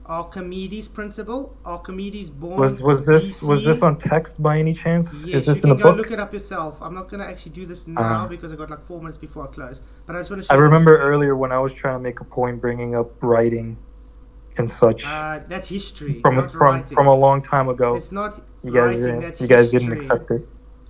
[SPEAKER 1] Archimedes' principle. Archimedes born.
[SPEAKER 6] Was this on text by any chance?
[SPEAKER 1] Yes,
[SPEAKER 6] is this
[SPEAKER 1] you
[SPEAKER 6] in
[SPEAKER 1] can
[SPEAKER 6] a
[SPEAKER 1] go
[SPEAKER 6] book?
[SPEAKER 1] look it up yourself. I'm not gonna actually do this now because I got like 4 minutes before I close. But I just want to show
[SPEAKER 6] I
[SPEAKER 1] you
[SPEAKER 6] remember earlier when I was trying to make a point, bringing up writing and such.
[SPEAKER 1] That's history,
[SPEAKER 6] from
[SPEAKER 1] not writing.
[SPEAKER 6] From a long time ago.
[SPEAKER 1] It's not
[SPEAKER 6] you
[SPEAKER 1] writing. That's
[SPEAKER 6] you guys
[SPEAKER 1] history.
[SPEAKER 6] didn't accept it.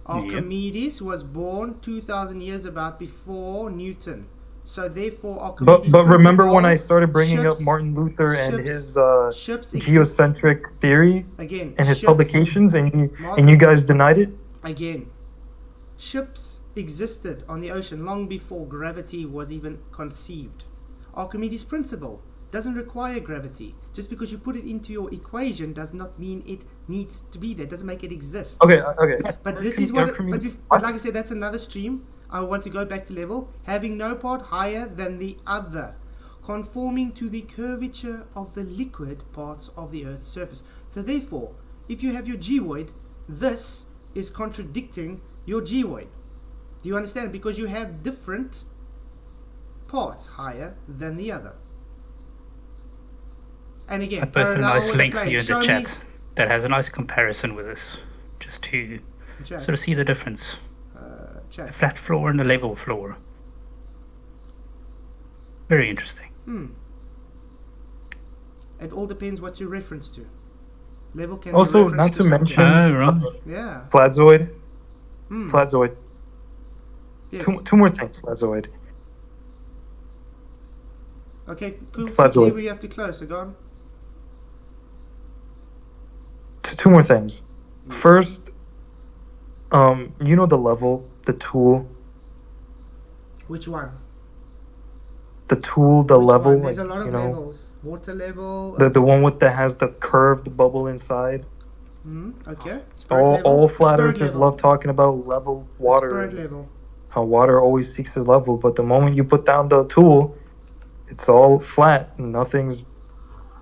[SPEAKER 1] Archimedes was born 2,000 years about before Newton. So therefore, Archimedes'
[SPEAKER 6] But remember when I started bringing up Martin Luther and his geocentric theory
[SPEAKER 1] again,
[SPEAKER 6] and his publications, and you guys denied it?
[SPEAKER 1] Again, ships existed on the ocean long before gravity was even conceived. Archimedes' principle doesn't require gravity. Just because you put it into your equation does not mean it needs to be there. It doesn't make it exist.
[SPEAKER 6] Okay.
[SPEAKER 1] But this is what. But like I said, that's another stream. I want to go back to level, having no part higher than the other, conforming to the curvature of the liquid parts of the Earth's surface. So therefore, if you have your geoid, this is contradicting your geoid. Do you understand? Because you have different parts higher than the other. And again,
[SPEAKER 9] I posted a nice link for you in the chat that has a nice comparison with this, just to sort of see the difference. A flat floor and a level floor. Very interesting.
[SPEAKER 1] It all depends what you reference to. Level can
[SPEAKER 6] also
[SPEAKER 1] be
[SPEAKER 6] not to mention
[SPEAKER 1] yeah.
[SPEAKER 6] Flatzoid. Flatzoid.
[SPEAKER 1] Yes.
[SPEAKER 6] Two more things, Flatzoid.
[SPEAKER 1] Okay, cool.
[SPEAKER 6] Flatzoid.
[SPEAKER 1] We have to close, so go on.
[SPEAKER 6] Two more things. First, you know the level, the tool.
[SPEAKER 1] Which one?
[SPEAKER 6] The tool, the
[SPEAKER 1] Which
[SPEAKER 6] level.
[SPEAKER 1] One? There's
[SPEAKER 6] like,
[SPEAKER 1] a lot of levels. Water level.
[SPEAKER 6] The one that has the curved bubble inside.
[SPEAKER 1] Okay.
[SPEAKER 6] All flat earthers love talking about level water.
[SPEAKER 1] Spirit level.
[SPEAKER 6] How water always seeks its level, but the moment you put down the tool, it's all flat. Nothing's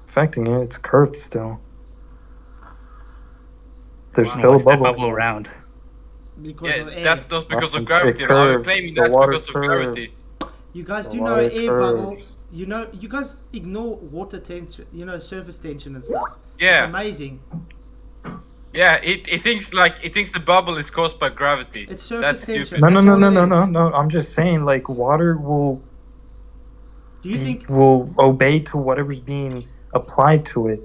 [SPEAKER 6] affecting it. It's curved still. There's still a bubble
[SPEAKER 9] around.
[SPEAKER 1] Because of air.
[SPEAKER 7] That's just because of gravity. Now you're claiming that's because of gravity.
[SPEAKER 1] You guys do know air bubble. You know, you guys ignore water tension, you know, surface tension and stuff.
[SPEAKER 7] Yeah.
[SPEAKER 1] It's amazing.
[SPEAKER 7] Yeah, it thinks the bubble is caused by gravity.
[SPEAKER 1] It's surface tension.
[SPEAKER 6] No. I'm just saying, like, water will.
[SPEAKER 1] Do you think
[SPEAKER 6] will obey to whatever's being applied to it?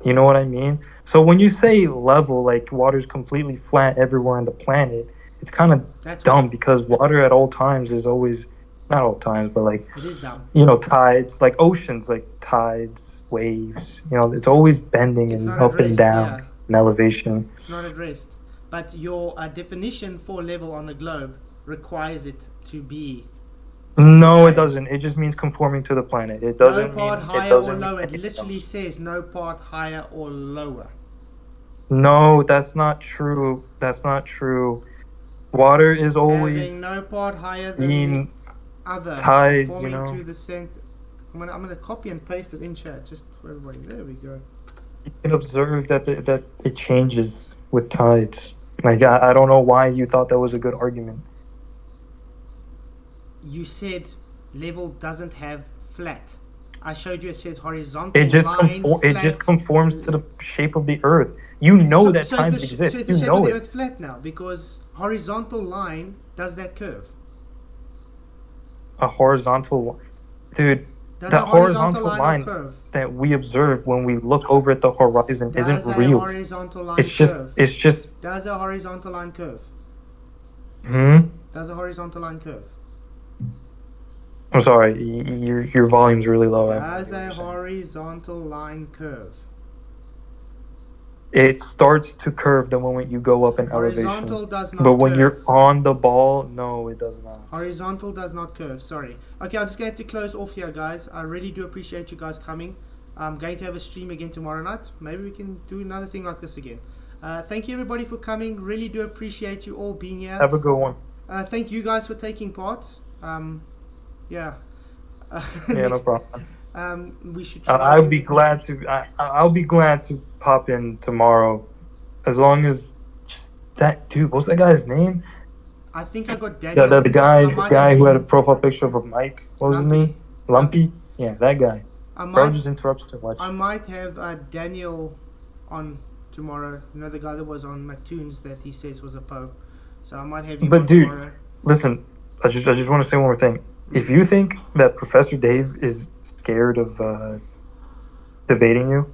[SPEAKER 6] You know what I mean? So when you say level, like water's completely flat everywhere on the planet, it's kind of dumb because water at all times is always, not all times, but like,
[SPEAKER 1] it is dumb.
[SPEAKER 6] You know, tides, like oceans, like tides, waves, you know, it's always bending and up and down in elevation.
[SPEAKER 1] It's not addressed. But your definition for level on the globe requires it to be.
[SPEAKER 6] No, it doesn't. It just means conforming to the planet. It doesn't
[SPEAKER 1] no part
[SPEAKER 6] mean
[SPEAKER 1] higher
[SPEAKER 6] it doesn't
[SPEAKER 1] or lower. It
[SPEAKER 6] mean
[SPEAKER 1] literally says no part higher or lower.
[SPEAKER 6] No, that's not true. That's not true. Water is always
[SPEAKER 1] having no part higher than the other.
[SPEAKER 6] Tides,
[SPEAKER 1] conforming
[SPEAKER 6] you know.
[SPEAKER 1] to the center. I'm gonna copy and paste it in chat just for everybody. There we go.
[SPEAKER 6] You can observe that that it changes with tides. Like I don't know why you thought that was a good argument.
[SPEAKER 1] You said level doesn't have flat. I showed you it says horizontal.
[SPEAKER 6] It just
[SPEAKER 1] line,
[SPEAKER 6] it just conforms to the shape of the Earth. You know that times exist.
[SPEAKER 1] So is the
[SPEAKER 6] you
[SPEAKER 1] shape
[SPEAKER 6] know
[SPEAKER 1] of the
[SPEAKER 6] it.
[SPEAKER 1] Earth flat now because horizontal line does that curve.
[SPEAKER 6] A horizontal, dude.
[SPEAKER 1] Does
[SPEAKER 6] the
[SPEAKER 1] a horizontal
[SPEAKER 6] line
[SPEAKER 1] curve?
[SPEAKER 6] That we observe when we look over at the horizon isn't real.
[SPEAKER 1] Horizontal line
[SPEAKER 6] it's just
[SPEAKER 1] curve?
[SPEAKER 6] it's just.
[SPEAKER 1] Does a horizontal line curve? Does a horizontal line curve?
[SPEAKER 6] I'm sorry, your volume's really low.
[SPEAKER 1] Does a horizontal line curve?
[SPEAKER 6] It starts to curve the moment you go up in
[SPEAKER 1] Horizontal
[SPEAKER 6] elevation.
[SPEAKER 1] does not
[SPEAKER 6] but when
[SPEAKER 1] curve.
[SPEAKER 6] you're on the ball, no, it does not.
[SPEAKER 1] Horizontal does not curve. Sorry. Okay, I'm just gonna have to close off here, guys. I really do appreciate you guys coming. I'm going to have a stream again tomorrow night. Maybe we can do another thing like this again. Thank you everybody for coming. Really do appreciate you all being here.
[SPEAKER 6] Have a good one.
[SPEAKER 1] Thank you guys for taking part. Yeah.
[SPEAKER 6] Yeah, no problem.
[SPEAKER 1] We should try.
[SPEAKER 6] I'll be glad to. I'll be glad to pop in tomorrow, as long as just that dude. What's that guy's name?
[SPEAKER 1] I think I got Daniel.
[SPEAKER 6] The guy who had a profile picture of a mic. What was his name? Lumpy. Yeah, that guy. Bro just interrupts too much.
[SPEAKER 1] I might have Daniel on tomorrow. You know the guy that was on McToons that he says was a Pope. So I might have him on
[SPEAKER 6] dude,
[SPEAKER 1] tomorrow.
[SPEAKER 6] Listen, I just want to say one more thing. If you think that Professor Dave is scared of debating you,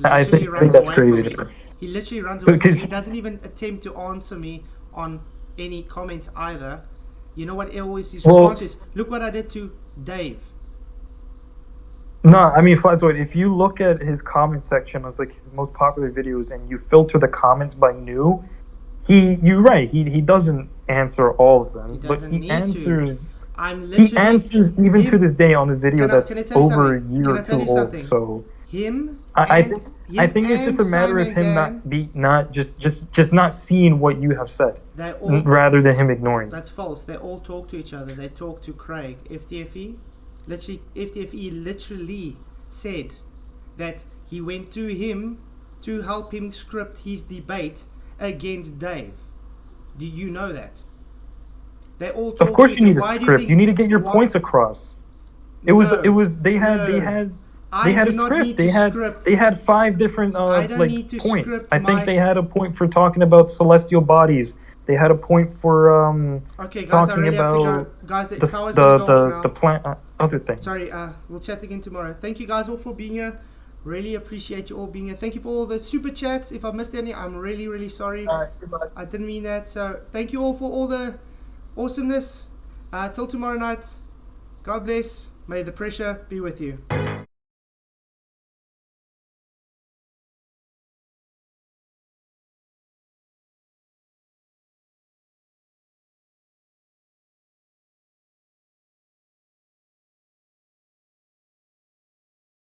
[SPEAKER 6] I think that's crazy.
[SPEAKER 1] He literally runs away. He doesn't even attempt to answer me on any comments either. You know what always his response is? Look what I did to Dave.
[SPEAKER 6] No, I mean, Flatzoid, if you look at his comment section, it's like his most popular videos, and you filter the comments by new, you're right, he doesn't answer all of them, but he answers. He answers even to this day on the video that's over a year or two old. So I think it's just a matter of him not not seeing what you have said, rather than him ignoring.
[SPEAKER 1] That's false. They all talk to each other. They talk to Craig. FTFE literally said that he went to him to help him script his debate against Dave. Do you know that? They all talk.
[SPEAKER 6] Of course, you need a script. You need to get your points across. They had a script. They had 5 different points. I think they had a point for talking about celestial bodies. They had a point for
[SPEAKER 1] okay, guys,
[SPEAKER 6] talking
[SPEAKER 1] I really
[SPEAKER 6] about
[SPEAKER 1] have to go. Guys, the
[SPEAKER 6] plant other things.
[SPEAKER 1] Sorry, we'll chat again tomorrow. Thank you guys all for being here. Really appreciate you all being here. Thank you for all the super chats. If I missed any, I'm really, really sorry. I didn't mean that. So thank you all for all the awesomeness. Till tomorrow night. God bless. May the pressure be with you.